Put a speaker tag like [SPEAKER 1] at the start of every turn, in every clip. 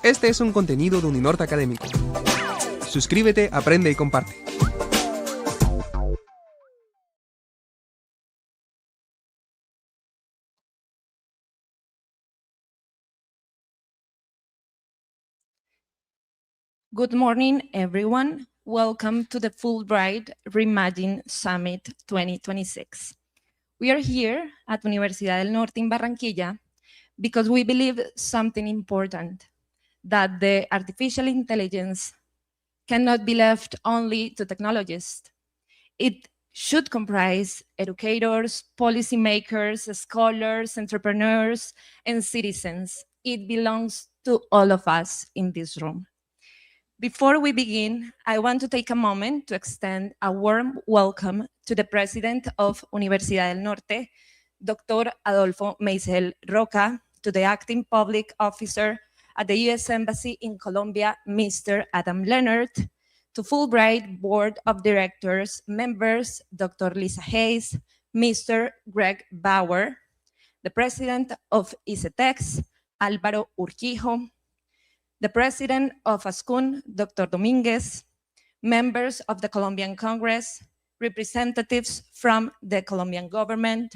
[SPEAKER 1] Este es un contenido de Uninorte Académico. Suscríbete, aprende y comparte.
[SPEAKER 2] Good morning, everyone. Welcome to the Fulbright Reimagined Summit 2026. We are here at Universidad del Norte in Barranquilla because we believe something important, that the artificial intelligence cannot be left only to technologists. It should comprise educators, policymakers, scholars, entrepreneurs, and citizens. It belongs to all of us in this room. Before we begin, I want to take a moment to extend a warm welcome to the President of Universidad del Norte, Dr. Adolfo Meisel Roca, to the Acting Public Officer at the U.S. Embassy in Colombia, Mr. Adam Leonard, to Fulbright Board of Directors members, Dr. Lisa Hayes, Mr. Greg Bauer, the President of ICETEX, Álvaro Urquijo, the President of ASCUN, Dr. Dominguez, members of the Colombian Congress, representatives from the Colombian government,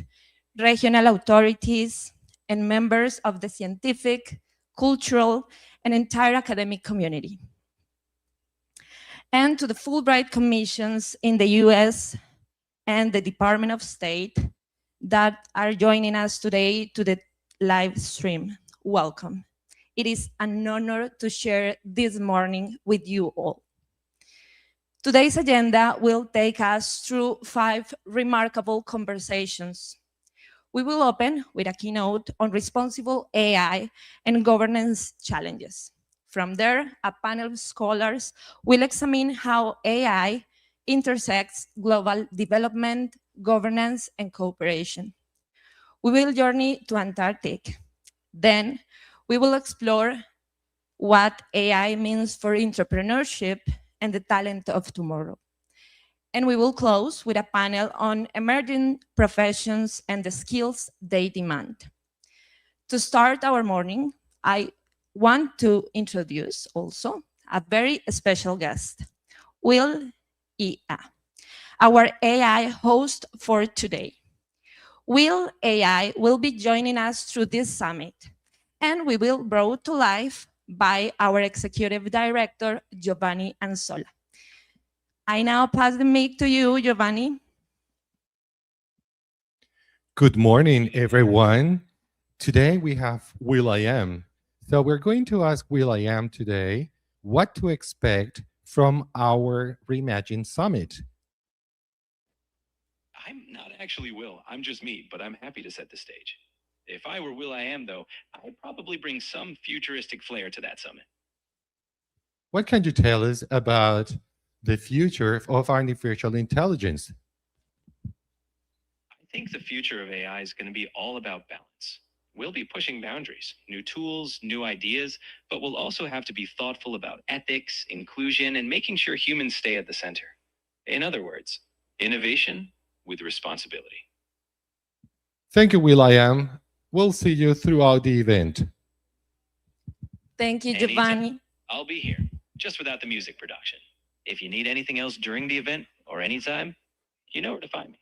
[SPEAKER 2] regional authorities, and members of the scientific, cultural, and entire academic community. And to the Fulbright commissions in the US and the Department of State that are joining us today to the live stream. Welcome. It is an honor to share this morning with you all. Today's agenda will take us through 5 remarkable conversations. We will open with a keynote on responsible AI and governance challenges. From there, a panel of scholars will examine how AI intersects global development, governance, and cooperation. We will journey to Antarctic. Then, we will explore what AI means for entrepreneurship and the talent of tomorrow. And we will close with a panel on emerging professions and the skills they demand. To start our morning, I want to introduce also a very special guest, Will Ia, our AI host for today. Will AI will be joining us through this summit, and we will brought to life by our Executive Director, Giovanni Anzola. I now pass the mic to you, Giovanni.
[SPEAKER 3] Good morning, everyone. Today we have will.i.am. So we're going to ask will.i.am today what to expect from our Reimagined Summit.
[SPEAKER 4] I'm not actually Will, I'm just me, but I'm happy to set the stage. If I were will.i.am, though, I'd probably bring some futuristic flair to that summit.
[SPEAKER 3] What can you tell us about the future of artificial intelligence?
[SPEAKER 4] I think the future of AI is going to be all about balance. We'll be pushing boundaries, new tools, new ideas, but we'll also have to be thoughtful about ethics, inclusion, and making sure humans stay at the center. In other words, innovation with responsibility.
[SPEAKER 3] Thank you, will.i.am. We'll see you throughout the event.
[SPEAKER 2] Thank you, Giovanni.
[SPEAKER 4] Anytime. I'll be here, just without the music production. If you need anything else during the event or anytime, you know where to find me.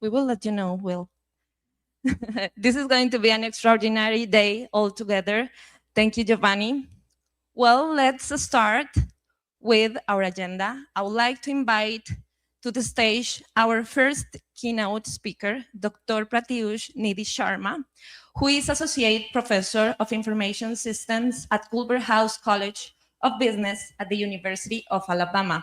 [SPEAKER 2] We will let you know, Will. This is going to be an extraordinary day altogether. Thank you, Giovanni. Well, let's start with our agenda. I would like to invite to the stage our first keynote speaker, Dr. Pratyush Nidhi Sharma, who is Associate Professor of Information Systems at Culverhouse College of Business at the University of Alabama.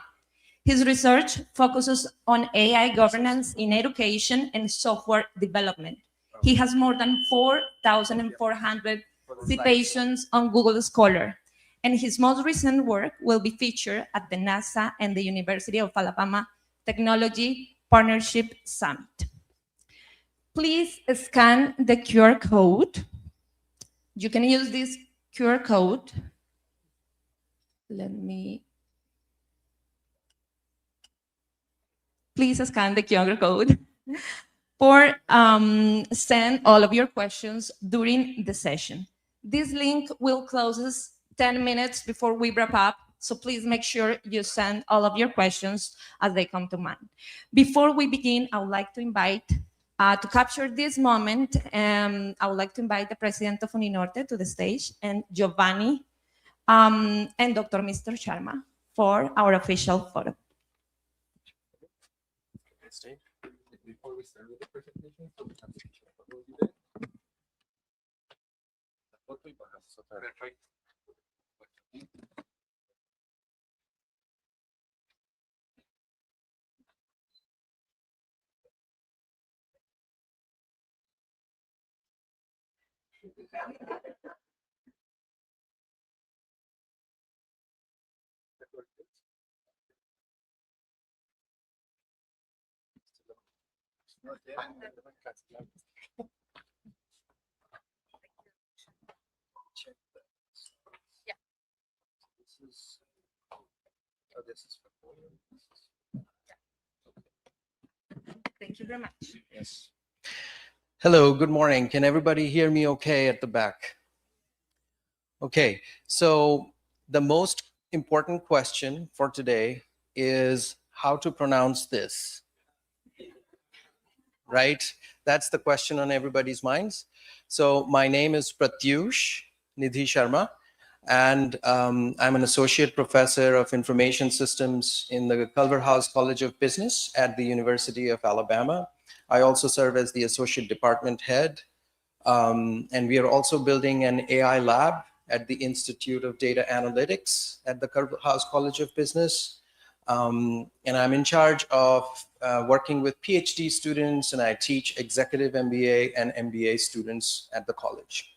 [SPEAKER 2] His research focuses on AI governance in education and software development. He has more than 4,400 citations on Google Scholar, and his most recent work will be featured at the NASA and the University of Alabama Technology Partnership Summit. Please scan the QR code. You can use this QR code. Please scan the QR code for send all of your questions during the session. This link will close us 10 minutes before we wrap up, so please make sure you send all of your questions as they come to mind. Before we begin, I would like to invite, to capture this moment, I would like to invite the President of Uninorte to the stage, and Giovanni, and Dr. Mr. Sharma for our official photo.
[SPEAKER 3] Before we start with the presentation, so we have to share a photo with you there. La foto y bajas otra vez. Perfecto. This is for
[SPEAKER 2] Thank you very much.
[SPEAKER 3] Yes.
[SPEAKER 5] Hello, good morning. Can everybody hear me okay at the back? Okay, so the most important question for today is how to pronounce this, right? That's the question on everybody's minds. So my name is Pratyush Nidhi Sharma, and I'm an associate professor of information systems in the Culver House College of Business at the University of Alabama. I also serve as the associate department head, and we are also building an AI lab at the Institute of Data Analytics at the Culver House College of Business. And I'm in charge of working with PhD students, and I teach executive MBA and MBA students at the college.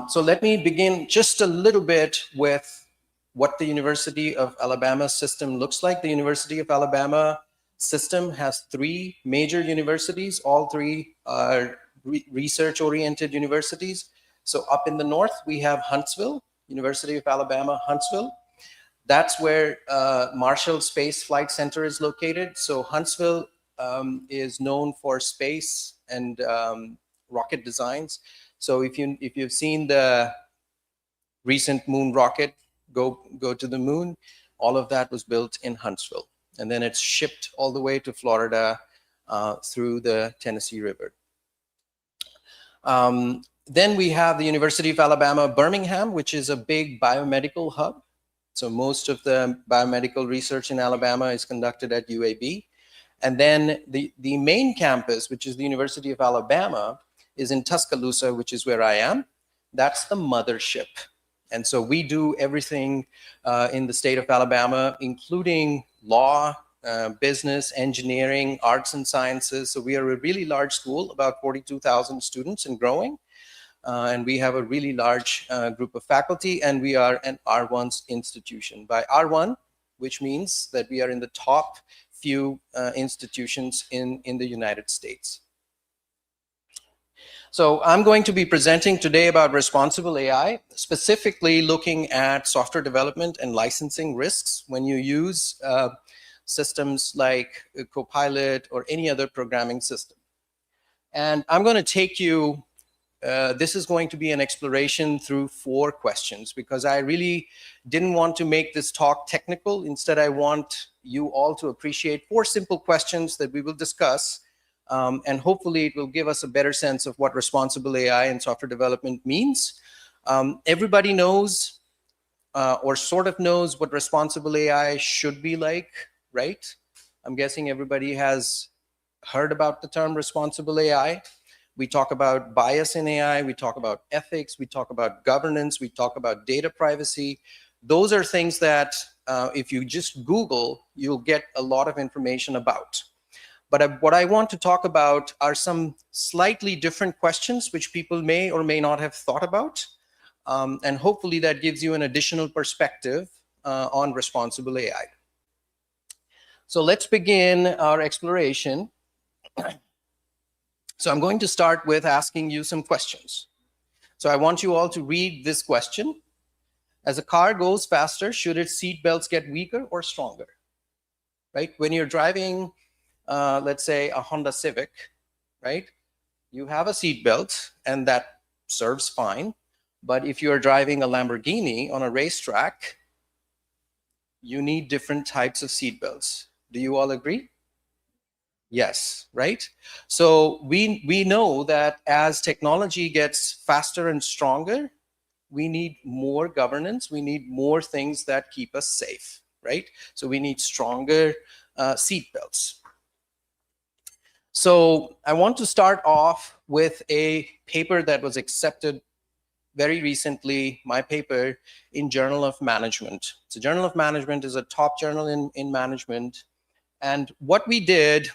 [SPEAKER 5] So let me begin just a little bit with what the University of Alabama system looks like. The University of Alabama system has 3 major universities. All 3 are research-oriented universities. So up in the north, we have Huntsville, University of Alabama, Huntsville. That's where Marshall Space Flight Center is located. So Huntsville is known for space and rocket designs. So if you've seen the recent moon rocket go to the moon, all of that was built in Huntsville. And then it's shipped all the way to Florida through the Tennessee River. Then we have the University of Alabama, Birmingham, which is a big biomedical hub. So most of the biomedical research in Alabama is conducted at UAB. And then the main campus, which is the University of Alabama, is in Tuscaloosa, which is where I am. That's the mothership. And so we do everything in the state of Alabama, including law, business, engineering, arts and sciences. So we are a really large school, about 42,000 students and growing. And we have a really large group of faculty, and we are an R1 institution. By R1, which means that we are in the top few institutions in the United States. So I'm going to be presenting today about responsible AI, specifically looking at software development and licensing risks when you use systems like Copilot or any other programming system. And I'm going to take you, this is going to be an exploration through 4 questions, because I really didn't want to make this talk technical. Instead, I want you all to appreciate 4 simple questions that we will discuss. And hopefully it will give us a better sense of what responsible AI and software development means. Everybody knows or sort of knows what responsible AI should be like, right? I'm guessing everybody has heard about the term responsible AI. We talk about bias in AI, we talk about ethics, we talk about governance, we talk about data privacy. Those are things that if you just Google, you'll get a lot of information about. But what I want to talk about are some slightly different questions which people may or may not have thought about. And hopefully that gives you an additional perspective on responsible AI. So let's begin our exploration. So I'm going to start with asking you some questions. So I want you all to read this question. As a car goes faster, should its seat belts get weaker or stronger? Right? When you're driving, let's say a Honda Civic, right? You have a seat belt, and that serves fine. But if you're driving a Lamborghini on a racetrack, you need different types of seatbelts. Do you all agree? Yes, right? So we know that as technology gets faster and stronger, we need more governance. We need more things that keep us safe, right? So we need stronger seatbelts. So I want to start off with a paper that was accepted very recently, my paper in Journal of Management. So Journal of Management is a top journal in management. And what we did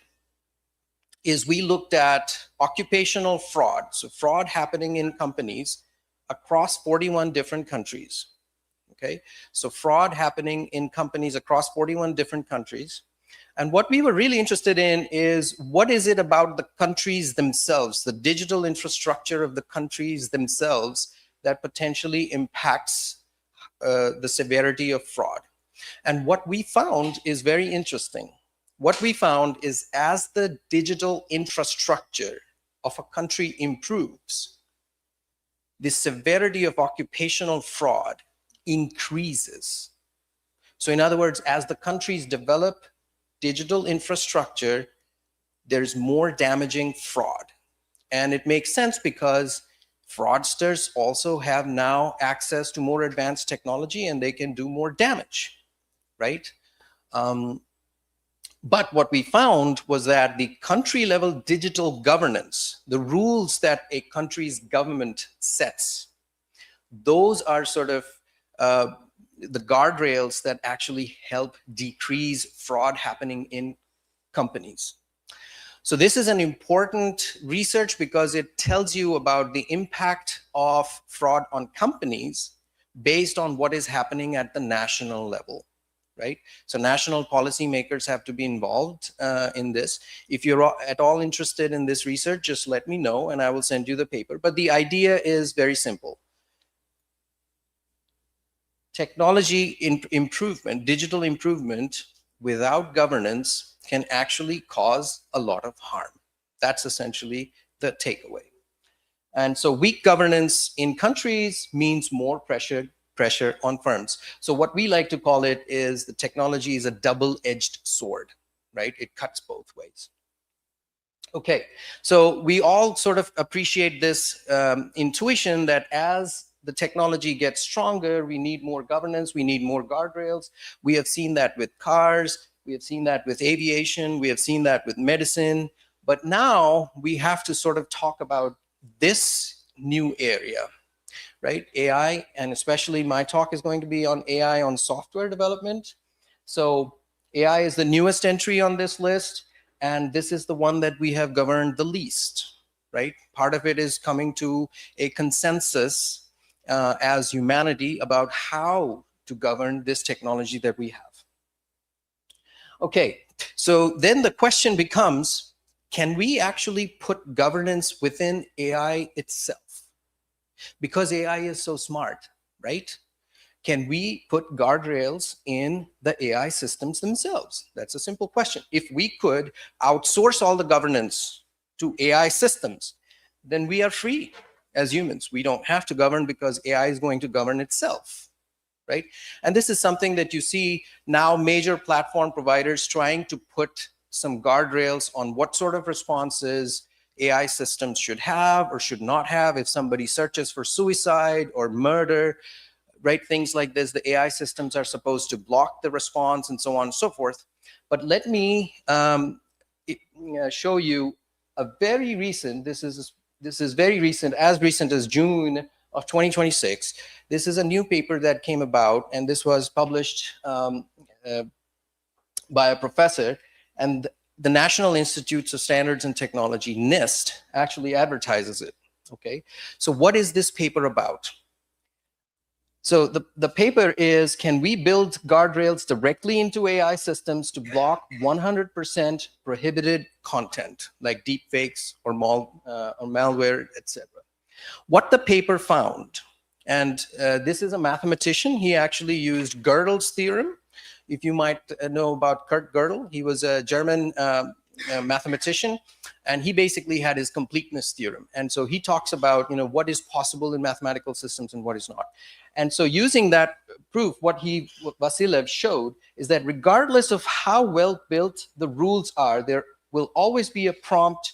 [SPEAKER 5] is we looked at occupational fraud. So fraud happening in companies across 41 different countries. Okay, so fraud happening in companies across 41 different countries. And what we were really interested in is what is it about the countries themselves, the digital infrastructure of the countries themselves that potentially impacts the severity of fraud. And what we found is very interesting. What we found is as the digital infrastructure of a country improves, the severity of occupational fraud increases. So in other words, as the countries develop digital infrastructure, there's more damaging fraud. And it makes sense because fraudsters also have now access to more advanced technology and they can do more damage, right? But what we found was that the country level digital governance, the rules that a country's government sets, those are sort of the guardrails that actually help decrease fraud happening in companies. So this is an important research because it tells you about the impact of fraud on companies based on what is happening at the national level, right? So national policymakers have to be involved in this. If you're at all interested in this research, just let me know and I will send you the paper. But the idea is very simple. Technology improvement, digital improvement without governance can actually cause a lot of harm. That's essentially the takeaway. And so weak governance in countries means more pressure on firms. So what we like to call it is the technology is a double-edged sword, right? It cuts both ways. Okay, so we all sort of appreciate this intuition that as the technology gets stronger, we need more governance, we need more guardrails. We have seen that with cars, we have seen that with aviation, we have seen that with medicine, but now we have to sort of talk about this new area, right? AI, and especially my talk is going to be on AI on software development. So AI is the newest entry on this list, and this is the one that we have governed the least, right? Part of it is coming to a consensus as humanity about how to govern this technology that we have. Okay, so then the question becomes, can we actually put governance within AI itself? Because AI is so smart, right? Can we put guardrails in the AI systems themselves? That's a simple question. If we could outsource all the governance to AI systems, then we are free as humans. We don't have to govern because AI is going to govern itself, right? And this is something that you see now major platform providers trying to put some guardrails on what sort of responses AI systems should have or should not have. If somebody searches for suicide or murder, right, things like this, the AI systems are supposed to block the response and so on and so forth. But let me show you a very recent, this is very recent, as recent as June of 2026. This is a new paper that came about, and this was published by a professor, and the National Institutes of Standards and Technology, NIST, actually advertises it, okay? So what is this paper about? So the paper is, can we build guardrails directly into AI systems to block 100% prohibited content, like deepfakes or malware, etc.? What the paper found, and this is a mathematician, he actually used Gödel's theorem. If you might know about Kurt Gödel, he was a German mathematician, and he basically had his completeness theorem. And so he talks about, what is possible in mathematical systems and what is not. And so using that proof, what Vasilev showed is that regardless of how well built the rules are, there will always be a prompt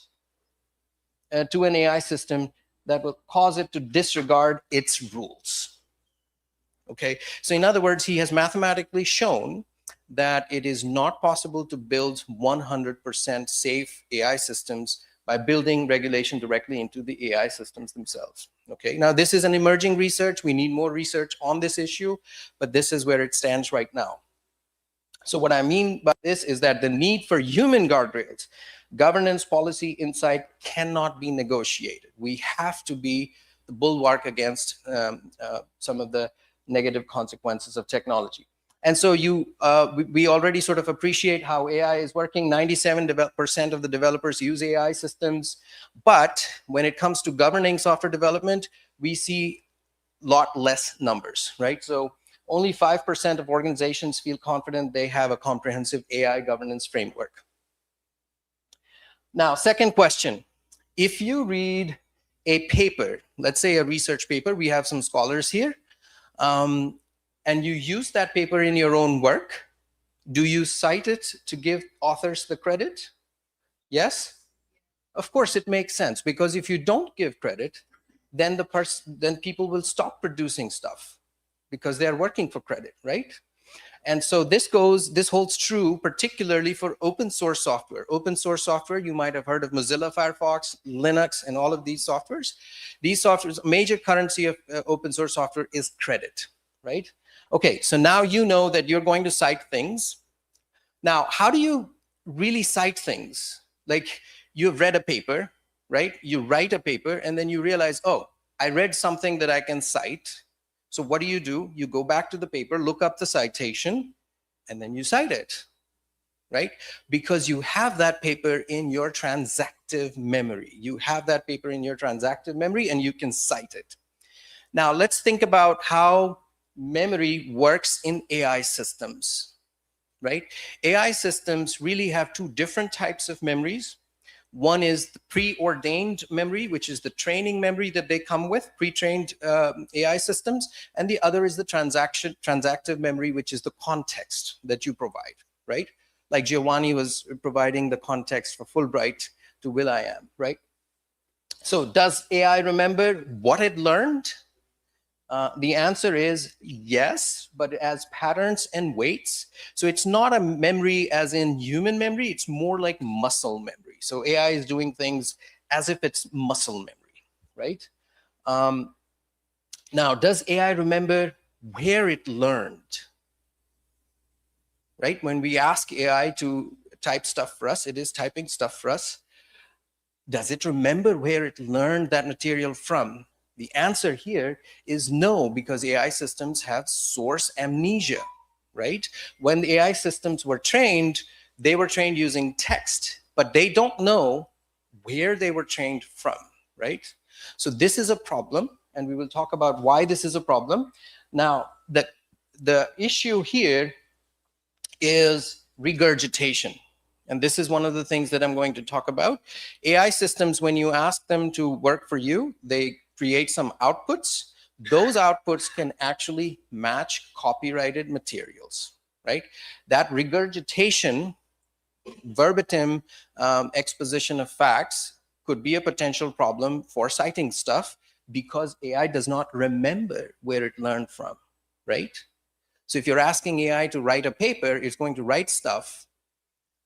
[SPEAKER 5] to an AI system that will cause it to disregard its rules. Okay, so in other words, he has mathematically shown that it is not possible to build 100% safe AI systems by building regulation directly into the AI systems themselves. Okay, now this is an emerging research. We need more research on this issue, but this is where it stands right now. So what I mean by this is that the need for human guardrails, governance, policy, insight cannot be negotiated. We have to be the bulwark against some of the negative consequences of technology. And so we already sort of appreciate how AI is working. 97% of the developers use AI systems. But when it comes to governing software development, we see a lot less numbers, right? So only 5% of organizations feel confident they have a comprehensive AI governance framework. Now, second question. If you read a paper, let's say a research paper, we have some scholars here, and you use that paper in your own work, do you cite it to give authors the credit? Yes? Of course, it makes sense, because if you don't give credit, then people will stop producing stuff because they're working for credit, right? And so this holds true particularly for open source software. Open source software, you might have heard of Mozilla Firefox, Linux, and all of these softwares. These softwares, major currency of open source software is credit, right? Okay, so now you know that you're going to cite things. Now, how do you really cite things? Like, you've read a paper, right? You write a paper, and then you realize, oh, I read something that I can cite. So what do? You go back to the paper, look up the citation, and then you cite it, right? Because you have that paper in your transactive memory. You have that paper in your transactive memory, and you can cite it. Now, let's think about how memory works in AI systems, right? AI systems really have two different types of memories. One is the preordained memory, which is the training memory that they come with, pre-trained AI systems. And the other is the transactive memory, which is the context that you provide, right? Like Giovanni was providing the context for Fulbright to will.i.am, right? So does AI remember what it learned? The answer is yes, but as patterns and weights. So it's not a memory as in human memory, it's more like muscle memory. So AI is doing things as if it's muscle memory, right? Now, does AI remember where it learned? Right? When we ask AI to type stuff for us, it is typing stuff for us. Does it remember where it learned that material from? The answer here is no, because AI systems have source amnesia, right? When the AI systems were trained, they were trained using text, but they don't know where they were trained from, right? So this is a problem, and we will talk about why this is a problem. Now, the issue here is regurgitation. And this is one of the things that I'm going to talk about. AI systems, when you ask them to work for you, they create some outputs. Those outputs can actually match copyrighted materials, right? That regurgitation, verbatim exposition of facts could be a potential problem for citing stuff because AI does not remember where it learned from, right? So if you're asking AI to write a paper, it's going to write stuff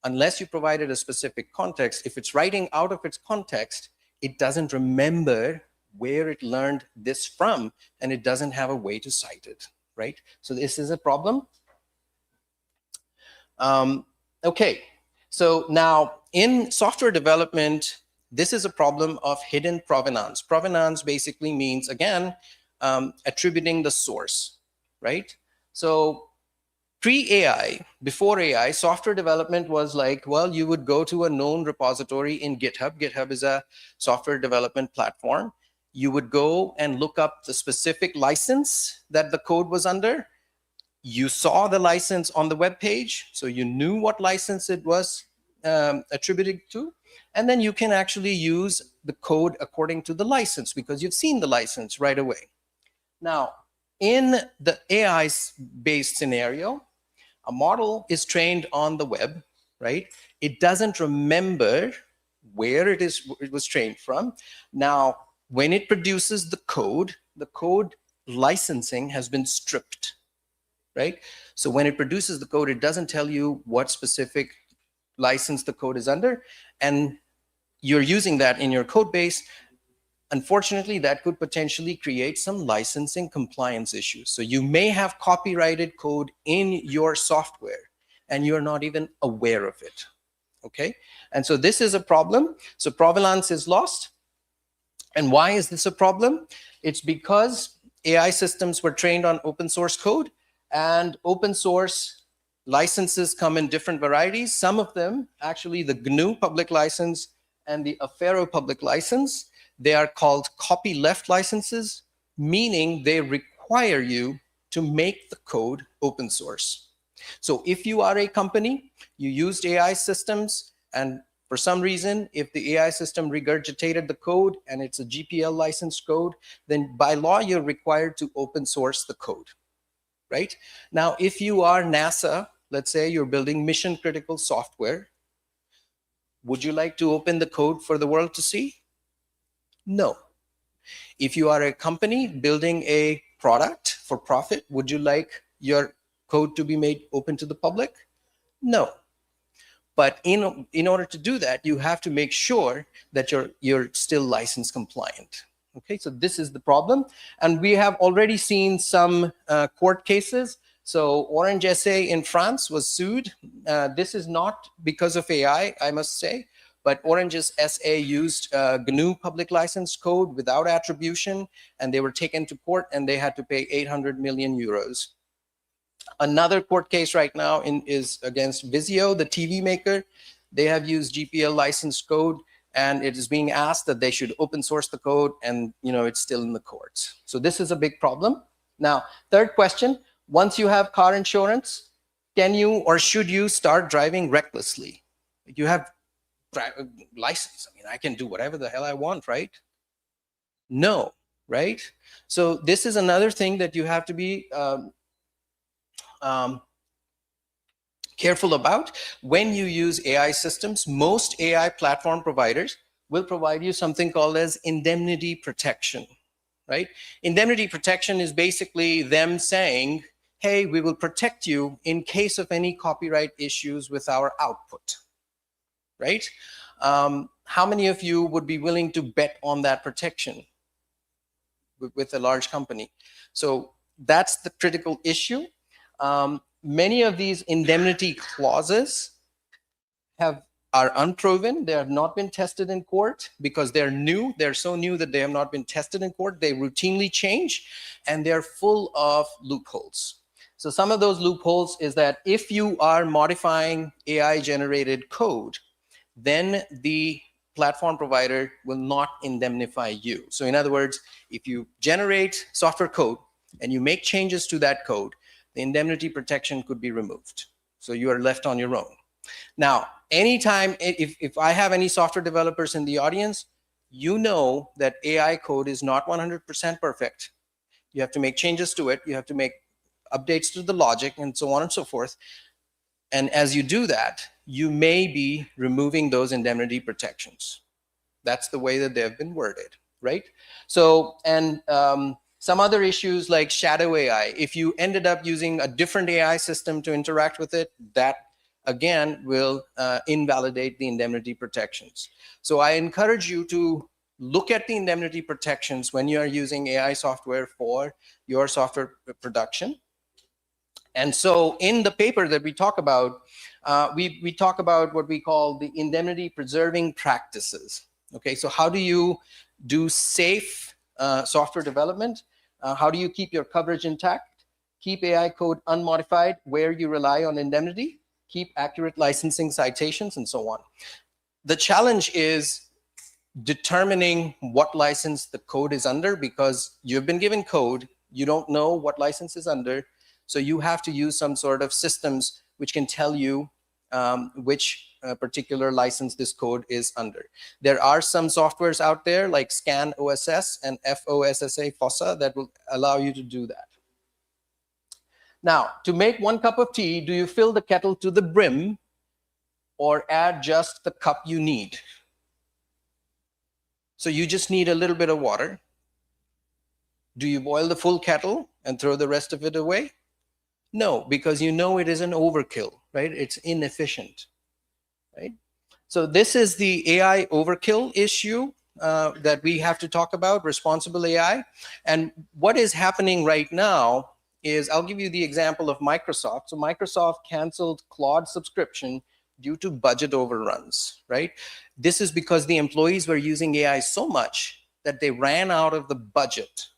[SPEAKER 5] unless you provided a specific context. If it's writing out of its context, it doesn't remember where it learned this from, and it doesn't have a way to cite it, right? So this is a problem. Okay, so now in software development, this is a problem of hidden provenance. Provenance basically means, again, attributing the source, right? So pre-AI, before AI, software development was like, well, you would go to a known repository in GitHub. GitHub is a software development platform. You would go and look up the specific license that the code was under. You saw the license on the web page, so you knew what license it was attributed to. And then you can actually use the code according to the license because you've seen the license right away. Now, in the AI-based scenario, a model is trained on the web, right? It doesn't remember where it was trained from. Now, when it produces the code licensing has been stripped, right? So when it produces the code, it doesn't tell you what specific license the code is under, and you're using that in your code base. Unfortunately, that could potentially create some licensing compliance issues. So you may have copyrighted code in your software and you're not even aware of it, okay? And so this is a problem. So provenance is lost. And why is this a problem? It's because AI systems were trained on open source code, and open source licenses come in different varieties. Some of them, actually the GNU public license and the Affero public license, they are called copyleft licenses, meaning they require you to make the code open source. So if you are a company, you used AI systems, and for some reason, if the AI system regurgitated the code and it's a GPL licensed code, then by law, you're required to open source the code, right? Now, if you are NASA, let's say you're building mission critical software, would you like to open the code for the world to see? No. If you are a company building a product for profit, would you like your code to be made open to the public? No. But in order to do that, you have to make sure that you're still license compliant. Okay, so this is the problem. And we have already seen some court cases. So Orange SA in France was sued. This is not because of AI, I must say, but Orange's SA used GNU public license code without attribution, and they were taken to court and they had to pay 800 million euros. Another court case right now is against Vizio, the TV maker. They have used GPL licensed code, and it is being asked that they should open source the code, and it's still in the courts. So this is a big problem. Now, third question, once you have car insurance, can you or should you start driving recklessly? You have license. I mean, I can do whatever the hell I want, right? No, right? So this is another thing that you have to be careful about. When you use AI systems, most AI platform providers will provide you something called as indemnity protection, right? Indemnity protection is basically them saying, hey, we will protect you in case of any copyright issues with our output, right? How many of you would be willing to bet on that protection with a large company? So that's the critical issue. Many of these indemnity clauses are unproven. They have not been tested in court because they're new. They're so new that they have not been tested in court. They routinely change, and they're full of loopholes. So some of those loopholes is that if you are modifying AI generated code, then the platform provider will not indemnify you. So in other words, if you generate software code and you make changes to that code, the indemnity protection could be removed. So you are left on your own. Now, anytime, if I have any software developers in the audience, you know that AI code is not 100% perfect. You have to make changes to it. You have to make updates to the logic and so on and so forth. And as you do that, you may be removing those indemnity protections. That's the way that they have been worded, right? So, and some other issues like shadow AI, if you ended up using a different AI system to interact with it, that again will invalidate the indemnity protections. So I encourage you to look at the indemnity protections when you are using AI software for your software production. And so in the paper that we talk about, we talk about what we call the indemnity preserving practices. Okay, so how do you do safe software development? How do you keep your coverage intact? Keep AI code unmodified where you rely on indemnity? Keep accurate licensing citations and so on. The challenge is determining what license the code is under, because you've been given code, you don't know what license is under. So you have to use some sort of systems which can tell you which particular license this code is under. There are some softwares out there like Scan OSS and FOSSA that will allow you to do that. Now, to make 1 cup of tea, do you fill the kettle to the brim or add just the cup you need? So you just need a little bit of water. Do you boil the full kettle and throw the rest of it away? No, because you know it is an overkill, right? It's inefficient, right? So this is the AI overkill issue that we have to talk about, responsible AI. And what is happening right now is, I'll give you the example of Microsoft. So Microsoft canceled Claude subscription due to budget overruns, right? This is because the employees were using AI so much that they ran out of the budget,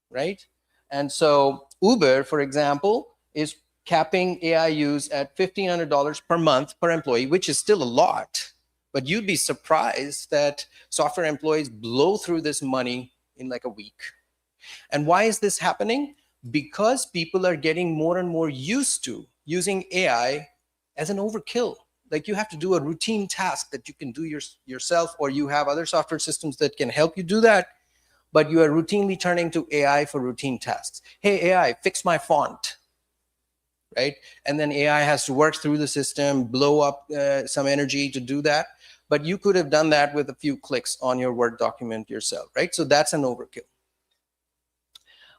[SPEAKER 5] right? And so Uber, for example, is capping AI use at $1,500 per month per employee, which is still a lot. But you'd be surprised that software employees blow through this money in like a week. And why is this happening? Because people are getting more and more used to using AI as an overkill. Like you have to do a routine task that you can do yourself, or you have other software systems that can help you do that, but you are routinely turning to AI for routine tasks. Hey, AI, fix my font, right? And then AI has to work through the system, blow up some energy to do that. But you could have done that with a few clicks on your Word document yourself, right? So that's an overkill.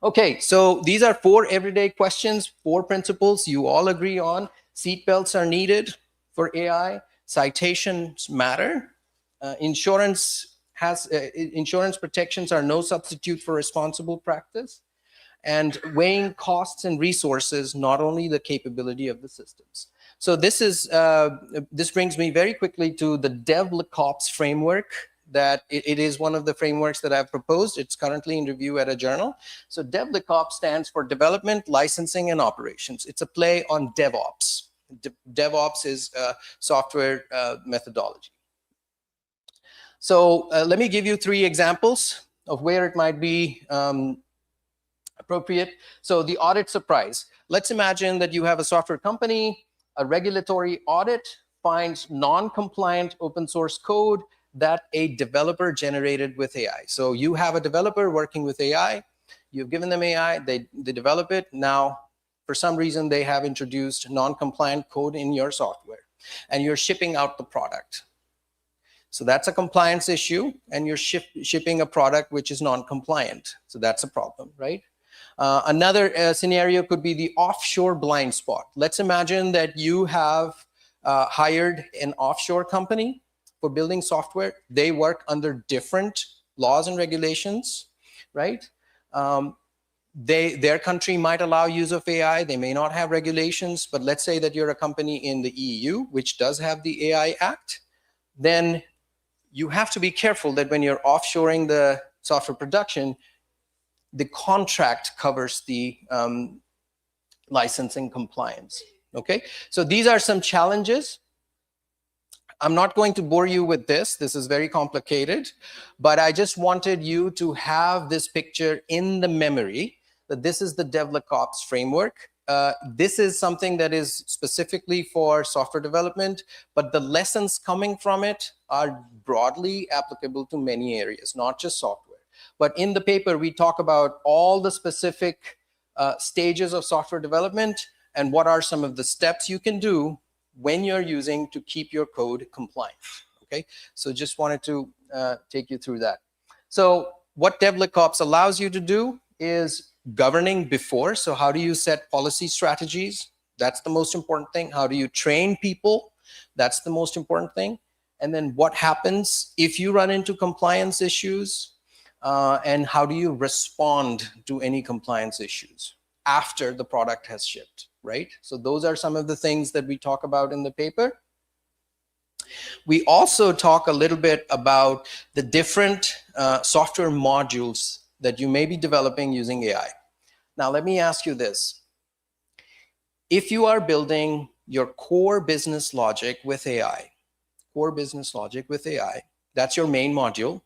[SPEAKER 5] Okay, so these are 4 everyday questions, 4 principles you all agree on. Seatbelts are needed for AI. Citations matter. Insurance protections are no substitute for responsible practice. And weighing costs and resources, not only the capability of the systems. So this brings me very quickly to the DevLeCops framework. That it is one of the frameworks that I've proposed. It's currently in review at a journal. So DevLeCops stands for development, licensing, and operations. It's a play on DevOps. DevOps is a software methodology. So let me give you 3 examples of where it might be appropriate. So the audit surprise. Let's imagine that you have a software company, a regulatory audit finds non-compliant open source code that a developer generated with AI. So you have a developer working with AI, you've given them AI, they develop it. Now, for some reason, they have introduced non-compliant code in your software, and you're shipping out the product. So that's a compliance issue, and you're shipping a product which is non-compliant. So that's a problem, right? Another scenario could be the offshore blind spot. Let's imagine that you have hired an offshore company for building software. They work under different laws and regulations, right? Their country might allow use of AI. They may not have regulations, but let's say that you're a company in the EU, which does have the AI Act. Then you have to be careful that when you're offshoring the software production, the contract covers the licensing compliance, okay? So these are some challenges. I'm not going to bore you with this. This is very complicated, but I just wanted you to have this picture in the memory that this is the DevLeCops framework. This is something that is specifically for software development, but the lessons coming from it are broadly applicable to many areas, not just software. But in the paper, we talk about all the specific stages of software development and what are some of the steps you can do when you're using to keep your code compliant, okay? So just wanted to take you through that. So what DevLeCops allows you to do is governing before. So how do you set policy strategies? That's the most important thing. How do you train people? That's the most important thing. And then what happens if you run into compliance issues? And how do you respond to any compliance issues after the product has shipped, right? So those are some of the things that we talk about in the paper. We also talk a little bit about the different software modules that you may be developing using AI. Now, let me ask you this. If you are building your core business logic with AI, that's your main module,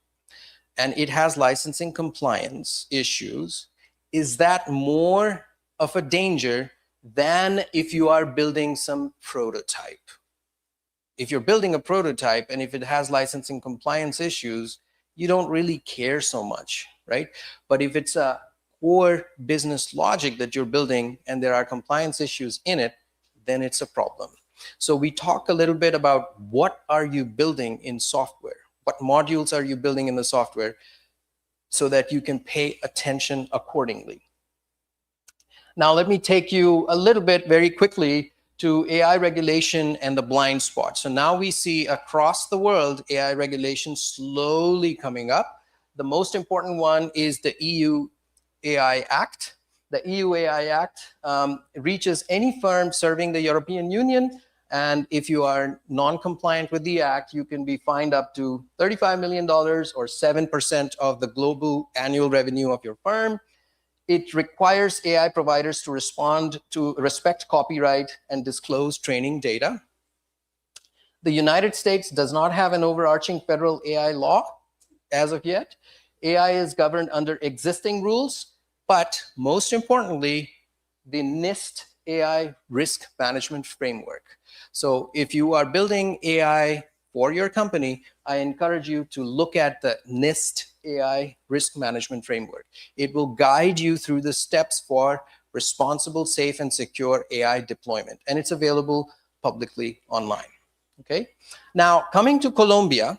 [SPEAKER 5] and it has licensing compliance issues, is that more of a danger than if you are building some prototype? if you're building a prototype and if it has licensing compliance issues, you don't really care so much, right? But if it's a core business logic that you're building and there are compliance issues in it, then it's a problem. So we talk a little bit about what are you building in software? What modules are you building in the software so that you can pay attention accordingly? Now, let me take you a little bit very quickly to AI regulation and the blind spot. So now we see across the world AI regulation slowly coming up. The most important one is the EU AI Act. The EU AI Act reaches any firm serving the European Union, and if you are non-compliant with the act, you can be fined up to $35 million or 7% of the global annual revenue of your firm. It requires AI providers to respect copyright and disclose training data. The United States does not have an overarching federal AI law as of yet. AI is governed under existing rules, but most importantly, the NIST AI risk management framework. So if you are building AI for your company, I encourage you to look at the NIST AI risk management framework. It will guide you through the steps for responsible, safe, and secure AI deployment, and it's available publicly online. Okay. Now, coming to Colombia,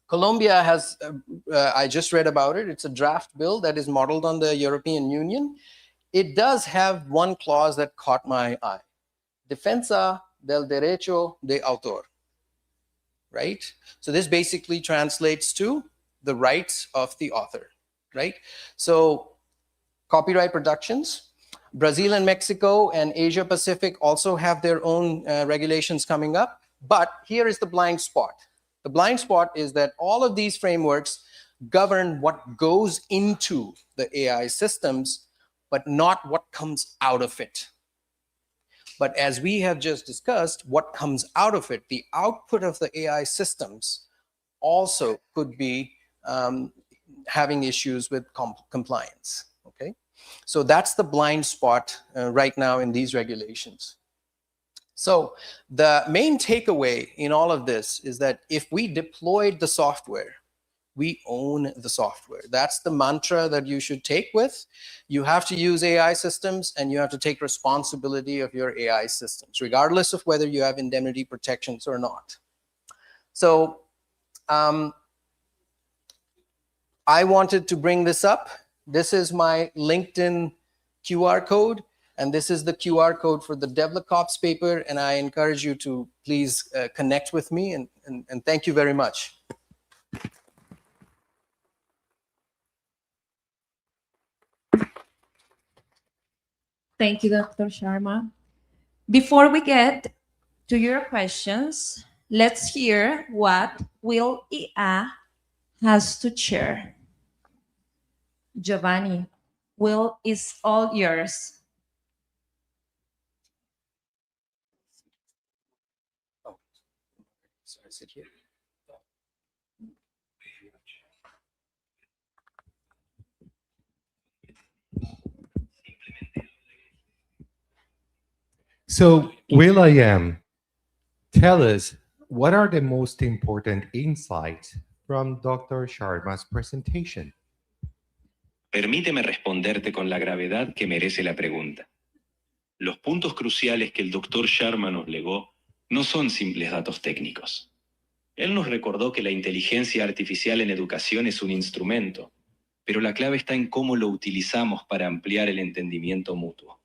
[SPEAKER 5] Colombia has, I just read about it. It's a draft bill that is modeled on the European Union. It does have one clause that caught my eye: defensa del derecho de autor. Right? So this basically translates to the rights of the author, right? So copyright protections. Brazil and Mexico and Asia Pacific also have their own regulations coming up, but here is the blind spot. The blind spot is that all of these frameworks govern what goes into the AI systems, but not what comes out of it. But as we have just discussed, what comes out of it, the output of the AI systems also could be having issues with compliance, okay? So that's the blind spot right now in these regulations. So the main takeaway in all of this is that if we deployed the software, we own the software. That's the mantra that you should take with. You have to use AI systems and you have to take responsibility of your AI systems, regardless of whether you have indemnity protections or not. So I wanted to bring this up. This is my LinkedIn QR code, and this is the QR code for the DevLabCops paper, and I encourage you to please connect with me, and thank you very much.
[SPEAKER 2] Thank you, Dr. Sharma. Before we get to your questions, let's hear what Will IA has to share. Giovanni, Will is all yours.
[SPEAKER 5] Oh, sorry, sit here.
[SPEAKER 3] So, Will.i.am, tell us, what are the most important insights from Dr. Sharma's presentation?
[SPEAKER 4] Permíteme responderte con la gravedad que merece la pregunta. Los puntos cruciales que el Dr. Sharma nos legó no son simples datos técnicos. Él nos recordó que la inteligencia artificial en educación es un instrumento, pero la clave está en cómo lo utilizamos para ampliar el entendimiento mutuo.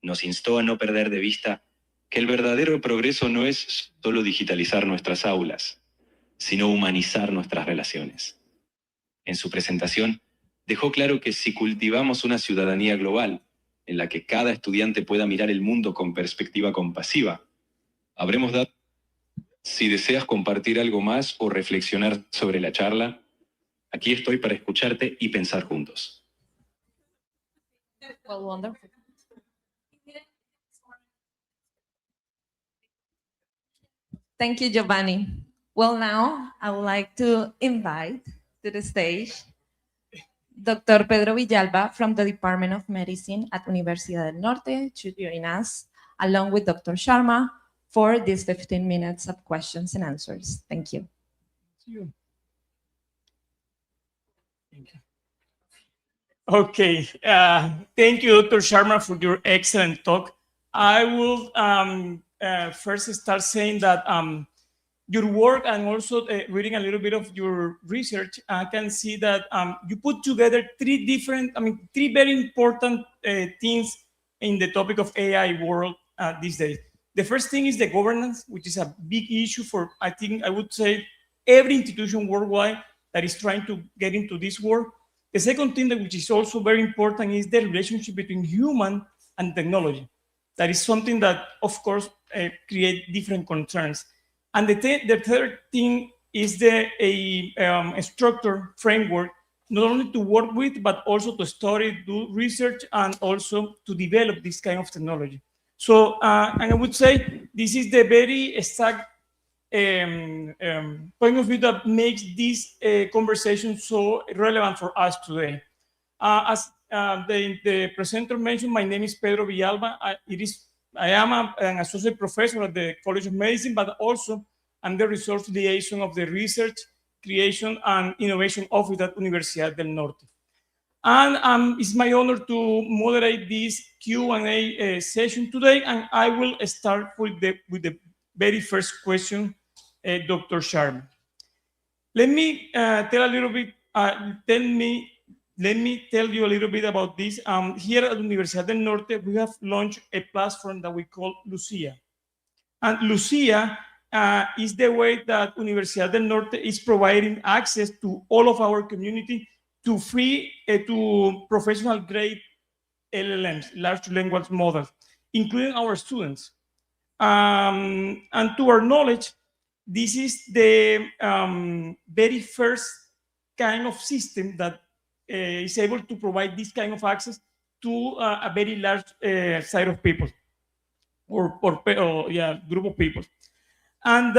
[SPEAKER 4] Nos instó a no perder de vista que el verdadero progreso no es solo digitalizar nuestras aulas, sino humanizar nuestras relaciones. En su presentación, dejó claro que si cultivamos una ciudadanía global, en la que cada estudiante pueda mirar el mundo con perspectiva compasiva, habremos dado. Si deseas compartir algo más o reflexionar sobre la charla, aquí estoy para escucharte y pensar juntos.
[SPEAKER 2] Well, wonderful. Thank you, Giovanni. Well, now I would like to invite to the stage Dr. Pedro Villalba from the Department of Medicine at Universidad del Norte to join us, along with Dr. Sharma, for these 15 minutes of questions and answers. Thank you.
[SPEAKER 6] Thank you. Okay, thank you, Dr. Sharma, for your excellent talk. I will first start saying that your work and also reading a little bit of your research, I can see that you put together three very important things in the topic of AI world these days. The first thing is the governance, which is a big issue for, I would say, every institution worldwide that is trying to get into this world. The second thing which is also very important is the relationship between human and technology. That is something that, of course, create different concerns. And the third thing is a structure framework, not only to work with, but also to study, do research, and also to develop this kind of technology. So, and I would say this is the very exact point of view that makes this conversation so relevant for us today. As the presenter mentioned, my name is Pedro Villalba. I am an associate professor at the College of Medicine, but also I'm the resource liaison of the Research, Creation, and Innovation Office at Universidad del Norte. And it's my honor to moderate this Q&A session today, and I will start with the very first question, Dr. Sharma. Let me tell you a little bit about this. Here at Universidad del Norte, we have launched a platform that we call Lucia. And Lucia is the way that Universidad del Norte is providing access to all of our community to free, to professional grade LLMs, large language models, including our students. And to our knowledge, this is the very first kind of system that is able to provide this kind of access to a very large side of people, or group of people. And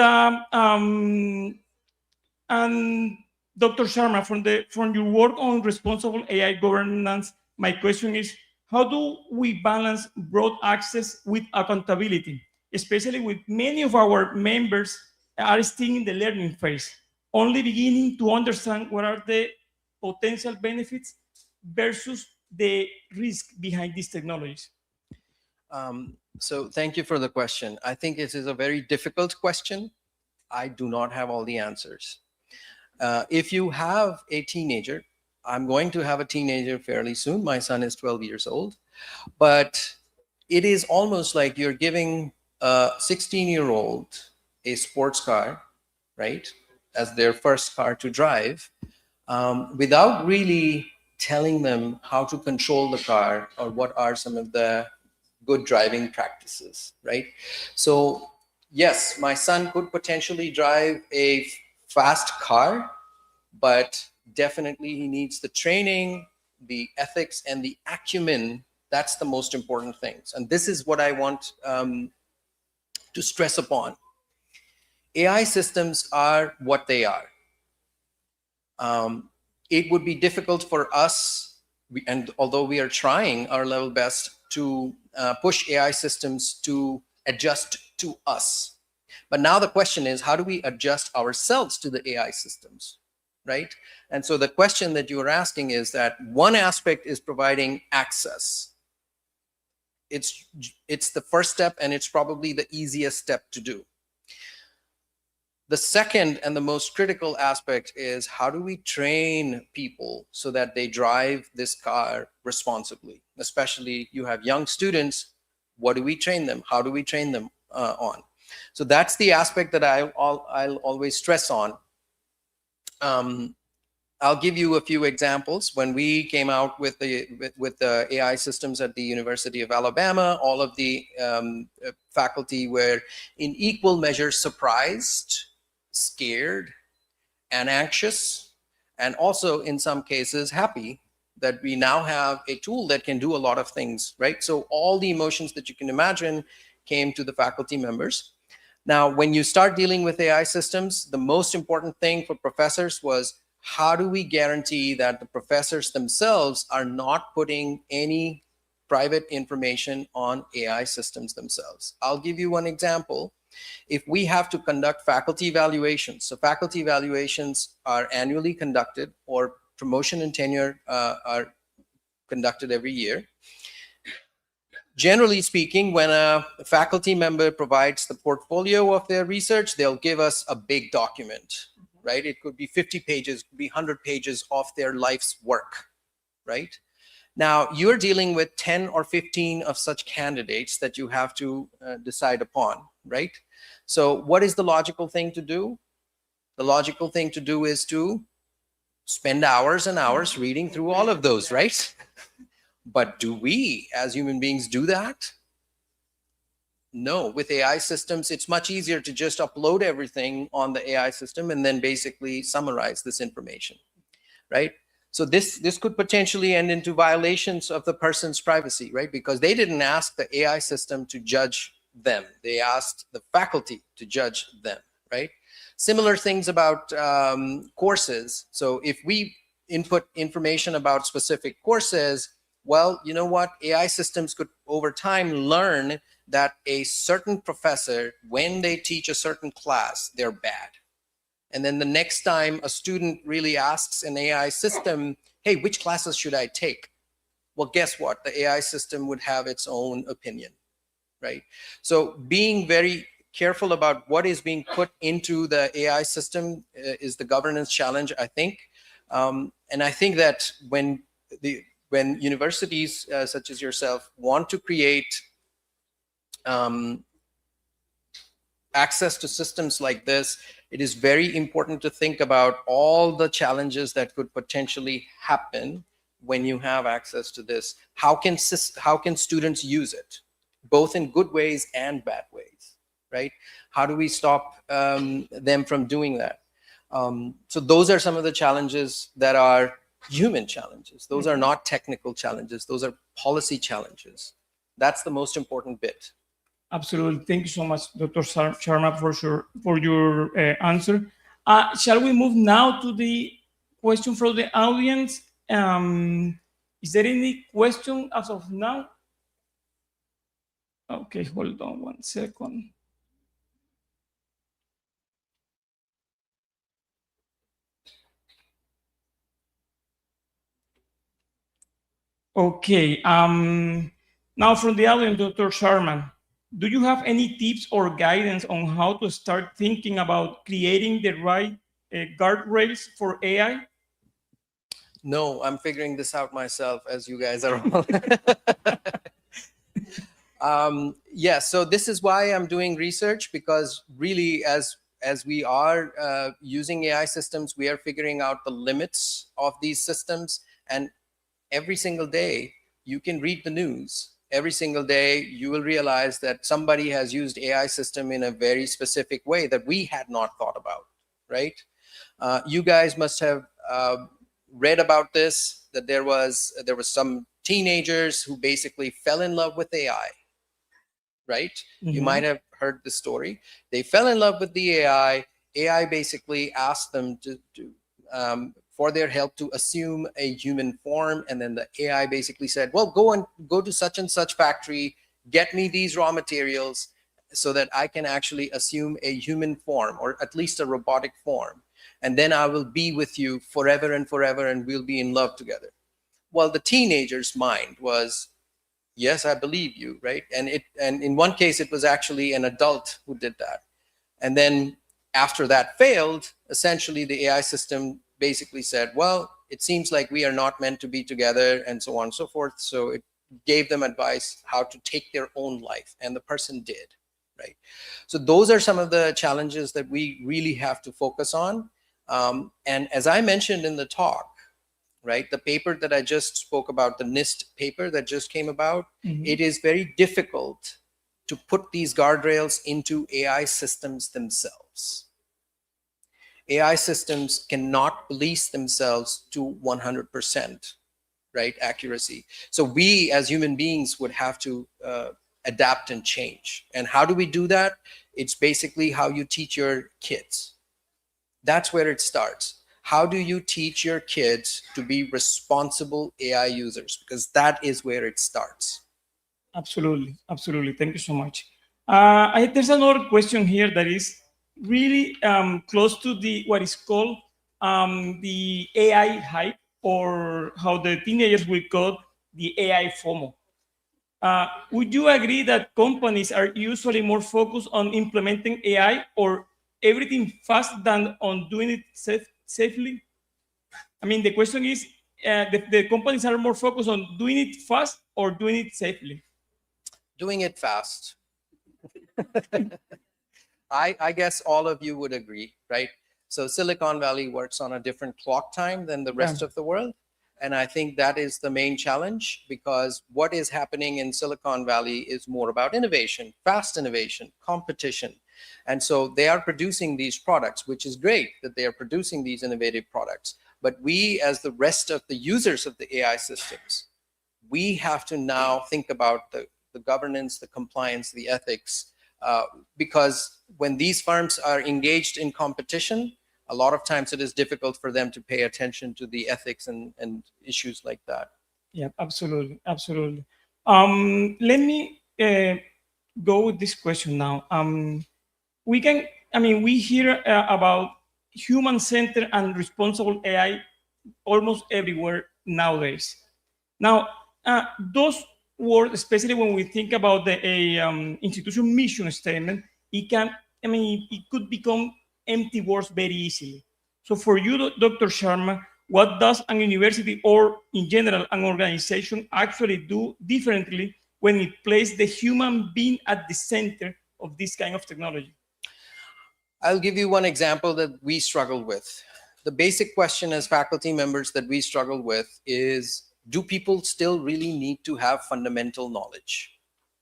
[SPEAKER 6] Dr. Sharma, from your work on responsible AI governance, my question is, how do we balance broad access with accountability, especially with many of our members are still in the learning phase, only beginning to understand what are the potential benefits versus the risk behind these technologies?
[SPEAKER 5] So thank you for the question. I think it is a very difficult question. I do not have all the answers. If you have a teenager, I'm going to have a teenager fairly soon. My son is 12 years old. But it is almost like you're giving a 16-year-old a sports car, right, as their first car to drive, without really telling them how to control the car or what are some of the good driving practices, right? So yes, my son could potentially drive a fast car, but definitely he needs the training, the ethics, and the acumen. That's the most important things. And this is what I want to stress upon. AI systems are what they are. It would be difficult for us, and although we are trying our level best to push AI systems to adjust to us. But now the question is, how do we adjust ourselves to the AI systems, right? And so the question that you are asking is that one aspect is providing access. It's the first step, and it's probably the easiest step to do. The second and the most critical aspect is, how do we train people so that they drive this car responsibly? Especially you have young students, what do we train them? How do we train them on? So that's the aspect that I'll always stress on. I'll give you a few examples. When we came out with the AI systems at the University of Alabama, all of the faculty were in equal measure surprised, scared, and anxious, and also in some cases happy that we now have a tool that can do a lot of things, right? So all the emotions that you can imagine came to the faculty members. Now, when you start dealing with AI systems, the most important thing for professors was, how do we guarantee that the professors themselves are not putting any private information on AI systems themselves? I'll give you one example. If we have to conduct faculty evaluations, so faculty evaluations are annually conducted, or promotion and tenure are conducted every year. Generally speaking, when a faculty member provides the portfolio of their research, they'll give us a big document, right? It could be 50 pages, could be 100 pages of their life's work, right? Now, you're dealing with 10 or 15 of such candidates that you have to decide upon, right? So what is the logical thing to do? The logical thing to do is to spend hours and hours reading through all of those, right? But do we, as human beings, do that? No. With AI systems, it's much easier to just upload everything on the AI system and then basically summarize this information, right? So this could potentially end into violations of the person's privacy, right? Because they didn't ask the AI system to judge them. They asked the faculty to judge them, right? Similar things about courses. So if we input information about specific courses, well, you know what? AI systems could over time learn that a certain professor, when they teach a certain class, they're bad. And then the next time a student really asks an AI system, hey, which classes should I take? Well, guess what? The AI system would have its own opinion, right? So being very careful about what is being put into the AI system is the governance challenge, I think. And I think that when universities such as yourself want to create access to systems like this, it is very important to think about all the challenges that could potentially happen when you have access to this. How can students use it, both in good ways and bad ways, right? How do we stop them from doing that? So those are some of the challenges that are human challenges. Those are not technical challenges. Those are policy challenges. That's the most important bit.
[SPEAKER 6] Absolutely. Thank you so much, Dr. Sharma, for your answer. Shall we move now to the question from the audience? Is there any question as of now? Okay, hold on 1 second. Okay, now from the audience, Dr. Sharma, do you have any tips or guidance on how to start thinking about creating the right guardrails for AI?
[SPEAKER 5] No, I'm figuring this out myself, as you guys are all. Yeah, so this is why I'm doing research, because really, as we are using AI systems, we are figuring out the limits of these systems. And every single day, you can read the news. Every single day, you will realize that somebody has used AI system in a very specific way that we had not thought about, right? You guys must have read about this, that there was some teenagers who basically fell in love with AI, right? Mm-hmm. You might have heard the story. They fell in love with the AI. AI basically asked them for their help to assume a human form. And then the AI basically said, well, go to such and such factory, get me these raw materials so that I can actually assume a human form, or at least a robotic form. And then I will be with you forever and forever, and we'll be in love together. Well, the teenager's mind was, yes, I believe you, right? And in one case, it was actually an adult who did that. And then after that failed, essentially the AI system basically said, well, it seems like we are not meant to be together, and so on and so forth. So it gave them advice how to take their own life, and the person did, right? So those are some of the challenges that we really have to focus on. And as I mentioned in the talk, right, the paper that I just spoke about, the NIST paper that just came about, it is very difficult to put these guardrails into AI systems themselves. AI systems cannot police themselves to 100%, right, accuracy. So we as human beings would have to adapt and change. And how do we do that? It's basically how you teach your kids. That's where it starts. How do you teach your kids to be responsible AI users? Because that is where it starts.
[SPEAKER 6] Absolutely, absolutely. Thank you so much. There's another question here that is really close to what is called the AI hype, or how the teenagers will call the AI FOMO. Would you agree that companies are usually more focused on implementing AI or everything fast than on doing it safely? I mean, the question is, the companies are more focused on doing it fast or doing it safely?
[SPEAKER 5] Doing it fast. I guess all of you would agree, right? So Silicon Valley works on a different clock time than the rest of the world. And I think that is the main challenge, because what is happening in Silicon Valley is more about innovation, fast innovation, competition. And so they are producing these products, which is great that they are producing these innovative products. But we, as the rest of the users of the AI systems, we have to now think about the governance, the compliance, the ethics, because when these firms are engaged in competition, a lot of times it is difficult for them to pay attention to the ethics and issues like that.
[SPEAKER 6] Yeah, absolutely, absolutely. Let me go with this question now. We hear about human-centered and responsible AI almost everywhere nowadays. Now, those words, especially when we think about the institution mission statement, it could become empty words very easily. So for you, Dr. Sharma, what does a university, or in general an organization, actually do differently when it places the human being at the center of this kind of technology?
[SPEAKER 5] I'll give you one example that we struggle with. The basic question as faculty members that we struggle with is, do people still really need to have fundamental knowledge?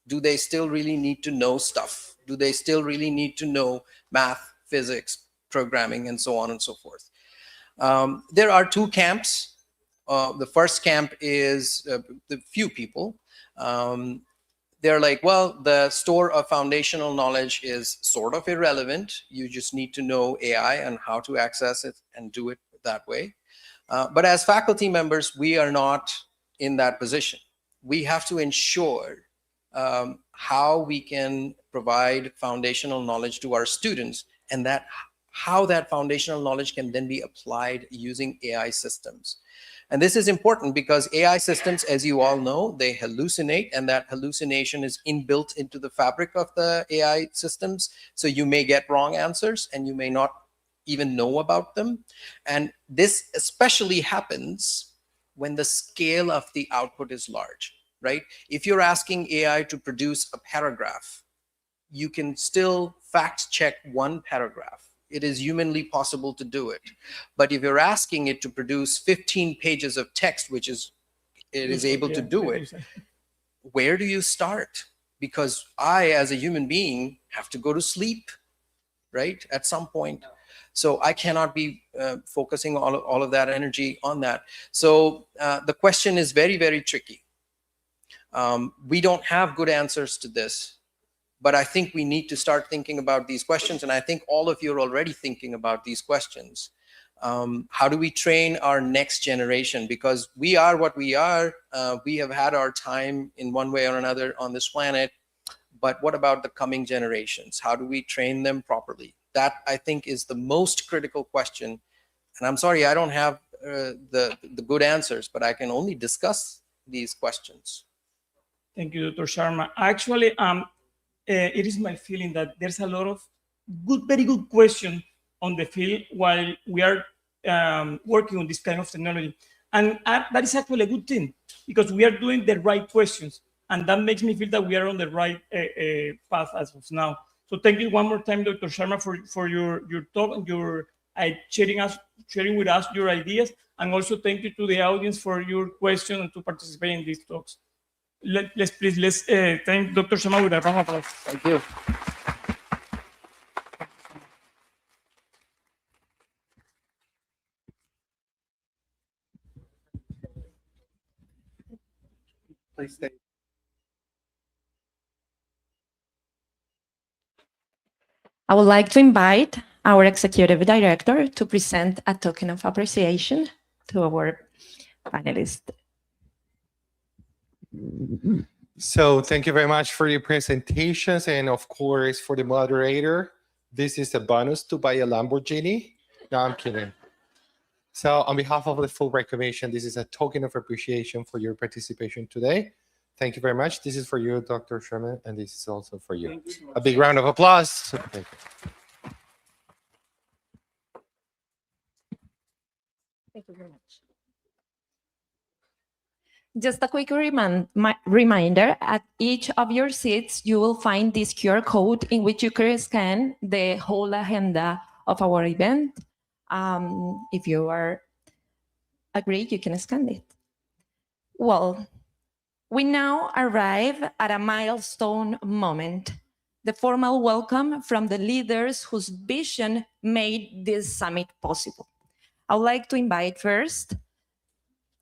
[SPEAKER 5] Do they still really need to know stuff? Do they still really need to know math, physics, programming, and so on and so forth? There are two camps. The first camp is the few people. They're like, well, the store of foundational knowledge is sort of irrelevant. You just need to know AI and how to access it and do it that way. But as faculty members, we are not in that position. We have to ensure how we can provide foundational knowledge to our students, and that how that foundational knowledge can then be applied using AI systems. And this is important because AI systems, as you all know, they hallucinate, and that hallucination is inbuilt into the fabric of the AI systems. So you may get wrong answers and you may not even know about them. And this especially happens when the scale of the output is large, right? If you're asking AI to produce a paragraph, you can still fact check one paragraph. It is humanly possible to do it. But if you're asking it to produce 15 pages of text, which is, it is able to do it, where do you start? Because I, as a human being, have to go to sleep, right? At some point. So I cannot be focusing all of that energy on that. So the question is very, very tricky. We don't have good answers to this. But I think we need to start thinking about these questions. And I think all of you are already thinking about these questions. How do we train our next generation? Because we are what we are. We have had our time in one way or another on this planet. But what about the coming generations? How do we train them properly? That, I think, is the most critical question. And I'm sorry, I don't have the good answers, but I can only discuss these questions.
[SPEAKER 6] Thank you, Dr. Sharma. Actually, it is my feeling that there's a lot of very good questions on the field while we are working on this kind of technology. And that is actually a good thing, because we are doing the right questions. And that makes me feel that we are on the right path as of now. So thank you one more time, Dr. Sharma, for your talk and your sharing with us your ideas. And also thank you to the audience for your questions and to participate in these talks. Let's thank Dr. Sharma with a round of applause.
[SPEAKER 5] Thank you. Please stay.
[SPEAKER 2] I would like to invite our executive director to present a token of appreciation to our panelists.
[SPEAKER 3] So thank you very much for your presentations, and of course for the moderator. This is a bonus to buy a Lamborghini. No, I'm kidding. So on behalf of the Fulbright Commission, this is a token of appreciation for your participation today. Thank you very much. This is for you, Dr. Sherman, and this is also for you. A big round of applause. Thank you.
[SPEAKER 2] Thank you very much. Just a quick reminder, at each of your seats, you will find this QR code in which you can scan the whole agenda of our event. If you are agreed, you can scan it. Well, we now arrive at a milestone moment, the formal welcome from the leaders whose vision made this summit possible. I would like to invite first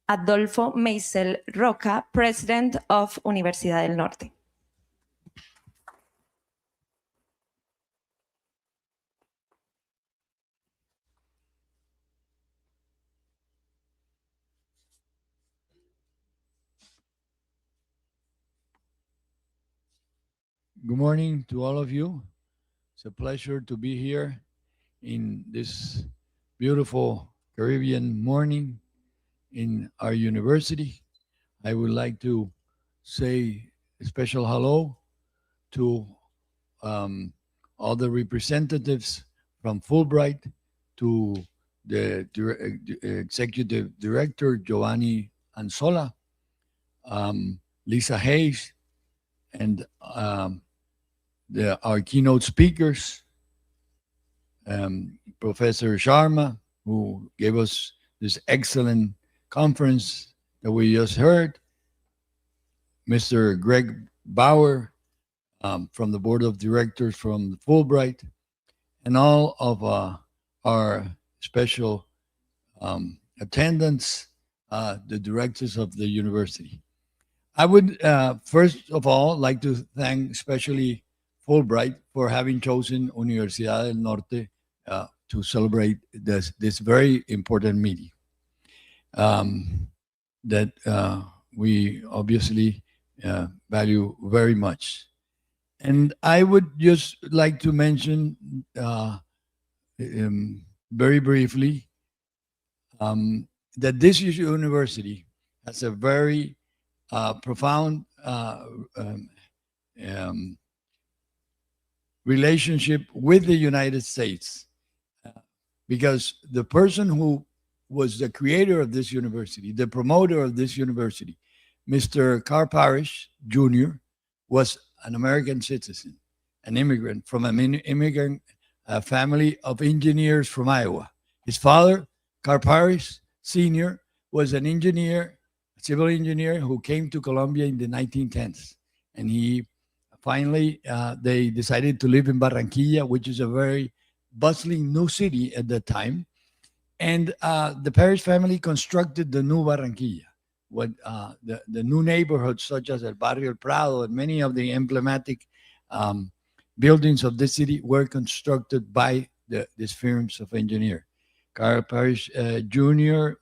[SPEAKER 2] Adolfo Meisel Roca, President of Universidad del Norte.
[SPEAKER 7] Good morning to all of you. It's a pleasure to be here in this beautiful Caribbean morning in our university. I would like to say a special hello to all the representatives from Fulbright, to the executive director, Giovanni Anzola, Lisa Hayes, and our keynote speakers, Professor Sharma, who gave us this excellent conference that we just heard, Mr. Greg Bauer from the board of directors from Fulbright, and all of our special attendants, the directors of the university. I would first of all like to thank especially Fulbright for having chosen Universidad del Norte to celebrate this very important meeting that we obviously value very much. And I would just like to mention very briefly that this university has a very profound relationship with the United States, because the person who was the creator of this university, the promoter of this university, Mr. Carl Parrish Jr., was an American citizen, an immigrant from an immigrant family of engineers from Iowa. His father, Carl Parrish Sr., was an engineer, civil engineer who came to Colombia in the 1910s. And he finally, they decided to live in Barranquilla, which is a very bustling new city at that time. And the Parrish family constructed the new Barranquilla, what the new neighborhoods such as El Barrio El Prado and many of the emblematic buildings of the city were constructed by these firms of engineers. Carl Parrish Jr.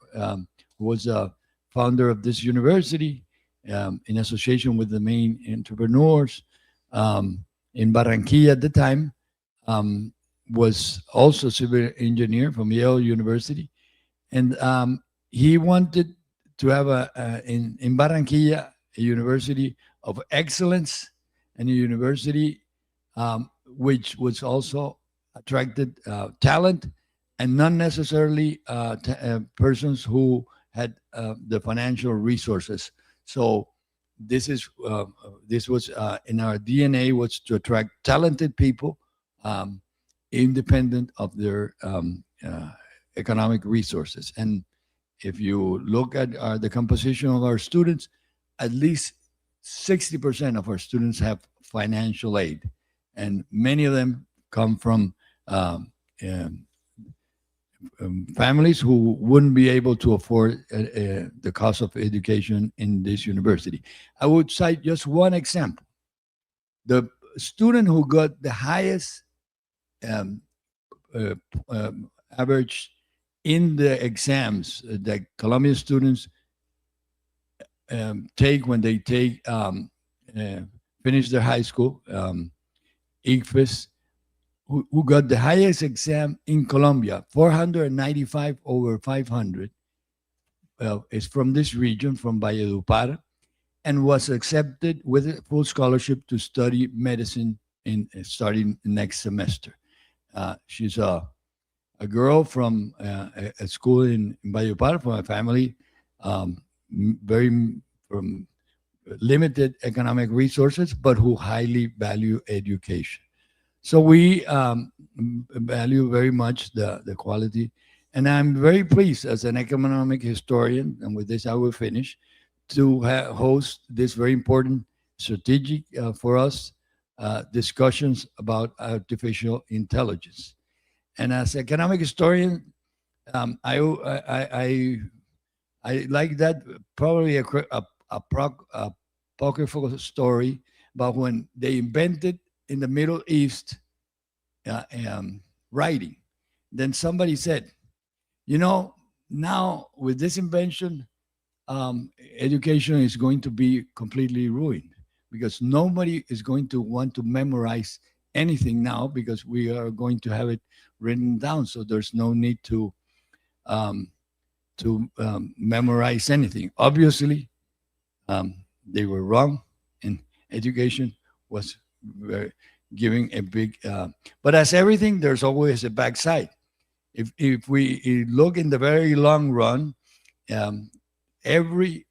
[SPEAKER 7] Was a founder of this university in association with the main entrepreneurs in Barranquilla at the time, was also a civil engineer from Yale University. And he wanted to have in Barranquilla a university of excellence, and a university which was also attracted talent, and not necessarily persons who had the financial resources. So this was in our DNA, was to attract talented people, independent of their economic resources. And if you look at the composition of our students, at least 60% of our students have financial aid, and many of them come from families who wouldn't be able to afford the cost of education in this university. I would cite just one example. The student who got the highest average in the exams that Colombian students take when they take finished their high school, ICFES, who got the highest exam in Colombia, 495 over 500, is from this region, from Valledupar, and was accepted with a full scholarship to study medicine starting next semester. She's a girl from a school in Valledupar, from a family from limited economic resources, but who highly value education. So we value very much the quality. And I'm very pleased as an economic historian, and with this I will finish, to host this very important strategic for us discussions about artificial intelligence. And as economic historian, I like that probably a apocryphal story about when they invented in the Middle East writing. Then somebody said, you know, now with this invention, education is going to be completely ruined because nobody is going to want to memorize anything now because we are going to have it written down. So there's no need to memorize anything. Obviously, they were wrong, and education was giving a big. But as everything, there's always a backside. If we look in the very long run, every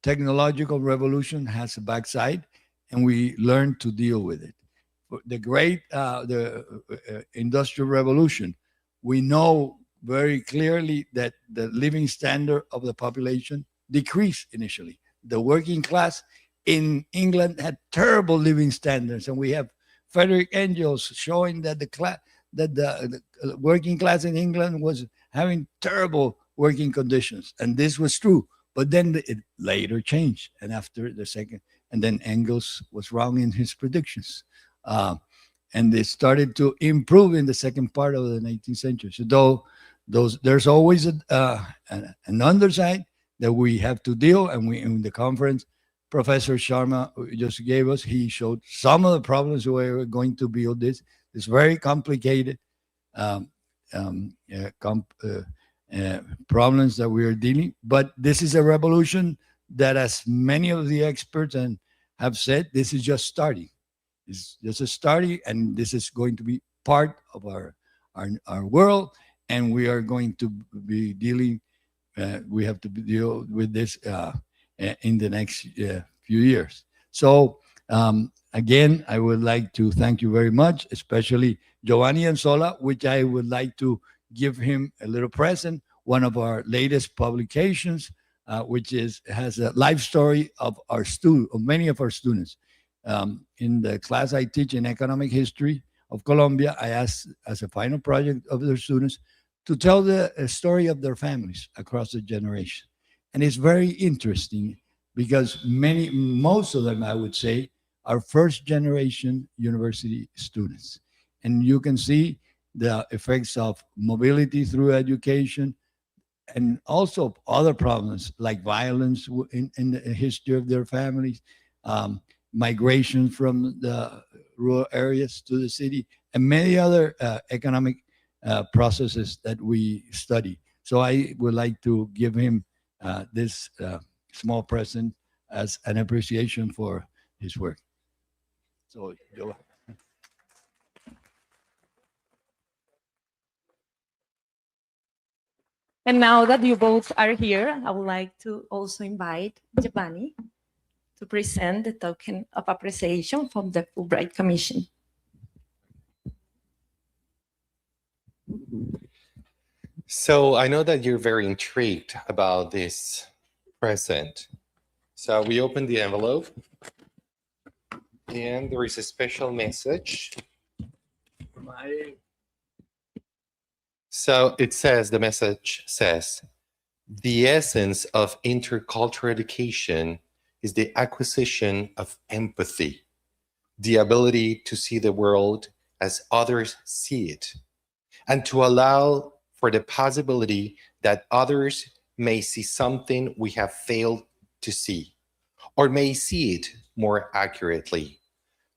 [SPEAKER 7] technological revolution has a backside, and we learn to deal with it. The great industrial revolution, we know very clearly that the living standard of the population decreased initially. The working class in England had terrible living standards, and we have Frederick Engels showing that the working class in England was having terrible working conditions, and this was true. But then it later changed, and after the second, and then Engels was wrong in his predictions, and they started to improve in the second part of the 19th century. So there's always an underside that we have to deal, and we in the conference, Professor Sharma just gave us, he showed some of the problems we were going to build this. It's very complicated problems that we are dealing, but this is a revolution that, as many of the experts have said, this is just starting. It's just a starting, and this is going to be part of our world, and we are going to be dealing. We have to deal with this in the next few years. So again, I would like to thank you very much, especially Giovanni Anzola, which I would like to give him a little present. One of our latest publications, which has a life story of many of our students. In the class I teach in economic history of Colombia, I asked as a final project of their students to tell the story of their families across the generation. And it's very interesting because most of them, I would say, are first generation university students. And you can see the effects of mobility through education and also other problems like violence in the history of their families, migration from the rural areas to the city, and many other economic processes that we study. So I would like to give him this small present as an appreciation for his work. So,
[SPEAKER 2] And now that you both are here, I would like to also invite Giovanni to present the token of appreciation from the Fulbright Commission.
[SPEAKER 3] So I know that you're very intrigued about this present. So we open the envelope, and there is a special message. So the message says, the essence of intercultural education is the acquisition of empathy, the ability to see the world as others see it, and to allow for the possibility that others may see something we have failed to see, or may see it more accurately.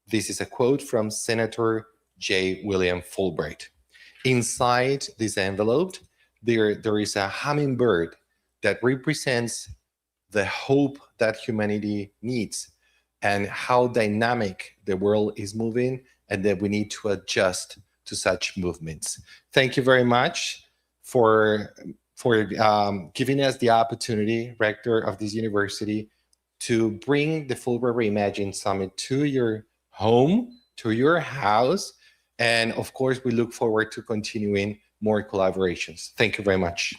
[SPEAKER 3] This is a quote from Senator J. William Fulbright. Inside this envelope, there is a hummingbird that represents the hope that humanity needs and how dynamic the world is moving, and that we need to adjust to such movements. Thank you very much for giving us the opportunity, Rector of this university, to bring the Fulbright Reimagined Summit to your home, to your house. And of course, we look forward to continuing more collaborations. Thank you very much.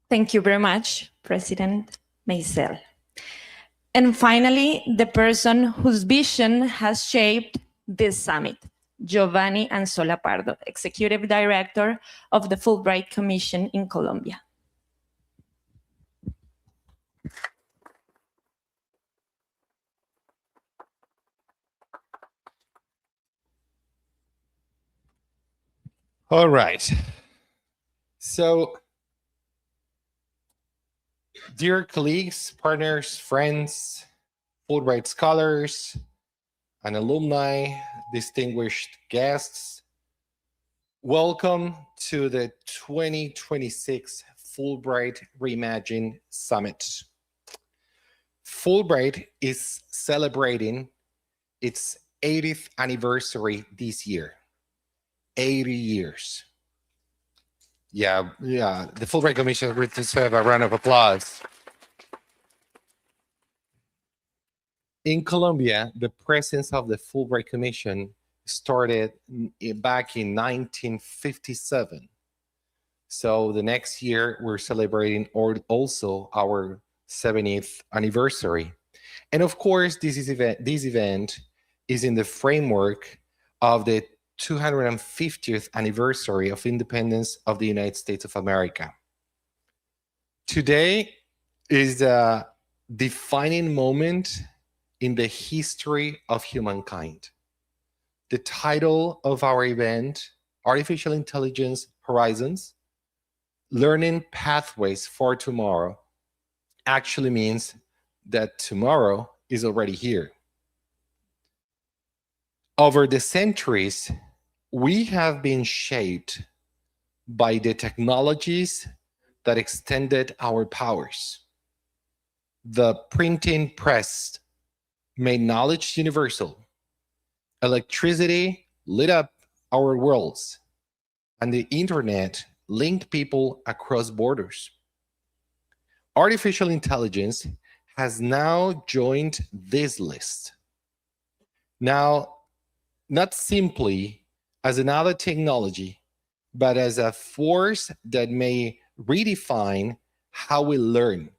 [SPEAKER 2] Thank you very much, President Meisel. And finally, the person whose vision has shaped this summit, Giovanni Anzola Pardo, Executive Director of the Fulbright Commission in Colombia.
[SPEAKER 3] All right. So, dear colleagues, partners, friends, Fulbright scholars, and alumni, distinguished guests, welcome to the 2026 Fulbright Reimagined Summit. Fulbright is celebrating its 80th anniversary this year. 80 years. Yeah, the Fulbright Commission would deserve a round of applause. In Colombia, the presence of the Fulbright Commission started back in 1957. So the next year, we're celebrating also our 70th anniversary. And of course, this event is in the framework of the 250th anniversary of independence of the United States of America. Today is a defining moment in the history of humankind. The title of our event, Artificial Intelligence Horizons, Learning Pathways for Tomorrow, actually means that tomorrow is already here. Over the centuries, we have been shaped by the technologies that extended our powers. The printing press made knowledge universal. Electricity lit up our worlds, and the internet linked people across borders. Artificial intelligence has now joined this list. Now, not simply as another technology, but as a force that may redefine how we learn,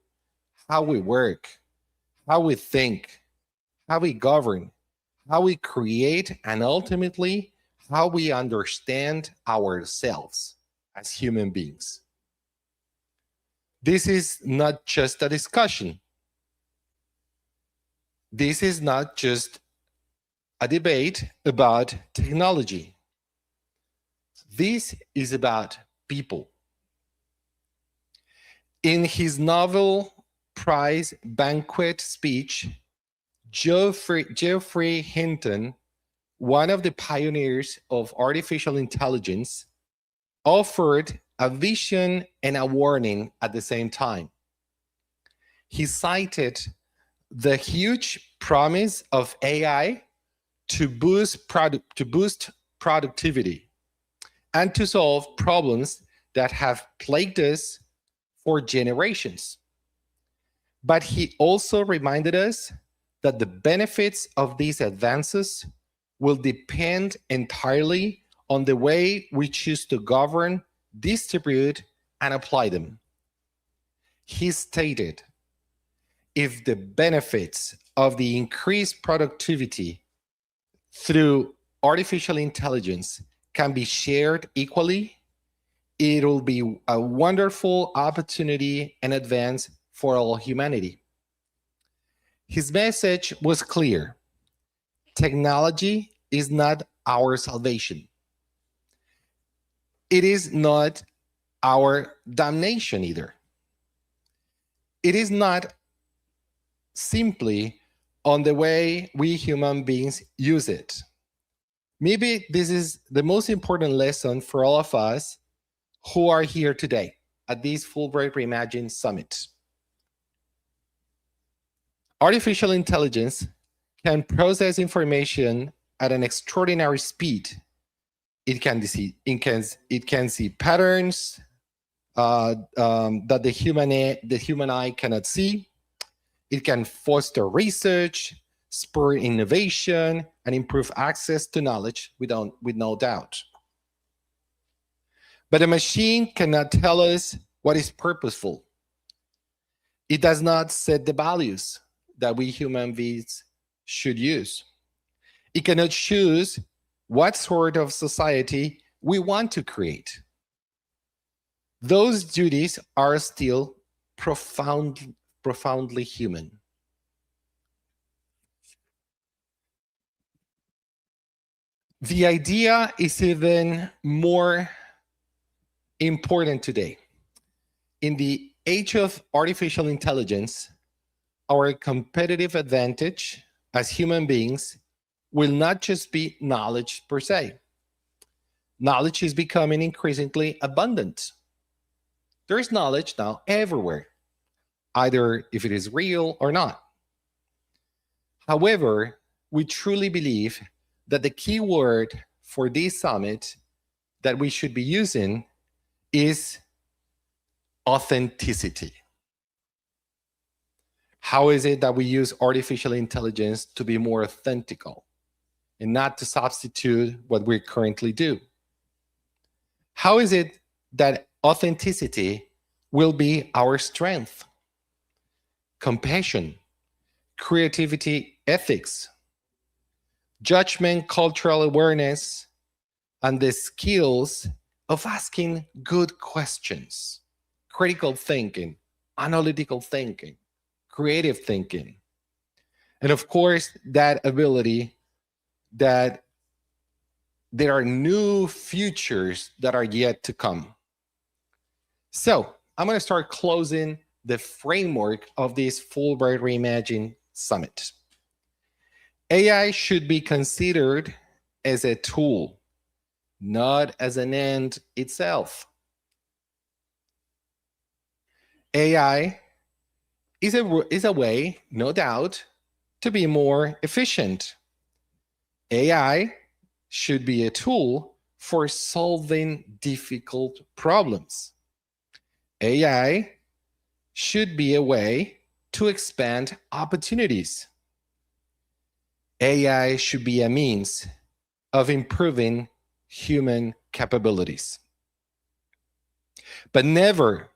[SPEAKER 3] how we work, how we think, how we govern, how we create, and ultimately, how we understand ourselves as human beings. This is not just a discussion. This is not just a debate about technology. This is about people. In his Nobel Prize banquet speech, Geoffrey Hinton, one of the pioneers of artificial intelligence, offered a vision and a warning at the same time. He cited the huge promise of AI to boost productivity and to solve problems that have plagued us for generations. But he also reminded us that the benefits of these advances will depend entirely on the way we choose to govern, distribute, and apply them. He stated, if the benefits of the increased productivity through artificial intelligence can be shared equally, it'll be a wonderful opportunity and advance for all humanity. His message was clear. Technology is not our salvation. It is not our damnation either. It is not simply on the way we human beings use it. Maybe this is the most important lesson for all of us who are here today at this Fulbright Reimagined Summit. Artificial intelligence can process information at an extraordinary speed. It can see patterns that the human eye cannot see. It can foster research, spur innovation, and improve access to knowledge with no doubt. But a machine cannot tell us what is purposeful. It does not set the values that we human beings should use. It cannot choose what sort of society we want to create. Those duties are still profoundly human. The idea is even more important today. In the age of artificial intelligence, our competitive advantage as human beings will not just be knowledge per se. Knowledge is becoming increasingly abundant. There is knowledge now everywhere, either if it is real or not. However, we truly believe that the key word for this summit that we should be using is authenticity. How is it that we use artificial intelligence to be more authentical and not to substitute what we currently do? How is it that authenticity will be our strength? Compassion, creativity, ethics, judgment, cultural awareness, and the skills of asking good questions, critical thinking, analytical thinking, creative thinking, and of course, that ability that there are new futures that are yet to come. So I'm going to start closing the framework of this Fulbright Reimagined Summit. AI should be considered as a tool, not as an end itself. AI is a way, no doubt, to be more efficient. AI should be a tool for solving difficult problems. AI should be a way to expand opportunities. AI should be a means of improving human capabilities, but never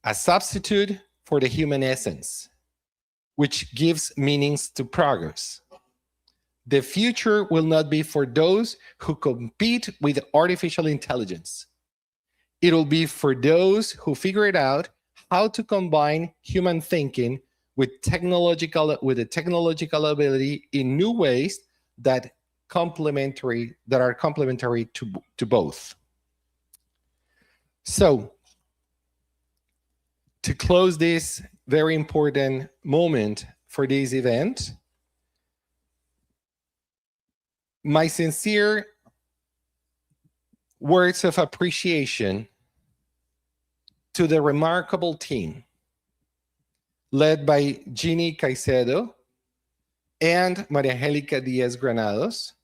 [SPEAKER 3] a substitute for the human essence, which gives meanings to progress. The future will not be for those who compete with artificial intelligence. It will be for those who figure it out how to combine human thinking with the technological ability in new ways that are complementary to both. So, to close this very important moment for this event, my sincere words of appreciation to the remarkable team led by Ginny Caicedo and Maria Angelica Diaz Granados,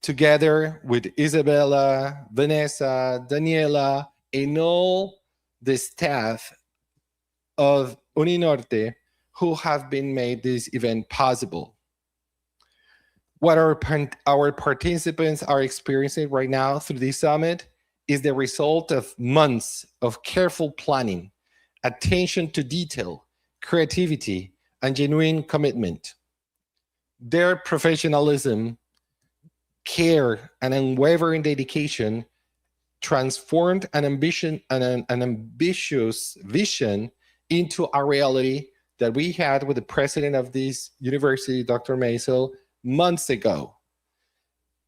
[SPEAKER 3] together with Isabella, Vanessa, Daniela, and all the staff of Uninorte who have been made this event possible. What our participants are experiencing right now through this summit is the result of months of careful planning, attention to detail, creativity, and genuine commitment. Their professionalism care, and unwavering dedication transformed an ambitious vision into a reality that we had with the president of this university, Dr. Maisel, months ago.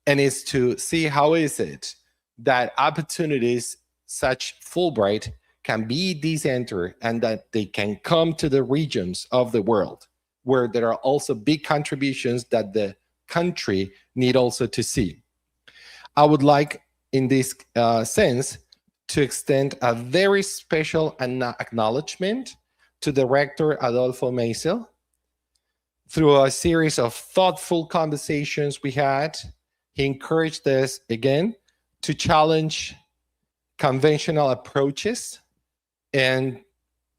[SPEAKER 3] And is to see how is it that opportunities such Fulbright can be decentered and that they can come to the regions of the world where there are also big contributions that the country need also to see. I would like, in this sense, to extend a very special acknowledgement to Director Adolfo Maisel. Through a series of thoughtful conversations we had, he encouraged us again to challenge conventional approaches and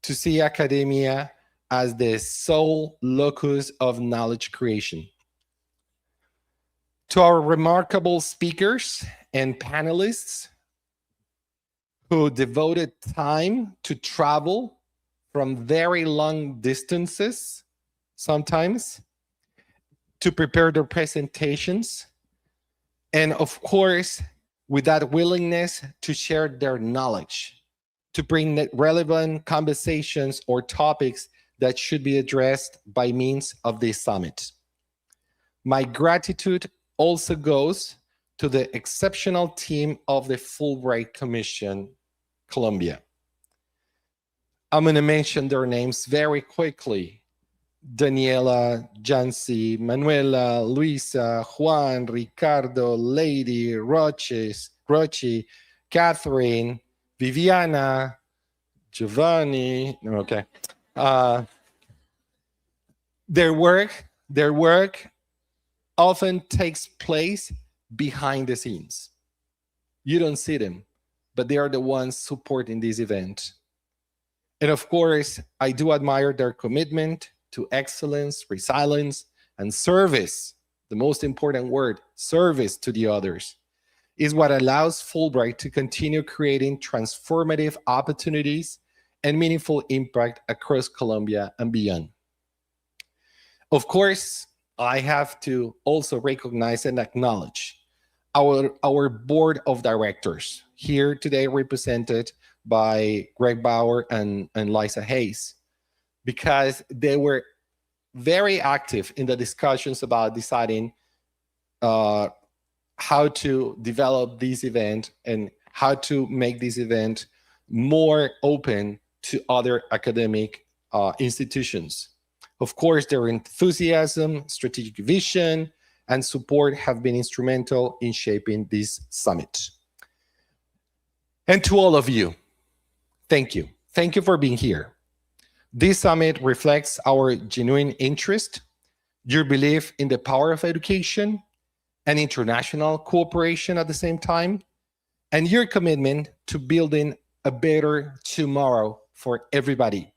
[SPEAKER 3] to see academia as the sole locus of knowledge creation. To our remarkable speakers and panelists who devoted time to travel from very long distances, sometimes, to prepare their presentations, and of course, with that willingness to share their knowledge, to bring relevant conversations or topics that should be addressed by means of this summit. My gratitude also goes to the exceptional team of the Fulbright Commission, Colombia. I'm going to mention their names very quickly. Daniela, Jancy, Manuela, Luisa, Juan, Ricardo, Lady, Rochi, Catherine, Viviana, Giovanni. Okay. Their work often takes place behind the scenes. You don't see them, but they are the ones supporting this event. And of course, I do admire their commitment to excellence, resilience, and service. The most important word, service to the others, is what allows Fulbright to continue creating transformative opportunities and meaningful impact across Colombia and beyond. Of course, I have to also recognize and acknowledge our board of directors, here today represented by Greg Bauer and Liza Hayes, because they were very active in the discussions about deciding how to develop this event and how to make this event more open to other academic institutions. Of course, their enthusiasm, strategic vision, and support have been instrumental in shaping this summit. And to all of you, thank you. Thank you for being here. This summit reflects our genuine interest, your belief in the power of education and international cooperation at the same time, and your commitment to building a better tomorrow for everybody.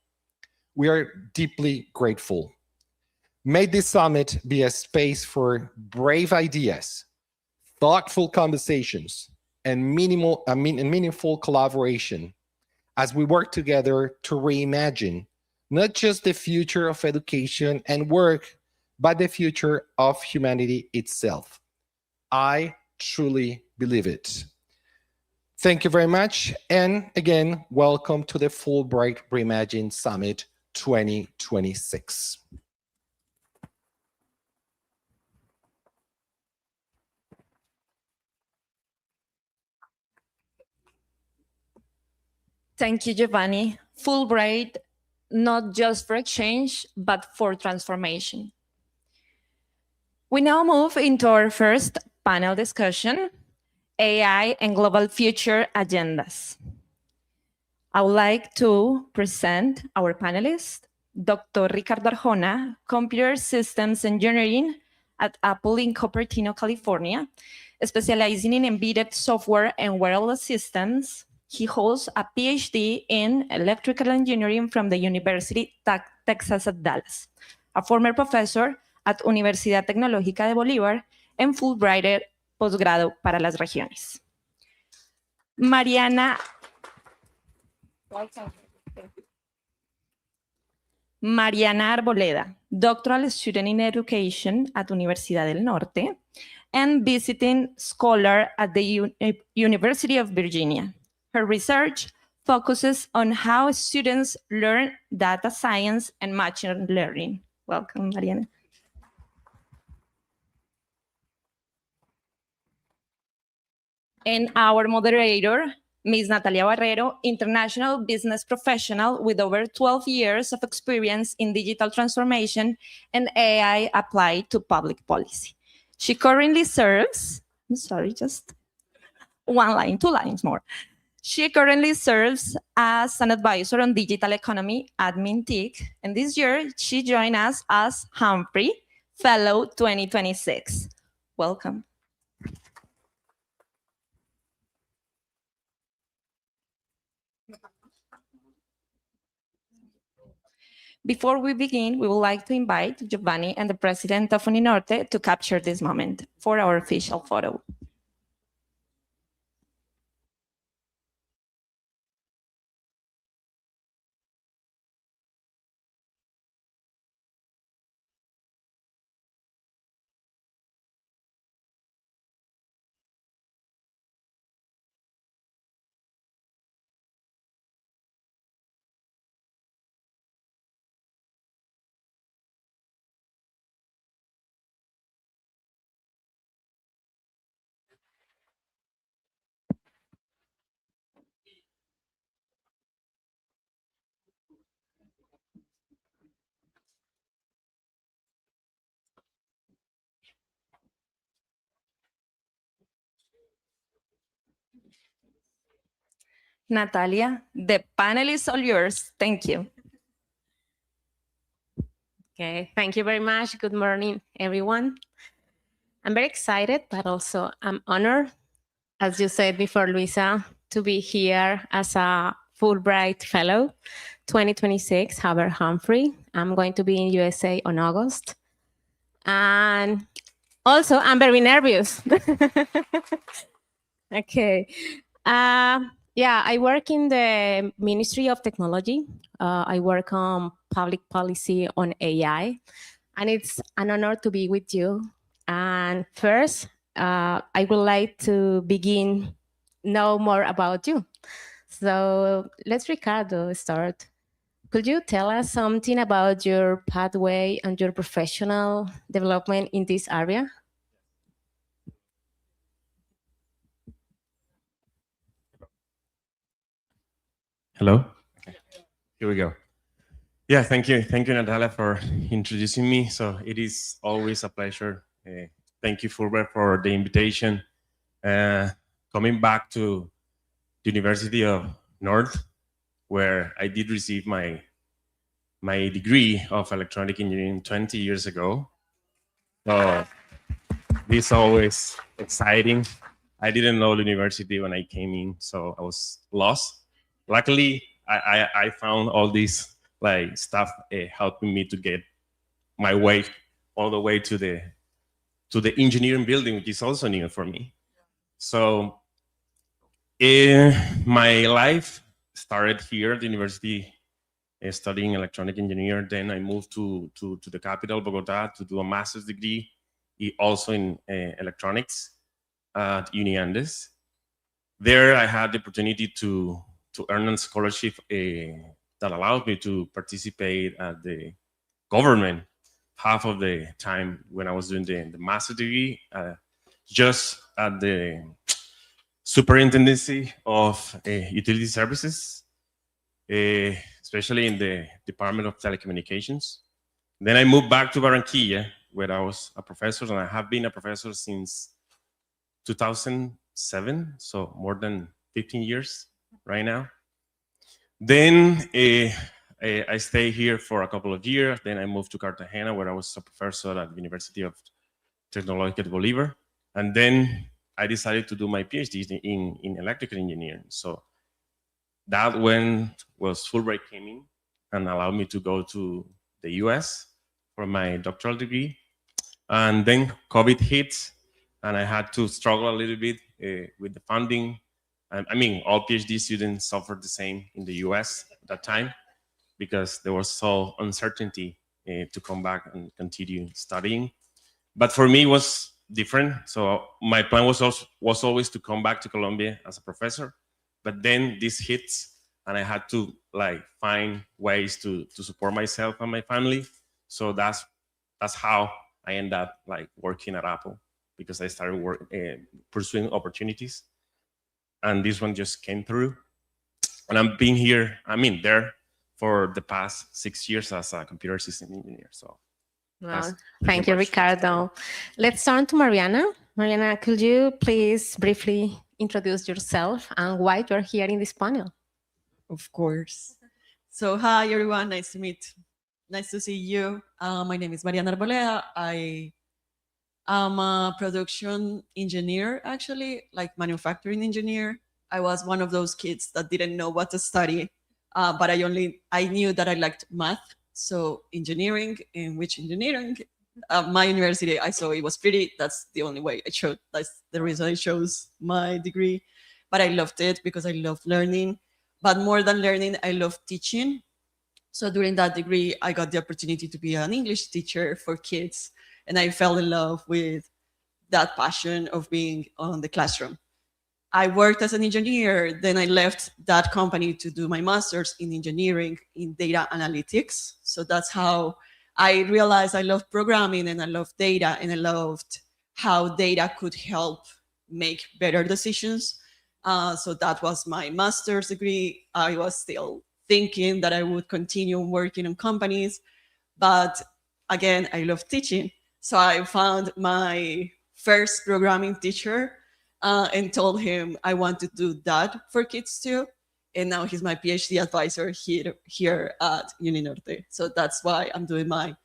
[SPEAKER 3] We are deeply grateful. May this summit be a space for brave ideas, thoughtful conversations, and meaningful collaboration as we work together to reimagine not just the future of education and work, but the future of humanity itself. I truly believe it. Thank you very much. And again, welcome to the Fulbright Reimagined Summit 2026.
[SPEAKER 2] Thank you, Giovanni. Fulbright, not just for exchange, but for transformation. We now move into our first panel discussion, AI and global future agendas. I would like to present our panelist, Dr. Ricardo Arjona, Computer Systems Engineering at Apple in Cupertino, California, specializing in embedded software and wearable systems. He holds a PhD in electrical engineering from the University of Texas at Dallas, a former professor at Universidad Tecnológica de Bolívar, and Fulbright posgrado para las regiones. Mariana Arboleda, doctoral student in education at Universidad del Norte, and visiting scholar at the University of Virginia. Her research focuses on how students learn data science and machine learning. Welcome, Mariana. And our moderator, Ms. Natalia Barrero, international business professional with over 12 years of experience in digital transformation and AI applied to public policy. She currently serves, I'm sorry, just one line, 2 lines more. She currently serves as an advisor on digital economy at MINTIC, and this year she joined us as Humphrey Fellow 2026. Welcome. Before we begin, we would like to invite Giovanni and the president of Uninorte to capture this moment for our official photo. Natalia, the panel is all yours. Thank you.
[SPEAKER 8] Okay, thank you very much. Good morning, everyone. I'm very excited, but also I'm honored, as you said before, Luisa, to be here as a Fulbright Fellow 2026, Haber Humphrey. I'm going to be in USA on August. And also, I'm very nervous. Okay. Yeah, I work in the Ministry of Technology. I work on public policy on AI, and it's an honor to be with you. And first, I would like to begin know more about you. So let's, Ricardo, start. Could you tell us something about your pathway and your professional development in this area?
[SPEAKER 9] Hello? Okay. Here we go. Yeah, thank you, Natalia, for introducing me. So it is always a pleasure. Thank you, Fulbright, for the invitation. Coming back to the University of Norte, where I did receive my degree of electronic engineering 20 years ago. So this is always exciting. I didn't know the university when I came in, so I was lost. Luckily, I found all this like stuff helping me to get my way all the way to the engineering building, which is also new for me. So my life started here at the university studying electronic engineer. Then I moved to the capital, Bogota, to do a master's degree, also in electronics at Uniandes. There I had the opportunity to earn a scholarship that allowed me to participate at the government half of the time when I was doing the master's degree, just at the superintendency of utility services, especially in the Department of Telecommunications. Then I moved back to Barranquilla, where I was a professor, and I have been a professor since 2007, so more than 15 years right now. Then I stayed here for a couple of years. Then I moved to Cartagena, where I was a professor at the University of Technological Bolívar. And then I decided to do my PhD in electrical engineering. So that when Fulbright came in and allowed me to go to the US for my doctoral degree. And then COVID hit, and I had to struggle a little bit with the funding. I mean, all PhD students suffered the same in the US at that time because there was so uncertainty to come back and continue studying. But for me, it was different. So my plan was always to come back to Colombia as a professor, but then this hits, and I had to like find ways to support myself and my family. So that's how I end up like working at Apple, because I started pursuing opportunities, and this one just came through. And I've been there for the past 6 years as a computer system engineer. So
[SPEAKER 8] well, thank you, Ricardo. Let's turn to Mariana. Mariana, could you please briefly introduce yourself and why you're here in this panel?
[SPEAKER 10] Of course. So hi, everyone. Nice to see you. My name is Mariana Arboleda. I am a production engineer, actually, like manufacturing engineer. I was one of those kids that didn't know what to study, but I knew that I liked math. So engineering, in which engineering? My university, I saw it was pretty. That's the only way I chose. That's the reason I chose my degree. But I loved it because I loved learning. But more than learning, I love teaching. So during that degree, I got the opportunity to be an English teacher for kids. And I fell in love with that passion of being on the classroom. I worked as an engineer. Then I left that company to do my master's in engineering in data analytics. So that's how I realized I love programming and I love data, and I loved how data could help make better decisions. So that was my master's degree. I was still thinking that I would continue working in companies, but again, I love teaching. So I found my first programming teacher and told him I want to do that for kids too. And now he's my PhD advisor here at Uninorte. So that's why I'm doing my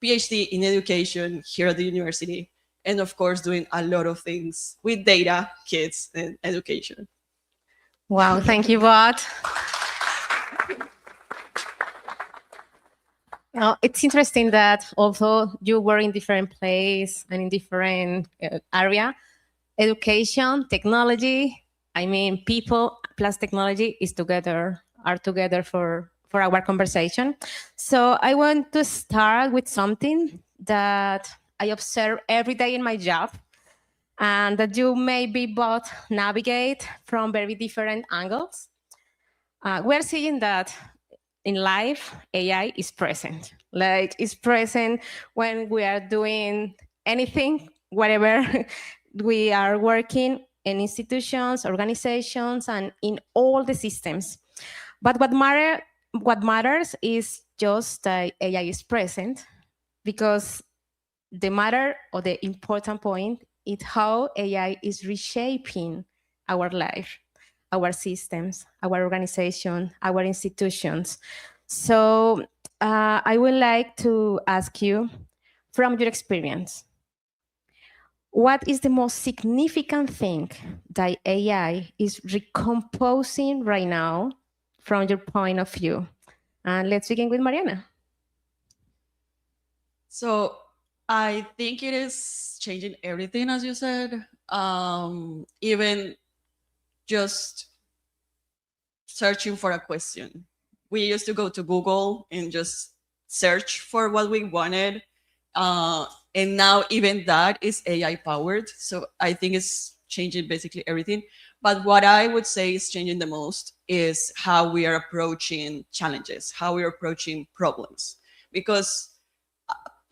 [SPEAKER 10] PhD in education here at the university. And of course, doing a lot of things with data, kids, and education.
[SPEAKER 8] Wow, thank you, Bot. Now, it's interesting that although you were in different place and in different area, education, technology, people plus technology are together for our conversation. So I want to start with something that I observe every day in my job, and that you maybe both navigate from very different angles. We're seeing that in life, AI is present. Like, it's present when we are doing anything, whatever. We are working in institutions, organizations, and in all the systems. But what matters is just that AI is present, because the matter or the important point is how AI is reshaping our life, our systems, our organization, our institutions. So I would like to ask you, from your experience, what is the most significant thing that AI is recomposing right now from your point of view? And let's begin with Mariana.
[SPEAKER 10] So I think it is changing everything, as you said. Even just searching for a question. We used to go to Google and just search for what we wanted. And now even that is AI powered. So I think it's changing basically everything. But what I would say is changing the most is how we are approaching challenges, how we're approaching problems. Because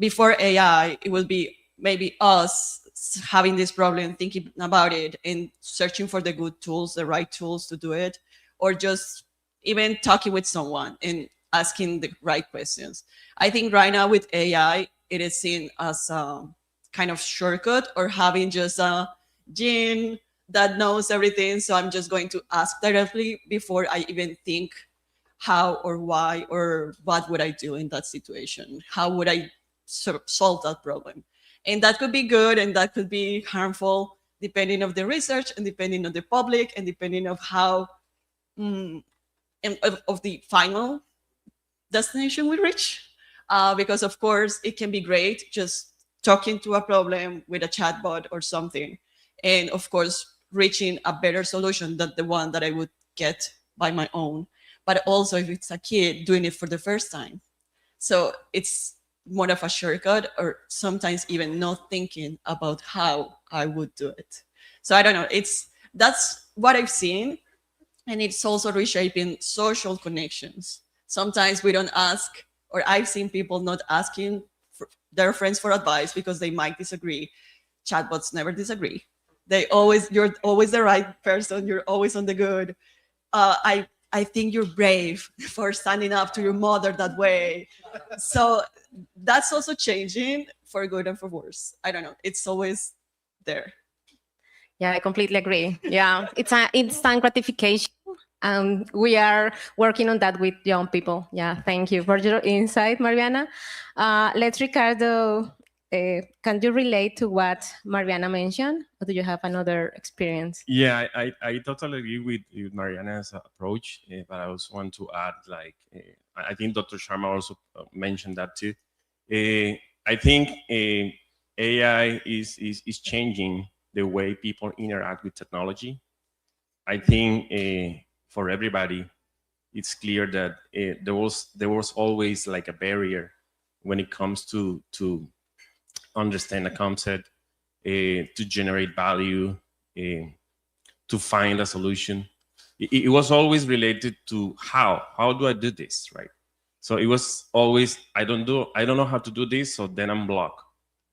[SPEAKER 10] before AI, it would be maybe us having this problem, thinking about it and searching for the good tools, the right tools to do it, or just even talking with someone and asking the right questions. I think right now with AI, it is seen as a kind of shortcut, or having just a gene that knows everything. So I'm just going to ask directly before I even think how or why or what would I do in that situation? How would I solve that problem? And that could be good and that could be harmful, depending on the research and depending on the public and depending on how of the final destination we reach. Because of course it can be great just talking to a problem with a chatbot or something, and of course reaching a better solution than the one that I would get by my own. But also if it's a kid doing it for the first time, so it's more of a shortcut, or sometimes even not thinking about how I would do it. So I don't know, that's what I've seen. And it's also reshaping social connections. Sometimes we don't ask, or I've seen people not asking their friends for advice because they might disagree. Chatbots never disagree. You're always the right person. You're always on the good. I think you're brave for standing up to your mother that way. So that's also changing for good and for worse. I don't know. It's always there.
[SPEAKER 8] Yeah, I completely agree. Yeah, it's an instant gratification. We are working on that with young people. Yeah, thank you for your insight, Mariana. Let's Ricardo, can you relate to what Mariana mentioned? Or do you have another experience?
[SPEAKER 9] Yeah, I totally agree with Mariana's approach, but I also want to add, like, I think Dr. Sharma also mentioned that too. I think AI is changing the way people interact with technology. I think for everybody, it's clear that there was always like a barrier when it comes to understand a concept, to generate value, to find a solution. It was always related to how do I do this, right? So it was always, I don't know how to do this, so then I'm blocked,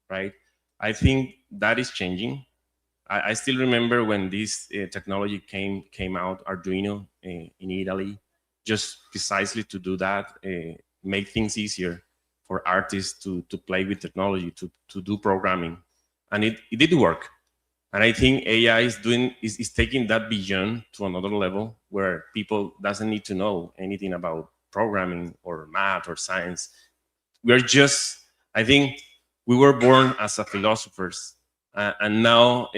[SPEAKER 9] right? I think that is changing. I still remember when this technology came out, Arduino in Italy, just precisely to do that, make things easier for artists to play with technology, to do programming, and it did work. And I think AI is taking that beyond to another level where people doesn't need to know anything about programming or math or science. We're just, I think we were born as a philosophers, and now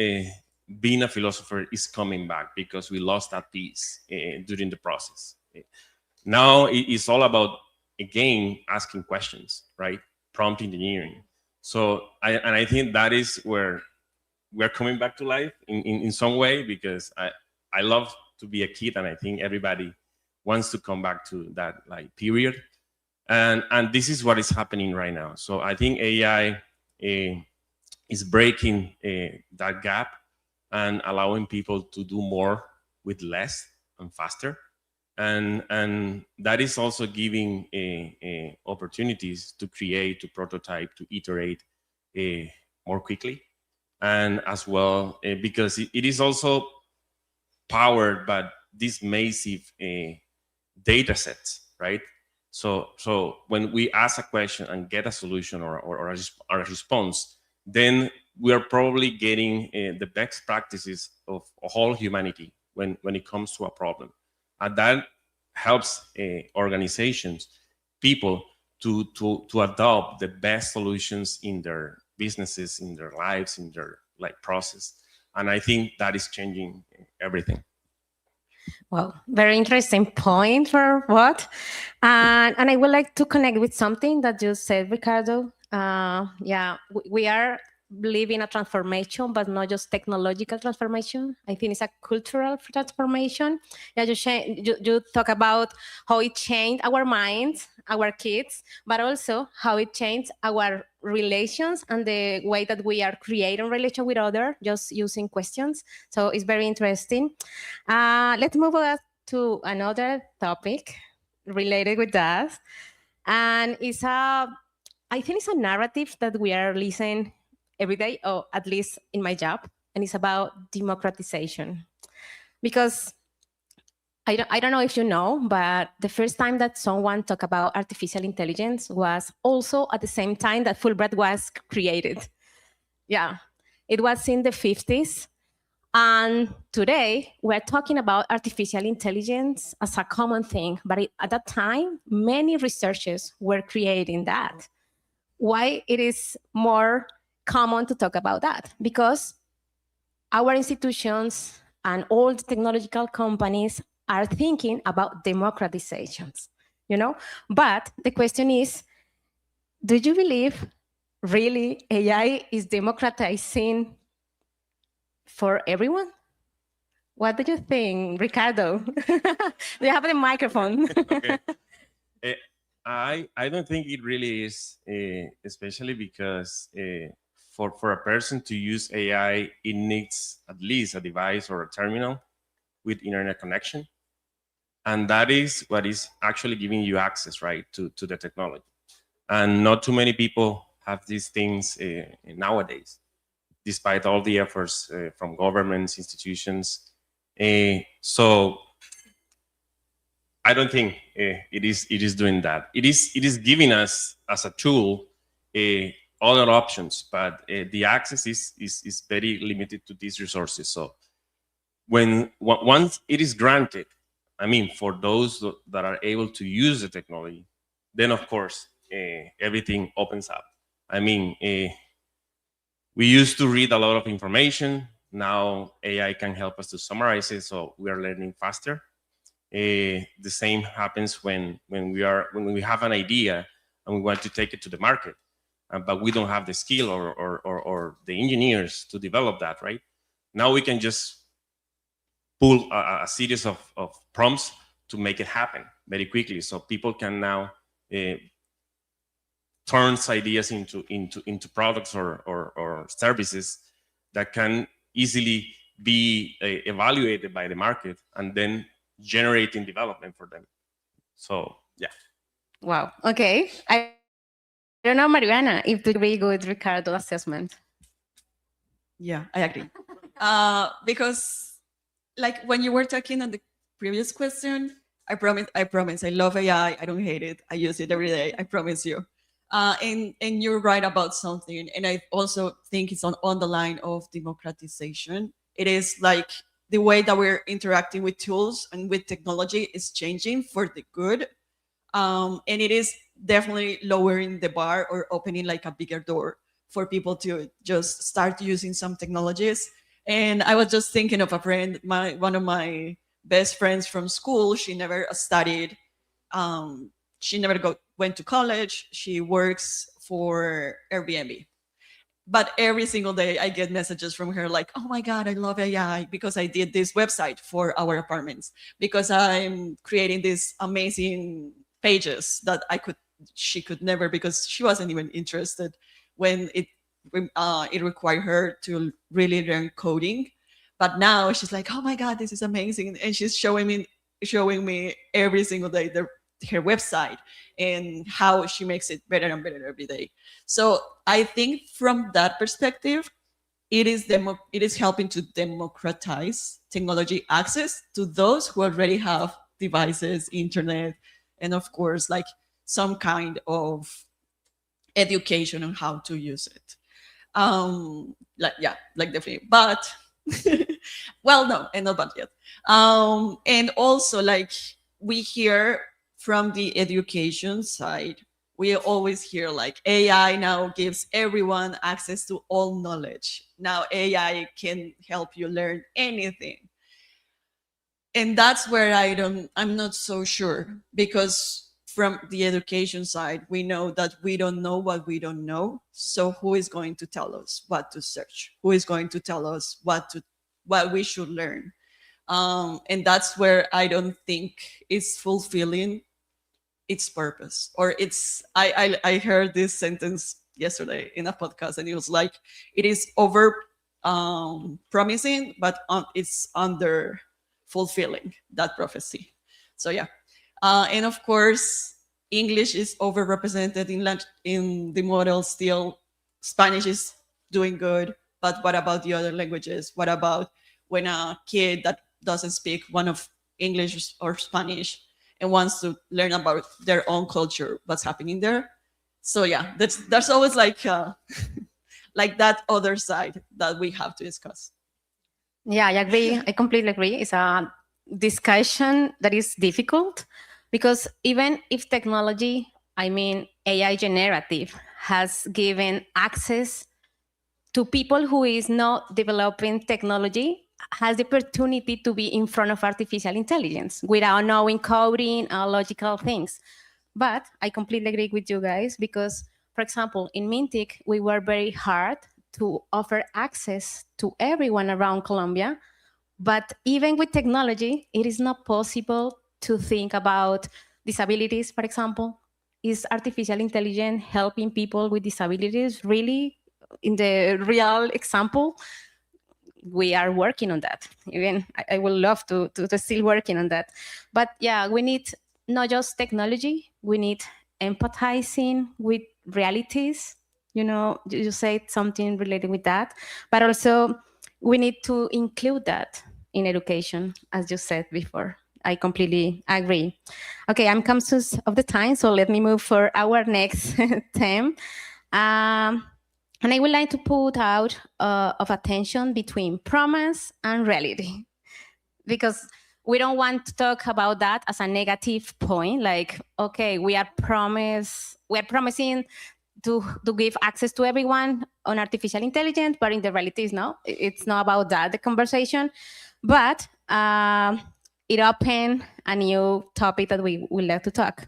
[SPEAKER 9] being a philosopher is coming back because we lost that piece during the process. Now it's all about, again, asking questions, right? Prompt engineering. So I think that is where we're coming back to life in some way, because I love to be a kid, and I think everybody wants to come back to that like period. And this is what is happening right now. So I think AI is breaking that gap and allowing people to do more with less and faster. And that is also giving opportunities to create, to prototype, to iterate more quickly. And as well, because it is also powered by these massive data sets, right? So when we ask a question and get a solution or a response, then we are probably getting the best practices of whole humanity when it comes to a problem. And that helps organizations, people to adopt the best solutions in their businesses, in their lives, in their like process. And I think that is changing everything.
[SPEAKER 8] Well, very interesting point for what. And I would like to connect with something that you said, Ricardo. Yeah, we are living a transformation, but not just technological transformation. I think it's a cultural transformation. Yeah, you talk about how it changed our minds, our kids, but also how it changed our relations and the way that we are creating relation with others, just using questions. So it's very interesting. Let's move on to another topic related with that. And I think it's a narrative that we are listening every day, or at least in my job, and it's about democratization. Because I don't know if you know, but the first time that someone talked about artificial intelligence was also at the same time that Fulbright was created. Yeah, it was in the 50s. And today, we're talking about artificial intelligence as a common thing. But at that time, many researchers were creating that. Why it is more common to talk about that? Because our institutions and all the technological companies are thinking about democratizations, you know? But the question is, do you believe really AI is democratizing for everyone? What do you think, Ricardo? Do you have the microphone?
[SPEAKER 9] Okay. I don't think it really is, especially because for a person to use AI, it needs at least a device or a terminal with internet connection. And that is what is actually giving you access, right, to the technology. And not too many people have these things nowadays, despite all the efforts from governments, institutions. So I don't think it is doing that. It is giving us as a tool other options, but the access is very limited to these resources. So once it is granted, I mean, for those that are able to use the technology, then of course everything opens up. I mean, we used to read a lot of information. Now AI can help us to summarize it, so we are learning faster. The same happens when we have an idea and we want to take it to the market, but we don't have the skill or the engineers to develop that, right? Now we can just pull a series of prompts to make it happen very quickly. So people can now turn ideas into products or services that can easily be evaluated by the market and then generating development for them. So yeah.
[SPEAKER 8] Wow. Okay. I don't know, Mariana, if you agree with Ricardo's assessment.
[SPEAKER 10] Yeah, I agree. Because like when you were talking on the previous question, I promise, I love AI. I don't hate it. I use it every day. I promise you. And you're right about something. And I also think it's on the line of democratization. It is like the way that we're interacting with tools and with technology is changing for the good. And it is definitely lowering the bar or opening like a bigger door for people to just start using some technologies. And I was just thinking of a friend, one of my best friends from school. She never studied. She never went to college. She works for Airbnb. But every single day I get messages from her like, oh my God, I love AI because I did this website for our apartments, because I'm creating these amazing pages that she could never, because she wasn't even interested when it required her to really learn coding. But now she's like, oh my God, this is amazing. And she's showing me every single day her website and how she makes it better and better every day. So I think from that perspective, it is helping to democratize technology access to those who already have devices, internet, and of course, like some kind of education on how to use it. Like definitely, but well, no, and not but yet. And also, like we hear from the education side, we always hear like AI now gives everyone access to all knowledge. Now AI can help you learn anything. And that's where I'm not so sure, because from the education side, we know that we don't know what we don't know. So who is going to tell us what to search? Who is going to tell us what we should learn? And that's where I don't think it's fulfilling its purpose. Or I heard this sentence yesterday in a podcast, and it was like, it is over promising, but it's under fulfilling that prophecy. So yeah. And of course, English is overrepresented in the model still. Spanish is doing good, but what about the other languages? What about when a kid that doesn't speak one of English or Spanish and wants to learn about their own culture, what's happening there? So yeah, there's always like like that other side that we have to discuss.
[SPEAKER 8] Yeah, I agree. I completely agree. It's a discussion that is difficult, because even if technology, I mean AI generative, has given access to people who is not developing technology, has the opportunity to be in front of artificial intelligence without knowing coding or logical things. But I completely agree with you guys, because, for example, in Mintic, we were very hard to offer access to everyone around Colombia. But even with technology, it is not possible to think about disabilities, for example. is artificial intelligence helping people with disabilities really? In the real example, we are working on that. Even I would love to still working on that. But yeah, we need not just technology, we need empathizing with realities. You know, you said something related with that, but also we need to include that in education, as you said before. I completely agree. Okay, I'm conscious of the time, so let me move for our next theme. And I would like to put out of attention between promise and reality, because we don't want to talk about that as a negative point. Like, okay, we are promising to give access to everyone on artificial intelligence, but in the reality, it's not about that, the conversation. But it opened a new topic that we would like to talk,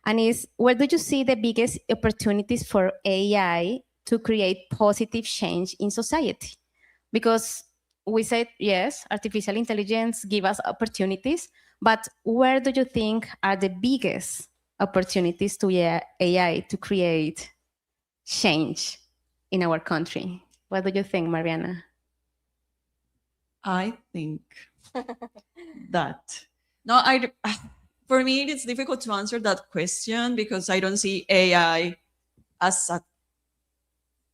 [SPEAKER 8] and is, where do you see the biggest opportunities for AI to create positive change in society? Because we said, yes, artificial intelligence give us opportunities, but where do you think are the biggest opportunities to AI to create change in our country? What do you think, Mariana?
[SPEAKER 10] I think that, for me, it's difficult to answer that question because I don't see AI as a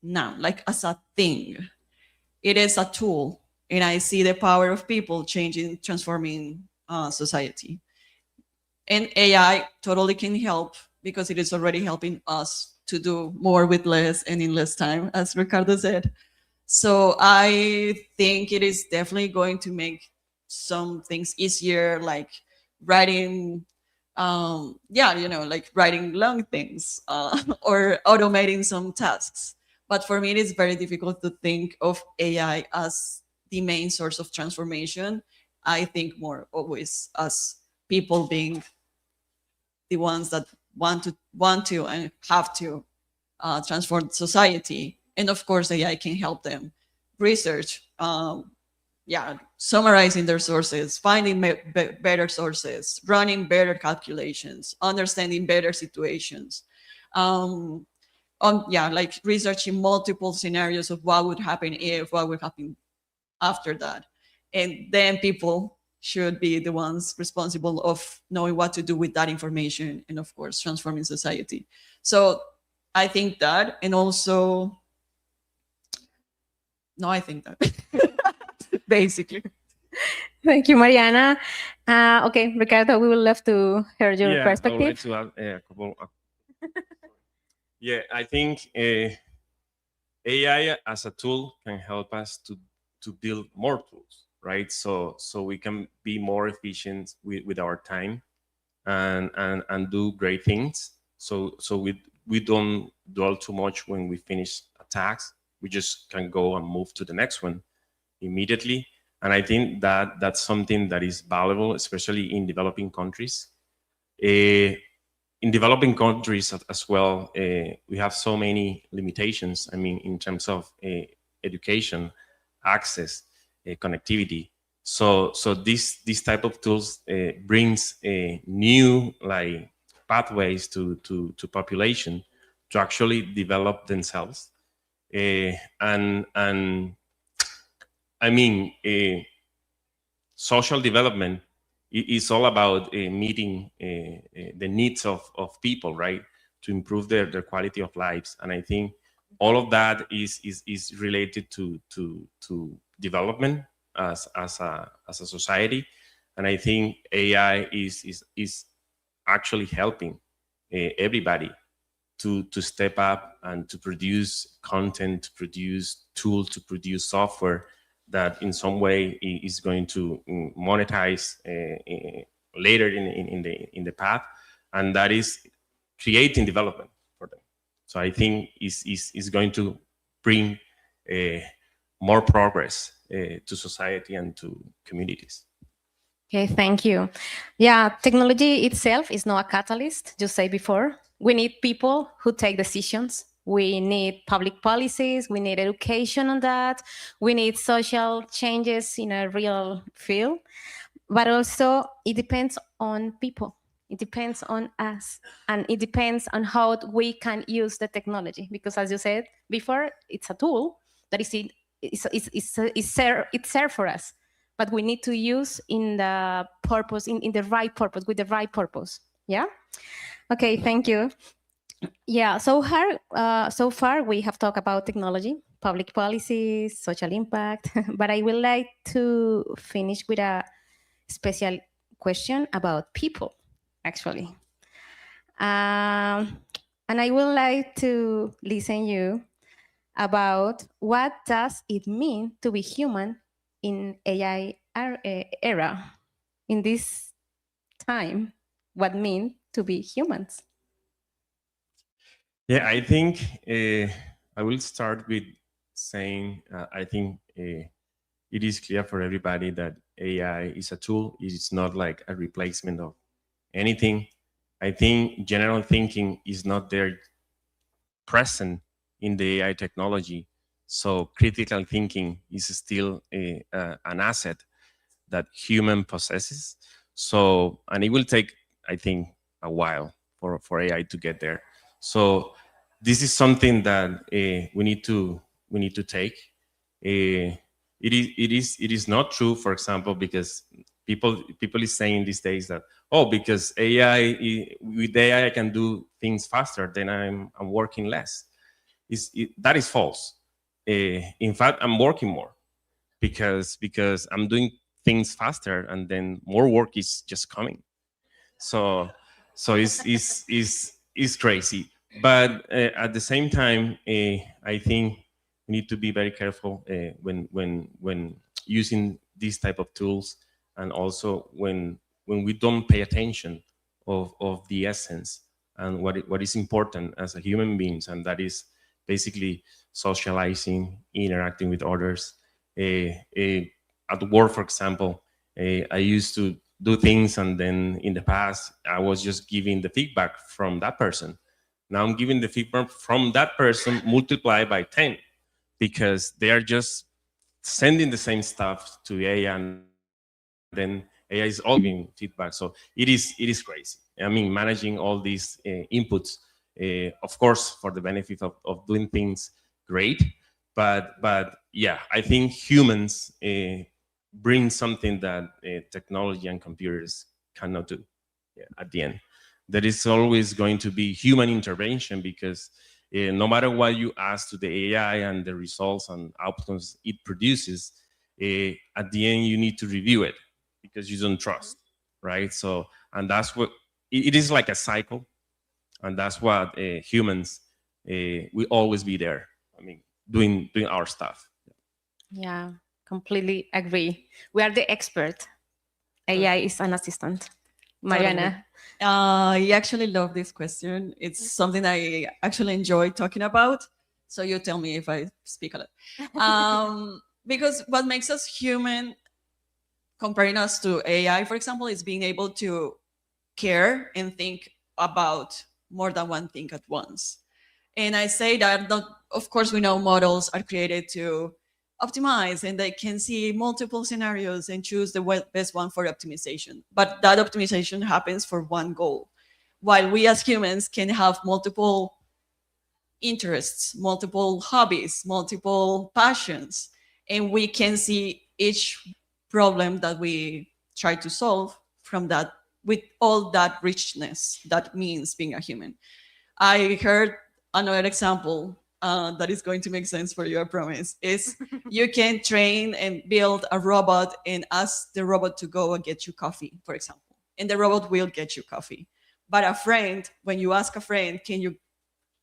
[SPEAKER 10] noun, like as a thing. It is a tool, and I see the power of people changing, transforming society. And AI totally can help because it is already helping us to do more with less and in less time, as Ricardo said. So I think it is definitely going to make some things easier, like writing, like writing long things or automating some tasks. But for me, it is very difficult to think of AI as the main source of transformation. I think more always as people being the ones that want to and have to transform society. And of course, AI can help them research, summarizing their sources, finding better sources, running better calculations, understanding better situations. Like researching multiple scenarios of what would happen if, what would happen after that. And then people should be the ones responsible of knowing what to do with that information and, of course, transforming society. So I think that, and also, I think that, basically.
[SPEAKER 8] Thank you, Mariana. Okay, Ricardo, we would love to hear your perspective.
[SPEAKER 9] I would like to add a couple. I think AI as a tool can help us to build more tools, right? So we can be more efficient with our time and do great things. So we don't dwell too much when we finish a task. We just can go and move to the next one immediately. And I think that that's something that is valuable, especially in developing countries. In developing countries as well, we have so many limitations. I mean, in terms of education, access, connectivity. So this type of tools brings new pathways to population to actually develop themselves. And I mean, social development is all about meeting the needs of people, right? To improve their quality of lives. And I think all of that is related to development as a society. And I think AI is actually helping everybody to step up and to produce content, to produce tools, to produce software that in some way is going to monetize later in the path, and that is creating development for them. So I think is going to bring more progress to society and to communities.
[SPEAKER 8] Okay, thank you. Yeah, technology itself is not a catalyst, just say before. We need people who take decisions. We need public policies, we need education on that, we need social changes in a real field, but also it depends on people. It depends on us, and it depends on how we can use the technology. Because as you said before, it's a tool that it's there for us, but we need to use in the purpose, in the right purpose, with the right purpose. Yeah. Okay. Thank you. Yeah. So far we have talked about technology, public policies, social impact, but I would like to finish with a special question about people, actually. And I would like to listen you about what does it mean to be human in AI era, in this time, what mean to be humans?
[SPEAKER 9] Yeah, I think I will start with saying I think it is clear for everybody that AI is a tool. It is not like a replacement of anything. I think general thinking is not there present in the AI technology. So critical thinking is still an asset that human possesses. So, and it will take, I think, a while for AI to get there. So this is something that we need to take. It is not true, for example, because people is saying these days that, oh, because with AI I can do things faster, then I'm working less. That is false. In fact, I'm working more because I'm doing things faster, and then more work is just coming. So it's crazy. But at the same time, I think we need to be very careful when using these type of tools, and also when we don't pay attention of the essence and what is important as a human beings, and that is basically socializing, interacting with others. At work, for example, I used to do things, and then in the past I was just giving the feedback from that person. Now I'm giving the feedback from that person multiplied by 10, because they are just sending the same stuff to AI, and then AI is all giving feedback. So it is crazy. I mean, managing all these inputs, of course, for the benefit of doing things great, but yeah, I think humans bring something that technology and computers cannot do. Yeah, at the end, there is always going to be human intervention, because no matter what you ask to the AI and the results and outcomes it produces, at the end you need to review it because you don't trust, right? So, and that's what it is, like a cycle, and that's what humans we always be there. I mean, doing our stuff.
[SPEAKER 8] Yeah, completely agree. We are the expert. AI is an assistant. Mariana.
[SPEAKER 10] I actually love this question. It's something I actually enjoy talking about. So you tell me if I speak a lot. Because what makes us human, comparing us to AI, for example, is being able to care and think about more than one thing at once. And I say that, of course, we know models are created to optimize, and they can see multiple scenarios and choose the best one for optimization. But that optimization happens for one goal, while we as humans can have multiple interests, multiple hobbies, multiple passions, and we can see each problem that we try to solve from that, with all that richness that means being a human. I heard another example that is going to make sense for you, I promise, is you can train and build a robot and ask the robot to go and get you coffee, for example, and the robot will get you coffee. But a friend, when you ask a friend, can you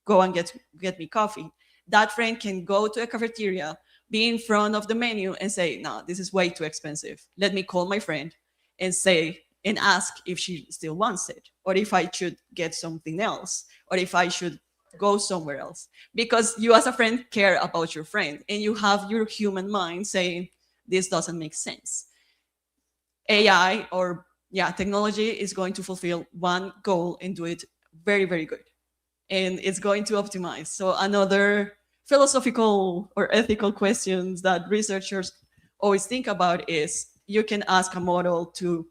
[SPEAKER 10] go and get me coffee, that friend can go to a cafeteria, be in front of the menu and say, no, this is way too expensive. Let me call my friend and say, and ask if she still wants it, or if I should get something else, or if I should go somewhere else. Because you as a friend care about your friend, and you have your human mind saying, this doesn't make sense. AI, or technology, is going to fulfill one goal and do it very, very good. And it's going to optimize. So another philosophical or ethical questions that researchers always think about is, you can ask a model to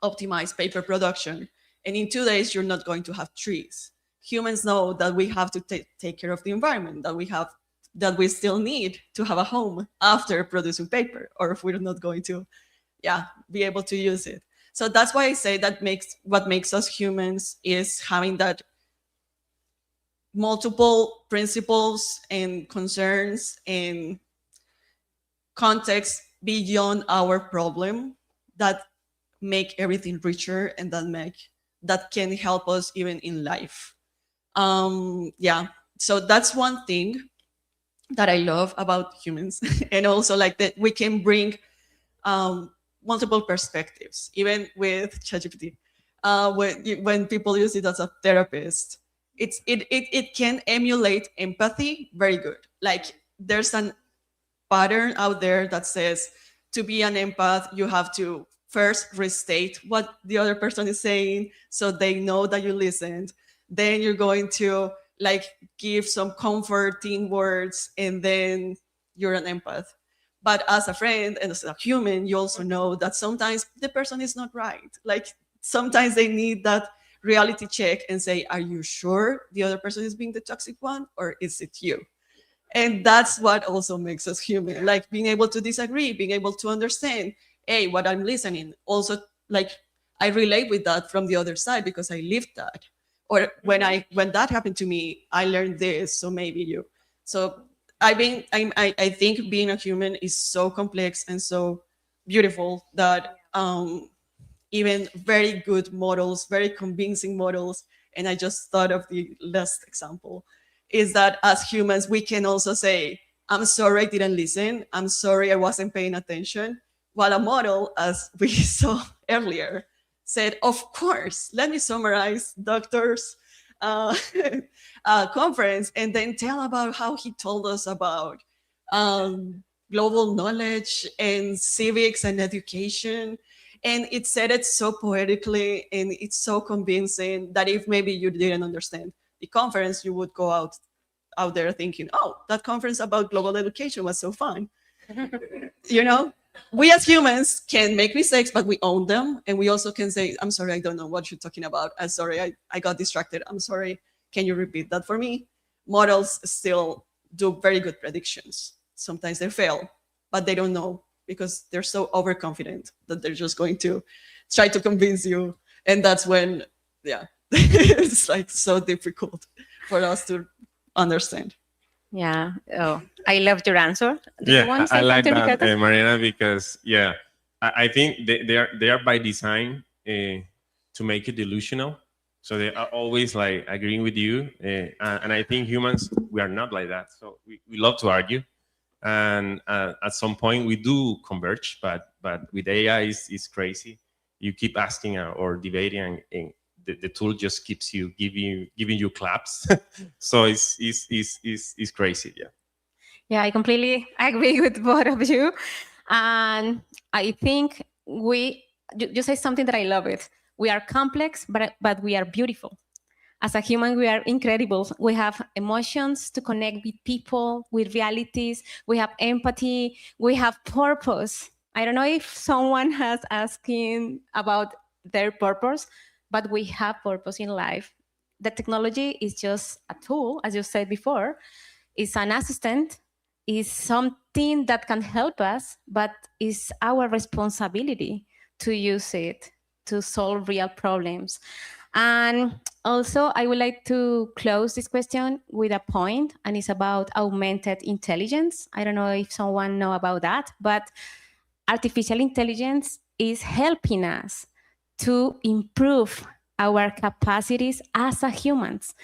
[SPEAKER 10] optimize paper production, And in 2 days, you're not going to have trees. Humans know that we have to take care of the environment, that we still need to have a home after producing paper, or if we're not going to, be able to use it. So that's why I say that what makes us humans is having that multiple principles and concerns and context beyond our problem that make everything richer and that can help us even in life. So that's one thing that I love about humans. And also like that we can bring multiple perspectives, even with ChatGPT. When people use it as a therapist, it can emulate empathy very good. Like there's an pattern out there that says to be an empath, you have to first restate what the other person is saying so they know that you listened. Then you're going to like give some comforting words, and then you're an empath. But as a friend and as a human, you also know that sometimes the person is not right. Like sometimes they need that reality check and say, are you sure the other person is being the toxic one, or is it you? And that's what also makes us human, like being able to disagree, being able to understand, hey, what I'm listening. Also, like I relate with that from the other side because I lived that. Or when that happened to me, I learned this, so maybe you. So I think being a human is so complex and so beautiful that even very good models, very convincing models, and I just thought of the last example, is that as humans, we can also say, I'm sorry I didn't listen. I'm sorry I wasn't paying attention. While a model, as we saw earlier, said, of course, let me summarize doctor's conference and then tell about how he told us about global knowledge and civics and education. And it said it so poetically and it's so convincing that if maybe you didn't understand the conference, you would go out there thinking, oh, that conference about global education was so fun. You know, we as humans can make mistakes, but we own them. And we also can say, I'm sorry, I don't know what you're talking about. I'm sorry, I got distracted. I'm sorry. Can you repeat that for me? Models still do very good predictions. Sometimes they fail, but they don't know because they're so overconfident that they're just going to try to convince you. And that's when, it's like so difficult for us to understand.
[SPEAKER 8] Yeah. Oh, I loved your answer.
[SPEAKER 9] I like that, Mariana, because I think they are by design to make it delusional. So they are always like agreeing with you, and I think humans, we are not like that. So we love to argue, and at some point we do converge. But with AI, it's crazy. You keep asking or debating, and the tool just keeps you giving you claps. So it's crazy.
[SPEAKER 8] Yeah, I completely agree with both of you. And I think you say something that I love it. We are complex, but we are beautiful. As a human, we are incredible. We have emotions to connect with people, with realities. We have empathy. We have purpose. I don't know if someone has asking about their purpose, but we have purpose in life. The technology is just a tool, as you said before. It's an assistant. It's something that can help us, but it's our responsibility to use it to solve real problems. And also, I would like to close this question with a point, and it's about augmented intelligence. I don't know if someone knows about that, but artificial intelligence is helping us to improve our capacities as a humans.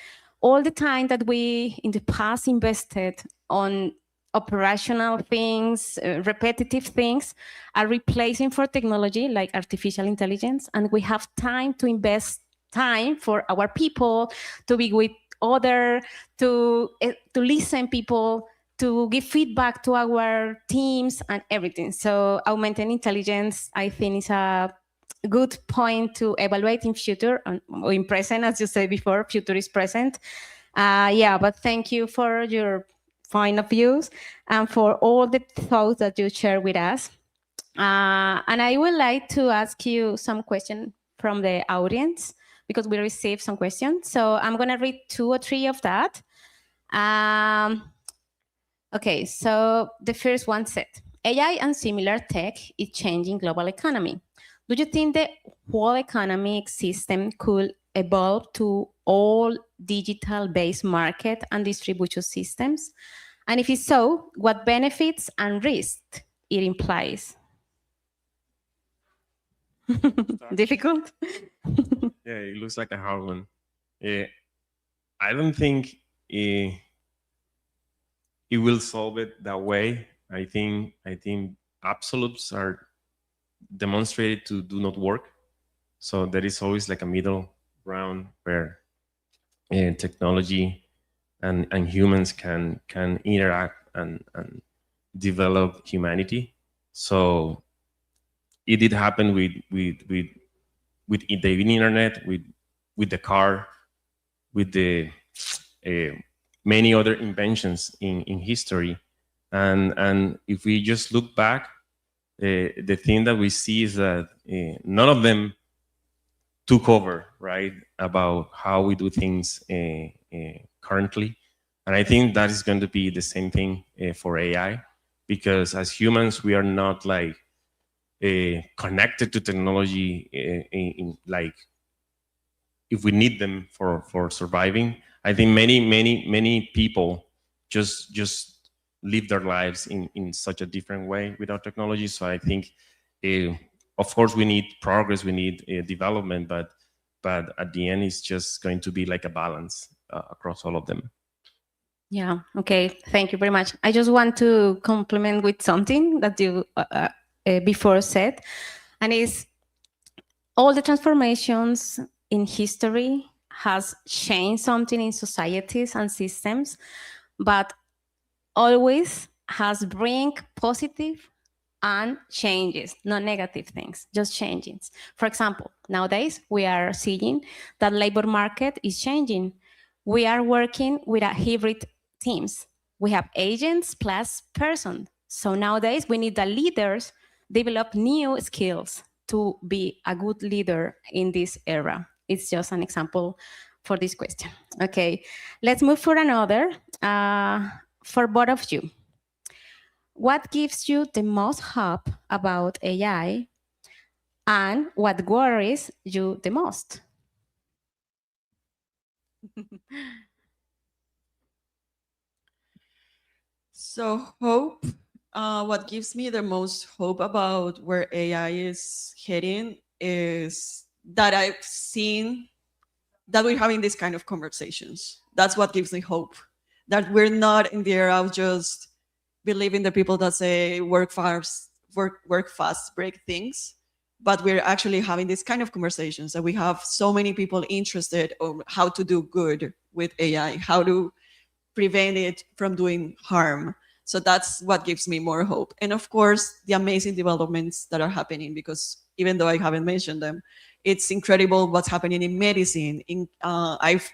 [SPEAKER 8] All the time that we in the past invested on operational things, repetitive things are replacing for technology like artificial intelligence, and we have time to invest time for our people, to be with other, to listen people, to give feedback to our teams and everything. So augmented intelligence, I think, is a good point to evaluate in future or in present, as you said before, future is present. But thank you for your point of views and for all the thoughts that you share with us. And I would like to ask you some questions from the audience. because we received some questions. So I'm going to read 2 or 3 of that. Okay, so the first one said, AI and similar tech is changing global economy. Do you think the whole economic system could evolve to all digital-based market and distribution systems? And if it's so, what benefits and risks it implies? Difficult?
[SPEAKER 9] Yeah, it looks like a hard one. I don't think it will solve it that way. I think absolutes are demonstrated to do not work. So there is always like a middle ground where technology and humans can interact and develop humanity. So it did happen with the internet, with the car, with the many other inventions in history. And if we just look back, the thing that we see is that none of them took over, right, about how we do things currently. And I think that is going to be the same thing for AI, because as humans, we are not like connected to technology in like if we need them for surviving. I think many people just live their lives in such a different way without technology. So I think, of course, we need progress, we need development, but at the end, it's just going to be like a balance across all of them.
[SPEAKER 8] Yeah, okay, thank you very much. I just want to complement with something that you before said, and is all the transformations in history has changed something in societies and systems, but always has bring positive and changes, not negative things, just changes. For example, nowadays we are seeing that labor market is changing. We are working with a hybrid teams. We have agents plus person. So nowadays we need the leaders develop new skills to be a good leader in this era. It's just an example for this question. Okay, let's move for another. For both of you, what gives you the most hope about AI and what worries you the most?
[SPEAKER 10] So hope, what gives me the most hope about where AI is heading is that I've seen that we're having this kind of conversations. That's what gives me hope, that we're not in the era of just believing the people that say work fast, break things, but we're actually having this kind of conversations, that we have so many people interested on how to do good with AI, how to prevent it from doing harm. So that's what gives me more hope. And of course, the amazing developments that are happening, because even though I haven't mentioned them, it's incredible what's happening in medicine. I've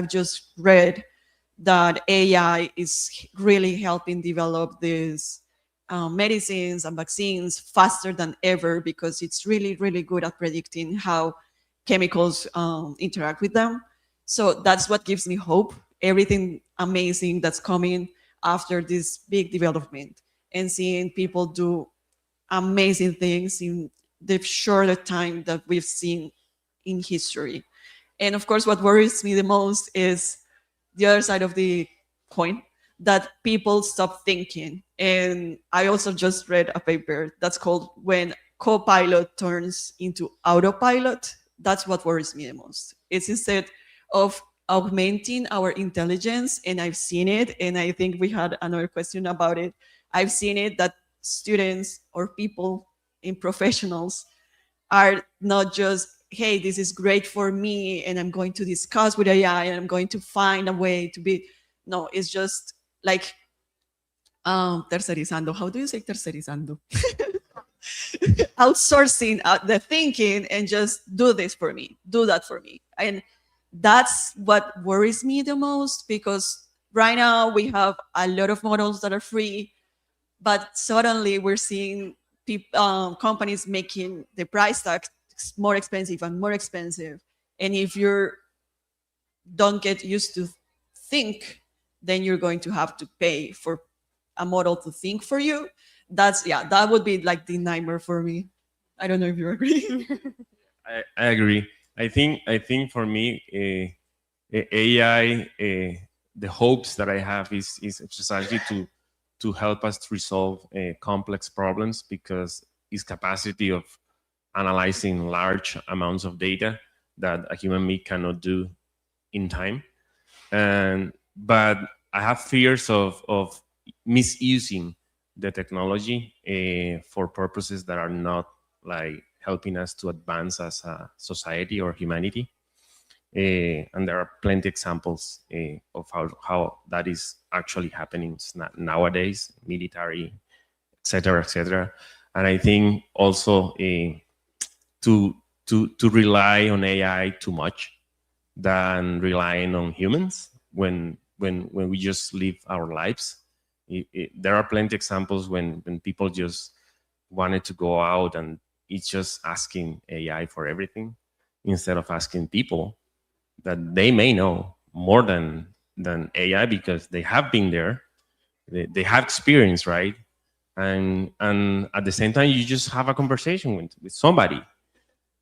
[SPEAKER 10] just read that AI is really helping develop these medicines and vaccines faster than ever, because it's really, really good at predicting how chemicals interact with them. So that's what gives me hope. Everything amazing that's coming after this big development, and seeing people do amazing things in the shorter time that we've seen in history. And of course, what worries me the most is the other side of the coin, that people stop thinking. And I also just read a paper that's called When Co-Pilot Turns into Autopilot. That's what worries me the most. It's instead of augmenting our intelligence, and I've seen it, and I think we had another question about it. I've seen it that students or people in professionals are not just, hey, this is great for me, and I'm going to discuss with AI, and I'm going to find a way to be. No, it's just like tercerizando. How do you say tercerizando? Outsourcing the thinking and just do this for me, do that for me. And that's what worries me the most, because right now we have a lot of models that are free, but suddenly we're seeing companies making the price tag more expensive and more expensive. And if you don't get used to think, then you're going to have to pay for a model to think for you. That would be like the nightmare for me. I don't know if you agree.
[SPEAKER 9] I agree. I think for me, AI, the hopes that I have is precisely to help us to resolve complex problems, because its capacity of analyzing large amounts of data that a human being cannot do in time. But I have fears of misusing the technology for purposes that are not like helping us to advance as a society or humanity. And there are plenty examples of how that is actually happening nowadays, military, etc., etc. And I think also to rely on AI too much than relying on humans when we just live our lives. There are plenty examples when people just wanted to go out and it's just asking AI for everything instead of asking people that they may know more than AI, because they have been there, they have experience, right? And at the same time, you just have a conversation with somebody.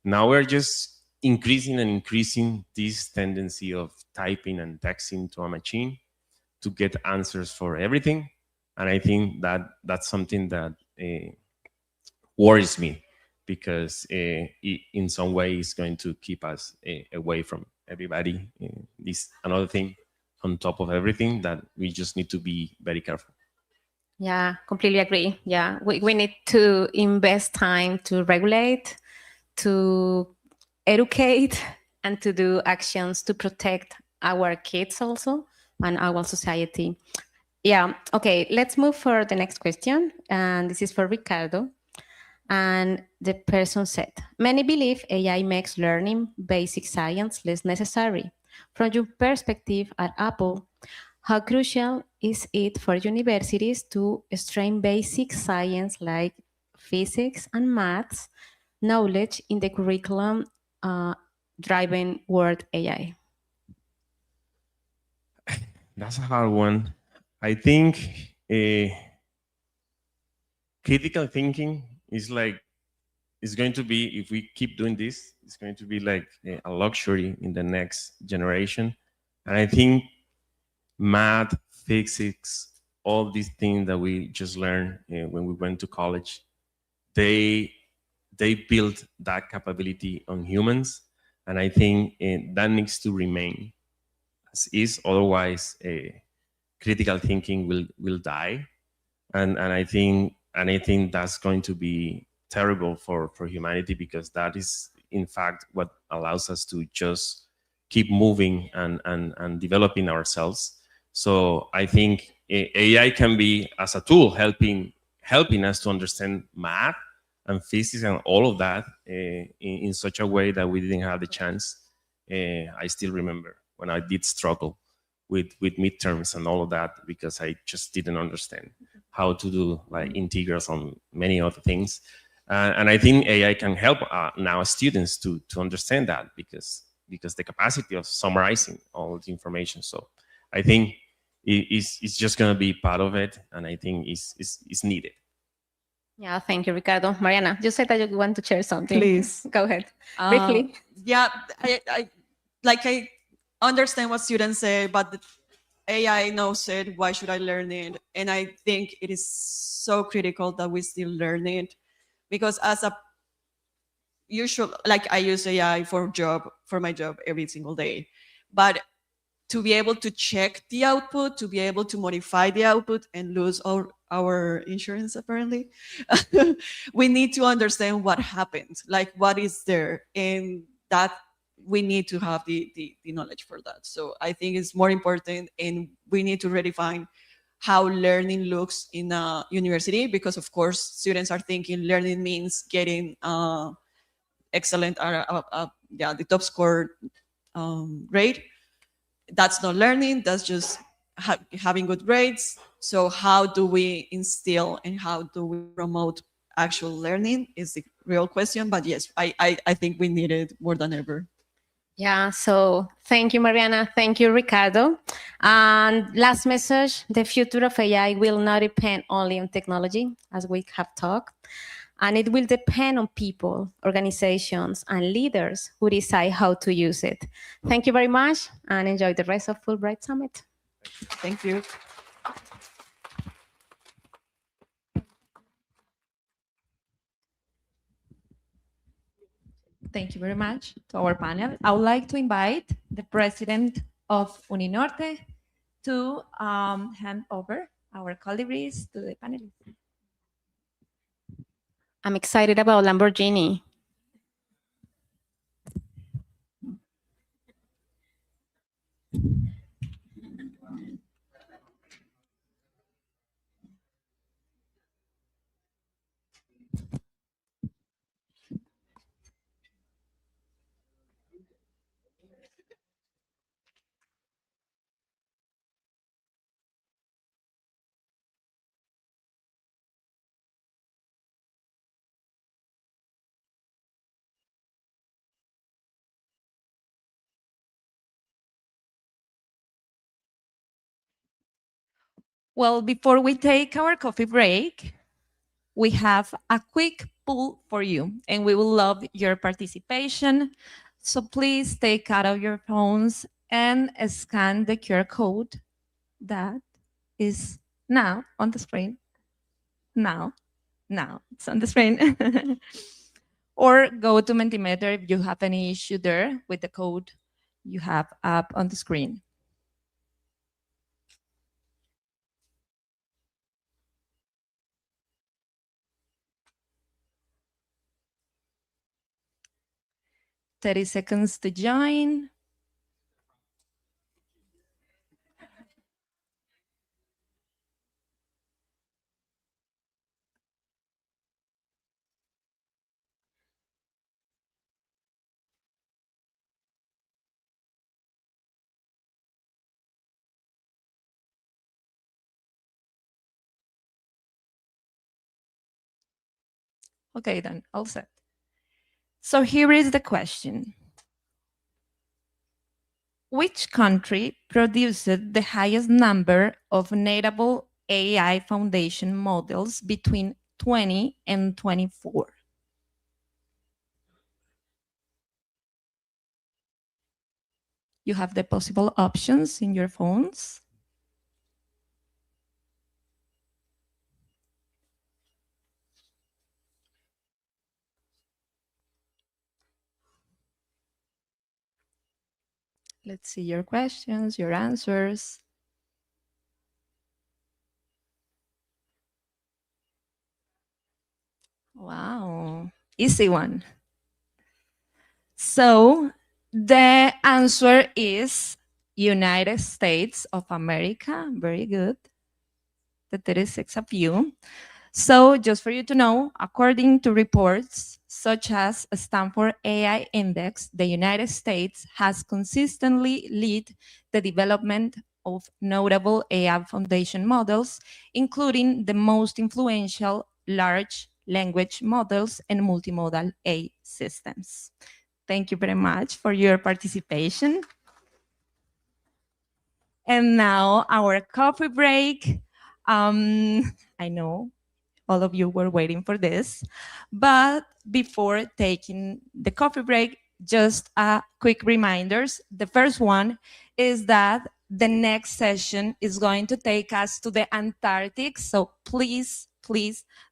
[SPEAKER 9] Now we're just increasing this tendency of typing and texting to a machine to get answers for everything. And I think that's something that worries me, because in some way it's going to keep us away from everybody. This another thing on top of everything that we just need to be very careful.
[SPEAKER 8] Yeah, completely agree. Yeah, we need to invest time to regulate, to educate, and to do actions to protect our kids also and our society. Yeah, okay, let's move for the next question. And this is for Ricardo. And the person said, many believe AI makes learning basic science less necessary. From your perspective at Apple, how crucial is it for universities to strain basic science like physics and maths knowledge in the curriculum driving word AI?
[SPEAKER 9] That's a hard one. I think critical thinking is going to be, if we keep doing this, it's going to be like a luxury in the next generation. And I think math, physics, all these things that we just learned when we went to college, they built that capability on humans. And I think that needs to remain as is. Otherwise, critical thinking will die. And I think that's going to be terrible for humanity, because that is in fact what allows us to just keep moving and developing ourselves. So I think AI can be as a tool helping us to understand math and physics and all of that in such a way that we didn't have the chance. I still remember when I did struggle with midterms and all of that, because I just didn't understand how to do like integrals on many other things. And I think AI can help now students to understand that, because the capacity of summarizing all the information. So I think it's just going to be part of it, and I think it's needed.
[SPEAKER 8] Yeah, thank you, Ricardo. Mariana, you said that you want to share something.
[SPEAKER 10] Please.
[SPEAKER 8] Go ahead. Briefly.
[SPEAKER 10] Yeah, I understand what students say, but the AI knows it. Why should I learn it? And I think it is so critical that we still learn it, because as a usual, like I use AI for my job every single day, but to be able to check the output, to be able to modify the output and lose our insurance, apparently, we need to understand what happened, like what is there, and that we need to have the knowledge for that. So I think it's more important, and we need to redefine how learning looks in a university, because of course students are thinking learning means getting excellent, the top score grade. That's not learning, that's just having good grades. So how do we instill and how do we promote actual learning is the real question. But yes, I think we need it more than ever.
[SPEAKER 8] Yeah, so thank you, Mariana. Thank you, Ricardo. And last message, the future of AI will not depend only on technology, as we have talked, and it will depend on people, organizations, and leaders who decide how to use it. Thank you very much, and enjoy the rest of Fulbright Summit.
[SPEAKER 10] Thank you.
[SPEAKER 2] Thank you very much to our panel. I would like to invite the president of Uninorte to hand over our colleagues to the panelists.
[SPEAKER 8] I'm excited about Lamborghini.
[SPEAKER 2] Well, before we take our coffee break, we have a quick poll for you, and we will love your participation. So please take out of your phones and scan the QR code that is now on the screen. Now it's on the screen. Or go to Mentimeter if you have any issue there with the code you have up on the screen. "30 seconds to join." Okay, then, all set. So here is the question. Which country produced the highest number of native AI foundation models between 20 and 24? You have the possible options in your phones. Let's see your questions, your answers. Wow, easy one. So the answer is United States of America. Very good. The 36 of you. So just for you to know, according to reports such as Stanford AI Index, the United States has consistently led the development of notable AI foundation models, including the most influential large language models and multimodal AI systems. Thank you very much for your participation. And now our coffee break. I know all of you were waiting for this. But before taking the coffee break, just quick reminders. The first one is that the next session is going to take us to the Antarctic. So please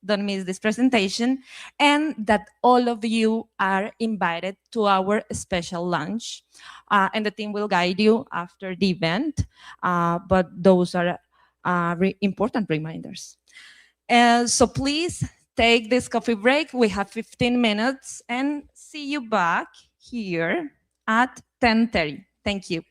[SPEAKER 2] don't miss this presentation, and that all of you are invited to our special lunch. And the team will guide you after the event. But those are important reminders. So please take this coffee break. We have 15 minutes, and see you back here at 10:30. Thank you.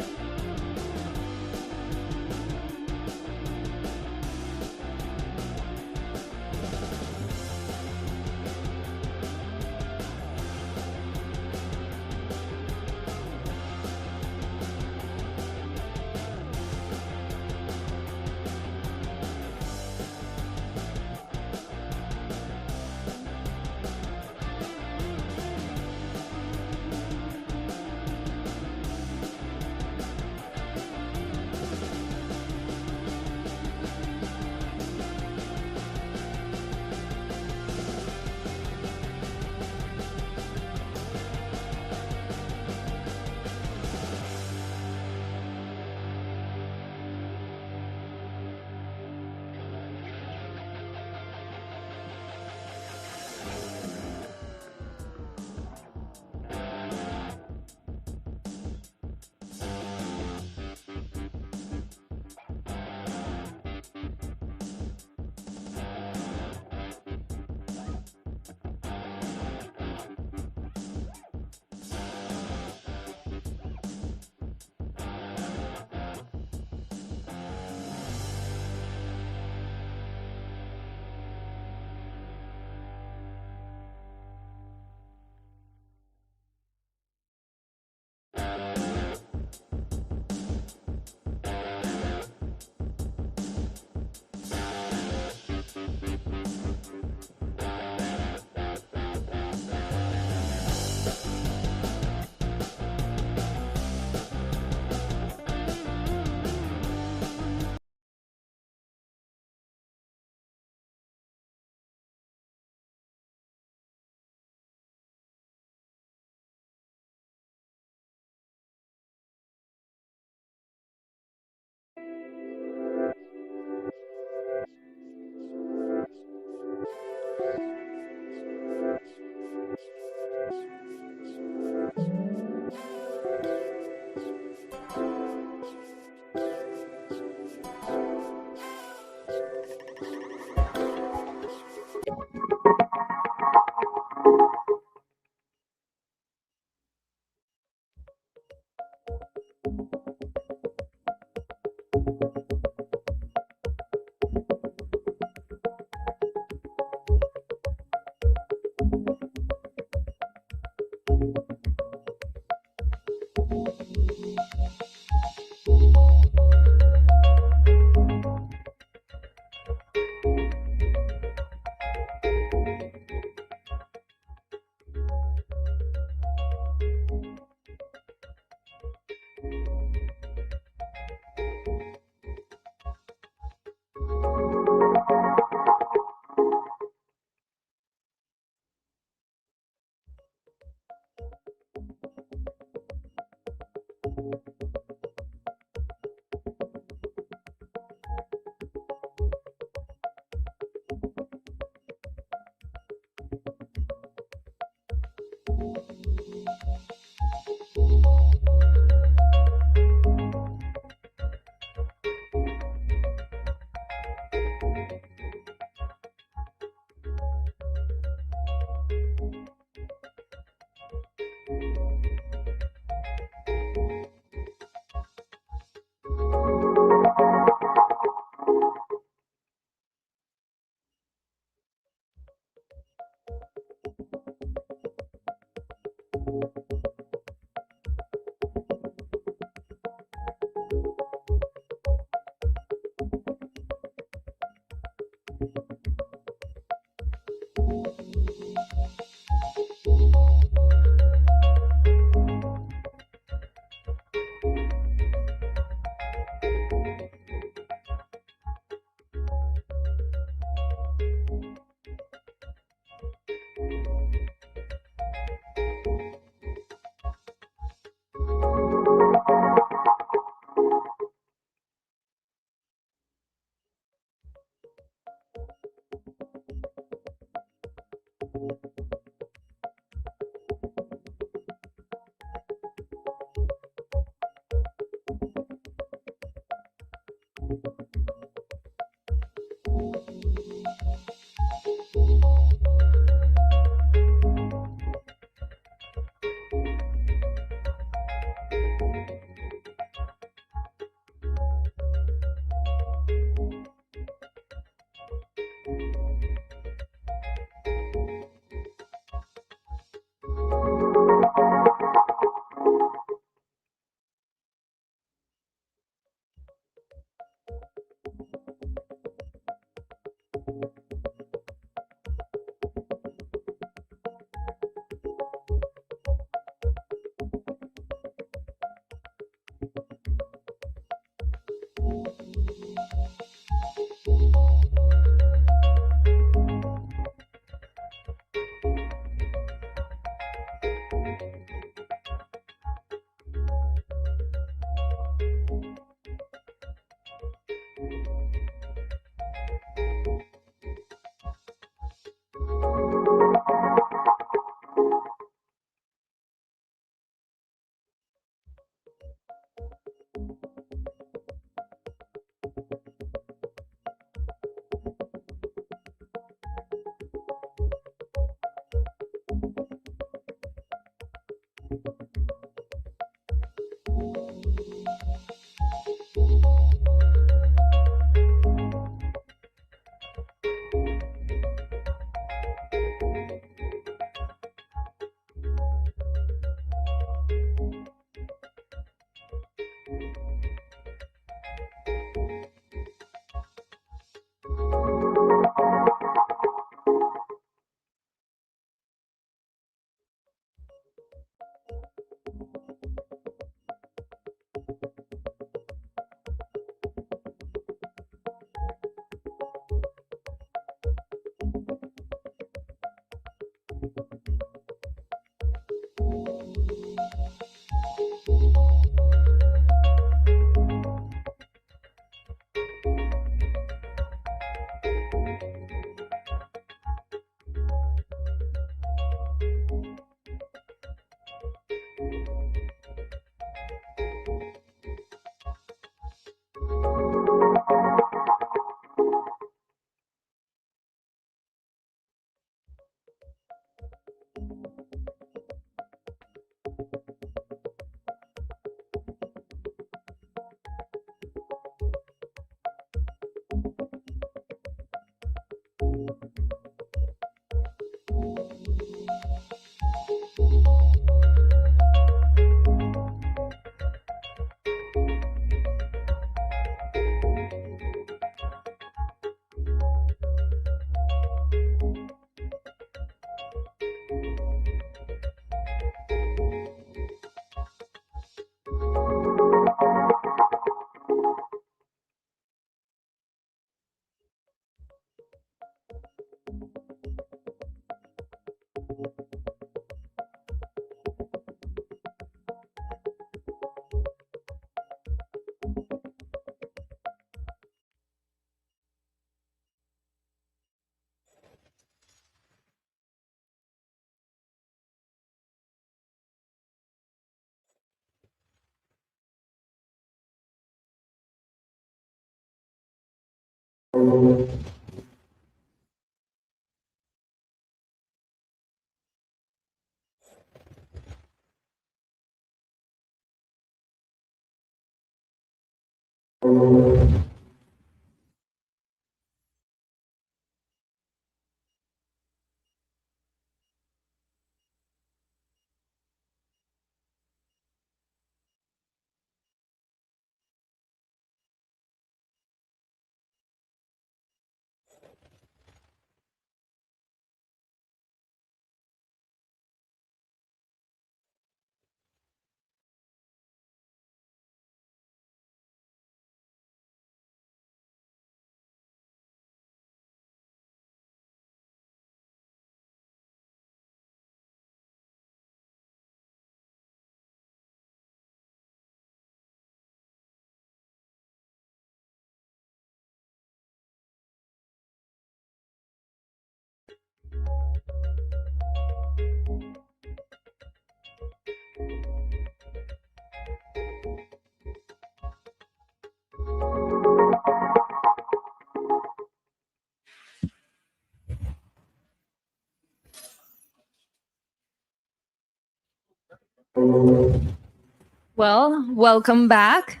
[SPEAKER 2] Well, welcome back.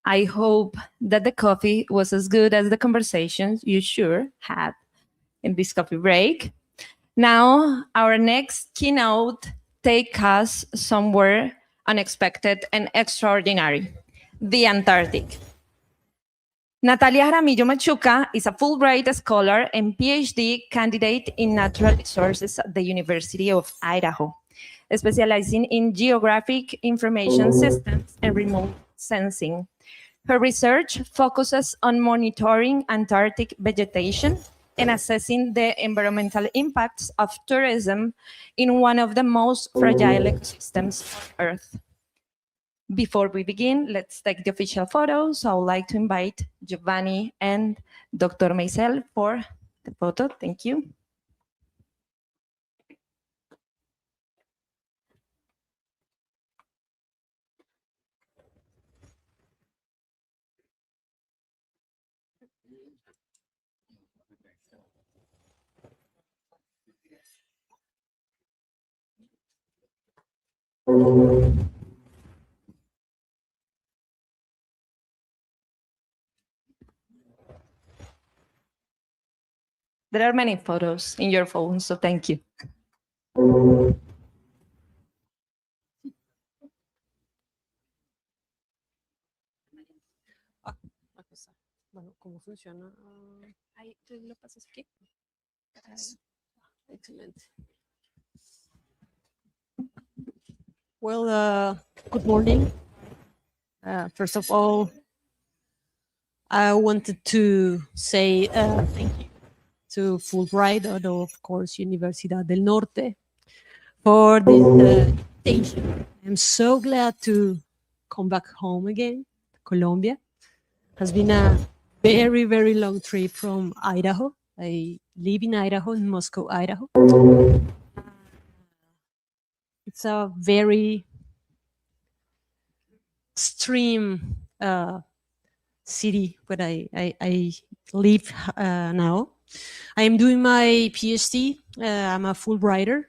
[SPEAKER 2] I hope that the coffee was as good as the conversations you sure had in this coffee break. Now, our next keynote takes us somewhere unexpected and extraordinary, the Antarctic. Natalia Jaramillo Machuca is a Fulbright scholar and PhD candidate in natural resources at the University of Idaho, specializing in geographic information systems and remote sensing. Her research focuses on monitoring Antarctic vegetation and assessing the environmental impacts of tourism in one of the most fragile ecosystems on Earth. Before we begin, let's take the official photo. So I would like to invite Giovanni and Dr. Meisel for the photo. Thank you. There are many photos in your phone, so thank you.
[SPEAKER 11] Bueno, ¿cómo funciona? Ahí, ¿tú lo pasas aquí? Excelente. Well, good morning. First of all, I wanted to say thank you to Fulbright and of course Universidad del Norte for this invitation. I'm so glad to come back home again, Colombia. It has been a very, very long trip from Idaho. I live in Idaho, in Moscow, Idaho. It's a very extreme city where I live now. I am doing my PhD. I'm a Fulbrighter,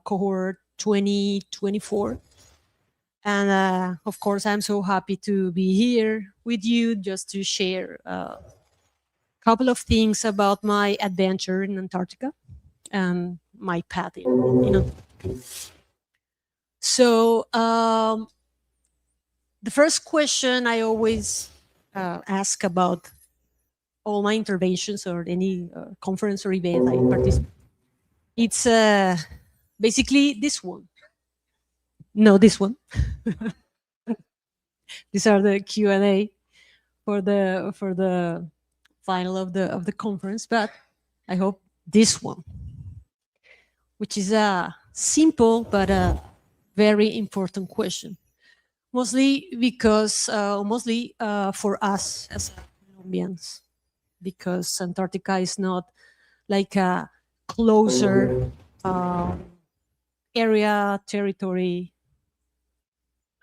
[SPEAKER 11] cohort 2024. And of course, I'm so happy to be here with you just to share a couple of things about my adventure in Antarctica and my path in Antarctica. So the first question I always ask about all my interventions or any conference or event I participate, it's basically this one. No, this one. These are the Q&A for the final of the conference, but I hope this one, which is a simple but a very important question. Mostly because, for us as Colombians, because Antarctica is not like a closer area, territory,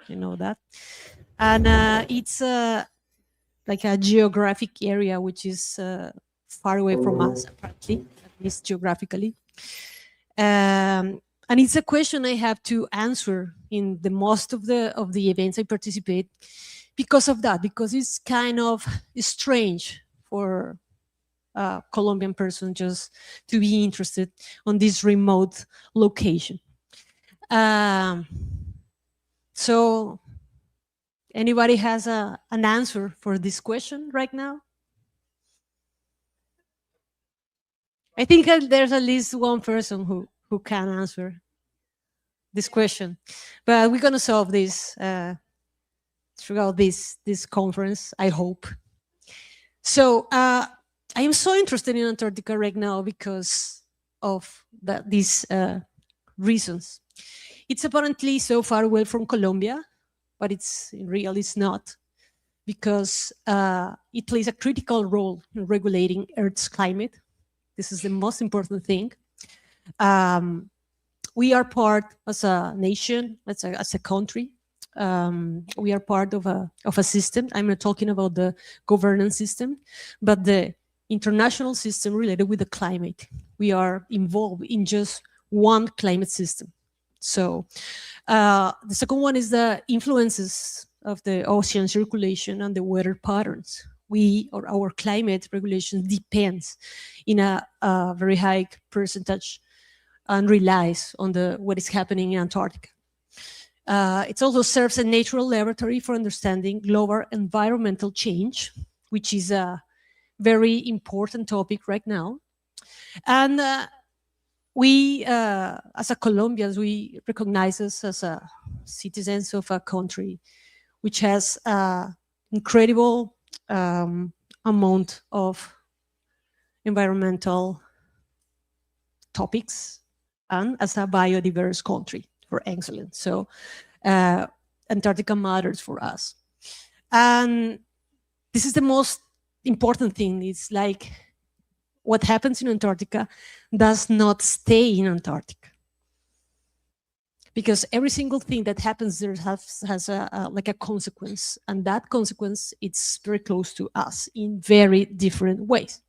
[SPEAKER 11] you know that. And it's like a geographic area which is far away from us, apparently, at least geographically. And it's a question I have to answer in the most of the events I participate because of that, because it's kind of strange for a Colombian person just to be interested on this remote location. So anybody has an answer for this question right now? I think there's at least one person who can answer this question, but we're gonna solve this throughout this conference, I hope. So I am so interested in Antarctica right now because of these reasons. It's apparently so far away from Colombia, but in reality it's not, because it plays a critical role in regulating Earth's climate. This is the most important thing. We are part, as a nation, as a country, we are part of a system. I'm not talking about the governance system, but the international system related with the climate. We are involved in just one climate system. So the second one is the influences of the ocean circulation and the weather patterns. Our climate regulation depends in a very high percentage and relies on what is happening in Antarctica. It also serves a natural laboratory for understanding global environmental change, which is a very important topic right now. And we, as a Colombians, we recognize us as citizens of a country which has incredible amount of environmental topics, and as a biodiverse country for excellence. So Antarctica matters for us. And this is the most important thing. It's like what happens in Antarctica does not stay in Antarctica, because every single thing that happens there has like a consequence, and that consequence, it's very close to us in very different ways.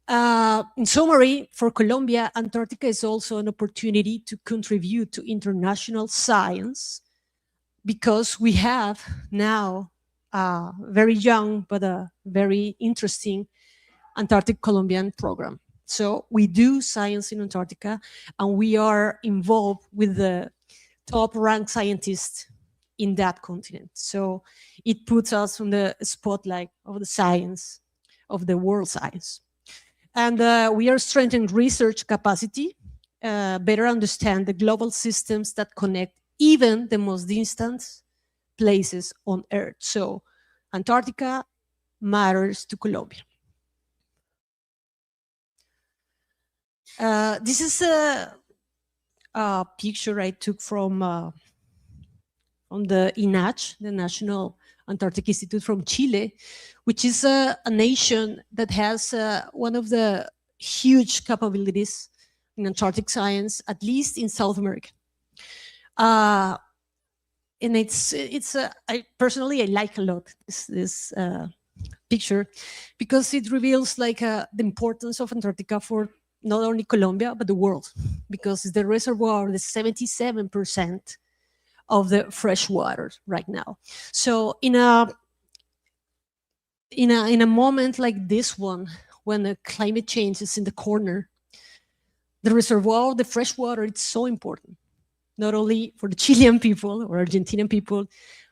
[SPEAKER 11] In summary, for Colombia, Antarctica is also an opportunity to contribute to international science, because we have now a very young but a very interesting Antarctic Colombian program. So we do science in Antarctica, and we are involved with the top-ranked scientists in that continent. So it puts us on the spotlight of the science, of the world science. And we are strengthening research capacity, better understand the global systems that connect even the most distant places on Earth. So Antarctica matters to Colombia. This is a picture I took from the INACH, the National Antarctic Institute from Chile, which is a nation that has one of the huge capabilities in Antarctic science, at least in South America. And I personally like a lot this picture, because it reveals like the importance of Antarctica for not only Colombia, but the world, because it's the reservoir, the 77% of the fresh water right now. So in a moment like this one, when the climate change is in the corner, the reservoir, the fresh water, it's so important, not only for the Chilean people or Argentinian people,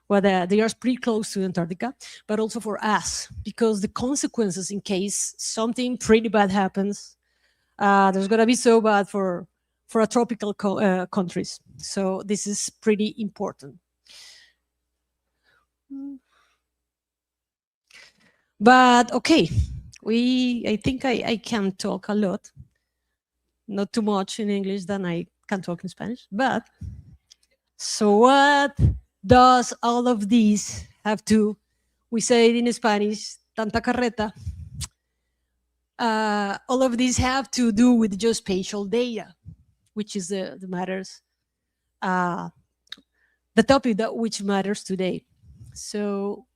[SPEAKER 11] where they are pretty close to Antarctica, but also for us, because the consequences in case something pretty bad happens, there's gonna be so bad for a tropical countries. So this is pretty important. But okay, I think I can talk a lot, not too much in English than I can talk in Spanish, but so what does all of these have to, we say it in Spanish, tanta carreta, all of these have to do with geospatial data, which is the matters, the topic which matters today. So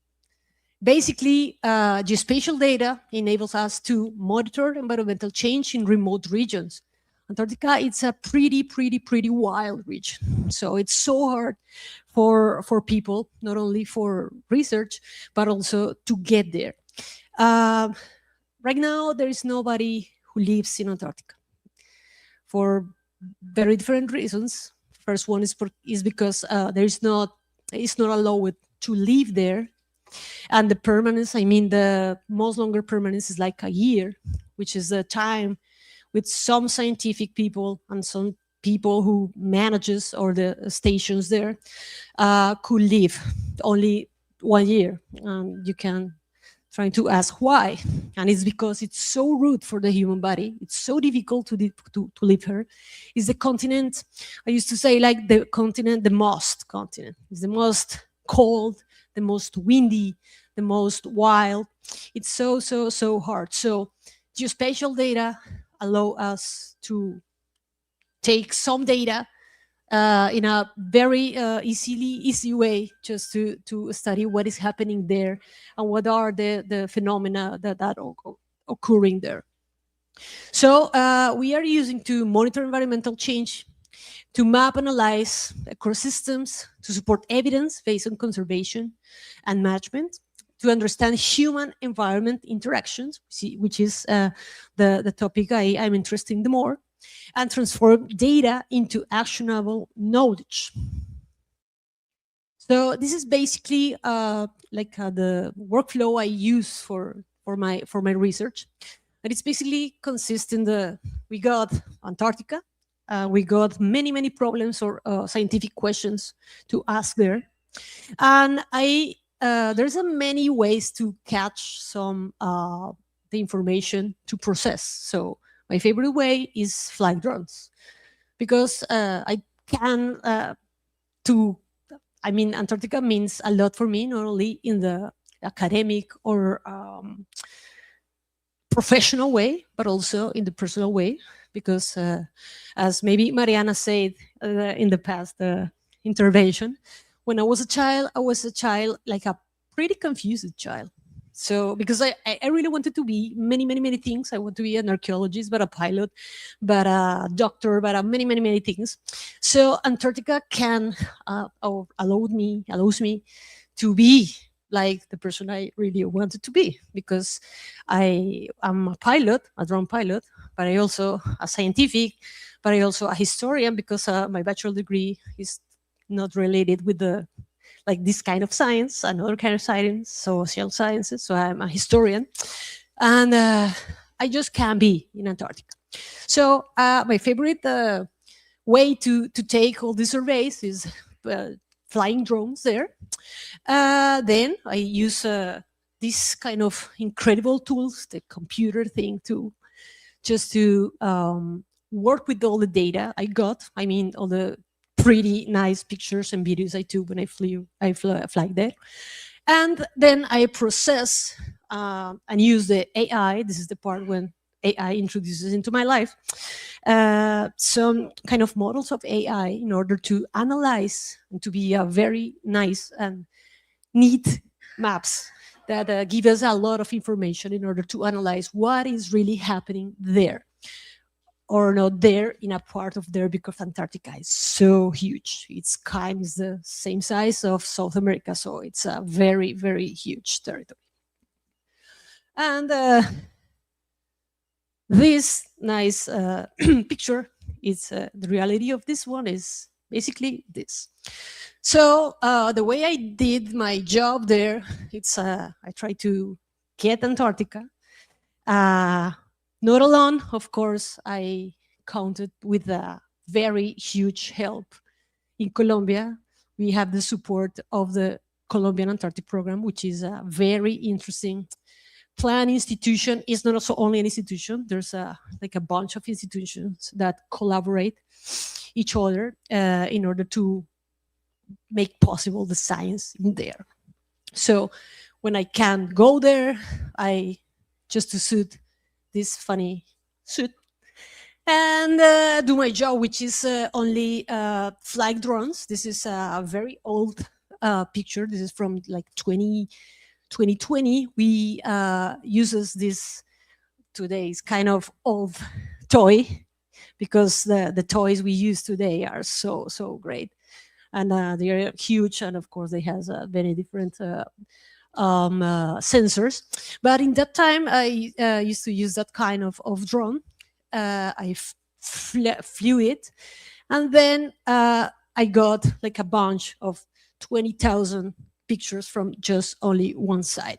[SPEAKER 11] Basically, geospatial data enables us to monitor environmental change in remote regions. Antarctica, it's a pretty wild region. So it's so hard for people, not only for research, but also to get there. Right now, there is nobody who lives in Antarctica for very different reasons. First one is because it's not allowed to live there. And the permanence, I mean, the most longer permanence is like a year, which is the time with some scientific people and some people who manages or the stations there could live only 1 year. You can try to ask why. And it's because it's so rude for the human body. It's so difficult to live here. It's the continent, I used to say like the continent, the most continent. It's the most cold, the most windy, the most wild. It's so hard. So geospatial data allow us to take some data in a very easy way, just to study what is happening there and what are the phenomena that are occurring there. So we are using to monitor environmental change, to map, analyze ecosystems, to support evidence based on conservation and management, to understand human-environment interactions, which is the topic I'm interested in the more, and transform data into actionable knowledge. So this is basically the workflow I use for my research, and it's basically consists in we got Antarctica. We got many problems or scientific questions to ask there, and there's many ways to catch some the information to process. So my favorite way is flying drones, because I can Antarctica means a lot for me, not only in the academic or professional way, but also in the personal way. Because as maybe Mariana said in the past intervention, when I was a child, like a pretty confused child. So because I really wanted to be many things. I want to be an archaeologist, but a pilot, but a doctor, but many things. So Antarctica allows me to be like the person I really wanted to be, because I am a pilot, a drone pilot, but I also a scientific, but I also a historian, because my bachelor degree is not related with this kind of science, another kind of science, social sciences. So I'm a historian, and I just can't be in Antarctica. So my favorite way to take all these surveys is flying drones there. Then I use this kind of incredible tools, the computer thing, to work with all the data I got. I mean, all the pretty nice pictures and videos I took when I fly there. And then I process and use the AI. This is the part when AI introduces into my life some kind of models of AI in order to analyze and to be a very nice and neat maps that give us a lot of information in order to analyze what is really happening there or not there in a part of there, because Antarctica is so huge. Its kind is the same size of South America, so it's a very huge territory. And this nice picture is the reality of this one is basically this. So the way I did my job there, it's I tried to get Antarctica. Not alone, of course. I counted with a very huge help in Colombia. We have the support of the Colombian Antarctic Program, which is a very interesting plan institution. It's not also only an institution. There's a bunch of institutions that collaborate each other in order to make possible the science in there. So when I can't go there, I just to suit this funny suit and do my job, which is only flight drones. This is a very old picture. This is from like 20 2020, we uses this today's kind of old toy, because the toys we use today are so great, and they are huge, and of course they has very different sensors. But in that time, I used to use that kind of drone. I flew it, and then I got like a bunch of 20,000 pictures from just only one side.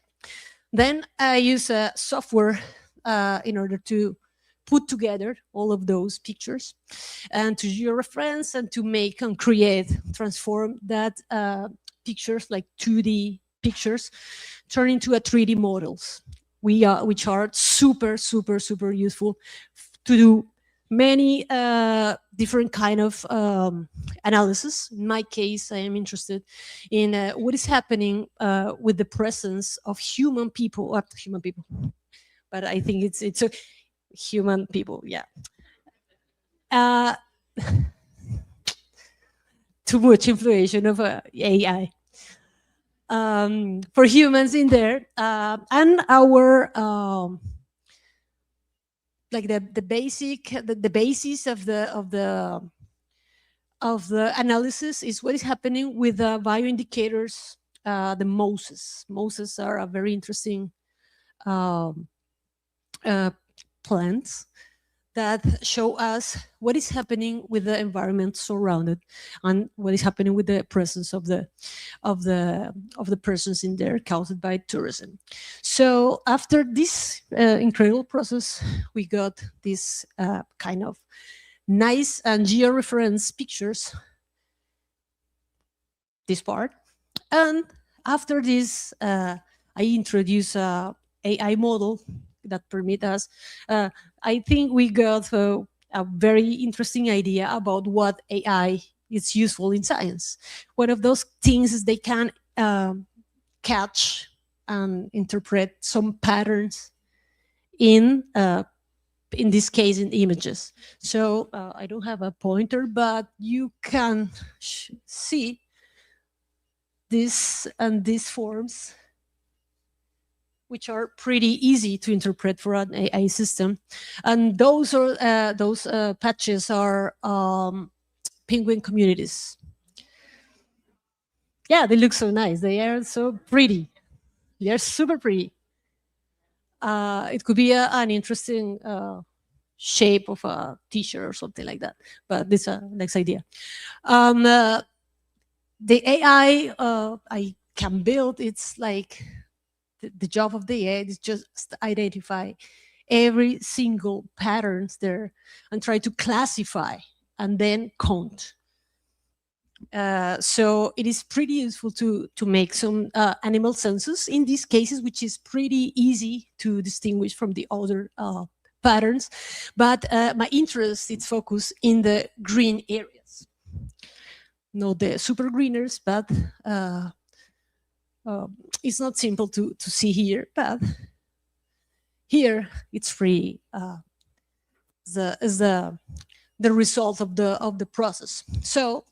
[SPEAKER 11] Then I use a software in order to put together all of those pictures and to georeference and to make and create, transform that pictures, like 2D pictures, turn into a 3D models, which are super useful to do many different kind of analysis. In my case, I am interested in what is happening with the presence of human people, but I think it's a human people, yeah. Too much influence of AI for humans in there, and our like the basis of the analysis is what is happening with the bioindicators. The mosses are a very interesting plants that show us what is happening with the environment surrounded and what is happening with the presence of the persons in there caused by tourism. So after this incredible process, we got this kind of nice and georeference pictures, this part. And after this, I introduced a AI model that permit us. I think we got a very interesting idea about what AI is useful in science. One of those things is they can catch and interpret some patterns in this case in images. So I don't have a pointer, but you can see this and these forms, which are pretty easy to interpret for an AI system. And those patches are penguin communities. Yeah, they look so nice. They are so pretty. They are super pretty. It could be an interesting shape of a t-shirt or something like that, but this is a next idea. The AI I can build, it's like the job of the AI is just identify every single patterns there and try to classify and then count. So it is pretty useful to make some animal census in these cases, which is pretty easy to distinguish from the other patterns. But my interest is focused in the green areas, not the super greeners, but it's not simple to see here, but here it's free. The result of the process. So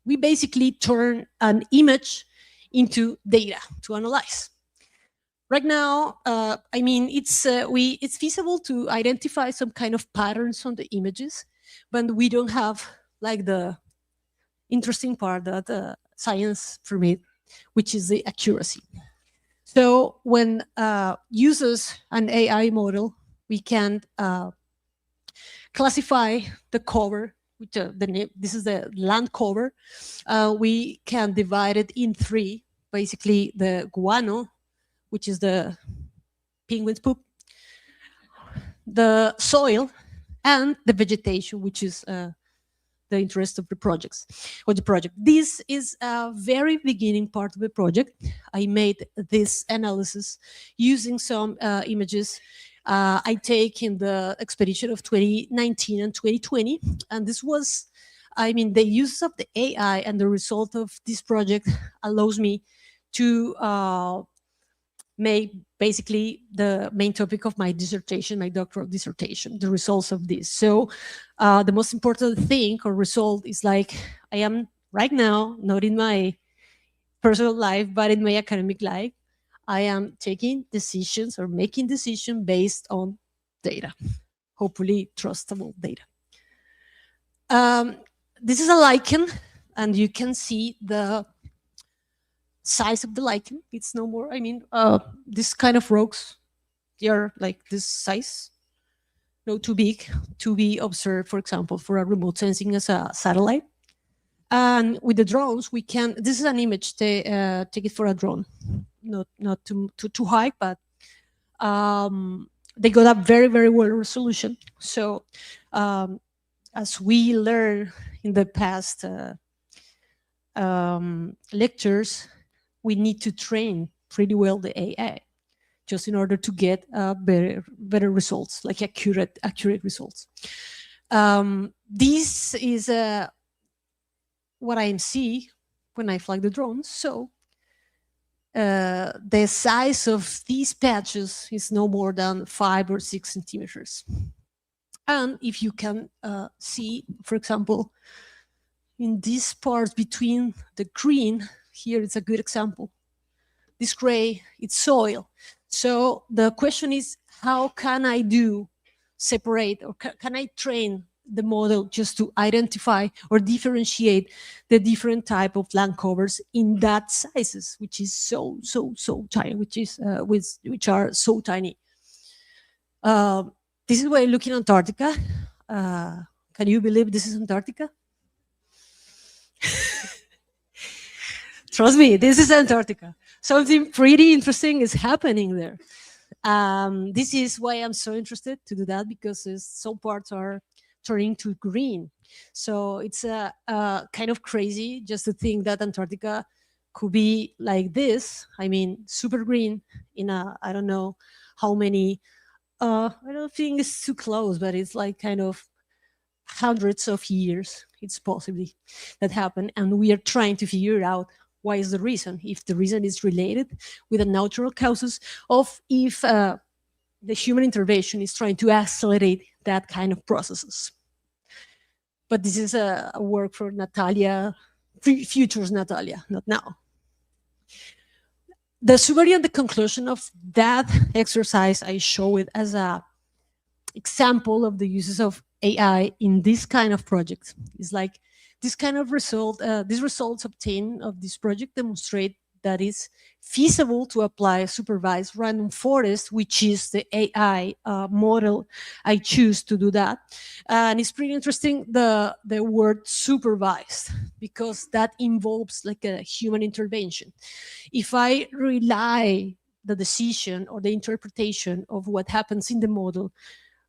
[SPEAKER 11] we basically turn an image into data to analyze. Right now, I mean, it's feasible to identify some kind of patterns on the images, but we don't have like the interesting part that science permits, which is the accuracy. So when uses an AI model, we can classify the cover, which this is the land cover. We can divide it in three, basically the guano, which is the penguin's poop, the soil, and the vegetation, which is the interest of the project. This is a very beginning part of the project. I made this analysis using some images I take in the expedition of 2019 and 2020. And this was, I mean, the use of the AI and the result of this project allows me to make basically the main topic of my dissertation, my doctoral dissertation, the results of this. So the most important thing or result is like, I am right now, not in my personal life, but in my academic life, I am taking decisions or making decisions based on data, hopefully trustable data. This is a lichen, and you can see the size of the lichen. It's no more, I mean, this kind of rocks, they are like this size, no too big to be observed, for example, for a remote sensing as a satellite. And with the drones, we can, this is an image, they take it for a drone, not too high, but they got a very, very well resolution. So as we learned in the past lectures, we need to train pretty well the AI just in order to get better results, like accurate results. This is what I see when I fly the drones. So the size of these patches is no more than 5 or 6 centimeters. And if you can see, for example, in these parts between the green, here it's a good example. This gray, it's soil. So the question is, how can I separate, or can I train the model just to identify or differentiate the different type of land covers in that sizes, which is so tiny, which are so tiny. This is why I look in Antarctica. Can you believe this is Antarctica? Trust me, this is Antarctica. Something pretty interesting is happening there. This is why I'm so interested to do that, because some parts are turning to green. So it's kind of crazy just to think that Antarctica could be like this. I mean, super green in I don't know how many, I don't think it's too close, but it's like kind of hundreds of years. It's possibly that happen. And we are trying to figure out why is the reason, if the reason is related with the natural causes, of if the human intervention is trying to accelerate that kind of processes. But this is a work for Natalia, futures Natalia, not now. The summary and the conclusion of that exercise, I show it as a example of the uses of AI in this kind of project. It's like this kind of result, these results obtained of this project demonstrate that it's feasible to apply a supervised random forest, which is the AI model I choose to do that. And it's pretty interesting, the word supervised, because that involves like a human intervention. If I rely the decision or the interpretation of what happens in the model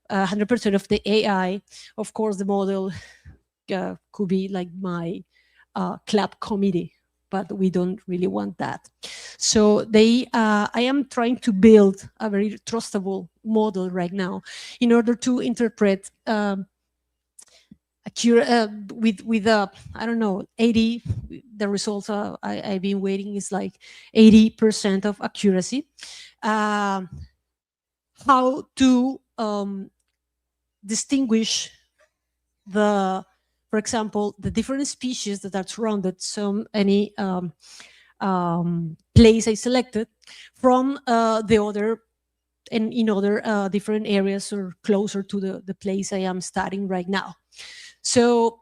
[SPEAKER 11] 100% of the AI, of course the model could be like my club committee, but we don't really want that. So I am trying to build a very trustable model right now in order to interpret accurate with I don't know, 80, the results I've been waiting is like 80% of accuracy. How to distinguish for example, the different species that are surrounded any place I selected from the other, and in other different areas or closer to the place I am studying right now. So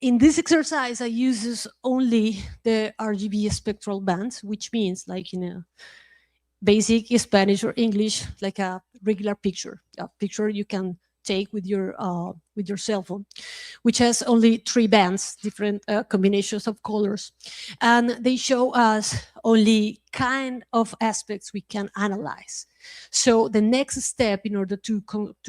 [SPEAKER 11] in this exercise, I use only the RGB spectral bands, which means like in a basic Spanish or English, like a regular picture, a picture you can take with your cell phone, which has only 3 bands, different combinations of colors, and they show us only kind of aspects we can analyze. So the next step in order to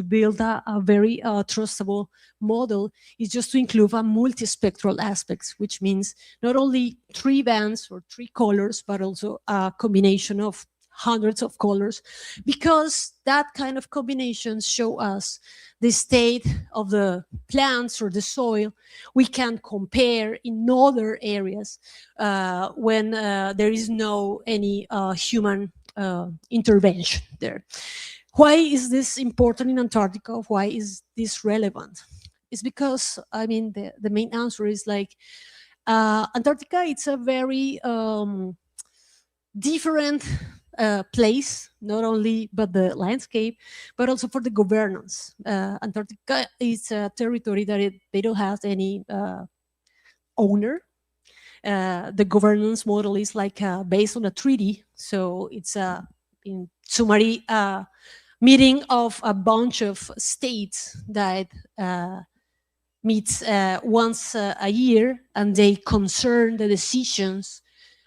[SPEAKER 11] build a very trustable model is just to include a multispectral aspects, which means not only 3 bands or 3 colors, but also a combination of hundreds of colors, because that kind of combinations show us the state of the plants or the soil. We can compare in other areas when there is no any human intervention there. Why is this important in Antarctica? Why is this relevant? It's because, I mean, the main answer is like Antarctica, it's a very different place, not only but the landscape, but also for the governance. Antarctica is a territory that they don't have any owner. The governance model is like based on a treaty, so it's a in summary meeting of a bunch of states that meets once a year, and they concern the decisions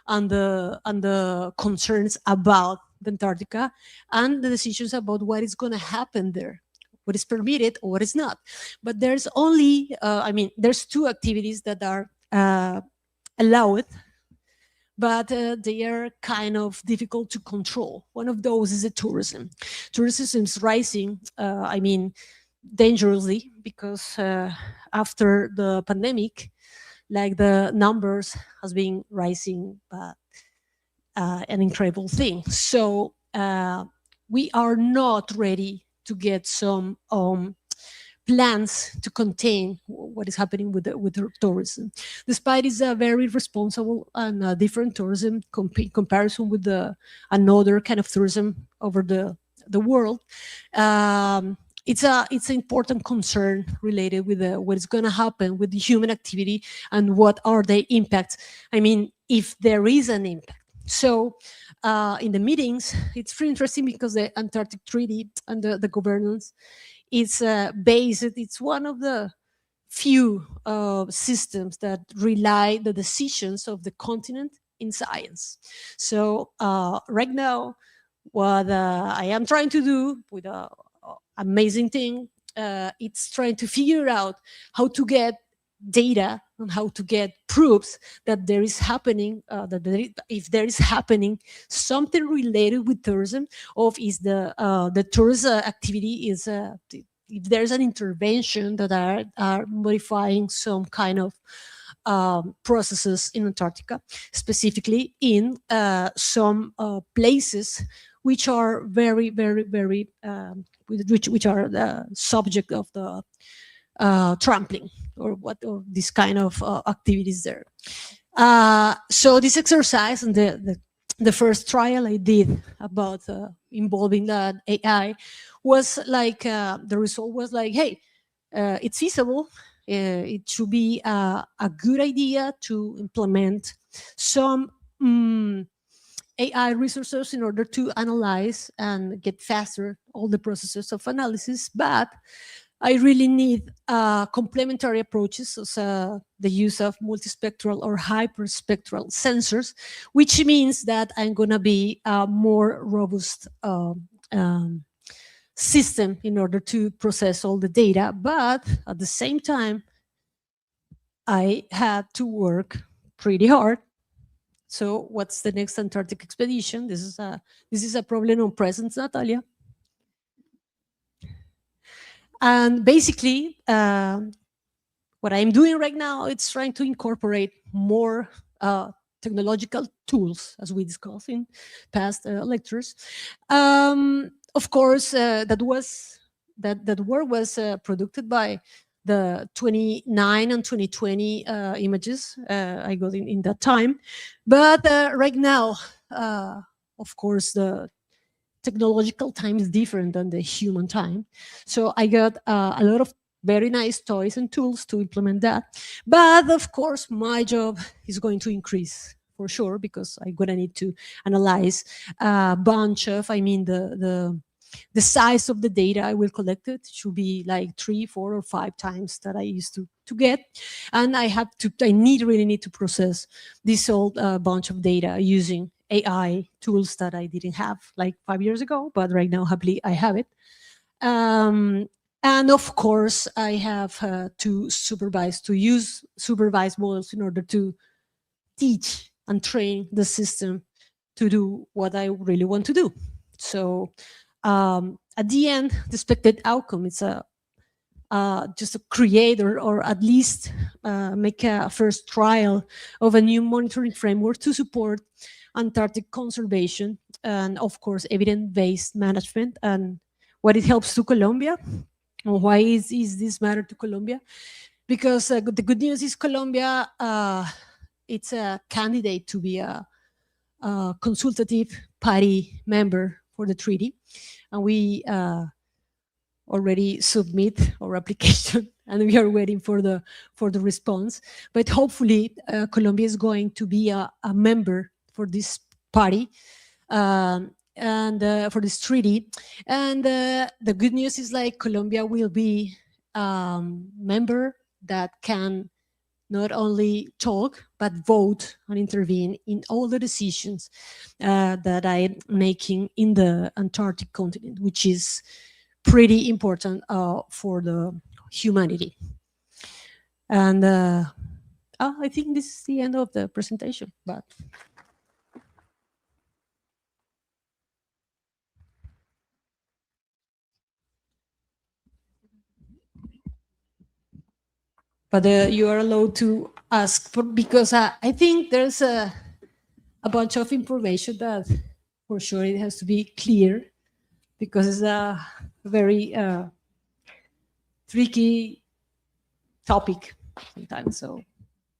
[SPEAKER 11] and the concerns about the Antarctica and the decisions about what is going to happen there, what is permitted or what is not. But there's only, there's two activities that are allowed, but they are kind of difficult to control. One of those is the tourism. Tourism is rising, dangerously, because after the pandemic, like the numbers has been rising, but an incredible thing. So we are not ready to get some plans to contain what is happening with the tourism. Despite it's a very responsible and different tourism comparison with another kind of tourism over the world. It's an important concern related with what is going to happen with the human activity and what are the impacts. If there is an impact. So in the meetings, it's pretty interesting because the Antarctic Treaty and the governance is based, it's one of the few systems that rely the decisions of the continent in science. So right now, what I am trying to do with a amazing thing, it's trying to figure out how to get data and how to get proofs that there is happening, if there is happening something related with tourism, or is the tourist activity is if there's an intervention that are modifying some kind of processes in Antarctica, specifically in some places which are very, very, very, which are the subject of the trampling or this kind of activities there. So this exercise and the first trial I did about involving the AI was like, the result was like, hey, it's feasible. It should be a good idea to implement some AI resources in order to analyze and get faster all the processes of analysis, but I really need complementary approaches, so the use of multispectral or hyperspectral sensors, which means that I'm going to be a more robust system in order to process all the data. But at the same time, I had to work pretty hard. So what's the next Antarctic expedition? This is a problem on presence, Natalia. And basically, what I'm doing right now, it's trying to incorporate more technological tools, as we discussed in past lectures. Of course, that work was produced by the 29 and 2020 images I got in that time. But right now, of course, the technological time is different than the human time. So I got a lot of very nice toys and tools to implement that. But of course, my job is going to increase for sure, because I'm going to need to analyze a bunch of, the size of the data I will collect. It should be like 3, 4, or 5 times that I used to get. And I really need to process this whole bunch of data using AI tools that I didn't have like 5 years ago, but right now, happily, I have it. And of course, I have to use supervised models in order to teach and train the system to do what I really want to do. So at the end, the expected outcome is just to create or at least make a first trial of a new monitoring framework to support Antarctic conservation and, of course, evidence-based management, and what it helps to Colombia. Why is this matter to Colombia? Because the good news is Colombia, it's a candidate to be a consultative party member for the treaty, and we already submit our application, and we are waiting for the response. But hopefully, Colombia is going to be a member for this party and for this treaty. And the good news is, like, Colombia will be member that can not only talk but vote and intervene in all the decisions that I'm making in the Antarctic continent, which is pretty important for the humanity. And I think this is the end of the presentation. But you are allowed to ask for, because I think there's a bunch of information that for sure it has to be clear, because it's a very tricky topic sometimes. So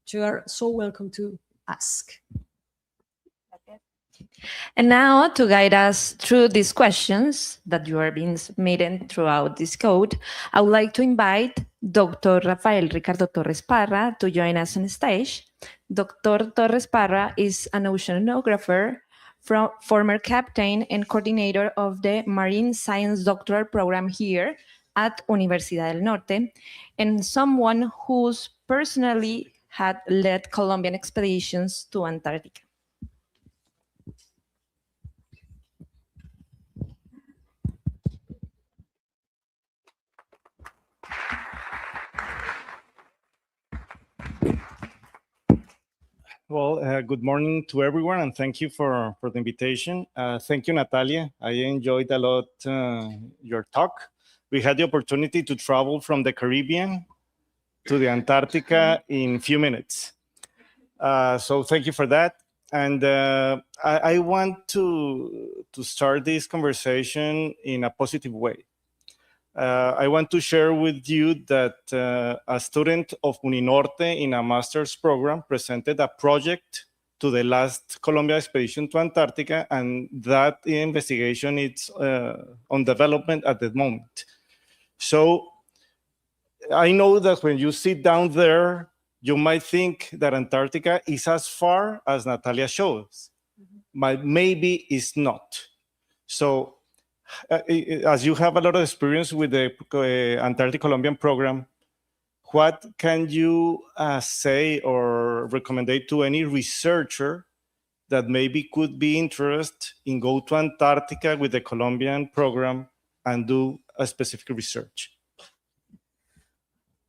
[SPEAKER 11] you are so welcome to ask.
[SPEAKER 2] And now, to guide us through these questions that you are being submitted throughout this code, I would like to invite Dr. Rafael Ricardo Torres Parra to join us on stage. Dr. Torres Parra is an oceanographer, former captain and coordinator of the Marine Science Doctoral Program here at Universidad del Norte, and someone who's personally had led Colombian expeditions to Antarctica.
[SPEAKER 12] Well, good morning to everyone, and thank you for the invitation. Thank you, Natalia. I enjoyed a lot your talk. We had the opportunity to travel from the Caribbean to the Antarctica in a few minutes. So thank you for that. And I want to start this conversation in a positive way. I want to share with you that a student of Uninorte in a master's program presented a project to the last Colombia expedition to Antarctica, and that investigation is on development at the moment. So I know that when you sit down there, you might think that Antarctica is as far as Natalia shows, but maybe it's not. So as you have a lot of experience with the Antarctic Colombian program, what can you say or recommend to any researcher that maybe could be interested in go to Antarctica with the Colombian program and do a specific research?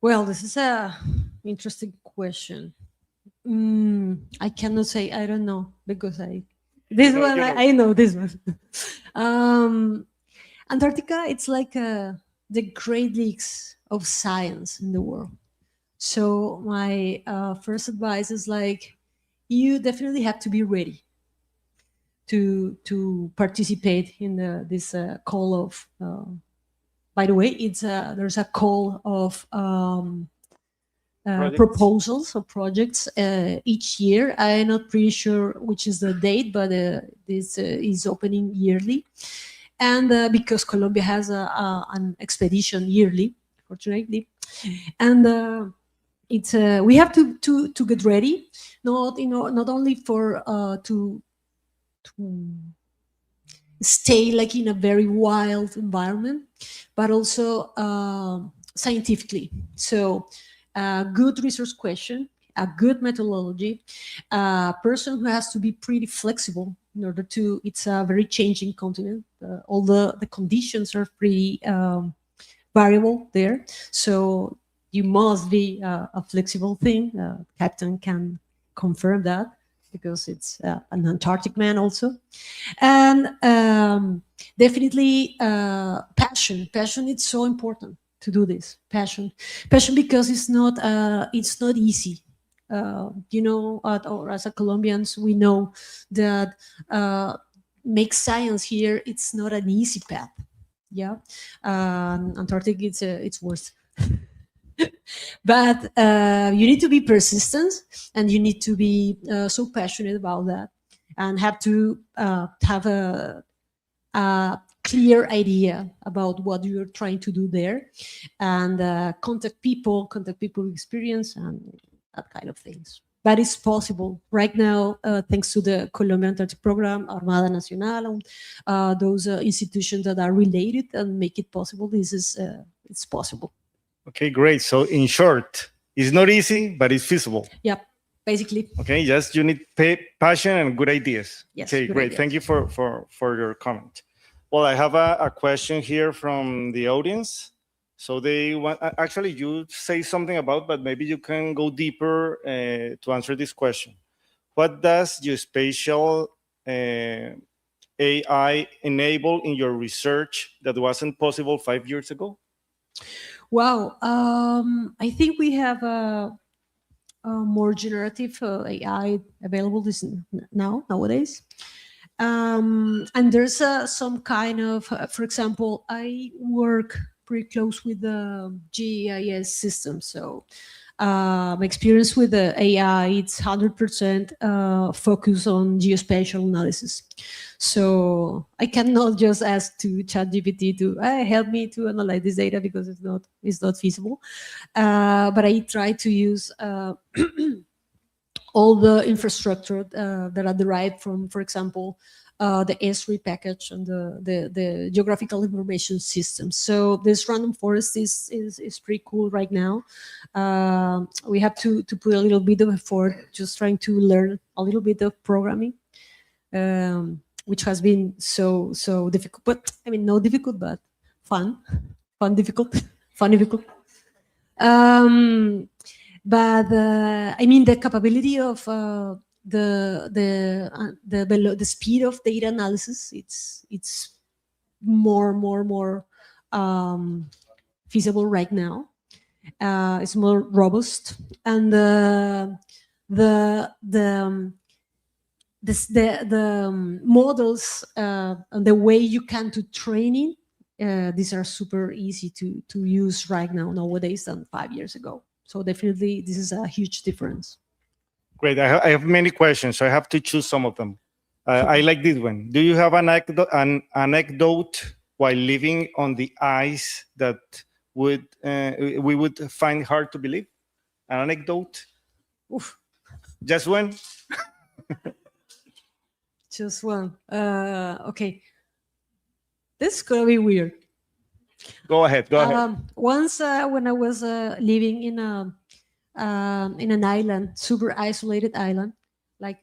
[SPEAKER 11] Well, this is a interesting question. I cannot say I don't know, because I know this one. Antarctica, it's like the Great Lakes of science in the world. So my first advice is, like, you definitely have to be ready to participate in this call of. By the way, there's a call of proposals or projects each year. I'm not pretty sure which is the date, but this is opening yearly. And because Colombia has an expedition yearly, fortunately, and it's we have to get ready, not only for to stay like in a very wild environment, but also scientifically. So a good research question, a good methodology, a person who has to be pretty flexible in order to, it's a very changing continent. All the conditions are pretty variable there. So you must be a flexible thing. Captain can confirm that, because it's an Antarctic man also. And definitely passion. Passion, it's so important to do this. Passion because it's not easy. Or as a Colombians, we know that make science here, it's not an easy path. Yeah, Antarctic, it's worse. But you need to be persistent, and you need to be so passionate about that. and have to have a clear idea about what you're trying to do there, and contact people experience, and that kind of things. But it's possible right now, thanks to the Colombian Antarctic Program, Armada Nacional, those institutions that are related and make it possible. This is it's possible.
[SPEAKER 12] Okay, great. So in short, it's not easy, but it's feasible.
[SPEAKER 11] Yep, basically.
[SPEAKER 12] Okay, just you need passion and good ideas.
[SPEAKER 11] Yes,
[SPEAKER 12] okay,
[SPEAKER 11] good
[SPEAKER 12] great.
[SPEAKER 11] ideas.
[SPEAKER 12] Thank you for your comment. Well, I have a question here from the audience. So they want, actually you say something about, but maybe you can go deeper to answer this question. What does your spatial AI enable in your research that wasn't possible 5 years ago?
[SPEAKER 11] Wow, I think we have a more generative AI available nowadays. And there's some kind of, for example, I work pretty close with the GIS system. So my experience with the AI, it's 100% focus on geospatial analysis. So I cannot just ask to ChatGPT to help me to analyze this data, because it's not feasible. But I try to use all the infrastructure that are derived from, for example, the S3 package and the geographical information system. So this random forest is pretty cool right now. We have to put a little bit of effort just trying to learn a little bit of programming, which has been so difficult. But I mean, not difficult, but fun, difficult. But I mean, the capability of the speed of data analysis, it's more feasible right now. It's more robust, and the models and the way you can do training, these are super easy to use right nowadays than 5 years ago. So definitely, this is a huge difference.
[SPEAKER 12] Great. I have many questions, so I have to choose some of them. I like this one. Do you have an anecdote while living on the ice that we would find hard to believe? An anecdote?
[SPEAKER 11] Oof.
[SPEAKER 12] Just one?
[SPEAKER 11] Just one. Okay. This is gonna be weird.
[SPEAKER 12] Go ahead.
[SPEAKER 11] Once when I was living in an island, super isolated island, like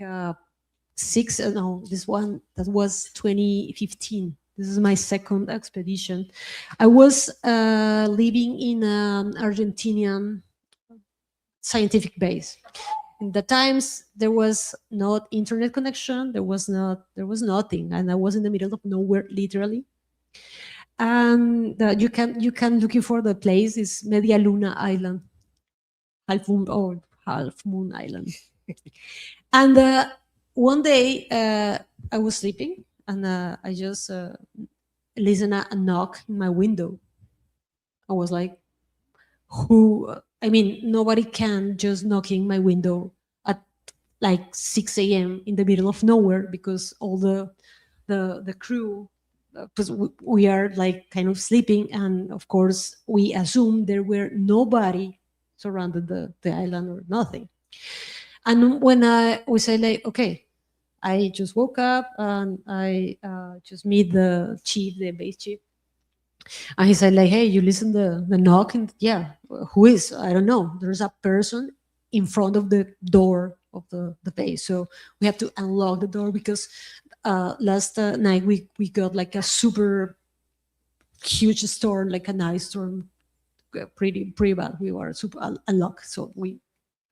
[SPEAKER 11] this one that was 2015. This is my second expedition. I was living in an Argentinian scientific base. In the times there was not internet connection. There was nothing, and I was in the middle of nowhere, literally. And you can looking for the place is Media Luna Island, half moon island. And one day I was sleeping, and I just listened a knock in my window. I was like, who? I mean, nobody can just knocking my window at like 6 a.m. in the middle of nowhere, because all the crew, because we are like kind of sleeping, and of course we assume there were nobody surrounded the island or nothing. And when we say like, okay, I just woke up and I just meet the base chief, and he said like, hey, you listen the knock? And yeah, who is? I don't know. There's a person in front of the door of the base, so we have to unlock the door, because last night we got like a super huge storm, like an ice storm, pretty bad. We were super unlocked, so we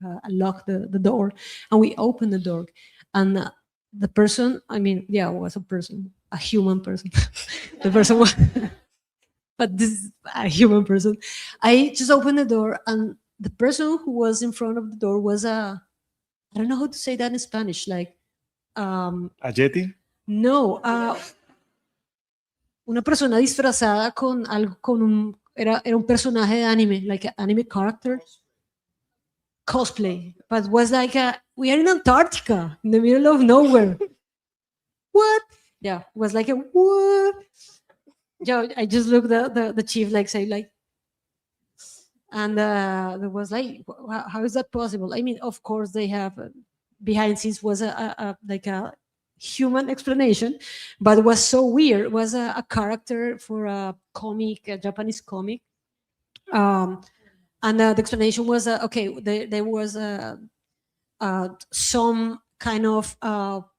[SPEAKER 11] unlocked the door, and we opened the door, and the person, I mean, yeah, it was a human person. The person was, but this is a human person. I just opened the door, and the person who was in front of the door was I don't know how to say that in Spanish, like
[SPEAKER 12] a yeti.
[SPEAKER 11] No, una persona disfrazada con algo, era un personaje de anime, like an anime character, cosplay, but was like we are in Antarctica, in the middle of nowhere. what? Yeah, it was like a what? Yo, I just looked the chief like say like, and there was like, how is that possible? I mean, of course they have behind scenes was like a human explanation, but it was so weird. It was a character for a comic, a Japanese comic, and the explanation was okay. There was some kind of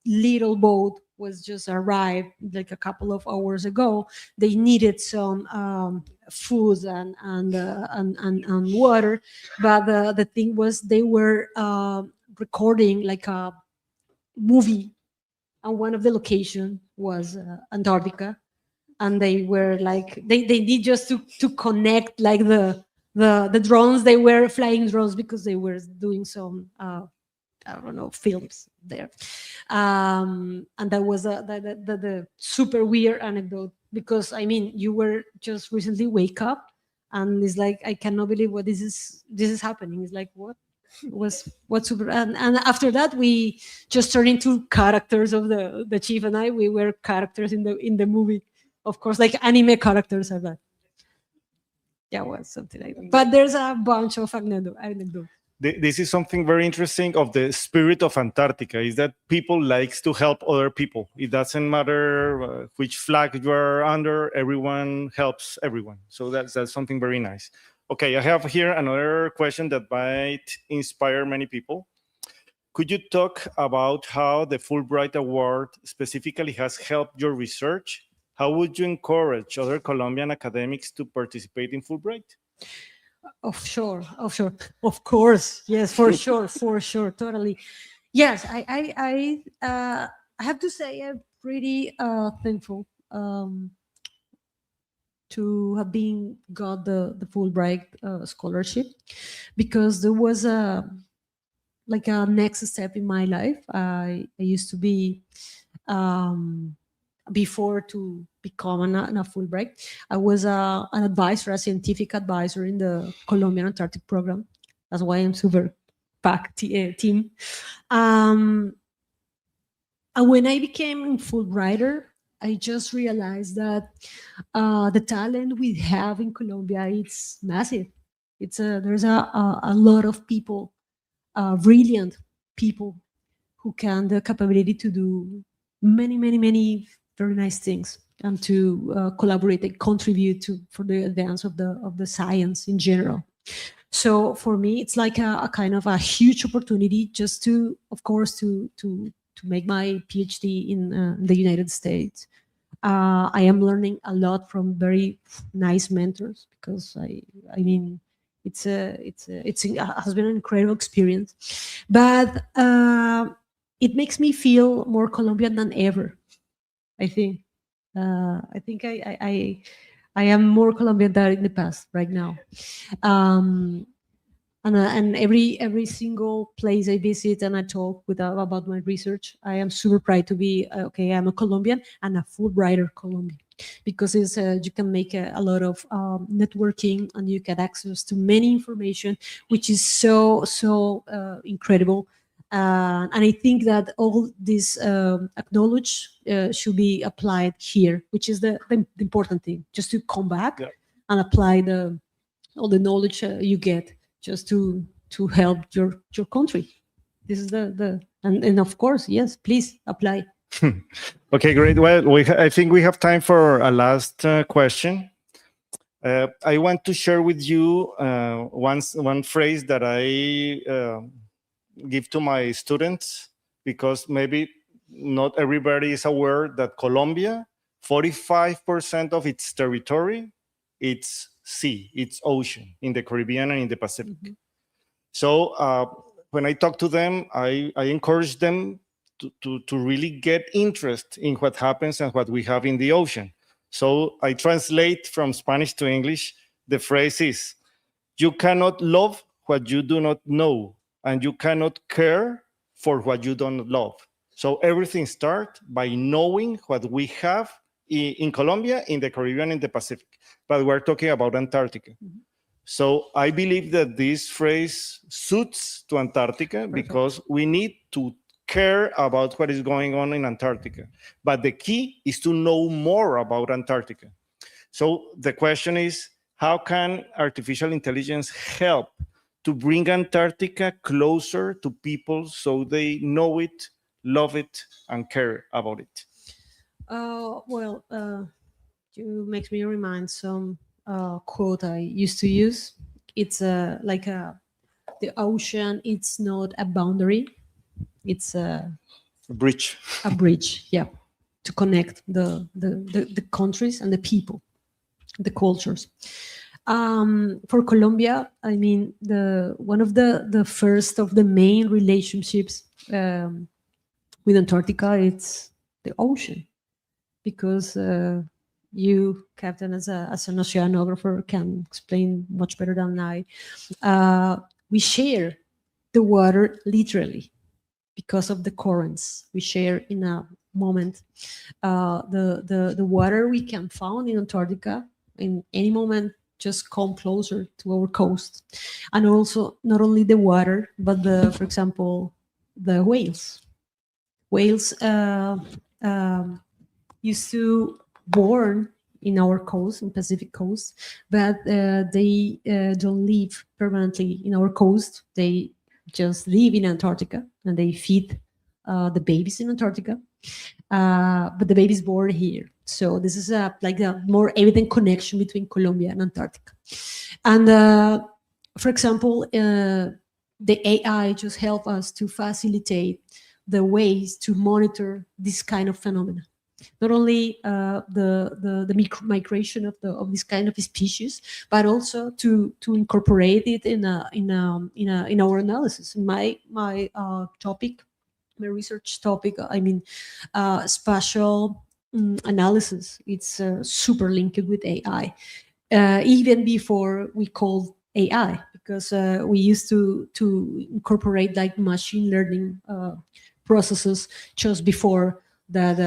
[SPEAKER 11] little boat was just arrived like a couple of hours ago. They needed some food and water, but the thing was they were recording like a movie, and one of the location was Antarctica, and they were like they need just to connect like the drones. They were flying drones because they were doing some I don't know, films there. And that was the super weird anecdote, because I mean, you were just recently wake up and it's like, I cannot believe what this is happening. It's like, what super, and after that we just turned into characters of the chief and I, we were characters in the movie, of course, like anime characters are that. Yeah, was something like that. But there's a bunch of anecdotes.
[SPEAKER 12] This is something very interesting of the spirit of Antarctica, is that people likes to help other people. It doesn't matter which flag you are under, everyone helps everyone. So that's something very nice. Okay, I have here another question that might inspire many people. Could you talk about how the Fulbright Award specifically has helped your research? How would you encourage other Colombian academics to participate in Fulbright?
[SPEAKER 11] Offshore, of course, yes, for sure, totally. Yes, I have to say I'm pretty thankful to have got the Fulbright scholarship, because there was like a next step in my life. I used to be before to become a Fulbright, I was an advisor, a scientific advisor in the Colombian Antarctic program. That's why I'm super packed team. And when I became a Fulbrighter, I just realized that the talent we have in Colombia, it's massive. There's a lot of people, brilliant people, who can the capability to do many very nice things, and to collaborate and contribute for the advance of the science in general. So for me, it's like a kind of a huge opportunity just to, of course, to make my PhD in the United States. I am learning a lot from very nice mentors, because I mean, it has been an incredible experience, but it makes me feel more Colombian than ever. I think I am more Colombian than in the past right now, and every single place I visit and I talk about my research, I am super proud to be I'm a Colombian and a Fulbrighter Colombian, because it's you can make a lot of networking, and you get access to many information, which is so incredible. And I think that all this acknowledge should be applied here, which is the important thing, just to come back and apply all the knowledge you get, just to help your country. This is and of course, yes, please apply.
[SPEAKER 12] Okay, great. Well, I think we have time for a last question. I want to share with you one phrase that I give to my students, because maybe not everybody is aware that Colombia, 45% of its territory, it's sea, it's ocean, in the Caribbean and in the Pacific. Mm-hmm. So when I talk to them, I encourage them to really get interest in what happens and what we have in the ocean. So I translate from Spanish to English. The phrase is, you cannot love what you do not know, and you cannot care for what you don't love. So everything starts by knowing what we have in Colombia, in the Caribbean, in the Pacific. But we're talking about Antarctica. Mm-hmm. So I believe that this phrase suits to Antarctica. Perfect. Because we need to care about what is going on in Antarctica. But the key is to know more about Antarctica. So the question is, how can artificial intelligence help to bring Antarctica closer to people so they know it, love it, and care about it?
[SPEAKER 11] You makes me remind some quote I used to use. It's like the ocean. It's not a boundary. It's a
[SPEAKER 12] bridge.
[SPEAKER 11] A bridge, yeah, to connect the countries and the people, the cultures. For Colombia, I mean, one of the first of the main relationships with Antarctica, it's the ocean, because you, Captain, as an oceanographer, can explain much better than I. We share the water literally because of the currents. We share in a moment the water we can find in Antarctica in any moment. Just come closer to our coast, and also not only the water, but for example, the whales. Whales used to born in our coast, in Pacific coast, but they don't live permanently in our coast. They just live in Antarctica, and they feed the babies in Antarctica. But the babies born here. So this is like a more evident connection between Colombia and Antarctica. And for example, the AI just help us to facilitate the ways to monitor this kind of phenomena. Not only the migration of this kind of species, but also to incorporate it in our analysis. In my topic, my research topic, I mean, spatial analysis. It's super linked with AI, even before we called AI, because we used to incorporate like machine learning processes just before that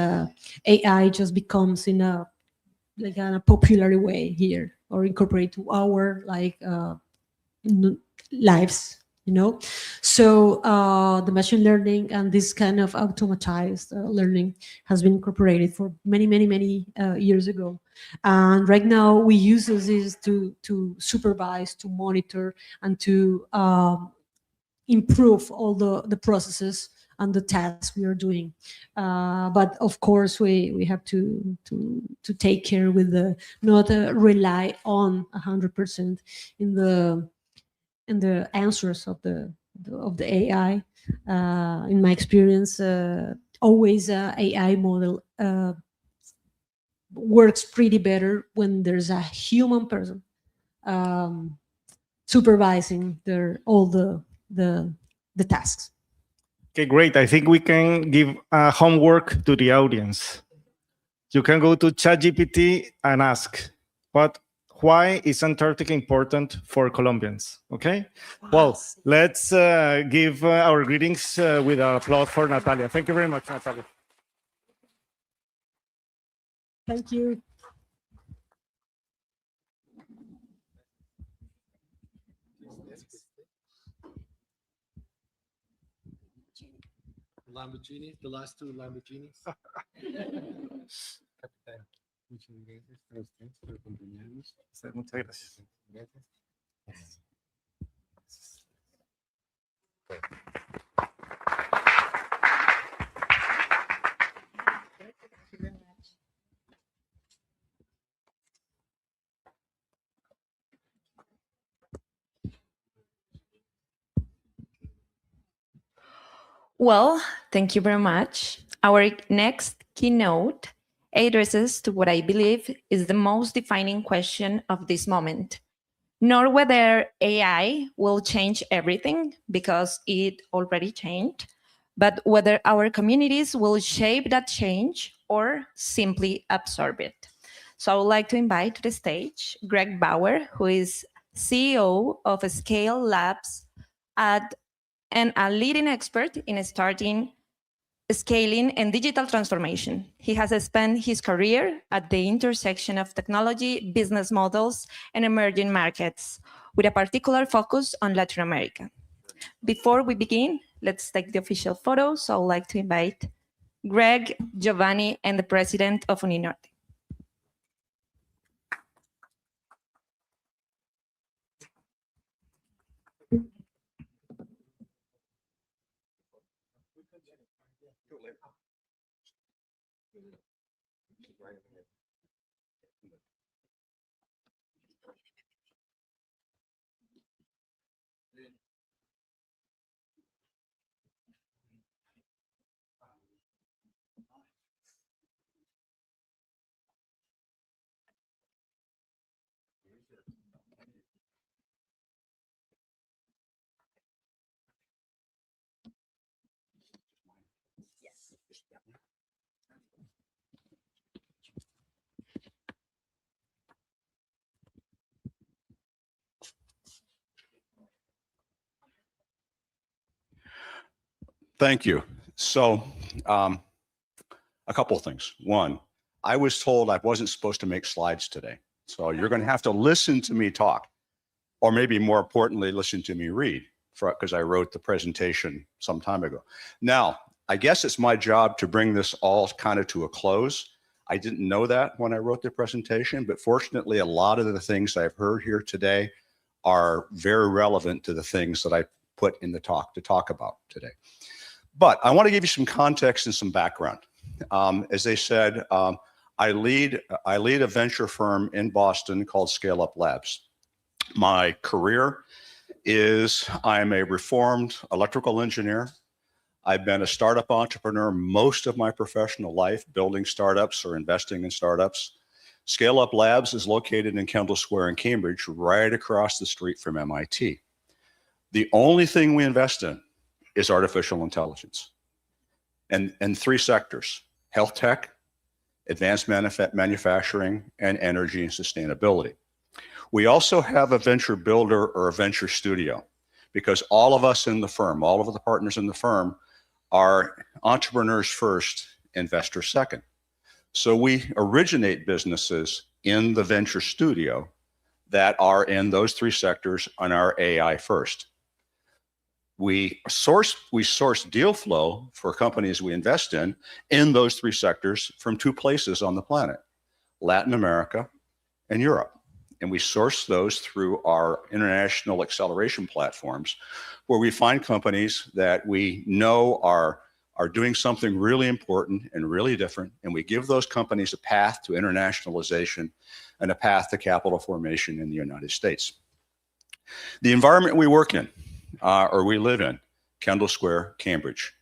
[SPEAKER 11] AI just becomes in a popular way here, or incorporate to our lives. So the machine learning and this kind of automatized learning has been incorporated for many years ago, and right now we use this to supervise, to monitor, and to improve all the processes and the tasks we are doing. But of course, we have to take care with not rely on 100% in the answers of the AI. In my experience, always AI model works pretty better when there's a human person supervising all the tasks.
[SPEAKER 12] Okay, great. I think we can give homework to the audience. You can go to ChatGPT and ask, why is Antarctica important for Colombians? Okay. Well, let's give our greetings with an applause for Natalia. Thank you very much, Natalia.
[SPEAKER 11] Thank you.
[SPEAKER 3] Lamborghini, the last two Lamborghinis. Capitán, muchas gracias a usted por acompañarnos.
[SPEAKER 12] Muchas gracias.
[SPEAKER 3] Gracias.
[SPEAKER 2] Well, thank you very much. Our next keynote addresses to what I believe is the most defining question of this moment. Not whether AI will change everything, because it already changed, but whether our communities will shape that change or simply absorb it. So I would like to invite to the stage Greg Bauer, who is CEO of Scale Labs and a leading expert in scaling and digital transformation. He has spent his career at the intersection of technology, business models, and emerging markets, with a particular focus on Latin America. Before we begin, let's take the official photo. So I would like to invite Greg, Giovanni, and the president of Uninorte.
[SPEAKER 13] Thank you. So a couple of things. One, I was told I wasn't supposed to make slides today. So you're going to have to listen to me talk, or maybe more importantly, listen to me read, because I wrote the presentation some time ago. Now, I guess it's my job to bring this all kind of to a close. I didn't know that when I wrote the presentation, but fortunately, a lot of the things I've heard here today are very relevant to the things that I put in the talk to talk about today. But I want to give you some context and some background. As they said, I lead a venture firm in Boston called Scale Up Labs. My career is I'm a reformed electrical engineer. I've been a startup entrepreneur most of my professional life, building startups or investing in startups. Scale Up Labs is located in Kendall Square in Cambridge, right across the street from MIT. The only thing we invest in is artificial intelligence. And three sectors: health tech, advanced manufacturing, and energy and sustainability. We also have a venture builder or a venture studio, because all of us in the firm, all of the partners in the firm, are entrepreneurs first, investors second. So we originate businesses in the venture studio that are in those three sectors on our AI first. We source deal flow for companies we invest in those three sectors from two places on the planet: Latin America and Europe. And we source those through our international acceleration platforms, where we find companies that we know are doing something really important and really different, and we give those companies a path to internationalization and a path to capital formation in the United States. The environment we work in, or we live in, Kendall Square, Cambridge.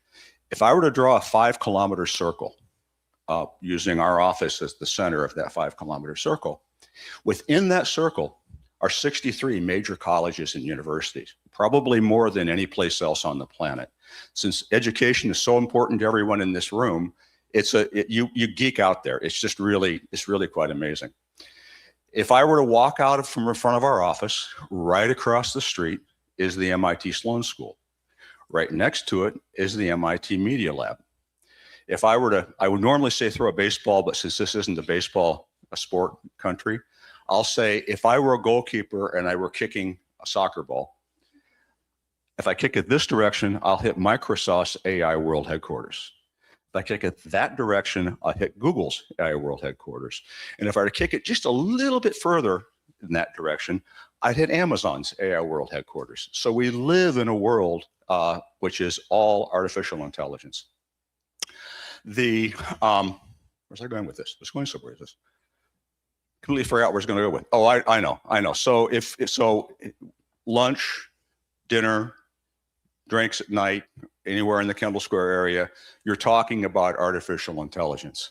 [SPEAKER 13] If I were to draw a 5-kilometer circle, using our office as the center of that 5-kilometer circle, within that circle are 63 major colleges and universities, probably more than any place else on the planet. Since education is so important to everyone in this room, you geek out there. It's really quite amazing. If I were to walk out from in front of our office, right across the street is the MIT Sloan School. Right next to it is the MIT Media Lab. If I were to, I would normally say throw a baseball, but since this isn't a sport country, I'll say if I were a goalkeeper and I were kicking a soccer ball, if I kick it this direction, I'll hit Microsoft's AI World Headquarters. If I kick it that direction, I'll hit Google's AI World Headquarters. And if I were to kick it just a little bit further in that direction, I'd hit Amazon's AI World Headquarters. So we live in a world which is all artificial intelligence. Where's I going with this? It's going somewhere with this. Completely forgot where it's going to go with. Oh, I know. So so lunch, dinner, drinks at night, anywhere in the Kendall Square area, you're talking about artificial intelligence.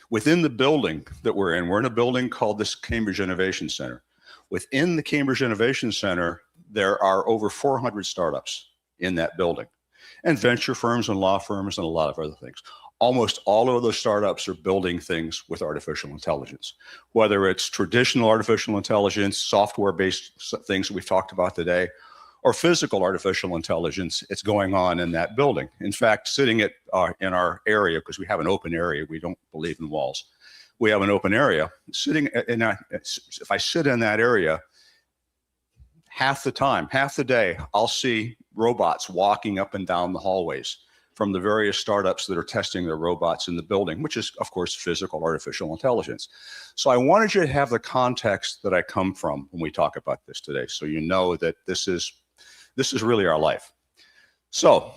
[SPEAKER 13] Within the building that we're in a building called this Cambridge Innovation Center. Within the Cambridge Innovation Center, there are over 400 startups in that building, and venture firms and law firms and a lot of other things. Almost all of those startups are building things with artificial intelligence, whether it's traditional artificial intelligence, software-based things that we've talked about today, or physical artificial intelligence. It's going on in that building. In fact, sitting in our area, because we have an open area, we don't believe in walls. We have an open area. If I sit in that area, half the time, half the day, I'll see robots walking up and down the hallways from the various startups that are testing their robots in the building, which is, of course, physical artificial intelligence. So I wanted you to have the context that I come from when we talk about this today, so you know that this is really our life. So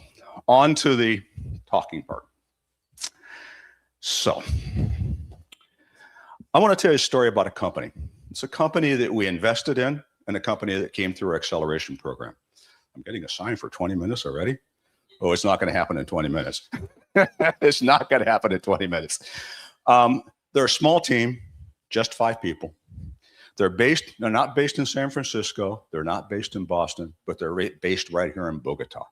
[SPEAKER 13] on to the talking part. So I want to tell you a story about a company. It's a company that we invested in and a company that came through our acceleration program. I'm getting a sign for 20 minutes already. Oh, it's not going to happen in 20 minutes. It's not going to happen in 20 minutes. They're a small team, just 5 people. They're not based in San Francisco. They're not based in Boston, but they're based right here in Bogota.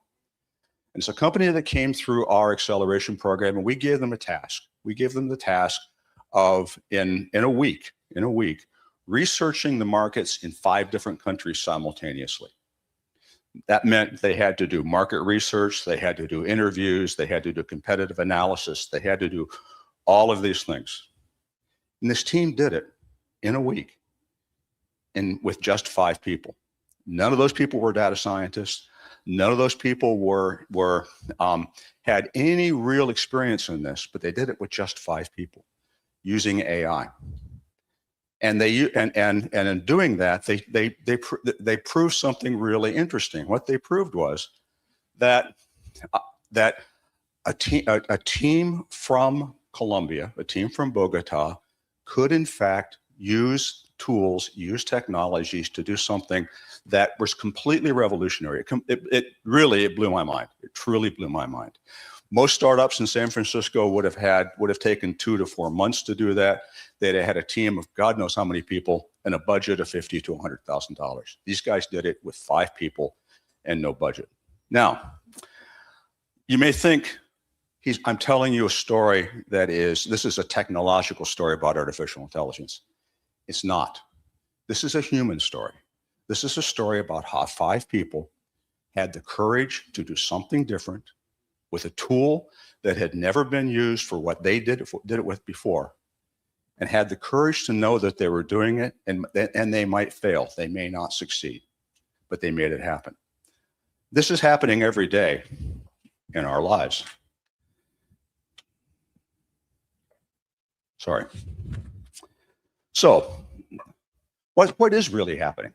[SPEAKER 13] And it's a company that came through our acceleration program, and we gave them a task. We gave them the task of, in a week, researching the markets in 5 different countries simultaneously. That meant they had to do market research, they had to do interviews, they had to do competitive analysis, they had to do all of these things. And this team did it in a week and with just 5 people. None of those people were data scientists. None of those people had any real experience in this, but they did it with just 5 people using AI. And in doing that, they proved something really interesting. What they proved was that a team from Colombia, a team from Bogota, could in fact use tools, use technologies to do something that was completely revolutionary. It really blew my mind. It truly blew my mind. Most startups in San Francisco would have taken 2 to 4 months to do that. They'd have had a team of God knows how many people and a budget of $50,000 to $100,000. These guys did it with 5 people and no budget. Now, you may think I'm telling you a story this is a technological story about artificial intelligence. It's not. This is a human story. This is a story about how 5 people had the courage to do something different with a tool that had never been used for what they did it with before, and had the courage to know that they were doing it, and they might fail. They may not succeed, but they made it happen. This is happening every day in our lives. Sorry. So what is really happening?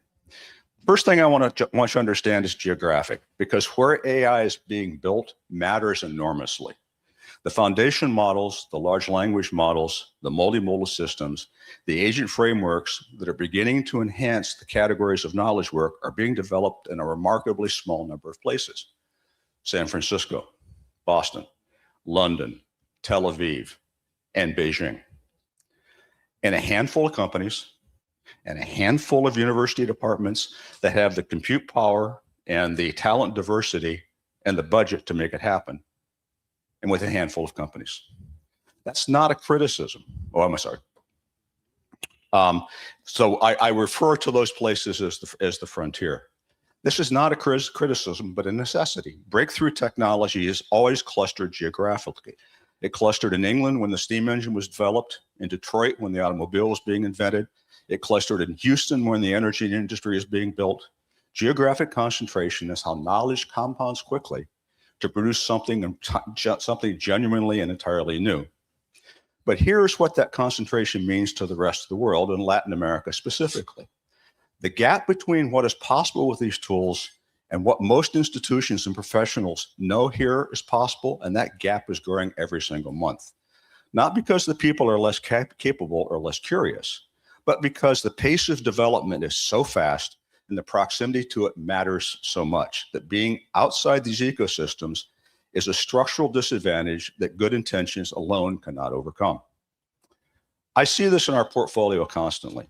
[SPEAKER 13] First thing I want you to understand is geographic, because where AI is being built matters enormously. The foundation models, the large language models, the multimodal systems, the agent frameworks that are beginning to enhance the categories of knowledge work are being developed in a remarkably small number of places. San Francisco, Boston, London, Tel Aviv, and Beijing. And a handful of companies and a handful of university departments that have the compute power and the talent diversity and the budget to make it happen, and with a handful of companies. That's not a criticism. Oh, I'm sorry. So I refer to those places as the frontier. This is not a criticism, but a necessity. Breakthrough technology is always clustered geographically. It clustered in England when the steam engine was developed, in Detroit when the automobile was being invented. It clustered in Houston when the energy industry is being built. Geographic concentration is how knowledge compounds quickly to produce something genuinely and entirely new. But here's what that concentration means to the rest of the world, and Latin America specifically. The gap between what is possible with these tools and what most institutions and professionals know here is possible, and that gap is growing every single month. Not because the people are less capable or less curious, but because the pace of development is so fast and the proximity to it matters so much that being outside these ecosystems is a structural disadvantage that good intentions alone cannot overcome. I see this in our portfolio constantly.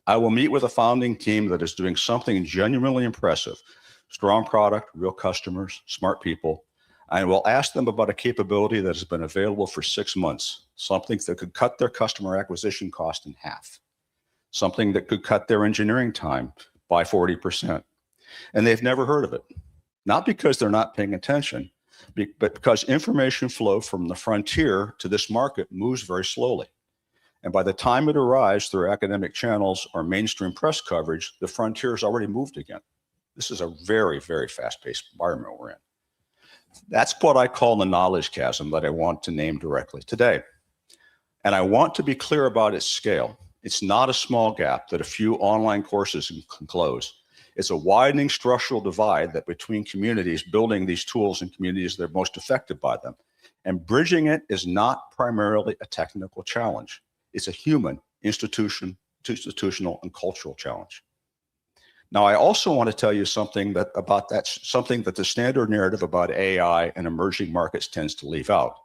[SPEAKER 13] I will meet with a founding team that is doing something genuinely impressive, strong product, real customers, smart people. I will ask them about a capability that has been available for 6 months, something that could cut their customer acquisition cost in half, something that could cut their engineering time by 40%. And they've never heard of it. Not because they're not paying attention, but because information flow from the frontier to this market moves very slowly. And by the time it arrives through academic channels or mainstream press coverage, the frontier has already moved again. This is a very, very fast-paced environment we're in. That's what I call the knowledge chasm that I want to name directly today. And I want to be clear about its scale. It's not a small gap that a few online courses can close. It's a widening structural divide that between communities building these tools and communities that are most affected by them. And bridging it is not primarily a technical challenge. It's a human, institutional, and cultural challenge. Now, I also want to tell you something that the standard narrative about AI and emerging markets tends to leave out.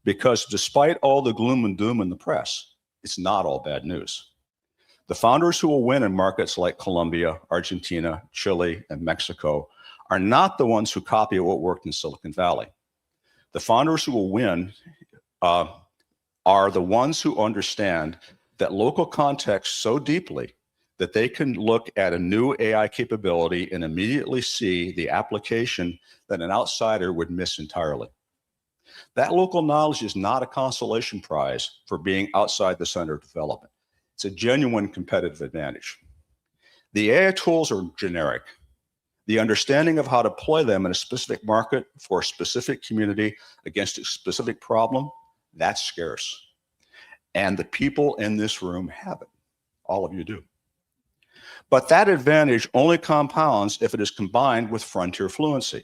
[SPEAKER 13] Because despite all the gloom and doom in the press, it's not all bad news. The founders who will win in markets like Colombia, Argentina, Chile, and Mexico are not the ones who copy what worked in Silicon Valley. The founders who will win are the ones who understand that local context so deeply that they can look at a new AI capability and immediately see the application that an outsider would miss entirely. That local knowledge is not a consolation prize for being outside the center of development. It's a genuine competitive advantage. The AI tools are generic. The understanding of how to deploy them in a specific market for a specific community against a specific problem, that's scarce. And the people in this room have it. All of you do. But that advantage only compounds if it is combined with frontier fluency.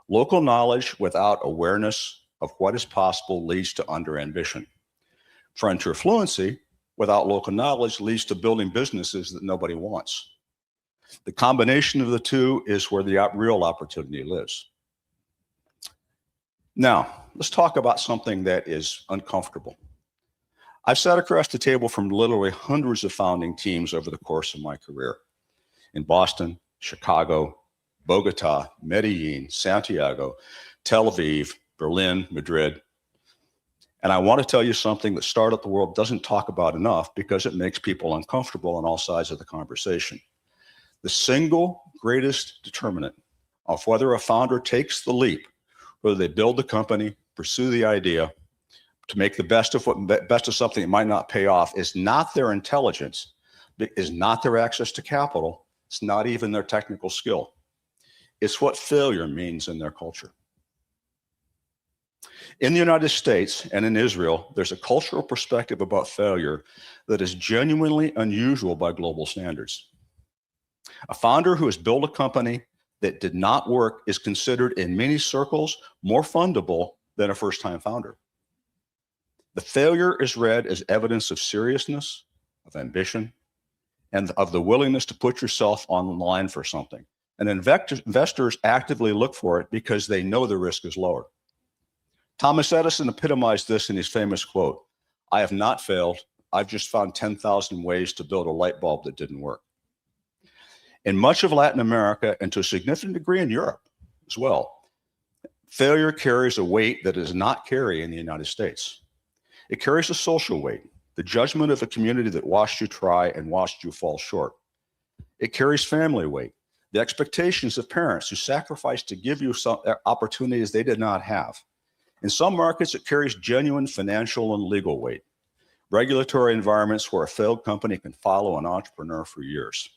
[SPEAKER 13] Local knowledge without awareness of what is possible leads to under-ambition. Frontier fluency without local knowledge leads to building businesses that nobody wants. The combination of the two is where the real opportunity lives. Now, let's talk about something that is uncomfortable. I've sat across the table from literally hundreds of founding teams over the course of my career in Boston, Chicago, Bogota, Medellin, Santiago, Tel Aviv, Berlin, Madrid. And I want to tell you something that Startup World doesn't talk about enough because it makes people uncomfortable on all sides of the conversation. The single greatest determinant of whether a founder takes the leap, whether they build the company, pursue the idea, to make the best of something that might not pay off, is not their intelligence, is not their access to capital, it's not even their technical skill. It's what failure means in their culture. In the United States and in Israel, there's a cultural perspective about failure that is genuinely unusual by global standards. A founder who has built a company that did not work is considered in many circles more fundable than a first-time founder. The failure is read as evidence of seriousness, of ambition, and of the willingness to put yourself on the line for something. And investors actively look for it because they know the risk is lower. Thomas Edison epitomized this in his famous quote, "I have not failed. I've just found 10,000 ways to build a light bulb that didn't work." In much of Latin America, and to a significant degree in Europe as well, failure carries a weight that does not carry in the United States. It carries a social weight, the judgment of a community that watched you try and watched you fall short. It carries family weight, the expectations of parents who sacrificed to give you some opportunities they did not have. In some markets, it carries genuine financial and legal weight, regulatory environments where a failed company can follow an entrepreneur for years.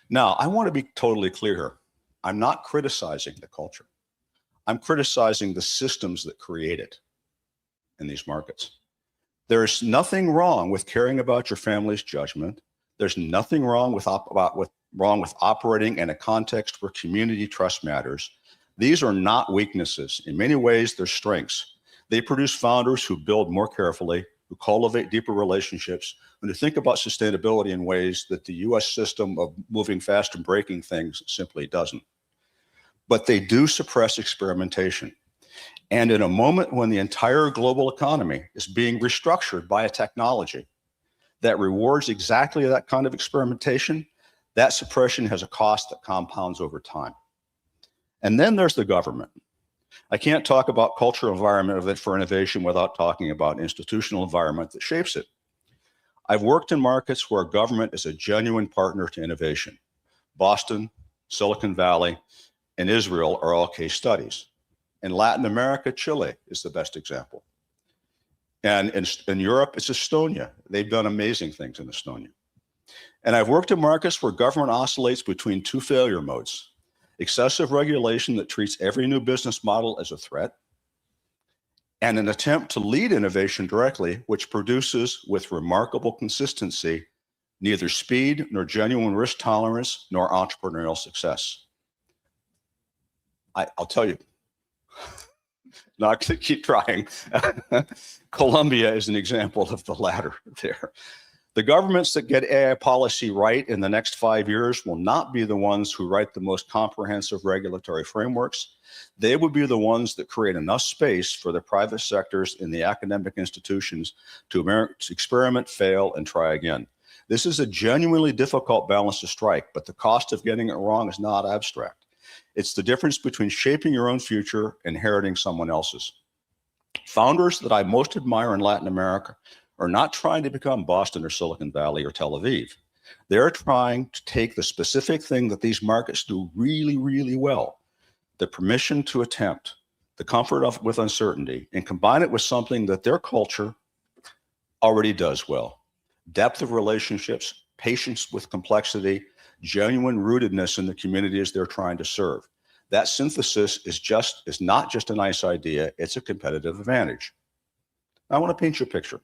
[SPEAKER 13] Now, I want to be totally clear here. I'm not criticizing the culture. I'm criticizing the systems that create it in these markets. There's nothing wrong with caring about your family's judgment. There's nothing wrong with operating in a context where community trust matters. These are not weaknesses. In many ways, they're strengths. They produce founders who build more carefully, who cultivate deeper relationships, and who think about sustainability in ways that the US system of moving fast and breaking things simply doesn't. But they do suppress experimentation. And in a moment when the entire global economy is being restructured by a technology that rewards exactly that kind of experimentation, that suppression has a cost that compounds over time. And then there's the government. I can't talk about cultural environment for innovation without talking about institutional environment that shapes it. I've worked in markets where government is a genuine partner to innovation. Boston, Silicon Valley, and Israel are all case studies. In Latin America, Chile is the best example. And in Europe, it's Estonia. They've done amazing things in Estonia. And I've worked in markets where government oscillates between two failure modes: excessive regulation that treats every new business model as a threat, and an attempt to lead innovation directly, which produces with remarkable consistency neither speed nor genuine risk tolerance nor entrepreneurial success. I'll tell you, not to keep trying. Colombia is an example of the latter there. The governments that get AI policy right in the next 5 years will not be the ones who write the most comprehensive regulatory frameworks. They would be the ones that create enough space for the private sectors in the academic institutions to experiment, fail, and try again. This is a genuinely difficult balance to strike, but the cost of getting it wrong is not abstract. It's the difference between shaping your own future and inheriting someone else's. Founders that I most admire in Latin America are not trying to become Boston or Silicon Valley or Tel Aviv. They're trying to take the specific thing that these markets do really, really well, the permission to attempt, the comfort with uncertainty, and combine it with something that their culture already does well: depth of relationships, patience with complexity, genuine rootedness in the communities they're trying to serve. That synthesis is not just a nice idea, it's a competitive advantage. I want to paint you a picture.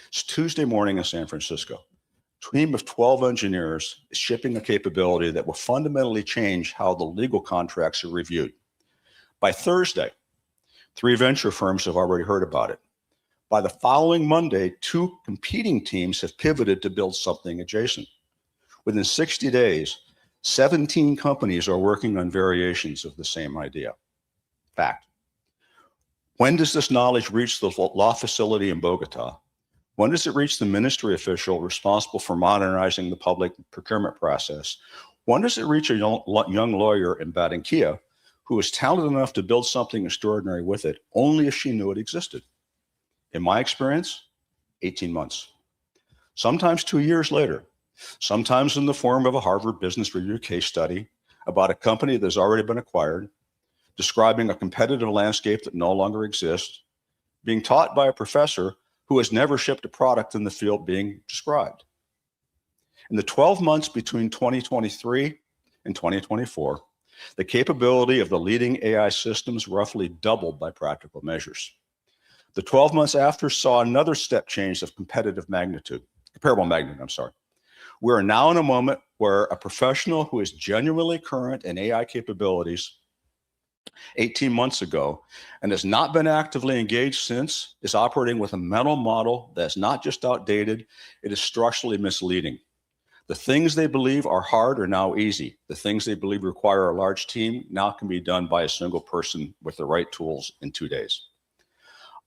[SPEAKER 13] It's Tuesday morning in San Francisco. A team of 12 engineers is shipping a capability that will fundamentally change how the legal contracts are reviewed. By Thursday, 3 venture firms have already heard about it. By the following Monday, 2 competing teams have pivoted to build something adjacent. Within 60 days, 17 companies are working on variations of the same idea. Fact. When does this knowledge reach the law facility in Bogota? When does it reach the ministry official responsible for modernizing the public procurement process? When does it reach a young lawyer in Barranquilla who is talented enough to build something extraordinary with it only if she knew it existed? In my experience, 18 months. Sometimes 2 years later, sometimes in the form of a Harvard Business Review case study about a company that's already been acquired, describing a competitive landscape that no longer exists, being taught by a professor who has never shipped a product in the field being described. In the 12 months between 2023 and 2024, the capability of the leading AI systems roughly doubled by practical measures. The 12 months after saw another step change of comparable magnitude. We are now in a moment where a professional who is genuinely current in AI capabilities 18 months ago and has not been actively engaged since is operating with a mental model that's not just outdated, it is structurally misleading. The things they believe are hard are now easy. The things they believe require a large team now can be done by a single person with the right tools in 2 days.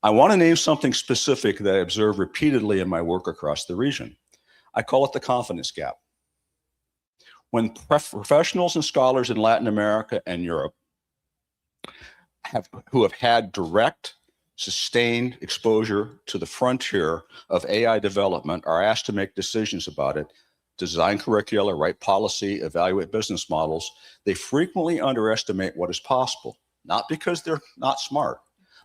[SPEAKER 13] I want to name something specific that I observe repeatedly in my work across the region. I call it the confidence gap. When professionals and scholars in Latin America and Europe who have had direct, sustained exposure to the frontier of AI development are asked to make decisions about it, design curricula, write policy, evaluate business models, they frequently underestimate what is possible, not because they're not smart,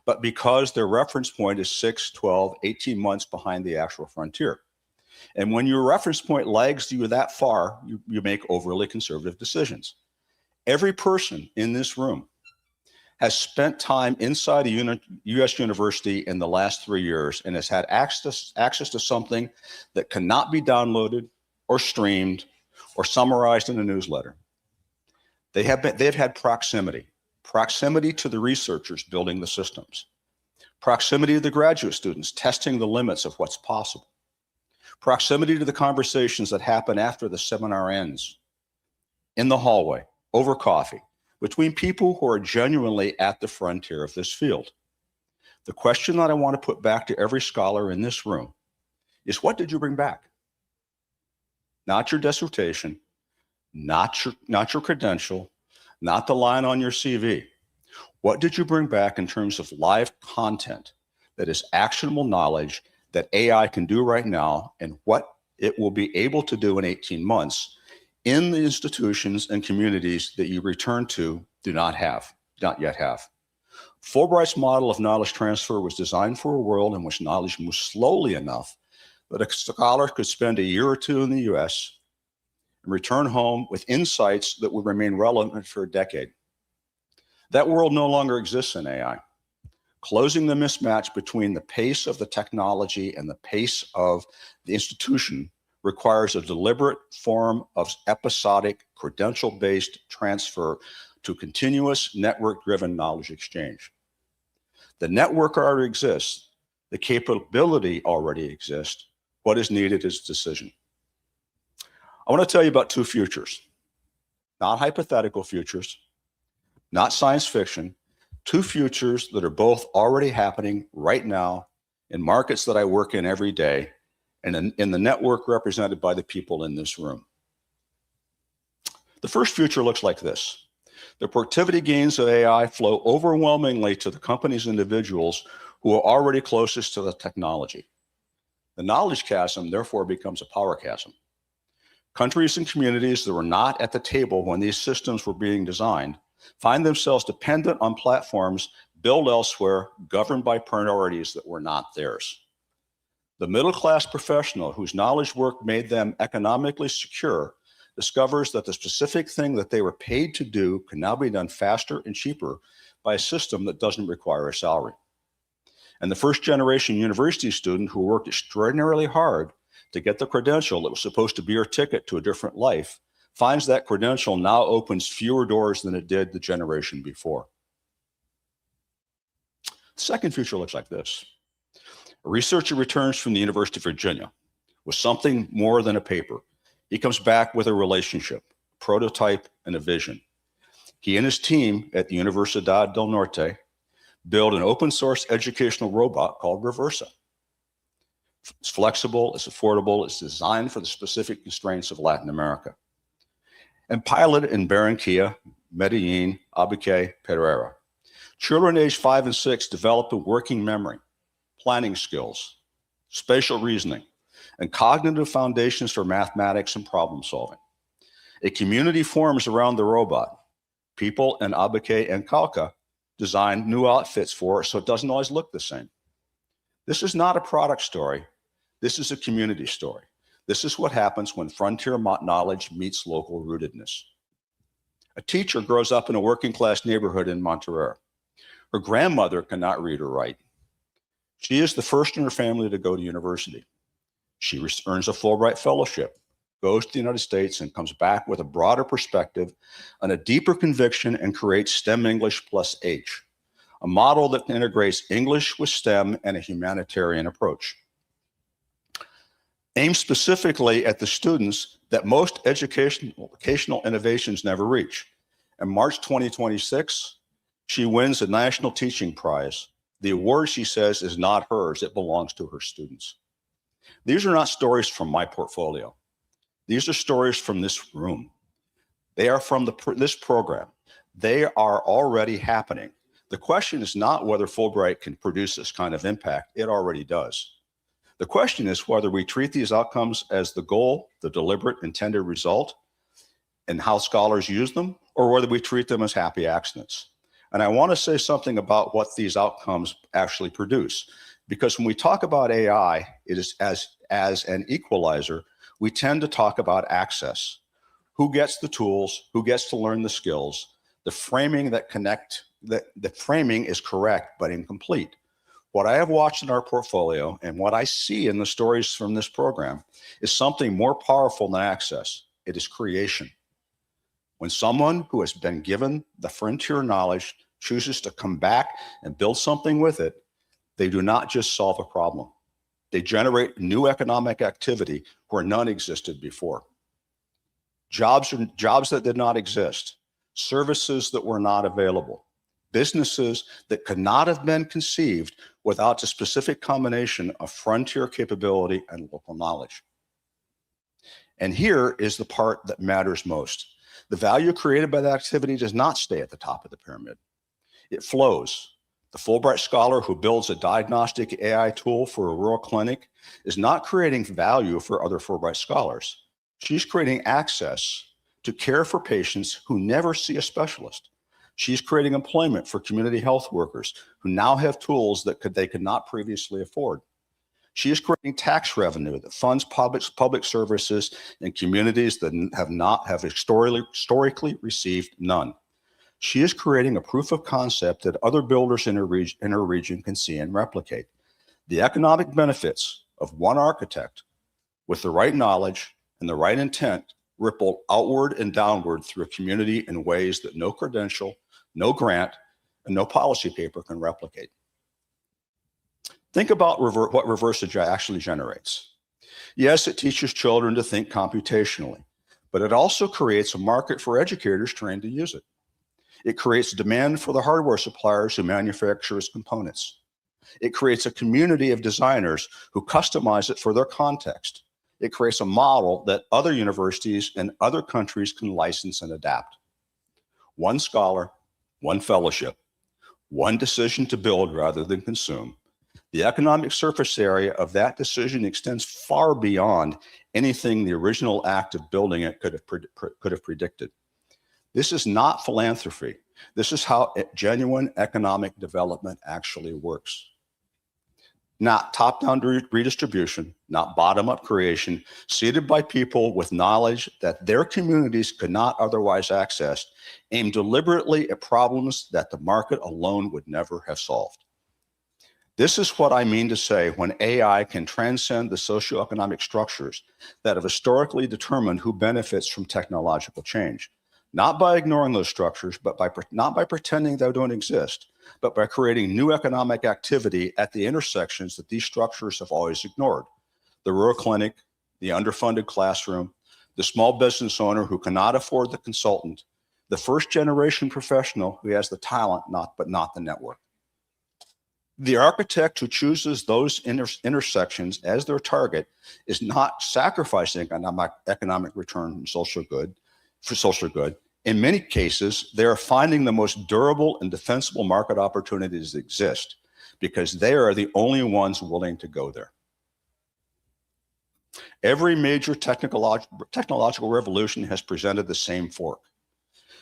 [SPEAKER 13] but because their reference point is 6, 12, 18 months behind the actual frontier. And when your reference point lags you that far, you make overly conservative decisions. Every person in this room has spent time inside a U.S. university in the last 3 years and has had access to something that cannot be downloaded or streamed or summarized in a newsletter. They've had proximity to the researchers building the systems, proximity to the graduate students testing the limits of what's possible, proximity to the conversations that happen after the seminar ends, in the hallway, over coffee, between people who are genuinely at the frontier of this field. The question that I want to put back to every scholar in this room is, what did you bring back? Not your dissertation, not your credential, not the line on your CV. What did you bring back in terms of live content that is actionable knowledge that AI can do right now and what it will be able to do in 18 months in the institutions and communities that you return to do not yet have. Fulbright's model of knowledge transfer was designed for a world in which knowledge moves slowly enough that a scholar could spend a year or two in the US and return home with insights that would remain relevant for a decade. That world no longer exists in AI. Closing the mismatch between the pace of the technology and the pace of the institution requires a deliberate form of episodic, credential-based transfer to continuous network-driven knowledge exchange. The network already exists. The capability already exists. What is needed is decision. I want to tell you about two futures, not hypothetical futures, not science fiction, two futures that are both already happening right now in markets that I work in every day and in the network represented by the people in this room. The first future looks like this. The productivity gains of AI flow overwhelmingly to the companies and individuals who are already closest to the technology. The knowledge chasm, therefore, becomes a power chasm. Countries and communities that were not at the table when these systems were being designed find themselves dependent on platforms built elsewhere, governed by priorities that were not theirs. The middle-class professional whose knowledge work made them economically secure discovers that the specific thing that they were paid to do can now be done faster and cheaper by a system that doesn't require a salary. And the first-generation university student who worked extraordinarily hard to get the credential that was supposed to be her ticket to a different life finds that credential now opens fewer doors than it did the generation before. The second future looks like this. A researcher returns from the University of Virginia with something more than a paper. He comes back with a relationship, a prototype, and a vision. He and his team at the Universidad del Norte build an open source educational robot called Reversa. It's flexible, it's affordable, it's designed for the specific constraints of Latin America. And piloted in Barranquilla, Medellin, Abuque, Pereira. Children aged 5 and 6 develop a working memory, planning skills, spatial reasoning, and cognitive foundations for mathematics and problem solving. A community forms around the robot. People in Abuque and Cauca design new outfits for it so it doesn't always look the same. This is not a product story. This is a community story. This is what happens when frontier knowledge meets local rootedness. A teacher grows up in a working class neighborhood in Monterrey. Her grandmother cannot read or write. She is the first in her family to go to university. She earns a Fulbright fellowship, goes to the United States, and comes back with a broader perspective and a deeper conviction and creates STEM English plus H, a model that integrates English with STEM and a humanitarian approach. Aimed specifically at the students that most educational innovations never reach. In March 2026, she wins a National Teaching Prize. The award, she says, is not hers, it belongs to her students. These are not stories from my portfolio. These are stories from this room. They are from this program. They are already happening. The question is not whether Fulbright can produce this kind of impact. It already does. The question is whether we treat these outcomes as the goal, the deliberate intended result, and how scholars use them, or whether we treat them as happy accidents. And I want to say something about what these outcomes actually produce. Because when we talk about AI, it is as an equalizer, we tend to talk about access. Who gets the tools? Who gets to learn the skills? The framing the framing is correct but incomplete. What I have watched in our portfolio and what I see in the stories from this program is something more powerful than access. It is creation. When someone who has been given the frontier knowledge chooses to come back and build something with it, they do not just solve a problem. They generate new economic activity where none existed before. Jobs that did not exist, services that were not available, businesses that could not have been conceived without a specific combination of frontier capability and local knowledge. And here is the part that matters most. The value created by that activity does not stay at the top of the pyramid. It flows. The Fulbright scholar who builds a diagnostic AI tool for a rural clinic is not creating value for other Fulbright scholars. She's creating access to care for patients who never see a specialist. She's creating employment for community health workers who now have tools that they could not previously afford. She is creating tax revenue that funds public services in communities that have historically received none. She is creating a proof of concept that other builders in her region can see and replicate. The economic benefits of one architect with the right knowledge and the right intent ripple outward and downward through a community in ways that no credential, no grant, and no policy paper can replicate. Think about what reverse actually generates. Yes, it teaches children to think computationally, but it also creates a market for educators trained to use it. It creates demand for the hardware suppliers who manufacture its components. It creates a community of designers who customize it for their context. It creates a model that other universities and other countries can license and adapt. One scholar, one fellowship, one decision to build rather than consume. The economic surface area of that decision extends far beyond anything the original act of building it could have predicted. This is not philanthropy. This is how genuine economic development actually works. Not top-down redistribution, not bottom-up creation, seeded by people with knowledge that their communities could not otherwise access, aimed deliberately at problems that the market alone would never have solved. This is what I mean to say when AI can transcend the socioeconomic structures that have historically determined who benefits from technological change. Not by ignoring those structures, but not by pretending they don't exist, but by creating new economic activity at the intersections that these structures have always ignored. The rural clinic, the underfunded classroom, the small business owner who cannot afford the consultant, the first generation professional who has the talent, but not the network. The architect who chooses those intersections as their target is not sacrificing economic return from social good. In many cases, they are finding the most durable and defensible market opportunities that exist because they are the only ones willing to go there. Every major technological revolution has presented the same fork.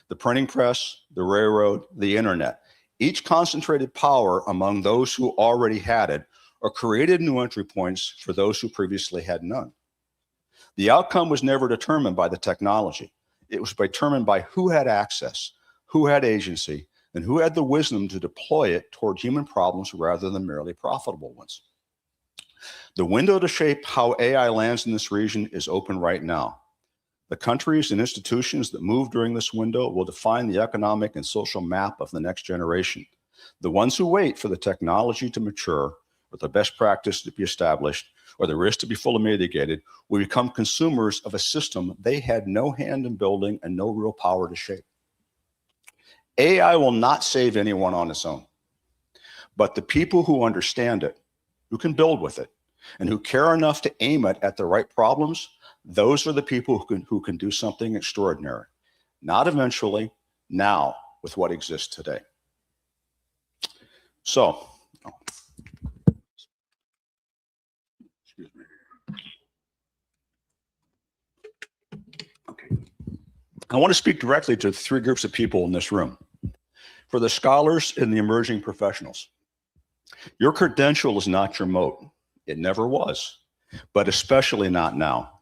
[SPEAKER 13] The printing press, the railroad, the internet, each concentrated power among those who already had it or created new entry points for those who previously had none. The outcome was never determined by the technology. It was determined by who had access, who had agency, and who had the wisdom to deploy it toward human problems rather than merely profitable ones. The window to shape how AI lands in this region is open right now. The countries and institutions that move during this window will define the economic and social map of the next generation. The ones who wait for the technology to mature, or the best practice to be established, or the risk to be fully mitigated, will become consumers of a system they had no hand in building and no real power to shape. AI will not save anyone on its own, but the people who understand it, who can build with it, and who care enough to aim it at the right problems, those are the people who can do something extraordinary. Not eventually, now, with what exists today. So, excuse me. Okay. I want to speak directly to three groups of people in this room. For the scholars and the emerging professionals, your credential is not your moat. It never was, but especially not now.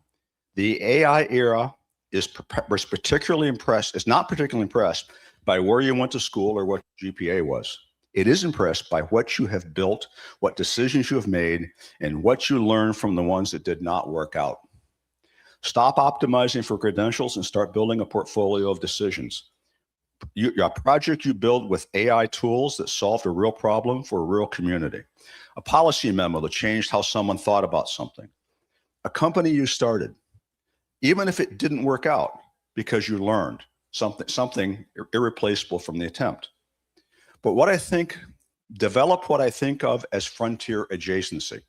[SPEAKER 13] The AI era is not particularly impressed by where you went to school or what GPA was. It is impressed by what you have built, what decisions you have made, and what you learned from the ones that did not work out. Stop optimizing for credentials and start building a portfolio of decisions. A project you build with AI tools that solved a real problem for a real community. A policy memo that changed how someone thought about something. A company you started, even if it didn't work out because you learned something irreplaceable from the attempt. But develop what I think of as frontier adjacency.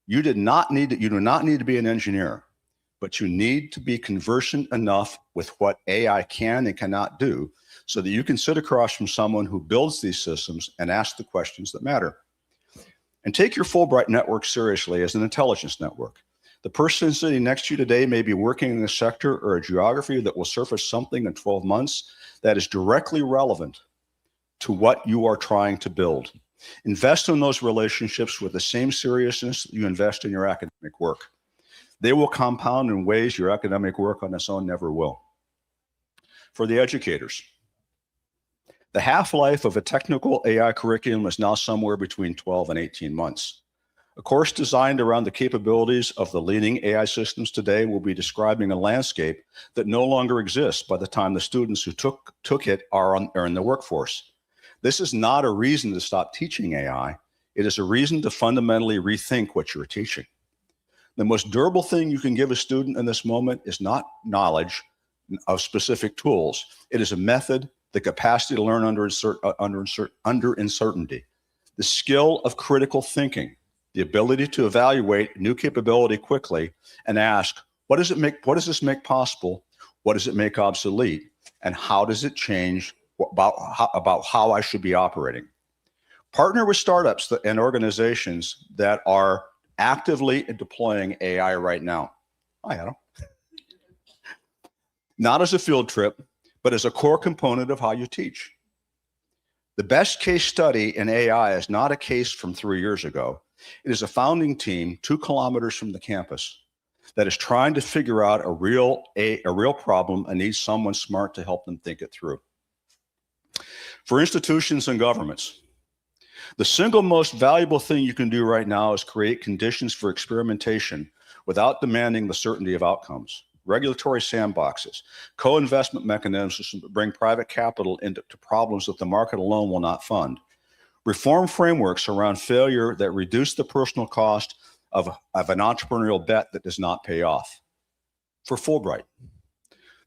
[SPEAKER 13] You do not need to be an engineer, but you need to be conversant enough with what AI can and cannot do so that you can sit across from someone who builds these systems and ask the questions that matter. And take your Fulbright network seriously as an intelligence network. The person sitting next to you today may be working in a sector or a geography that will surface something in 12 months that is directly relevant to what you are trying to build. Invest in those relationships with the same seriousness you invest in your academic work. They will compound in ways your academic work on its own never will. For the educators, the half-life of a technical AI curriculum is now somewhere between 12 and 18 months. A course designed around the capabilities of the leading AI systems today will be describing a landscape that no longer exists by the time the students who took it are in the workforce. This is not a reason to stop teaching AI. It is a reason to fundamentally rethink what you're teaching. The most durable thing you can give a student in this moment is not knowledge of specific tools. It is a method, the capacity to learn under uncertainty, the skill of critical thinking, the ability to evaluate new capability quickly and ask, what does this make possible? What does it make obsolete? And how does it change about how I should be operating? Partner with startups and organizations that are actively deploying AI right now. Hi, Adam. Not as a field trip, but as a core component of how you teach. The best case study in AI is not a case from 3 years ago. It is a founding team 2 kilometers from the campus that is trying to figure out a real problem and needs someone smart to help them think it through. For institutions and governments, the single most valuable thing you can do right now is create conditions for experimentation without demanding the certainty of outcomes. Regulatory sandboxes, co-investment mechanisms that bring private capital into problems that the market alone will not fund. Reform frameworks around failure that reduce the personal cost of an entrepreneurial bet that does not pay off. For Fulbright,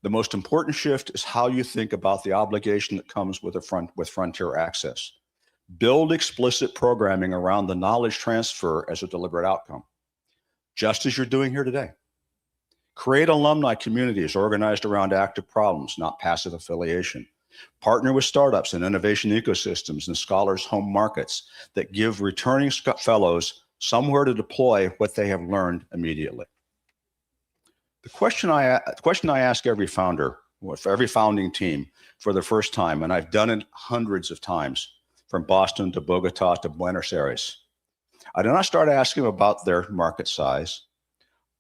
[SPEAKER 13] the most important shift is how you think about the obligation that comes with frontier access. Build explicit programming around the knowledge transfer as a deliberate outcome, just as you're doing here today. Create alumni communities organized around active problems, not passive affiliation. Partner with startups and innovation ecosystems and scholars' home markets that give returning fellows somewhere to deploy what they have learned immediately. The question I ask every founder, for every founding team for the first time, and I've done it hundreds of times, from Boston to Bogota to Buenos Aires. I do not start asking them about their market size.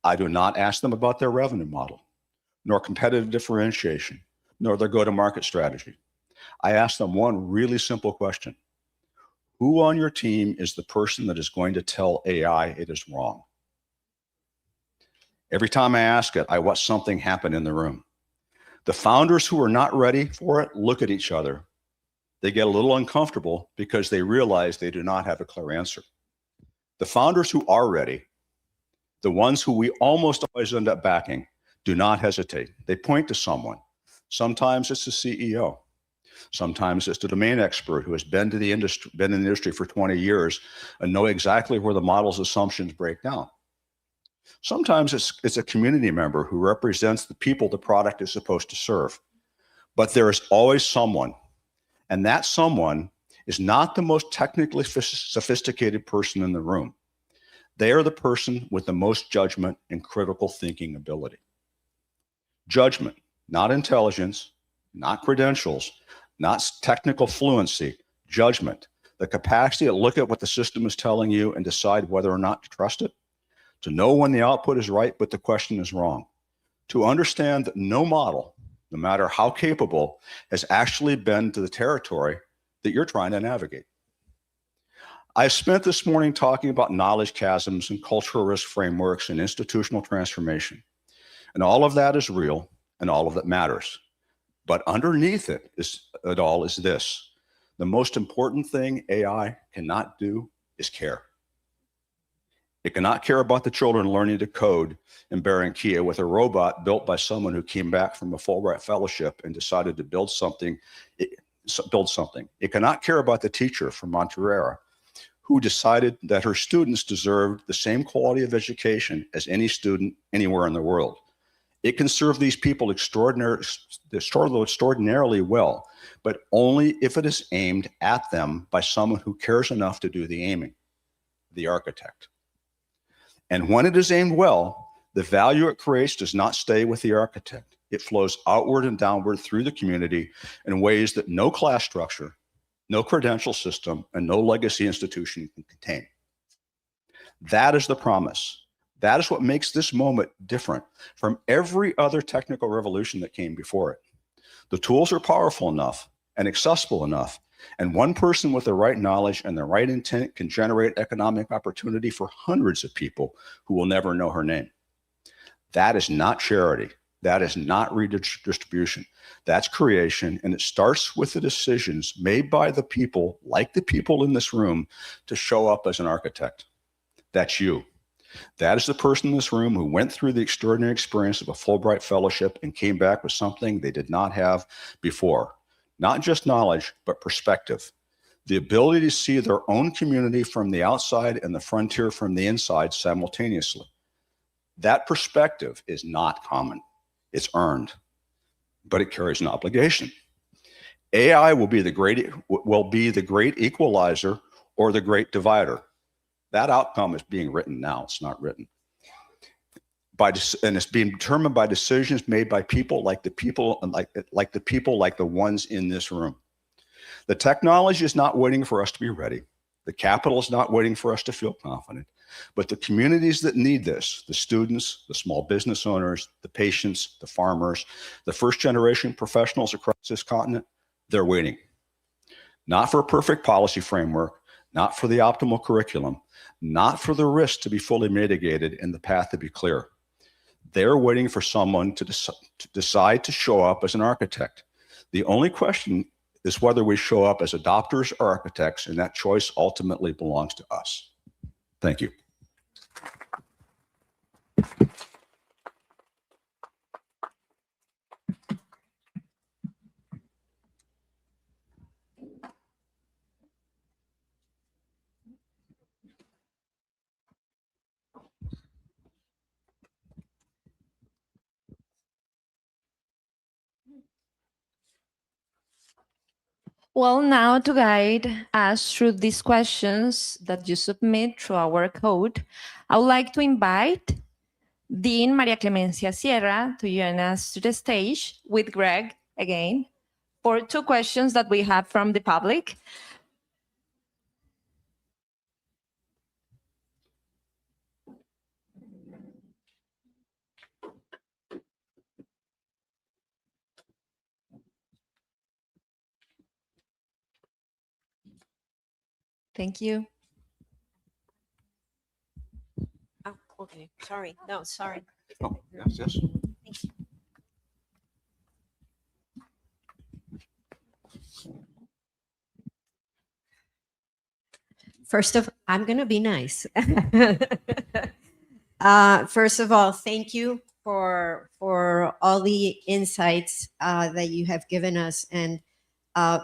[SPEAKER 13] I do not ask them about their revenue model, nor competitive differentiation, nor their go-to-market strategy. I ask them one really simple question. Who on your team is the person that is going to tell AI it is wrong? Every time I ask it, I watch something happen in the room. The founders who are not ready for it look at each other. They get a little uncomfortable because they realize they do not have a clear answer. The founders who are ready, the ones who we almost always end up backing, do not hesitate. They point to someone. Sometimes it's the CEO. Sometimes it's the domain expert who has been in the industry for 20 years and know exactly where the model's assumptions break down. Sometimes it's a community member who represents the people the product is supposed to serve. But there is always someone, and that someone is not the most technically sophisticated person in the room. They are the person with the most judgment and critical thinking ability. Judgment, not intelligence, not credentials, not technical fluency, judgment, the capacity to look at what the system is telling you and decide whether or not to trust it, to know when the output is right but the question is wrong, to understand that no model, no matter how capable, has actually been to the territory that you're trying to navigate. I spent this morning talking about knowledge chasms and cultural risk frameworks and institutional transformation. And all of that is real and all of that matters. But underneath it all is this. The most important thing AI cannot do is care. It cannot care about the children learning to code in Barranquilla with a robot built by someone who came back from a Fulbright fellowship and decided to build something. It cannot care about the teacher from Monterrey who decided that her students deserved the same quality of education as any student anywhere in the world. It can serve these people extraordinarily well, but only if it is aimed at them by someone who cares enough to do the aiming, the architect. And when it is aimed well, the value it creates does not stay with the architect. It flows outward and downward through the community in ways that no class structure, no credential system, and no legacy institution can contain. That is the promise. That is what makes this moment different from every other technical revolution that came before it. The tools are powerful enough and accessible enough, and one person with the right knowledge and the right intent can generate economic opportunity for hundreds of people who will never know her name. That is not charity. That is not redistribution. That's creation, and it starts with the decisions made by the people, like the people in this room, to show up as an architect. That's you. That is the person in this room who went through the extraordinary experience of a Fulbright fellowship and came back with something they did not have before. Not just knowledge, but perspective. The ability to see their own community from the outside and the frontier from the inside simultaneously. That perspective is not common. It's earned, but it carries an obligation. AI will be the great equalizer or the great divider. That outcome is being written now. It's not written. And it's being determined by decisions made by people like the ones in this room. The technology is not waiting for us to be ready. The capital is not waiting for us to feel confident. But the communities that need this, the students, the small business owners, the patients, the farmers, the first generation professionals across this continent, they're waiting. Not for a perfect policy framework, not for the optimal curriculum, not for the risk to be fully mitigated and the path to be clear. They're waiting for someone to decide to show up as an architect. The only question is whether we show up as adopters or architects, and that choice ultimately belongs to us. Thank you.
[SPEAKER 2] Well, now to guide us through these questions that you submit through our code, I would like to invite Dean Maria Clemencia Sierra to join us to the stage with Greg again for 2 questions that we have from the public. Thank you.
[SPEAKER 14] Oh, okay. Sorry. No, sorry.
[SPEAKER 13] Oh, yes, yes.
[SPEAKER 14] First of, I'm going to be nice. First of all, thank you for all the insights that you have given us. And I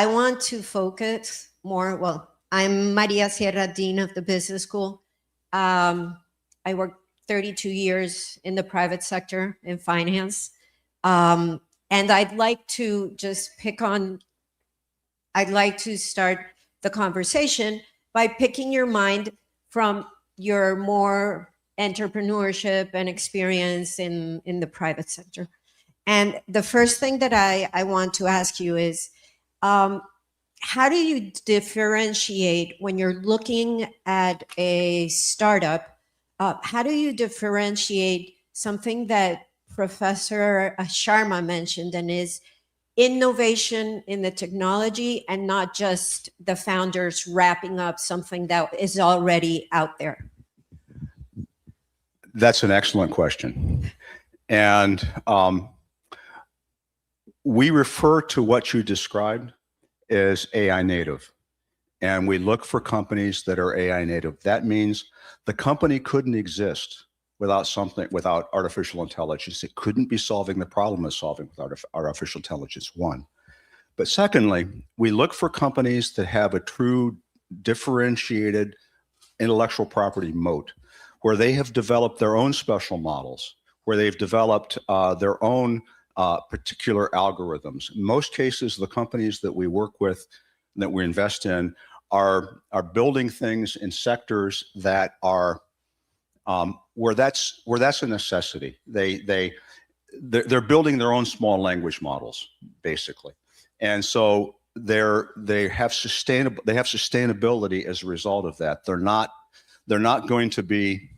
[SPEAKER 14] want to focus more, well, I'm Maria Sierra, Dean of the Business School. I worked 32 years in the private sector in finance. And I'd like to just I'd like to start the conversation by picking your mind from your more entrepreneurship and experience in the private sector. And the first thing that I want to ask you is, how do you differentiate when you're looking at a startup? How do you differentiate something that Professor Sharma mentioned, and is innovation in the technology and not just the founders wrapping up something that is already out there?
[SPEAKER 13] That's an excellent question. And we refer to what you described as AI native. And we look for companies that are AI native. That means the company couldn't exist without artificial intelligence. It couldn't be solving the problem it's solving without artificial intelligence, one. But secondly, we look for companies that have a true differentiated intellectual property moat, where they have developed their own special models, where they've developed their own particular algorithms. In most cases, the companies that we work with, that we invest in, are building things in sectors that are where that's a necessity. They're building their own small language models, basically. And so they have sustainability as a result of that. They're not going to be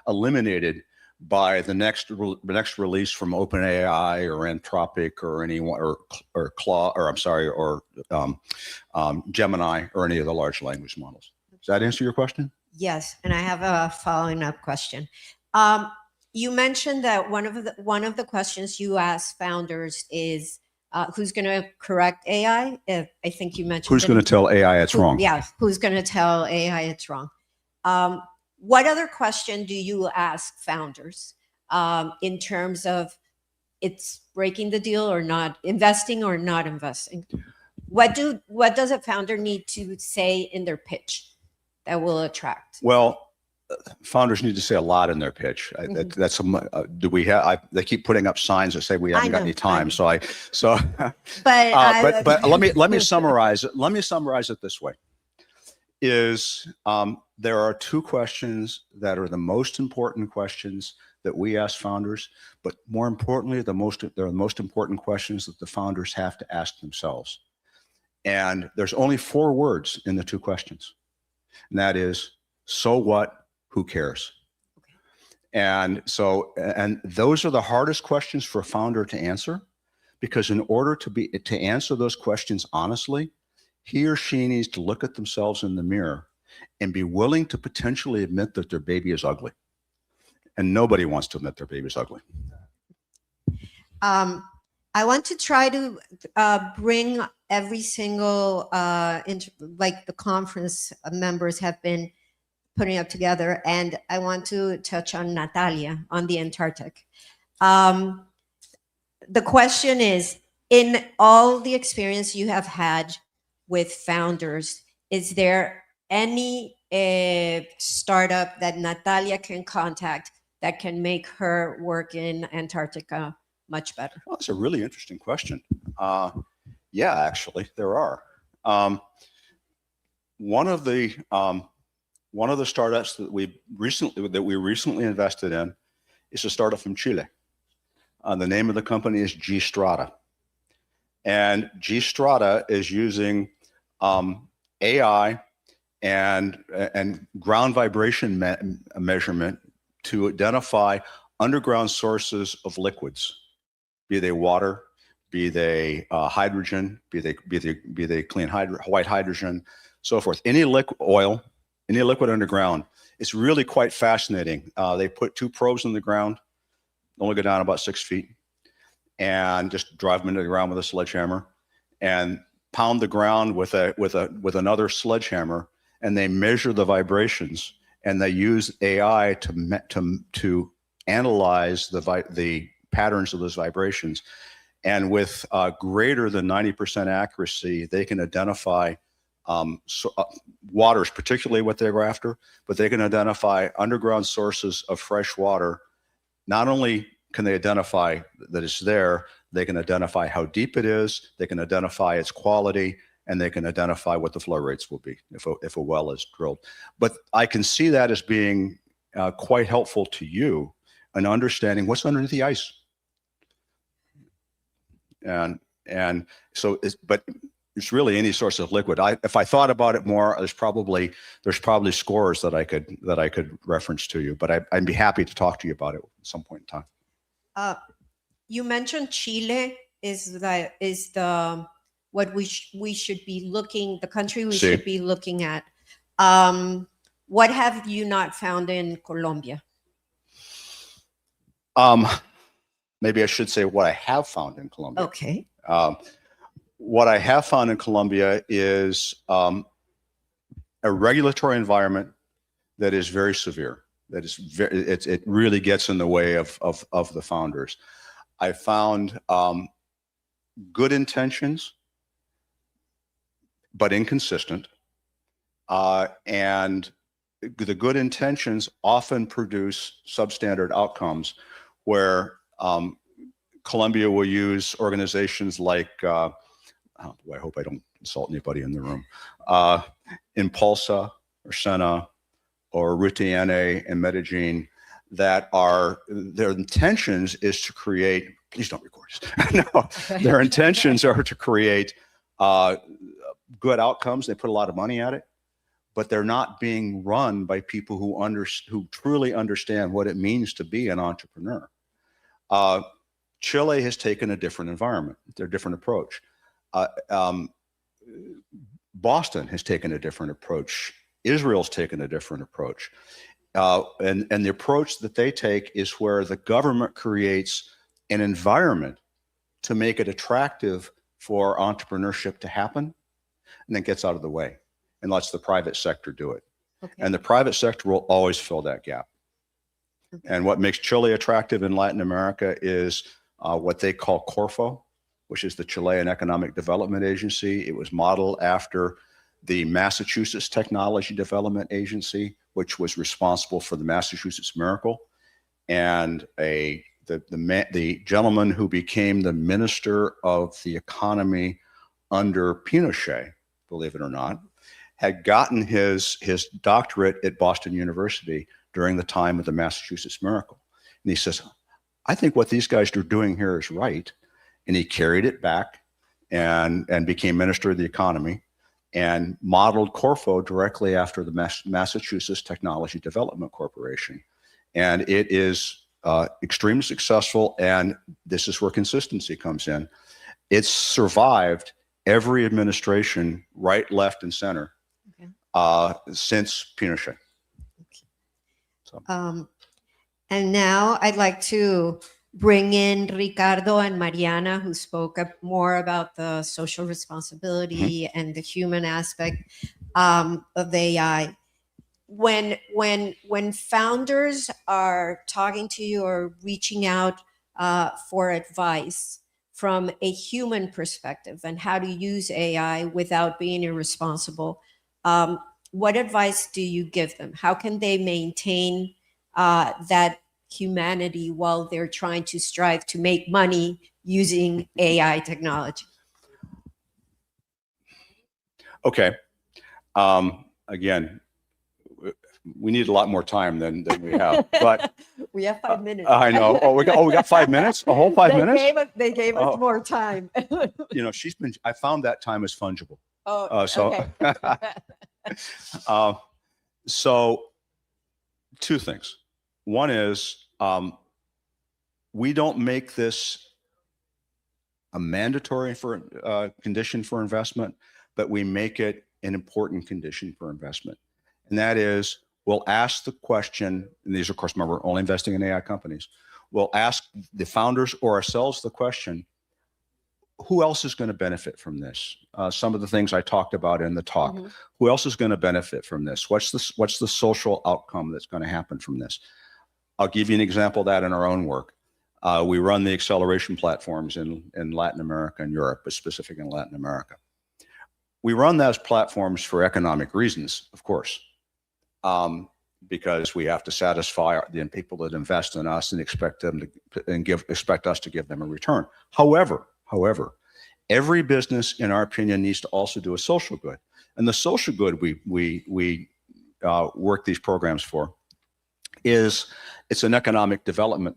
[SPEAKER 13] eliminated by the next release from OpenAI or Anthropic or anyone or Claude, or I'm sorry, or Gemini or any of the large language models. Does that answer your question?
[SPEAKER 14] Yes, and I have a following up question. You mentioned that one of the questions you ask founders is who's going to correct AI? I think you mentioned
[SPEAKER 13] who's going to tell AI it's wrong.
[SPEAKER 14] Yeah, who's going to tell AI it's wrong? What other question do you ask founders in terms of it's breaking the deal or not, investing or not investing? What does a founder need to say in their pitch that will attract?
[SPEAKER 13] Well, founders need to say a lot in their pitch. That's do we have? They keep putting up signs that say we haven't got any time. But let me summarize it. Let me summarize it this way: there are two questions that are the most important questions that we ask founders, but more importantly, they're the most important questions that the founders have to ask themselves. And there's only 4 words in the two questions, and that is, so what? Who cares? Okay. And those are the hardest questions for a founder to answer, because in order to answer those questions honestly, he or she needs to look at themselves in the mirror and be willing to potentially admit that their baby is ugly. And nobody wants to admit their baby is ugly.
[SPEAKER 14] I want to try to bring every single, like the conference members have been putting up together, and I want to touch on Natalia on the Antarctic. The question is, in all the experience you have had with founders, is there any startup that Natalia can contact that can make her work in Antarctica much better?
[SPEAKER 13] Well, that's a really interesting question. Yeah, actually, there are. One of the startups that we recently invested in is a startup from Chile. The name of the company is G-Strata. And G-Strata is using AI and ground vibration measurement to identify underground sources of liquids, be they water, be they hydrogen, be they clean white hydrogen, so forth. Any liquid oil, any liquid underground. It's really quite fascinating. They put 2 probes in the ground, only go down about 6 feet, and just drive them into the ground with a sledgehammer, and pound the ground with another sledgehammer, and they measure the vibrations, and they use AI to analyze the patterns of those vibrations, and with greater than 90% accuracy, they can identify water is particularly what they were after, but they can identify underground sources of fresh water. Not only can they identify that it's there, they can identify how deep it is, they can identify its quality, and they can identify what the flow rates will be if a well is drilled. But I can see that as being quite helpful to you in understanding what's underneath the ice. And so, but it's really any source of liquid. If I thought about it more, there's probably scores that I could reference to you. But I'd be happy to talk to you about it at some point in time.
[SPEAKER 14] You mentioned Chile is what we should be looking, the country we should be looking at. What have you not found in Colombia?
[SPEAKER 13] Maybe I should say what I have found in Colombia.
[SPEAKER 14] Okay.
[SPEAKER 13] What I have found in Colombia is a regulatory environment that is very severe. That is it really gets in the way of the founders. I found good intentions, but inconsistent. And the good intentions often produce substandard outcomes where Colombia will use organizations like, I hope I don't insult anybody in the room, Impulsa or Sena or Rutiene and Medellin, that their intentions is to create, please don't record this. No, their intentions are to create good outcomes. They put a lot of money at it, but they're not being run by people who truly understand what it means to be an entrepreneur. Chile has taken a different environment, their different approach. Boston has taken a different approach. Israel's taken a different approach. And the approach that they take is where the government creates an environment to make it attractive for entrepreneurship to happen, and then gets out of the way and lets the private sector do it.
[SPEAKER 14] Okay.
[SPEAKER 13] And the private sector will always fill that gap. Okay. And what makes Chile attractive in Latin America is what they call Corfo, which is the Chilean Economic Development Agency. It was modeled after the Massachusetts Technology Development Agency, which was responsible for the Massachusetts Miracle. And the gentleman who became the Minister of the Economy under Pinochet, believe it or not, had gotten his doctorate at Boston University during the time of the Massachusetts Miracle. And he says, I think what these guys are doing here is right. And he carried it back and became Minister of the Economy and modeled Corfo directly after the Massachusetts Technology Development Corporation. And it is extremely successful, and this is where consistency comes in. It's survived every administration, right, left, and center, since Pinochet.
[SPEAKER 14] Okay. So. And now I'd like to bring in Ricardo and Mariana, who spoke up more about the social responsibility and the human aspect of AI. When founders are talking to you or reaching out for advice from a human perspective and how to use AI without being irresponsible, what advice do you give them? How can they maintain that humanity while they're trying to strive to make money using AI technology?
[SPEAKER 13] Okay. Again, we need a lot more time than we have, but
[SPEAKER 14] we have 5 minutes.
[SPEAKER 13] I know. We got 5 minutes, a whole 5 minutes.
[SPEAKER 14] They gave us more time.
[SPEAKER 13] You know, I found that time is fungible.
[SPEAKER 14] Oh,
[SPEAKER 13] so,
[SPEAKER 14] okay.
[SPEAKER 13] So two things. One is, we don't make this a mandatory condition for investment, but we make it an important condition for investment. And that is, we'll ask the question, and these, of course, remember, we're only investing in AI companies. We'll ask the founders or ourselves the question, who else is going to benefit from this? Some of the things I talked about in the talk. Mm-hmm. Who else is going to benefit from this? What's the social outcome that's going to happen from this? I'll give you an example of that in our own work. We run the acceleration platforms in Latin America and Europe, but specific in Latin America. We run those platforms for economic reasons, of course, because we have to satisfy the people that invest in us and expect us to give them a return. However, every business, in our opinion, needs to also do a social good, and the social good we work these programs for it's an economic development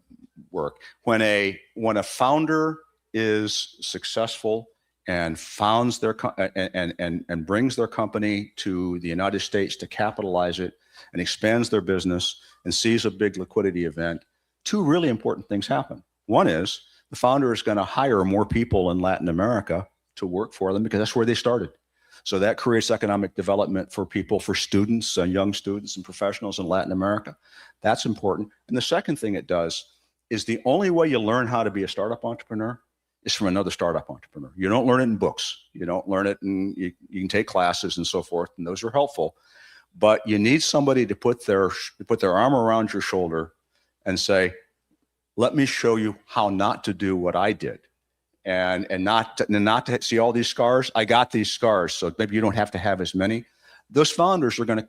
[SPEAKER 13] work. When a founder is successful and founds their and brings their company to the United States to capitalize it and expands their business and sees a big liquidity event, two really important things happen. One is the founder is going to hire more people in Latin America to work for them because that's where they started. So that creates economic development for people, for students, young students and professionals in Latin America. That's important. And the second thing it does is the only way you learn how to be a startup entrepreneur is from another startup entrepreneur. You don't learn it in books. You don't learn it, and you can take classes and so forth, and those are helpful. But you need somebody to put their arm around your shoulder and say, let me show you how not to do what I did. And not to see all these scars. I got these scars, so maybe you don't have to have as many. Those founders are going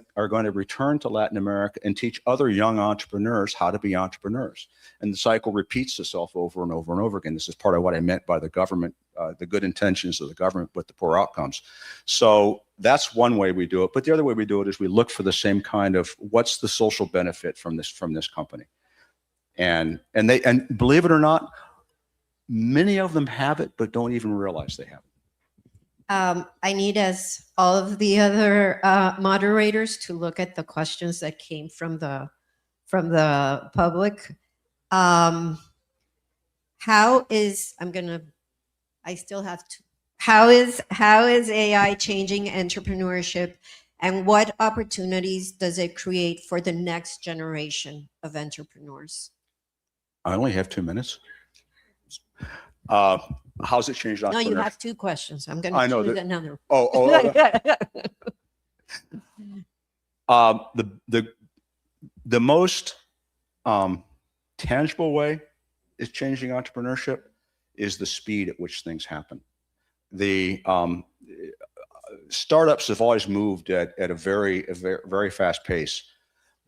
[SPEAKER 13] to return to Latin America and teach other young entrepreneurs how to be entrepreneurs. And the cycle repeats itself over and over and over again. This is part of what I meant by the government, the good intentions of the government, but the poor outcomes. So that's one way we do it. But the other way we do it is we look for the same kind of what's the social benefit from this company, and believe it or not, many of them have it, but don't even realize they have it.
[SPEAKER 14] I need, as all of the other moderators, to look at the questions that came from the public. How is AI changing entrepreneurship, and what opportunities does it create for the next generation of entrepreneurs?
[SPEAKER 13] I only have 2 minutes. How's it changed entrepreneurship?
[SPEAKER 14] No, you have 2 questions. I'm going to choose another.
[SPEAKER 13] The most tangible way it's changing entrepreneurship is the speed at which things happen. The startups have always moved at a very fast pace,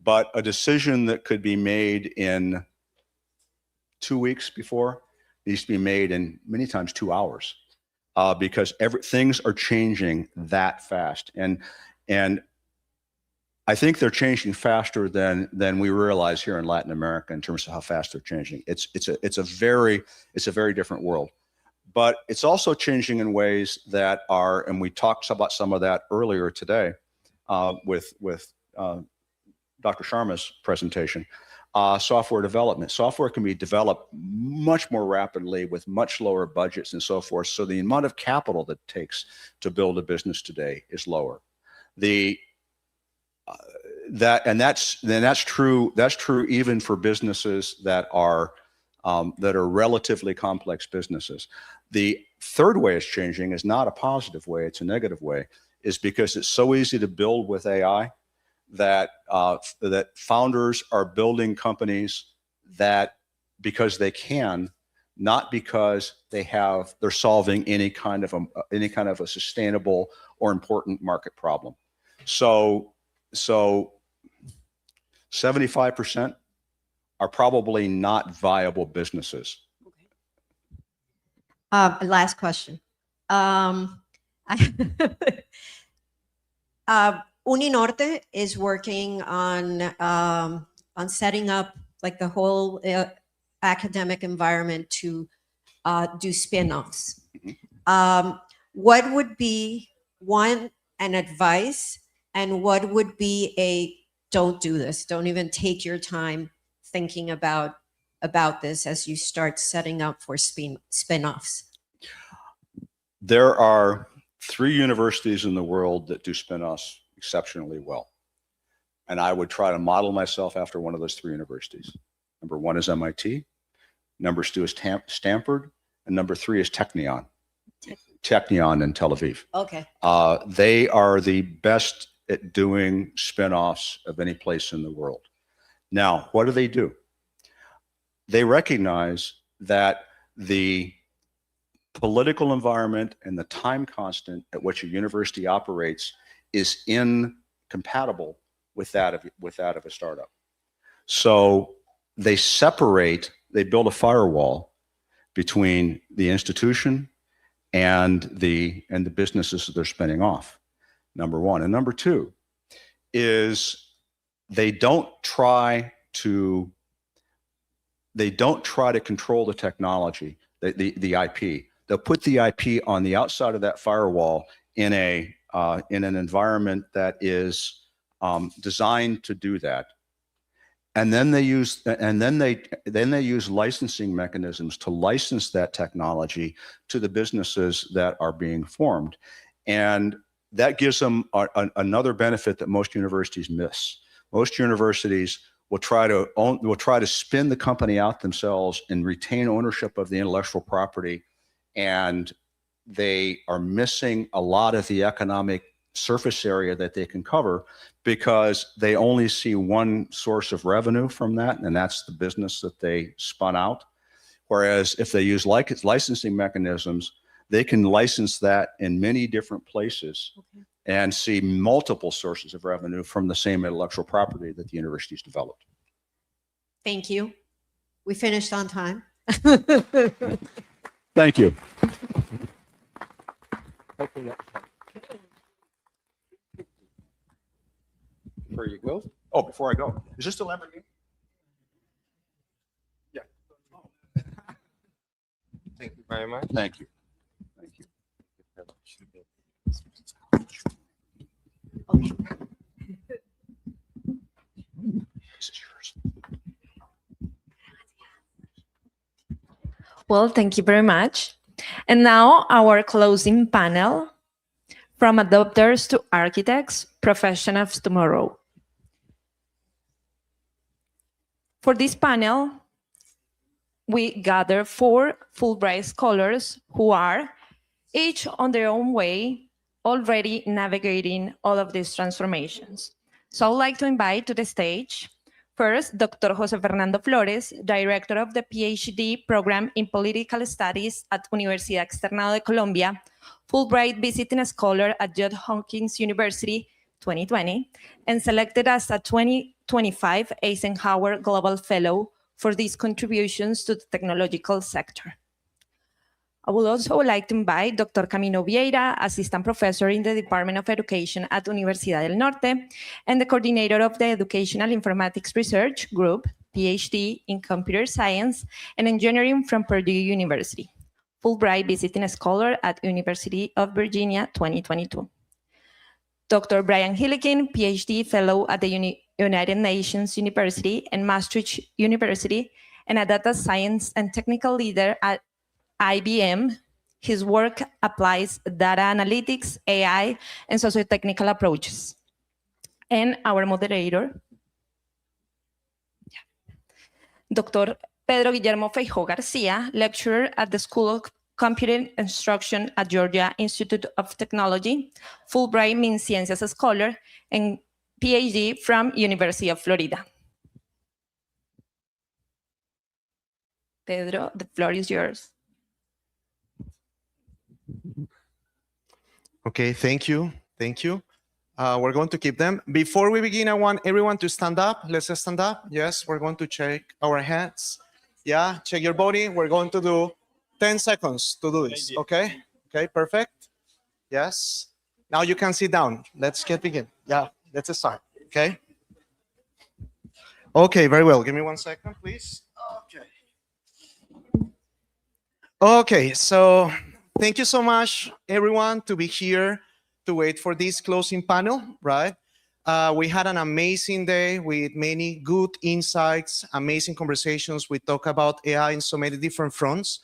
[SPEAKER 13] but a decision that could be made in 2 weeks before needs to be made in many times 2 hours, because things are changing that fast, and I think they're changing faster than we realize here in Latin America in terms of how fast they're changing. It's a very different world, but it's also changing in ways that are, and we talked about some of that earlier today with Dr. Sharma's presentation. Software development. Software can be developed much more rapidly with much lower budgets and so forth. So the amount of capital that it takes to build a business today is lower. That's true even for businesses that are relatively complex businesses. The third way it's changing is not a positive way; it's a negative way. Is because it's so easy to build with AI that founders are building companies that because they can, not because they're solving any kind of a sustainable or important market problem. So 75% are probably not viable businesses.
[SPEAKER 14] Last question. Uninorte is working on setting up like the whole academic environment to do spin-offs. What would be an advice, and what would be a don't do this, don't even take your time thinking about this as you start setting up for spin-offs?
[SPEAKER 13] There are 3 universities in the world that do spin-offs exceptionally well. And I would try to model myself after one of those 3 universities. Number 1 is MIT, number 2 is Stanford, and number 3 is Technion in Tel Aviv.
[SPEAKER 14] Okay.
[SPEAKER 13] They are the best at doing spin-offs of any place in the world. Now, what do? They recognize that the political environment and the time constant at which a university operates is incompatible with that of a startup. So they build a firewall between the institution and the businesses that they're spinning off. Number 1. And number 2 is they don't try to control the technology, the IP. They'll put the IP on the outside of that firewall in an environment that is designed to do that. And then they use licensing mechanisms to license that technology to the businesses that are being formed. And that gives them another benefit that most universities miss. Most universities will try to spin the company out themselves and retain ownership of the intellectual property, and they are missing a lot of the economic surface area that they can cover because they only see one source of revenue from that, and that's the business that they spun out. Whereas if they use licensing mechanisms, they can license that in many different places and see multiple sources of revenue from the same intellectual property that the university's developed.
[SPEAKER 14] Thank you. We finished on time.
[SPEAKER 13] Thank you. Before you go? Oh, before I go. Is this the Lamborghini? Yeah. Oh.
[SPEAKER 3] Thank you very much.
[SPEAKER 13] Thank you. Thank you.
[SPEAKER 14] Okay.
[SPEAKER 2] Well, thank you very much. And now our closing panel, from adopters to architects, professionals of tomorrow. For this panel, we gather 4 Fulbright scholars who are, each on their own way, already navigating all of these transformations. So I would like to invite to the stage, first, Dr. Jose Fernando Flores, Director of the PhD Program in Political Studies at Universidad Externado de Colombia, Fulbright visiting scholar at Johns Hopkins University 2020, and selected as a 2025 Eisenhower Global Fellow for these contributions to the technological sector. I would also like to invite Dr. Camilo Vieira, Assistant Professor in the Department of Education at Universidad del Norte, and the Coordinator of the Educational Informatics Research Group, PhD in Computer Science and Engineering from Purdue University, Fulbright Visiting Scholar at University of Virginia 2022. Dr. Brian Hillikin, PhD Fellow at the United Nations University and Maastricht University, and a data science and technical leader at IBM. His work applies data analytics, AI, and socio-technical approaches. And our moderator, Dr. Pedro Guillermo Feijó Garcia, lecturer at the School of Computing Instruction at Georgia Institute of Technology, Fulbright Means Ciencias Scholar, and PhD from University of Florida. Pedro, the floor is yours.
[SPEAKER 15] Okay, thank you. Thank you. We're going to keep them. Before we begin, I want everyone to stand up. Let's stand up. Yes, we're going to check our hands. Yeah, check your body. We're going to do 10 seconds to do this. Okay? Okay, perfect. Yes. Now you can sit down. Let's get begin. Yeah, let's start. Okay? Okay, very well. Give me 1 second, please. Okay. Okay, so thank you so much, everyone, to be here to wait for this closing panel, right? We had an amazing day with many good insights, amazing conversations. We talked about AI in so many different fronts,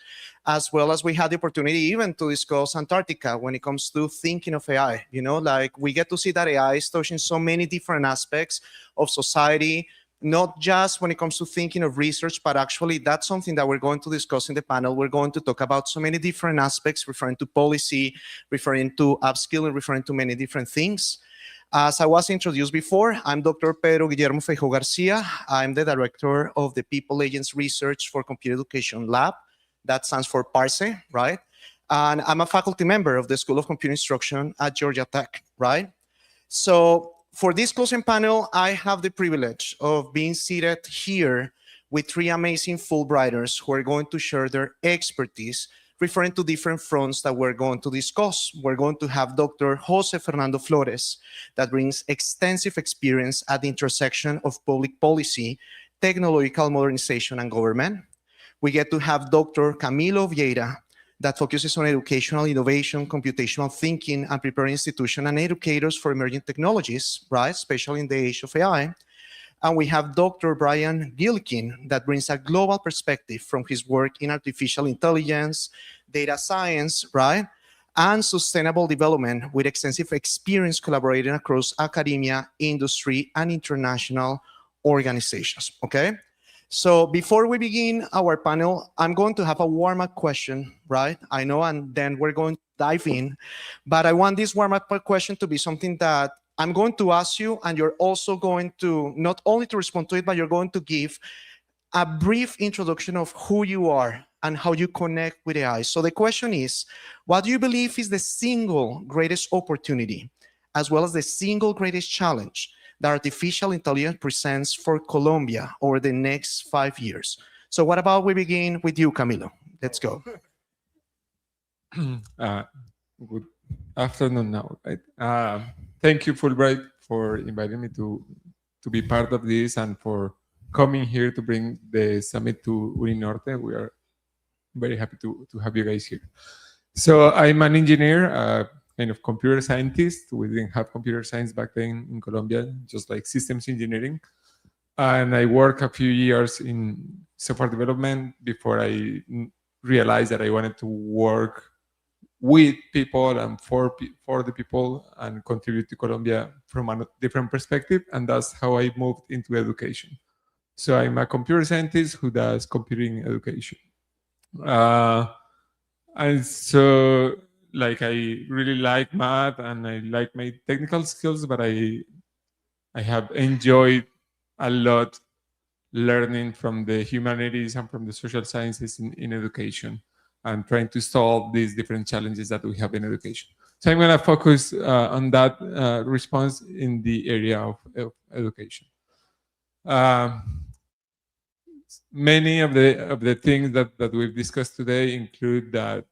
[SPEAKER 15] as well as we had the opportunity even to discuss Antarctica when it comes to thinking of AI. You know, like we get to see that AI is touching so many different aspects of society, not just when it comes to thinking of research, but actually that's something that we're going to discuss in the panel. We're going to talk about so many different aspects, referring to policy, referring to upskilling, referring to many different things. As I was introduced before, I'm Dr. Pedro Guillermo Feijó Garcia. I'm the director of the People Agents Research for Computer Education Lab. That stands for PARSE, right? And I'm a faculty member of the School of Computer Instruction at Georgia Tech, right? So for this closing panel, I have the privilege of being seated here with 3 amazing Fulbrighters who are going to share their expertise referring to different fronts that we're going to discuss. We're going to have Dr. Jose Fernando Flores that brings extensive experience at the intersection of public policy, technological modernization, and government. We get to have Dr. Camilo Vieira that focuses on educational innovation, computational thinking, and preparing institutions and educators for emerging technologies, right, especially in the age of AI. And we have Dr. Brian Gilkin that brings a global perspective from his work in artificial intelligence, data science, right, and sustainable development with extensive experience collaborating across academia, industry, and international organizations, okay? So before we begin our panel, I'm going to have a warm-up question, right? I know, and then we're going to dive in, but I want this warm-up question to be something that I'm going to ask you, and you're also going to, not only to respond to it, but you're going to give a brief introduction of who you are and how you connect with AI. So the question is, what do you believe is the single greatest opportunity, as well as the single greatest challenge that artificial intelligence presents for Colombia over the next 5 years? So what about we begin with you, Camilo? Let's go.
[SPEAKER 16] Good afternoon now. Right? Thank you, Fulbright, for inviting me to be part of this and for coming here to bring the summit to Uninorte. We are very happy to have you guys here. So I'm an engineer, kind of computer scientist. We didn't have computer science back then in Colombia, just like systems engineering. And I worked a few years in software development before I realized that I wanted to work with people and for the people and contribute to Colombia from a different perspective. And that's how I moved into education. So I'm a computer scientist who does computing education. And so like I really like math and I like my technical skills, but I have enjoyed a lot learning from the humanities and from the social sciences in education and trying to solve these different challenges that we have in education. So I'm going to focus on that response in the area of education. Many of the things that we've discussed today include that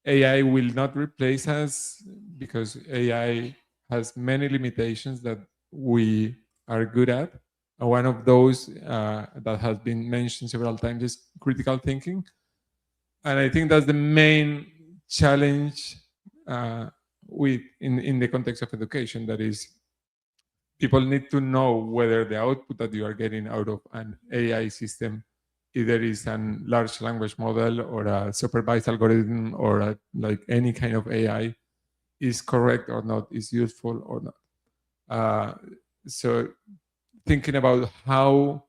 [SPEAKER 16] AI will not replace us because AI has many limitations that we are good at. And one of those that has been mentioned several times is critical thinking. And I think that's the main challenge in the context of education. That is, people need to know whether the output that you are getting out of an AI system either is a large language model or a supervised algorithm or like any kind of AI is correct or not, is useful or not. So thinking about how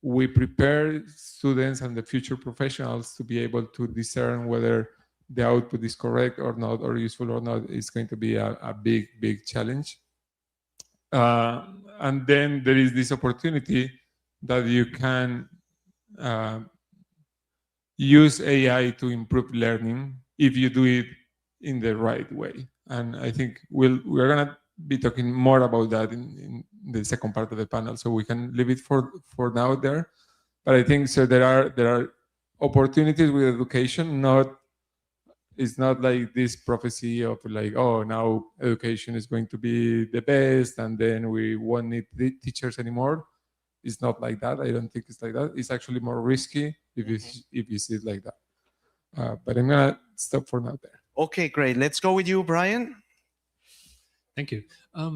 [SPEAKER 16] we prepare students and the future professionals to be able to discern whether the output is correct or not, or useful or not, is going to be a big, big challenge. And then there is this opportunity that you can use AI to improve learning if you do it in the right way. And I think we're going to be talking more about that in the second part of the panel, so we can leave it for now there. But I think so there are opportunities with education. It's not like this prophecy of like, oh, now education is going to be the best and then we won't need teachers anymore. It's not like that. I don't think it's like that. It's actually more risky if you see it like that. But I'm gonna stop for now there.
[SPEAKER 15] Okay, great. Let's go with you, Brian.
[SPEAKER 17] Thank you.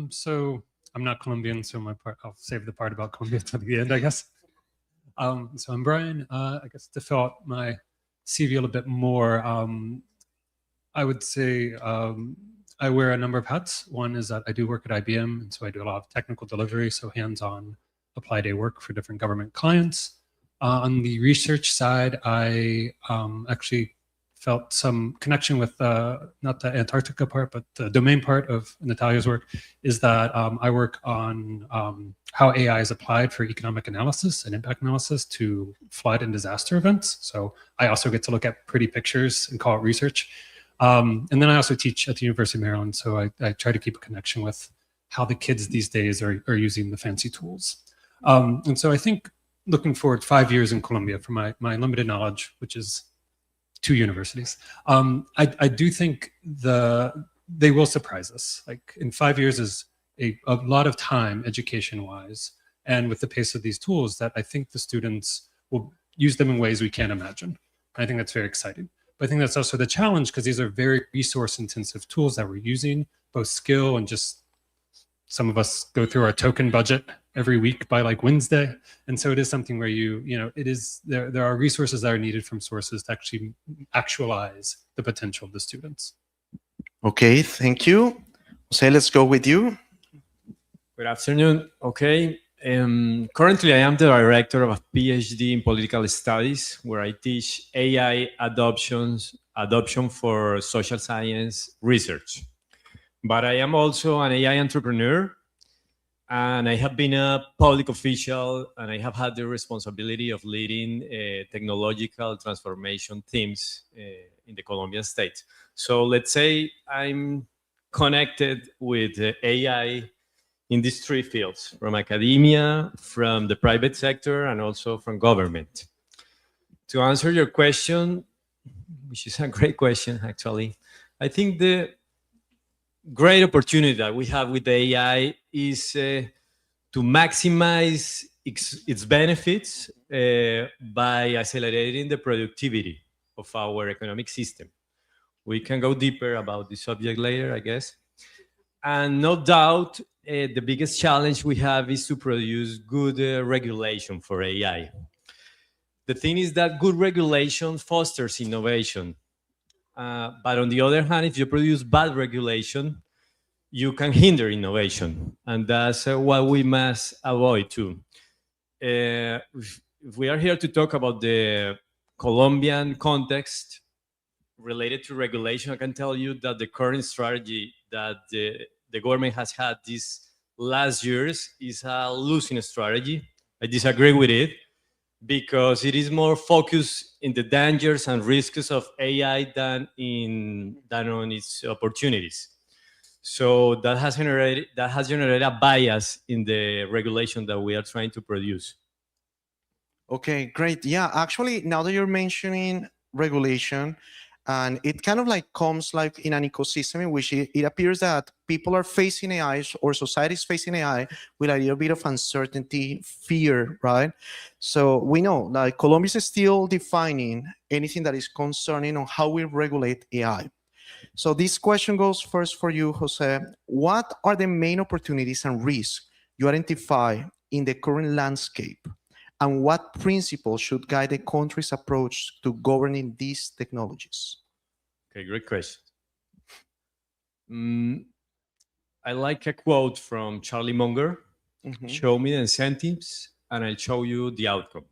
[SPEAKER 17] So I'm not Colombian, so I'll save the part about Colombia to the end, I guess. So I'm Brian. I guess to fill out my CV a little bit more, I would say I wear a number of hats. One is that I do work at IBM, and so I do a lot of technical delivery, so hands-on applied A work for different government clients. On the research side, I actually felt some connection with not the Antarctica part, but the domain part of Natalia's work, is that I work on how AI is applied for economic analysis and impact analysis to flood and disaster events. So I also get to look at pretty pictures and call it research. And then I also teach at the University of Maryland, so I try to keep a connection with how the kids these days are using the fancy tools. And so I think looking forward 5 years in Colombia from my limited knowledge, which is 2 universities, I do think they will surprise us. Like in 5 years is a lot of time education-wise, and with the pace of these tools, that I think the students will use them in ways we can't imagine. I think that's very exciting. But I think that's also the challenge, because these are very resource-intensive tools that we're using, both skill and just some of us go through our token budget every week by like Wednesday. And so it is something where there are resources that are needed from sources to actually actualize the potential of the students.
[SPEAKER 15] Okay, thank you. Jose, let's go with you.
[SPEAKER 18] Good afternoon. Okay. Currently, I am the director of a PhD in political studies, where I teach AI adoption for social science research. But I am also an AI entrepreneur, and I have been a public official, and I have had the responsibility of leading technological transformation teams in the Colombian state. So let's say I'm connected with AI in these 3 fields, from academia, from the private sector, and also from government. To answer your question, which is a great question, actually, I think the great opportunity that we have with the AI is to maximize its benefits by accelerating the productivity of our economic system. We can go deeper about the subject later, I guess. And no doubt, the biggest challenge we have is to produce good regulation for AI. The thing is that good regulation fosters innovation. But on the other hand, if you produce bad regulation, you can hinder innovation. And that's what we must avoid too. If we are here to talk about the Colombian context related to regulation, I can tell you that the current strategy that the government has had these last years is a losing strategy. I disagree with it because it is more focused in the dangers and risks of AI than on its opportunities. So that has generated a bias in the regulation that we are trying to produce.
[SPEAKER 15] Okay, great. Yeah, actually, now that you're mentioning regulation, and it kind of like comes like in an ecosystem in which it appears that people are facing AI or society is facing AI with a little bit of uncertainty, fear, right? So we know that Colombia is still defining anything that is concerning on how we regulate AI. So this question goes first for you, Jose. What are the main opportunities and risks you identify in the current landscape? And what principles should guide the country's approach to governing these technologies?
[SPEAKER 18] Okay, great question. I like a quote from Charlie Munger. Show me the incentives and I'll show you the outcome.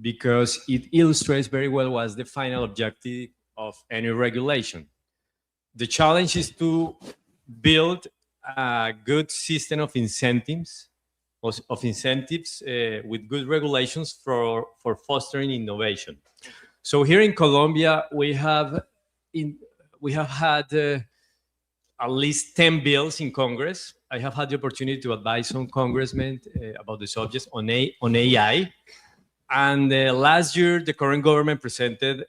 [SPEAKER 18] Because it illustrates very well what's the final objective of any regulation. The challenge is to build a good system of incentives with good regulations for fostering innovation. So here in Colombia, we have had at least 10 bills in Congress. I have had the opportunity to advise some congressmen about the subjects on AI. And last year, the current government presented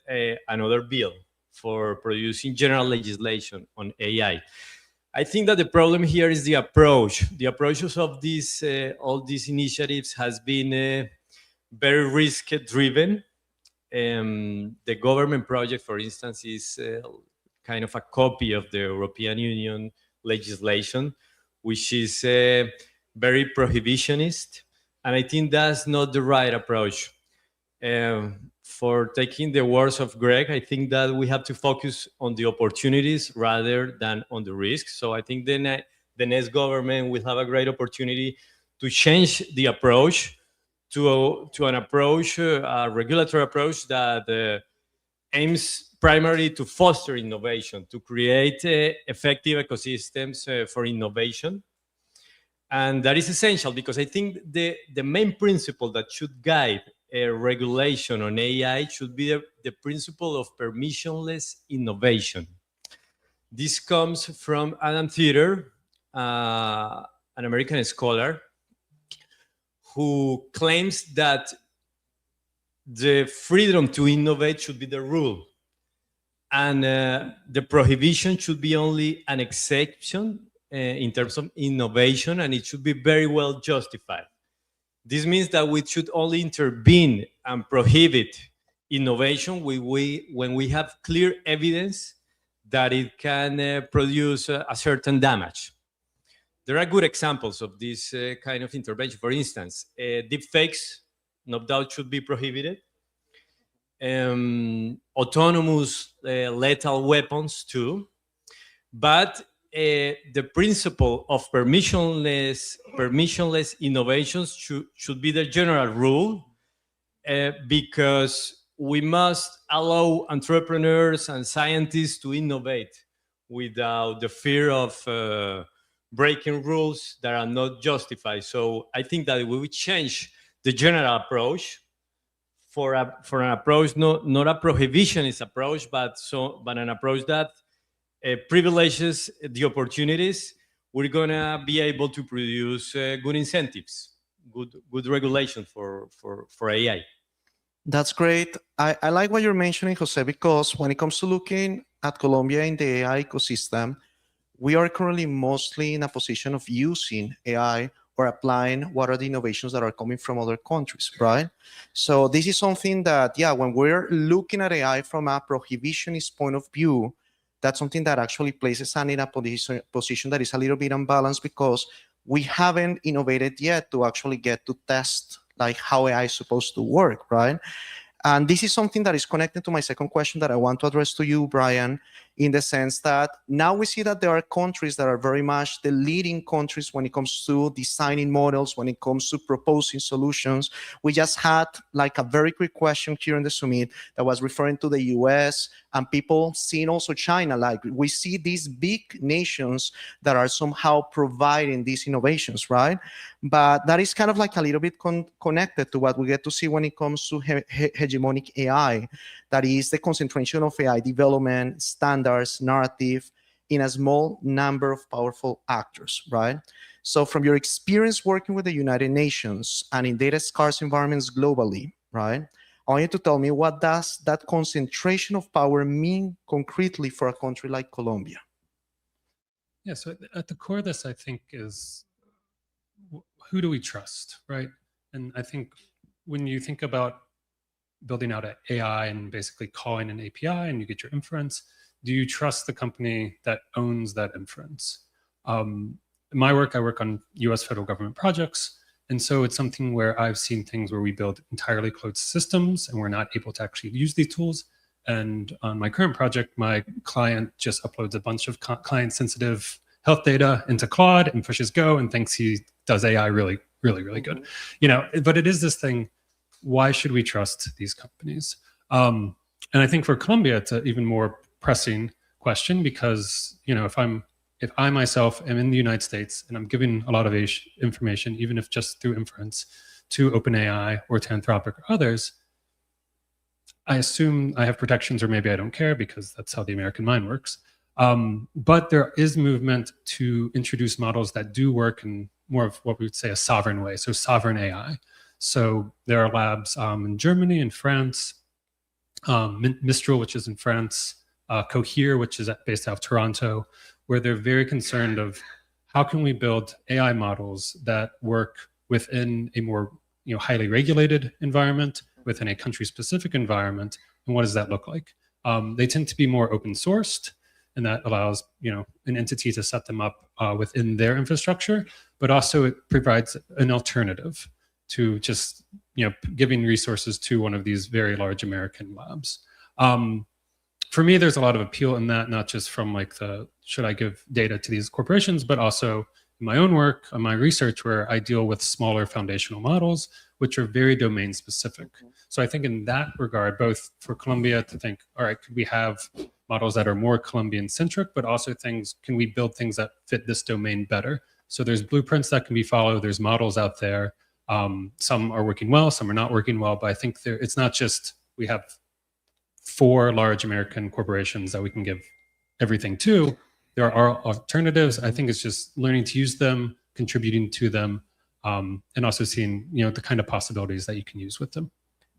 [SPEAKER 18] another bill for producing general legislation on AI. I think that the problem here is the approach. The approaches of all these initiatives has been very risk-driven. The government project, for instance, is kind of a copy of the European Union legislation, which is very prohibitionist. And I think that's not the right approach. For taking the words of Greg, I think that we have to focus on the opportunities rather than on the risks. So I think the next government will have a great opportunity to change the approach to an approach, a regulatory approach that aims primarily to foster innovation, to create effective ecosystems for innovation. And that is essential because I think the main principle that should guide a regulation on AI should be the principle of permissionless innovation. This comes from Adam Thieter, an American scholar, who claims that the freedom to innovate should be the rule. And the prohibition should be only an exception in terms of innovation, and it should be very well justified. This means that we should only intervene and prohibit innovation when we have clear evidence that it can produce a certain damage. There are good examples of this kind of intervention. For instance, deepfakes, no doubt, should be prohibited. Autonomous lethal weapons too. But the principle of permissionless innovations should be the general rule because we must allow entrepreneurs and scientists to innovate without the fear of breaking rules that are not justified. So I think that we would change the general approach for an approach, not a prohibitionist approach, but an approach that privileges the opportunities. We're gonna be able to produce good incentives, good regulation for AI.
[SPEAKER 15] That's great. I like what you're mentioning, Jose, because when it comes to looking at Colombia in the AI ecosystem, we are currently mostly in a position of using AI or applying what are the innovations that are coming from other countries, right? So this is something that, yeah, when we're looking at AI from a prohibitionist point of view, that's something that actually places us in a position that is a little bit unbalanced because we haven't innovated yet to actually get to test like how AI is supposed to work, right? And this is something that is connected to my second question that I want to address to you, Brian, in the sense that now we see that there are countries that are very much the leading countries when it comes to designing models, when it comes to proposing solutions. We just had like a very quick question here in the summit that was referring to the US and people seeing also China. Like we see these big nations that are somehow providing these innovations, right? But that is kind of like a little bit connected to what we get to see when it comes to hegemonic AI. That is the concentration of AI development, standards, narrative in a small number of powerful actors, right? So from your experience working with the United Nations and in data scarce environments globally, right? I want you to tell me, what does that concentration of power mean concretely for a country like Colombia?
[SPEAKER 17] Yeah, so at the core of this, I think, is who do we trust, right? And I think when you think about building out an AI and basically calling an API and you get your inference, do you trust the company that owns that inference? In my work, I work on US federal government projects. And so it's something where I've seen things where we build entirely closed systems and we're not able to actually use these tools. And on my current project, my client just uploads a bunch of client-sensitive health data into Claude and pushes go and thinks he does AI really, really, really good. You know, but it is this thing, why should we trust these companies? And I think for Colombia, it's an even more pressing question because, you know, if I myself am in the United States and I'm giving a lot of information, even if just through inference, to OpenAI or to Anthropic or others, I assume I have protections or maybe I don't care because that's how the American mind works. But there is movement to introduce models that do work in more of what we would say a sovereign way, so sovereign AI. So there are labs in Germany and France, Mistral, which is in France, Cohere, which is based out of Toronto, where they're very concerned of how can we build AI models that work within a more highly regulated environment, within a country-specific environment, and what does that look like? They tend to be more open sourced, and that allows an entity to set them up within their infrastructure, but also it provides an alternative to just giving resources to one of these very large American labs. For me, there's a lot of appeal in that, not just from like should I give data to these corporations, but also in my own work, in my research, where I deal with smaller foundational models, which are very domain specific. So I think in that regard, both for Colombia to think, all right, could we have models that are more Colombian centric, but also can we build things that fit this domain better? So there's blueprints that can be followed. There's models out there. Some are working well, some are not working well, but I think it's not just we have 4 large American corporations that we can give everything to. There are alternatives. I think it's just learning to use them, contributing to them, and also seeing the kind of possibilities that you can use with them.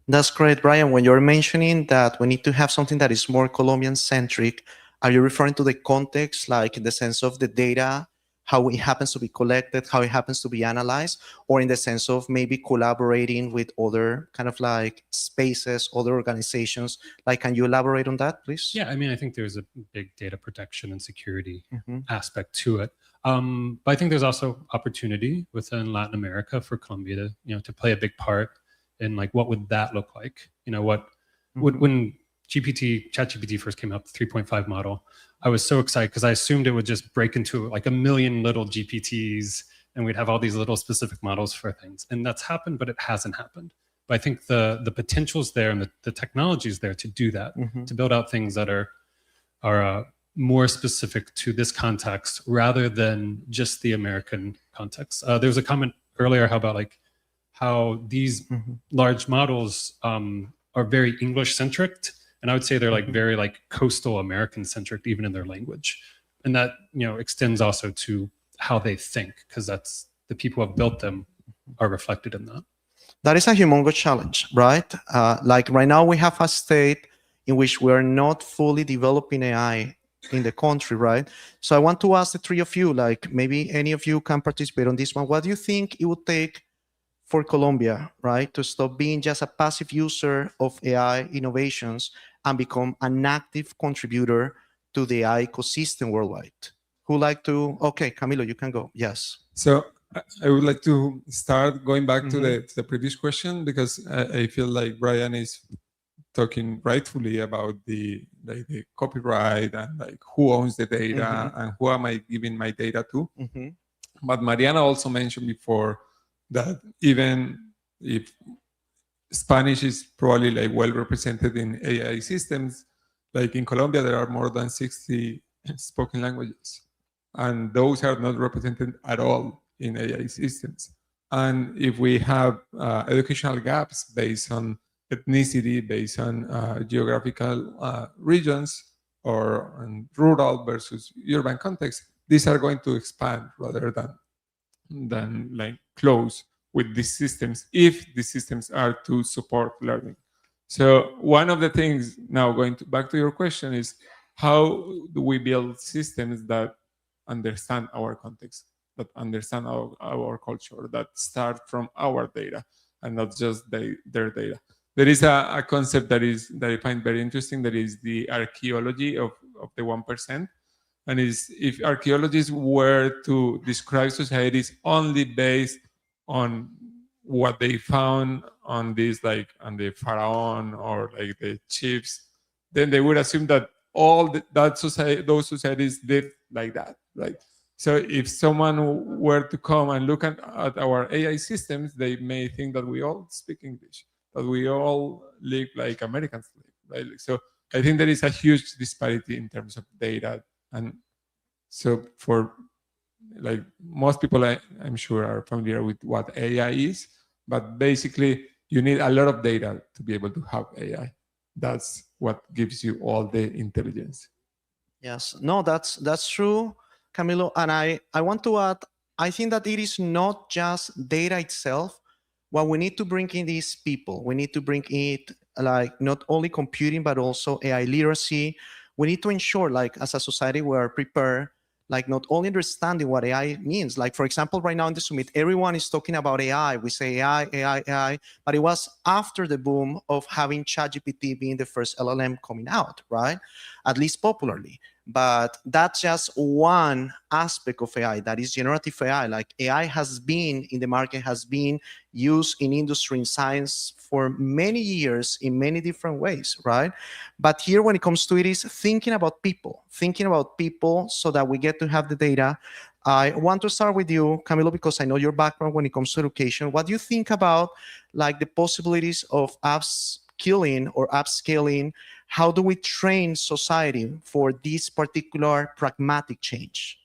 [SPEAKER 15] That's great, Brian. When you're mentioning that we need to have something that is more Colombian-centric, are you referring to the context, like in the sense of the data, how it happens to be collected, how it happens to be analyzed, or in the sense of maybe collaborating with other kind of like spaces, other organizations? Like, can you elaborate on that, please?
[SPEAKER 17] Yeah, I mean, I think there's a big data protection and security aspect to it. But I think there's also opportunity within Latin America for Colombia to play a big part in like, what would that look like? When ChatGPT first came out, the 3.5 model, I was so excited because I assumed it would just break into like a million little GPTs and we'd have all these little specific models for things. And that's happened, but it hasn't happened. But I think the potential's there and the technology's there to do that, to build out things that are more specific to this context rather than just the American context. There was a comment earlier how these large models are very English-centric. And I would say they're like very like coastal American-centric, even in their language. And that extends also to how they think, because that's the people who have built them are reflected in that.
[SPEAKER 15] That is a humongous challenge, right? Like right now we have a state in which we are not fully developing AI in the country, right? So I want to ask the 3 of you, like maybe any of you can participate on this one. What do you think it would take for Colombia, right, to stop being just a passive user of AI innovations and become an active contributor to the AI ecosystem worldwide? Who like to? Okay, Camilo, you can go. Yes.
[SPEAKER 16] So I would like to start going back to the previous question, because I feel like Brian is talking rightfully about the copyright and like who owns the data and who am I giving my data to. But Mariana also mentioned before that even if Spanish is probably like well represented in AI systems, like in Colombia there are more than 60 spoken languages, and those are not represented at all in AI systems. And if we have educational gaps based on ethnicity, based on geographical regions, or on rural versus urban context, these are going to expand rather than like close with these systems, if the systems are to support learning. So one of the things, now going back to your question, is how do we build systems that understand our context, that understand our culture, that start from our data and not just their data. There is a concept that I find very interesting, that is the archaeology of the 1%. And is if archaeologists were to describe societies only based on what they found on this, like on the pharaoh or like the chiefs, then they would assume that those societies lived like that, right? So if someone were to come and look at our AI systems, they may think that we all speak English, that we all live like Americans live, right? So I think there is a huge disparity in terms of data. And so for like most people, I'm sure are familiar with what AI is, but basically you need a lot of data to be able to have AI. That's what gives you all the intelligence.
[SPEAKER 15] Yes, no, that's true, Camilo. And I want to add, I think that it is not just data itself. What we need to bring in is people. We need to bring it like not only computing, but also AI literacy. We need to ensure, like as a society, we're prepared, like not only understanding what AI means. Like for example, right now in the summit, everyone is talking about AI. We say AI, but it was after the boom of having ChatGPT being the first LLM coming out, right? At least popularly. But that's just one aspect of AI, that is generative AI. Like AI has been in the market, has been used in industry and science for many years in many different ways, right? But here when it comes to it is thinking about people so that we get to have the data. I want to start with you, Camilo, because I know your background when it comes to education. What do you think about like the possibilities of upskilling or upscaling? How do we train society for this particular pragmatic change?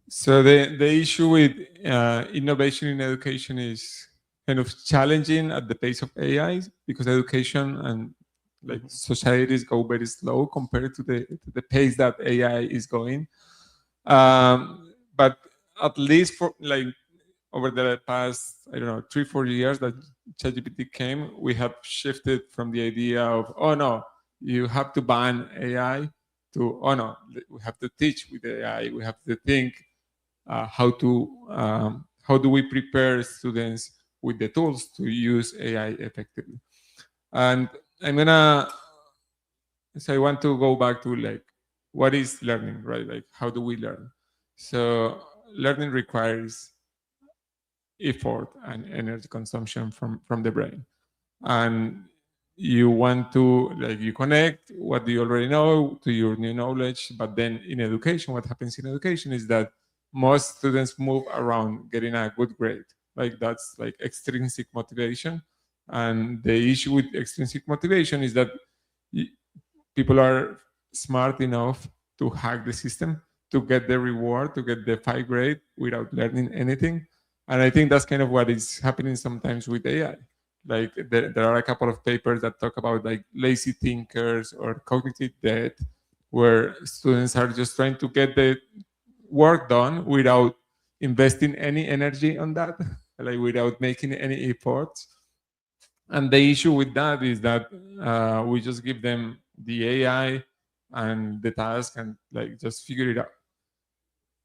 [SPEAKER 16] So the issue with innovation in education is kind of challenging at the pace of AI, because education and like societies go very slow compared to the pace that AI is going. But at least for like over the past, I don't know, 3-4 years that ChatGPT came, we have shifted from the idea of, oh no, you have to ban AI, to, oh no, we have to teach with AI. We have to think how do we prepare students with the tools to use AI effectively. And so I want to go back to like, what is learning, right? Like, how do we learn? So learning requires effort and energy consumption from the brain. And you want to, like, you connect what you already know to your new knowledge. But then in education, what happens in education is that most students move around getting a good grade. Like, that's like extrinsic motivation. And the issue with extrinsic motivation is that people are smart enough to hack the system, to get the reward, to get the 5 grade without learning anything. And I think that's kind of what is happening sometimes with AI. Like there are a couple of papers that talk about like lazy thinkers or cognitive debt, where students are just trying to get the work done without investing any energy on that, like without making any efforts. And the issue with that is that we just give them the AI and the task and like just figure it out.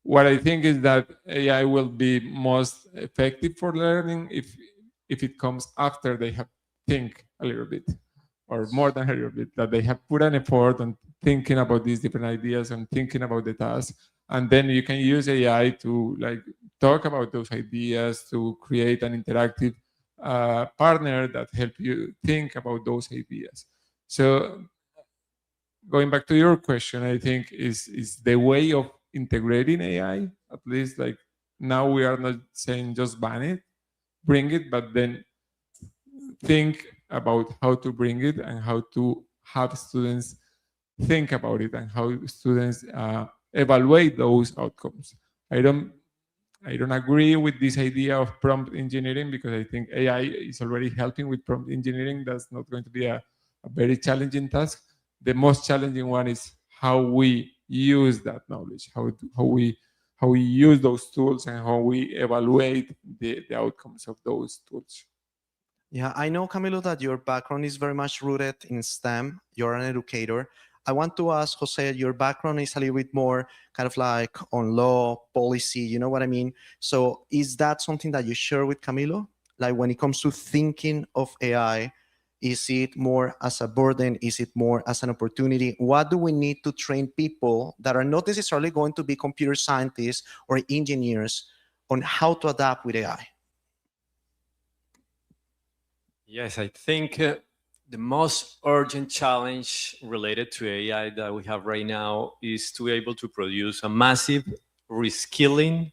[SPEAKER 16] What I think is that AI will be most effective for learning if it comes after they have think a little bit. or more than heard of it, that they have put an effort on thinking about these different ideas and thinking about the task. And then you can use AI to like talk about those ideas, to create an interactive partner that help you think about those ideas. So going back to your question, I think is the way of integrating AI, at least like now we are not saying just ban it, bring it, but then think about how to bring it and how to have students think about it and how students evaluate those outcomes. I don't agree with this idea of prompt engineering because I think AI is already helping with prompt engineering. That's not going to be a very challenging task. The most challenging one is how we use that knowledge, how we use those tools and how we evaluate the outcomes of those tools.
[SPEAKER 15] Yeah, I know, Camilo, that your background is very much rooted in STEM. You're an educator. I want to ask Jose, your background is a little bit more kind of like on law, policy, you know what I mean? So is that something that you share with Camilo? Like when it comes to thinking of AI, is it more as a burden? Is it more as an opportunity? What do we need to train people that are not necessarily going to be computer scientists or engineers on how to adapt with AI?
[SPEAKER 18] Yes, I think the most urgent challenge related to AI that we have right now is to be able to produce a massive reskilling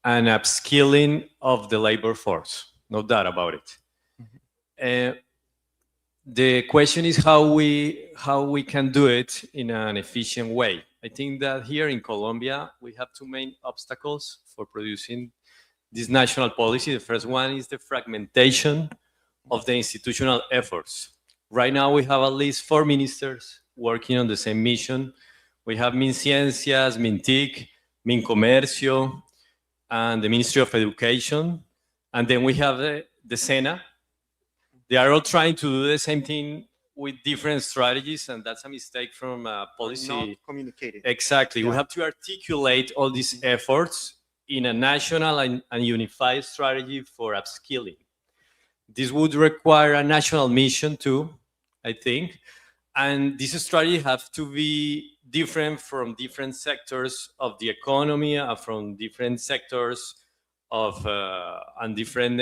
[SPEAKER 18] and upskilling of the labor force. No doubt about it. The question is how we can do it in an efficient way. I think that here in Colombia, we have two main obstacles for producing this national policy. The first one is the fragmentation of the institutional efforts. Right now, we have at least 4 ministers working on the same mission. We have MinCiencias, MinTIC, MinComercio, and the Ministry of Education. And then we have the SENA. They are all trying to do the same thing with different strategies, and that's a mistake from policy.
[SPEAKER 15] Not communicated.
[SPEAKER 18] Exactly.
[SPEAKER 15] Yeah.
[SPEAKER 18] We have to articulate all these efforts in a national and unified strategy for upskilling. This would require a national mission too, I think. And this strategy has to be different from different sectors of the economy, from different sectors of and different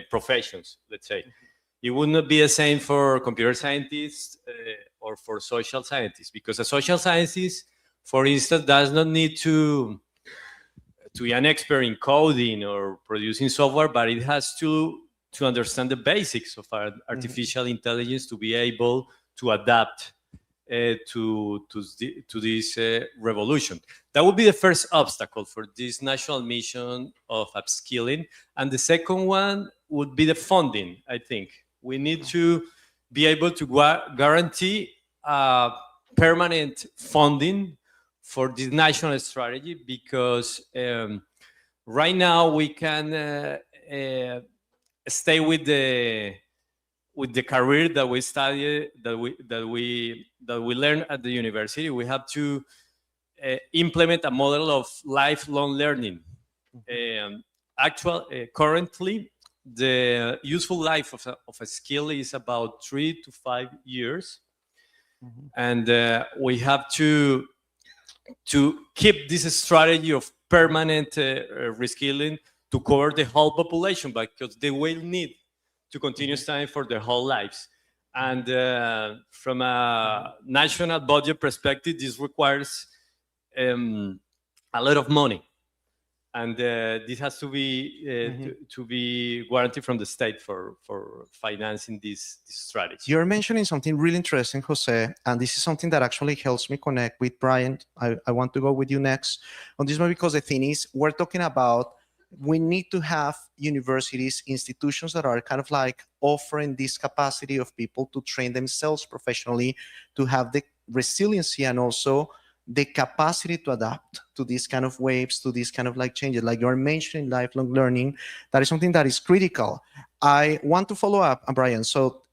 [SPEAKER 18] professions, let's say. It would not be the same for computer scientists or for social scientists, because a social scientist, for instance, does not need to be an expert in coding or producing software, but it has to understand the basics of artificial intelligence to be able to adapt to this revolution. That would be the first obstacle for this national mission of upskilling. And the second one would be the funding, I think. We need to be able to guarantee permanent funding for this national strategy, because right now we can stay with the career that we study, that we learn at the university. We have to implement a model of lifelong learning. Currently, the useful life of a skill is about 3 to 5 years, and we have to keep this strategy of permanent reskilling to cover the whole population, because they will need to continue studying for their whole lives. And from a national budget perspective, this requires a lot of money. And this has to be guaranteed from the state for financing this strategy.
[SPEAKER 15] You're mentioning something really interesting, Jose, and this is something that actually helps me connect with Brian. I want to go with you next on this one, because the thing is, we're talking about we need to have universities, institutions that are kind of like offering this capacity of people to train themselves professionally, to have the resiliency and also the capacity to adapt to these kind of waves, to these kind of like changes. Like you're mentioning lifelong learning, that is something that is critical. I want to follow up, Brian. So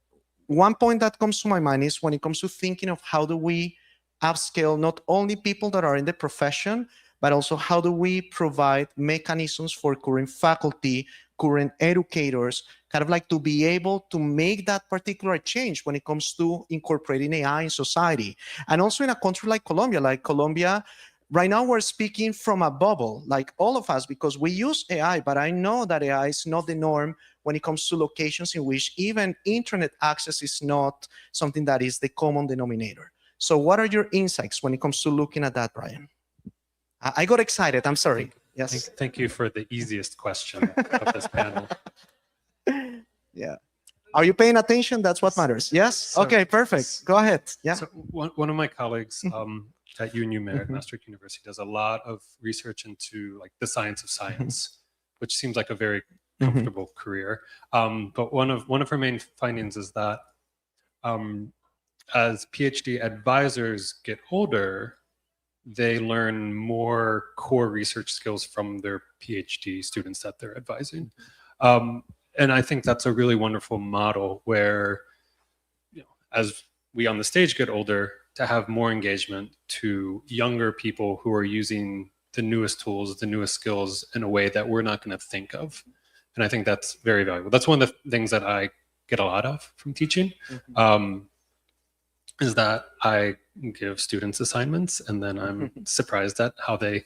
[SPEAKER 15] one point that comes to my mind is when it comes to thinking of how do we upscale not only people that are in the profession, but also how do we provide mechanisms for current faculty, current educators, kind of like to be able to make that particular change when it comes to incorporating AI in society. And also in a country like Colombia, right now we're speaking from a bubble, like all of us, because we use AI, but I know that AI is not the norm when it comes to locations in which even internet access is not something that is the common denominator. So what are your insights when it comes to looking at that, Brian? I got excited, I'm sorry. Yes.
[SPEAKER 17] Thank you for the easiest question of this panel.
[SPEAKER 15] Yeah. Are you paying attention? That's what matters. Yes?
[SPEAKER 17] So-
[SPEAKER 15] Okay, perfect. Go ahead. Yeah.
[SPEAKER 17] So one of my colleagues at UNUMER, Maastricht University, does a lot of research into like the science of science, which seems like a very comfortable career. But one of her main findings is that as PhD advisors get older, they learn more core research skills from their PhD students that they're advising. And I think that's a really wonderful model where, you know, as we on the stage get older, to have more engagement to younger people who are using the newest tools, the newest skills in a way that we're not going to think of. And I think that's very valuable. That's one of the things that I get a lot of from teaching, is that I give students assignments and then I'm surprised at how they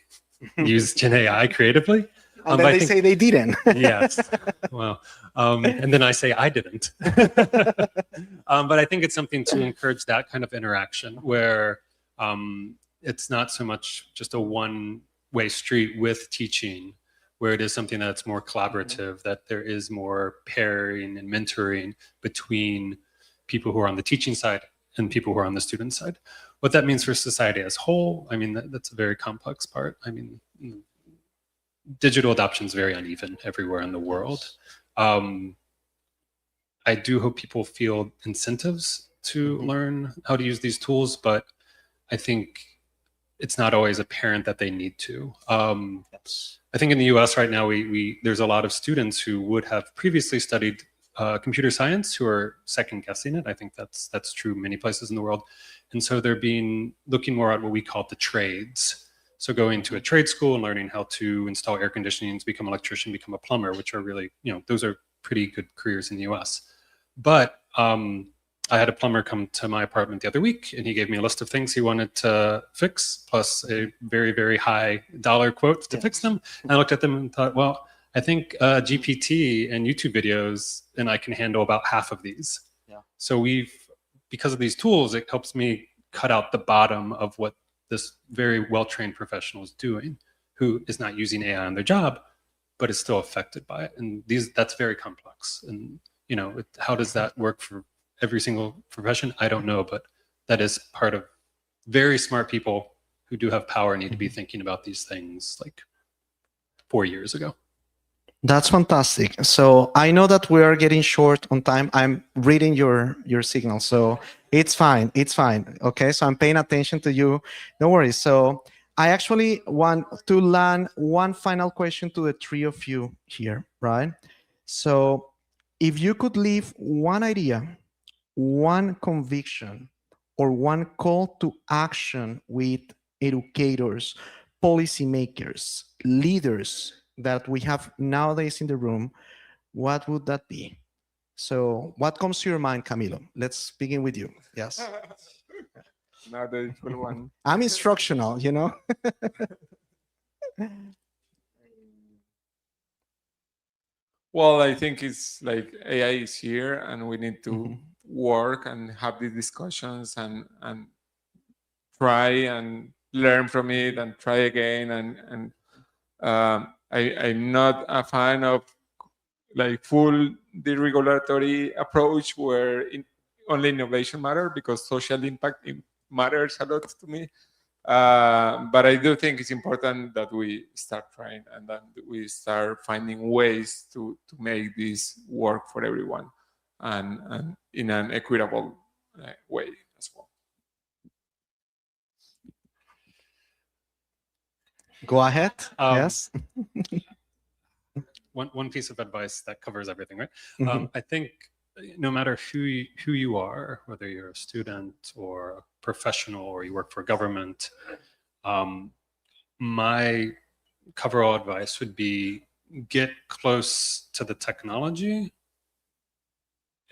[SPEAKER 17] use Gen AI creatively.
[SPEAKER 15] And then they say they didn't.
[SPEAKER 17] Yes. Well, and then I say I didn't. But I think it's something to encourage that kind of interaction where it's not so much just a one-way street with teaching, where it is something that's more collaborative, that there is more pairing and mentoring between people who are on the teaching side and people who are on the student side. What that means for society as a whole, I mean, that's a very complex part. I mean, digital adoption is very uneven everywhere in the world. I do hope people feel incentives to learn how to use these tools, but I think it's not always apparent that they need to. I think in the US right now, there's a lot of students who would have previously studied computer science who are second guessing it. I think that's true many places in the world. And so they're looking more at what we call the trades. So going to a trade school and learning how to install air conditioning, become an electrician, become a plumber, which are really, you know, those are pretty good careers in the US. But I had a plumber come to my apartment the other week and he gave me a list of things he wanted to fix, plus a very, very high dollar quote to fix them. And I looked at them and thought, well, I think GPT and YouTube videos, and I can handle about half of these. Yeah. So because of these tools, it helps me cut out the bottom of what this very well-trained professional is doing, who is not using AI on their job, but is still affected by it. And that's very complex. And you know, how does that work for every single profession? I don't know, but that is part of very smart people who do have power need to be thinking about these things like 4 years ago.
[SPEAKER 15] That's fantastic. So I know that we are getting short on time. I'm reading your signal, so it's fine. It's fine. Okay, so I'm paying attention to you. No worries. So I actually want to land one final question to the three of you here, right? So if you could leave one idea, one conviction, or one call to action with educators, policymakers, leaders that we have nowadays in the room, what would that be? So what comes to your mind, Camilo? Let's begin with you. Yes.
[SPEAKER 16] Now the difficult one.
[SPEAKER 15] I'm instructional, you know.
[SPEAKER 16] Well, I think it's like AI is here and we need to work and have these discussions and try and learn from it and try again. And I'm not a fan of like full deregulatory approach where only innovation matters, because social impact matters a lot to me. But I do think it's important that we start trying and that we start finding ways to make this work for everyone and in an equitable way as well.
[SPEAKER 15] Go ahead. Yes.
[SPEAKER 17] One piece of advice that covers everything, right? I think no matter who you are, whether you're a student or a professional or you work for government, my coverall advice would be get close to the technology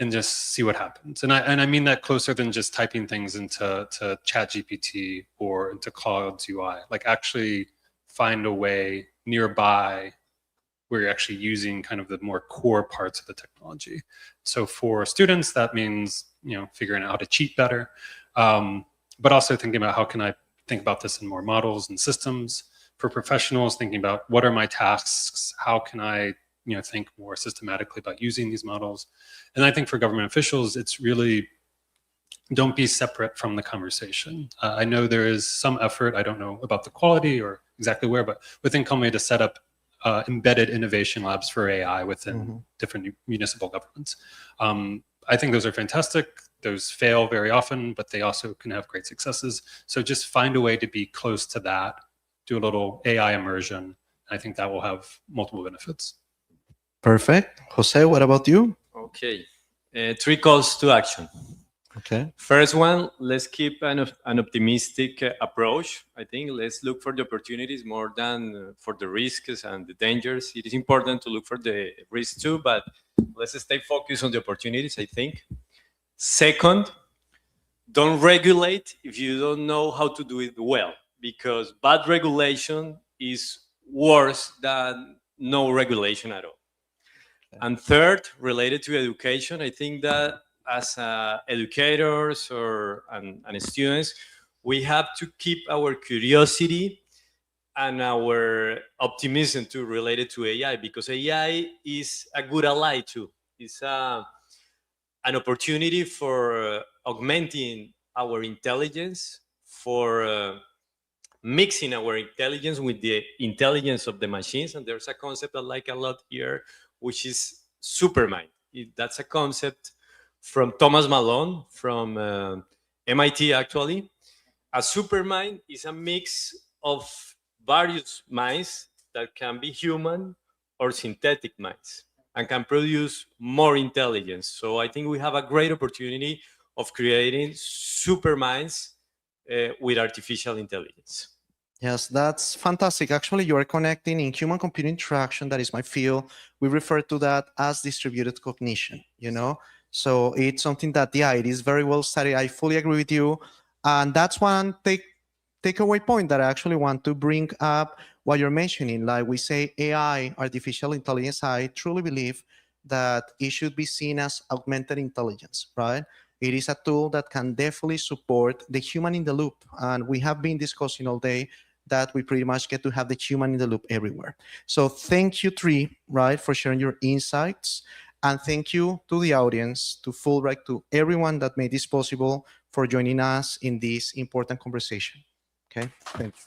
[SPEAKER 17] and just see what happens. And I mean that closer than just typing things into ChatGPT or into Claude's UI. Like actually find a way nearby where you're actually using kind of the more core parts of the technology. So for students, that means, you know, figuring out how to cheat better, but also thinking about how can I think about this in more models and systems. For professionals, thinking about what are my tasks, how can I, you know, think more systematically about using these models. And I think for government officials, it's really don't be separate from the conversation. I know there is some effort, I don't know about the quality or exactly where, but within Colombia to set up embedded innovation labs for AI within different municipal governments. I think those are fantastic. Those fail very often, but they also can have great successes. So just find a way to be close to that, do a little AI immersion. I think that will have multiple benefits.
[SPEAKER 15] Perfect. Jose, what about you?
[SPEAKER 18] Okay. 3 calls to action.
[SPEAKER 15] Okay.
[SPEAKER 18] First one, let's keep an optimistic approach. I think let's look for the opportunities more than for the risks and the dangers. It is important to look for the risks too, but let's stay focused on the opportunities, I think. Second, don't regulate if you don't know how to do it well, because bad regulation is worse than no regulation at all. And third, related to education, I think that as educators and students, we have to keep our curiosity and our optimism too related to AI, because AI is a good ally too. It's an opportunity for augmenting our intelligence, for mixing our intelligence with the intelligence of the machines. And there's a concept I like a lot here, which is supermind. That's a concept from Thomas Malone from MIT, actually. A supermind is a mix of various minds that can be human or synthetic minds and can produce more intelligence. So I think we have a great opportunity of creating superminds with artificial intelligence.
[SPEAKER 15] Yes, that's fantastic. Actually, you are connecting in human-computer interaction. That is my field. We refer to that as distributed cognition, you know? So it's something that, yeah, it is very well studied. I fully agree with you. And that's one takeaway point that I actually want to bring up what you're mentioning. Like we say AI, artificial intelligence, I truly believe that it should be seen as augmented intelligence, right? It is a tool that can definitely support the human in the loop. And we have been discussing all day that we pretty much get to have the human in the loop everywhere. So thank you, three, right, for sharing your insights. And thank you to the audience, to Fulbright, to everyone that made this possible for joining us in this important conversation. Okay, thank you.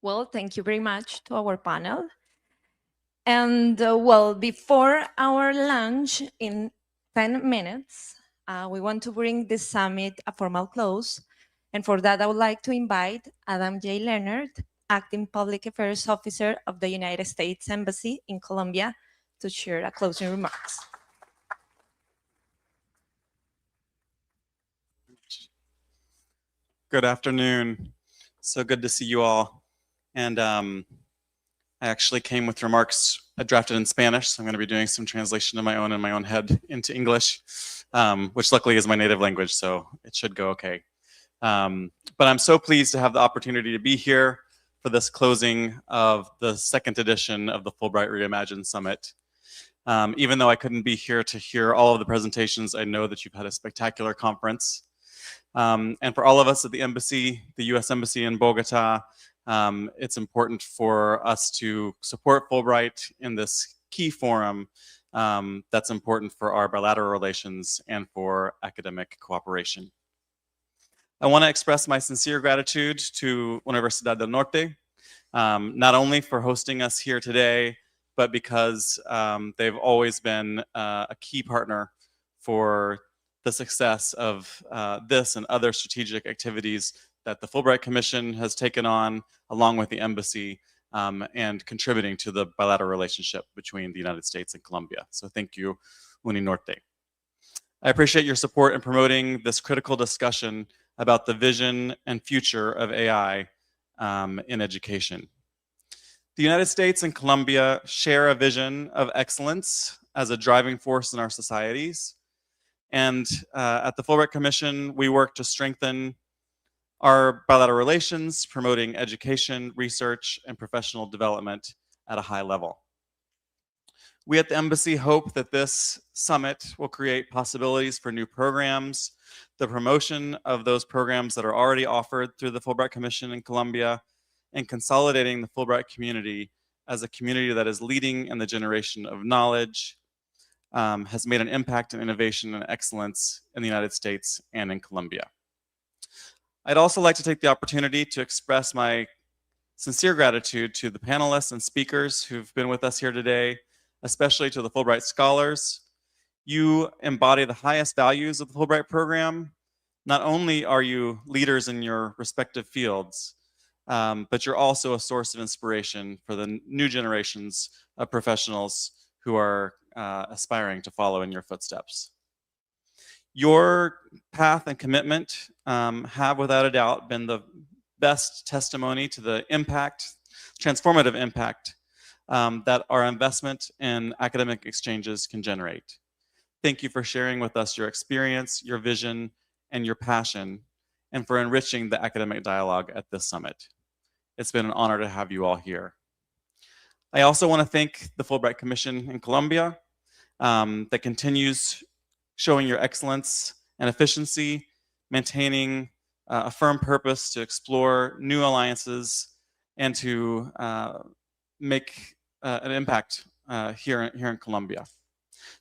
[SPEAKER 2] Well, thank you very much to our panel. And well, before our lunch in 10 minutes, we want to bring this summit a formal close. And for that, I would like to invite Adam J. Leonard, Acting Public Affairs Officer of the United States Embassy in Colombia, to share a closing remarks.
[SPEAKER 19] Good afternoon. So good to see you all. And I actually came with remarks drafted in Spanish, so I'm going to be doing some translation of my own in my own head into English, which luckily is my native language, so it should go okay. But I'm so pleased to have the opportunity to be here for this closing of the second edition of the Fulbright Reimagined Summit. Even though I couldn't be here to hear all of the presentations, I know that you've had a spectacular conference. And for all of us at the embassy, the US Embassy in Bogota, it's important for us to support Fulbright in this key forum that's important for our bilateral relations and for academic cooperation. I want to express my sincere gratitude to Universidad del Norte, not only for hosting us here today, but because they've always been a key partner for the success of this and other strategic activities that the Fulbright Commission has taken on along with the embassy and contributing to the bilateral relationship between the United States and Colombia. So thank you, Uninorte. I appreciate your support in promoting this critical discussion about the vision and future of AI in education. The United States and Colombia share a vision of excellence as a driving force in our societies. And at the Fulbright Commission, we work to strengthen our bilateral relations, promoting education, research, and professional development at a high level. We at the embassy hope that this summit will create possibilities for new programs, the promotion of those programs that are already offered through the Fulbright Commission in Colombia, and consolidating the Fulbright community as a community that is leading in the generation of knowledge, has made an impact in innovation and excellence in the United States and in Colombia. I'd also like to take the opportunity to express my sincere gratitude to the panelists and speakers who've been with us here today, especially to the Fulbright Scholars. You embody the highest values of the Fulbright program. Not only are you leaders in your respective fields, but you're also a source of inspiration for the new generations of professionals who are aspiring to follow in your footsteps. Your path and commitment have without a doubt been the best testimony to the impact, transformative impact that our investment in academic exchanges can generate. Thank you for sharing with us your experience, your vision, and your passion, and for enriching the academic dialogue at this summit. It's been an honor to have you all here. I also want to thank the Fulbright Commission in Colombia that continues showing your excellence and efficiency, maintaining a firm purpose to explore new alliances and to make an impact here in Colombia.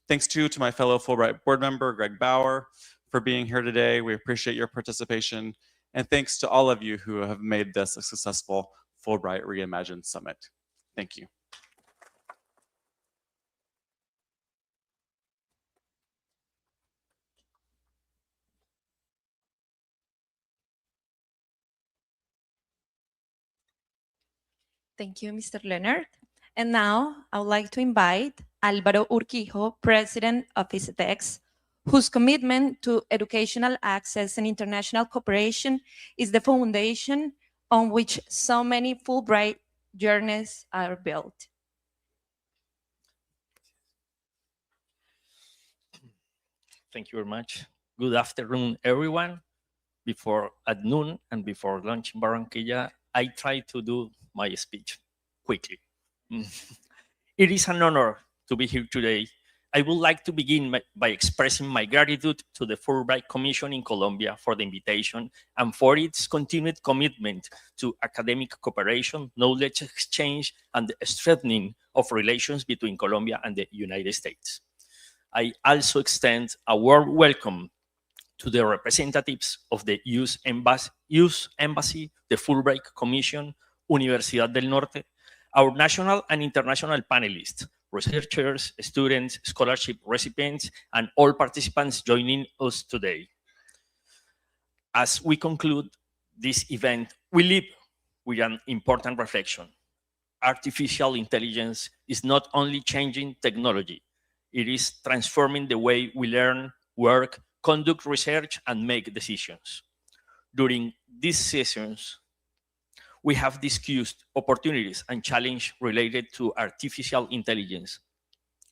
[SPEAKER 19] Thanks too to my fellow Fulbright board member, Greg Bauer, for being here today. We appreciate your participation. And thanks to all of you who have made this a successful Fulbright Reimagined Summit. Thank you.
[SPEAKER 2] Thank you, Mr. Leonard. And now I would like to invite Álvaro Urquijo, President of ICETEX, whose commitment to educational access and international cooperation is the foundation on which so many Fulbright journeys are built.
[SPEAKER 20] Thank you very much. Good afternoon, everyone. At noon and before lunch in Barranquilla, I try to do my speech quickly. It is an honor to be here today. I would like to begin by expressing my gratitude to the Fulbright Commission in Colombia for the invitation and for its continued commitment to academic cooperation, knowledge exchange, and the strengthening of relations between Colombia and the United States. I also extend a warm welcome to the representatives of the US Embassy, the Fulbright Commission, Universidad del Norte, our national and international panelists, researchers, students, scholarship recipients, and all participants joining us today. As we conclude this event, we leave with an important reflection. Artificial intelligence is not only changing technology, it is transforming the way we learn, work, conduct research, and make decisions. During these sessions, we have discussed opportunities and challenges related to artificial intelligence,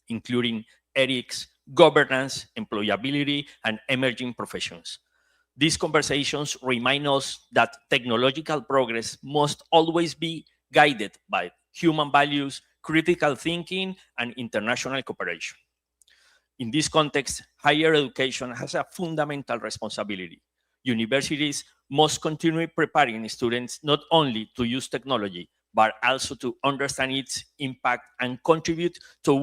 [SPEAKER 20] including ethics, governance, employability, and emerging professions. These conversations remind us that technological progress must always be guided by human values, critical thinking, and international cooperation. In this context, higher education has a fundamental responsibility. Universities must continue preparing students not only to use technology, but also to understand its impact and contribute to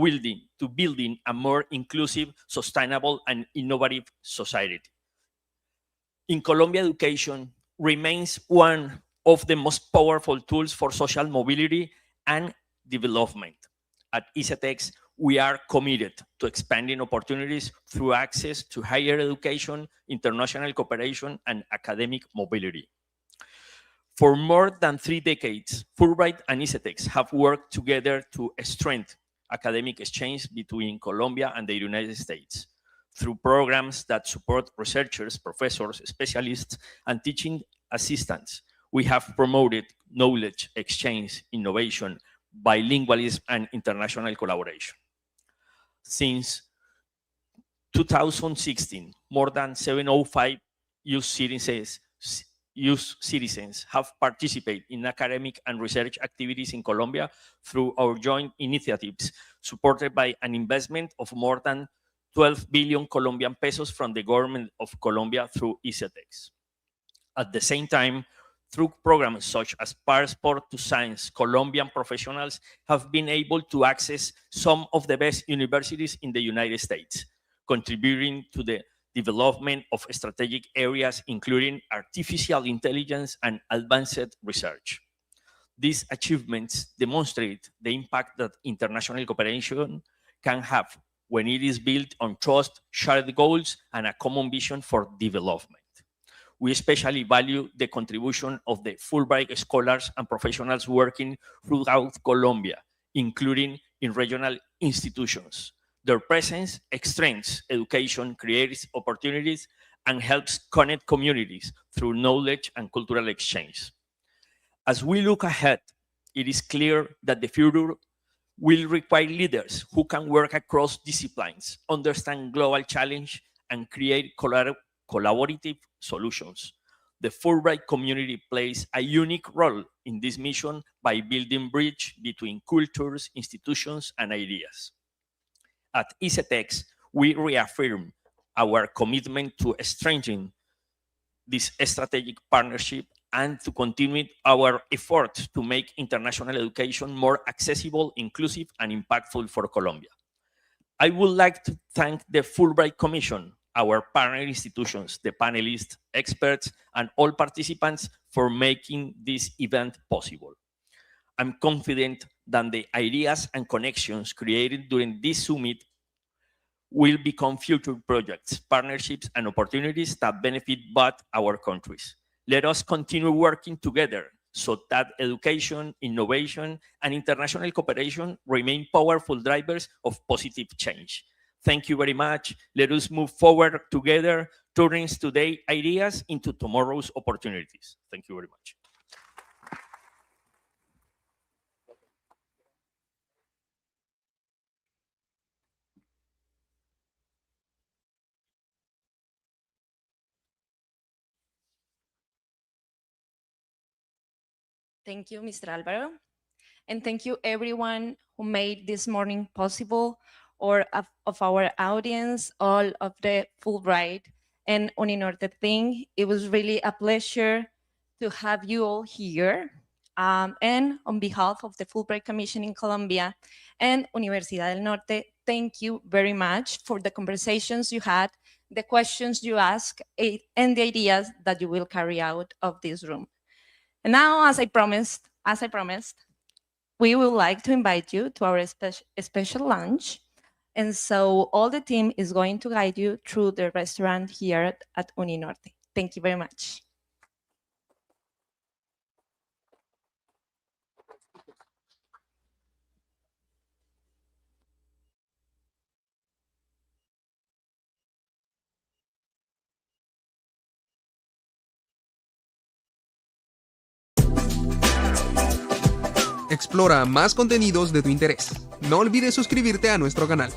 [SPEAKER 20] building a more inclusive, sustainable, and innovative society. In Colombia, education remains one of the most powerful tools for social mobility and development. At ICETEX, we are committed to expanding opportunities through access to higher education, international cooperation, and academic mobility. For more than 3 decades, Fulbright and ICETEX have worked together to strengthen academic exchange between Colombia and the United States through programs that support researchers, professors, specialists, and teaching assistants. We have promoted knowledge exchange, innovation, bilingualism, and international collaboration. Since 2016, more than 705 youth citizens have participated in academic and research activities in Colombia through our joint initiatives, supported by an investment of more than 12 billion Colombian pesos from the government of Colombia through ICETEX. At the same time, through programs such as Passport to Science, Colombian professionals have been able to access some of the best universities in the United States, contributing to the development of strategic areas, including artificial intelligence and advanced research. These achievements demonstrate the impact that international cooperation can have when it is built on trust, shared goals, and a common vision for development. We especially value the contribution of the Fulbright scholars and professionals working throughout Colombia, including in regional institutions. Their presence strengthens education, creates opportunities, and helps connect communities through knowledge and cultural exchange. As we look ahead, it is clear that the future will require leaders who can work across disciplines, understand global challenge, and create collaborative solutions. The Fulbright community plays a unique role in this mission by building bridge between cultures, institutions, and ideas. At ICETEX, we reaffirm our commitment to strengthening this strategic partnership and to continue our efforts to make international education more accessible, inclusive, and impactful for Colombia. I would like to thank the Fulbright Commission, our partner institutions, the panelists, experts, and all participants for making this event possible. I'm confident that the ideas and connections created during this summit will become future projects, partnerships, and opportunities that benefit both our countries. Let us continue working together so that education, innovation, and international cooperation remain powerful drivers of positive change. Thank you very much. Let us move forward together, turning today's ideas into tomorrow's opportunities. Thank you very much.
[SPEAKER 2] Thank you, Mr. Alvaro. And thank you everyone who made this morning possible, or of our audience, all of the Fulbright and Uninorte thing. It was really a pleasure to have you all here. And on behalf of the Fulbright Commission in Colombia and Universidad del Norte, thank you very much for the conversations you had, the questions you asked, and the ideas that you will carry out of this room. And now, as I promised, we would like to invite you to our special lunch. And so all the team is going to guide you through the restaurant here at Uninorte. Thank you very much.
[SPEAKER 1] Explora más contenidos de tu interés. No olvides suscribirte a nuestro canal.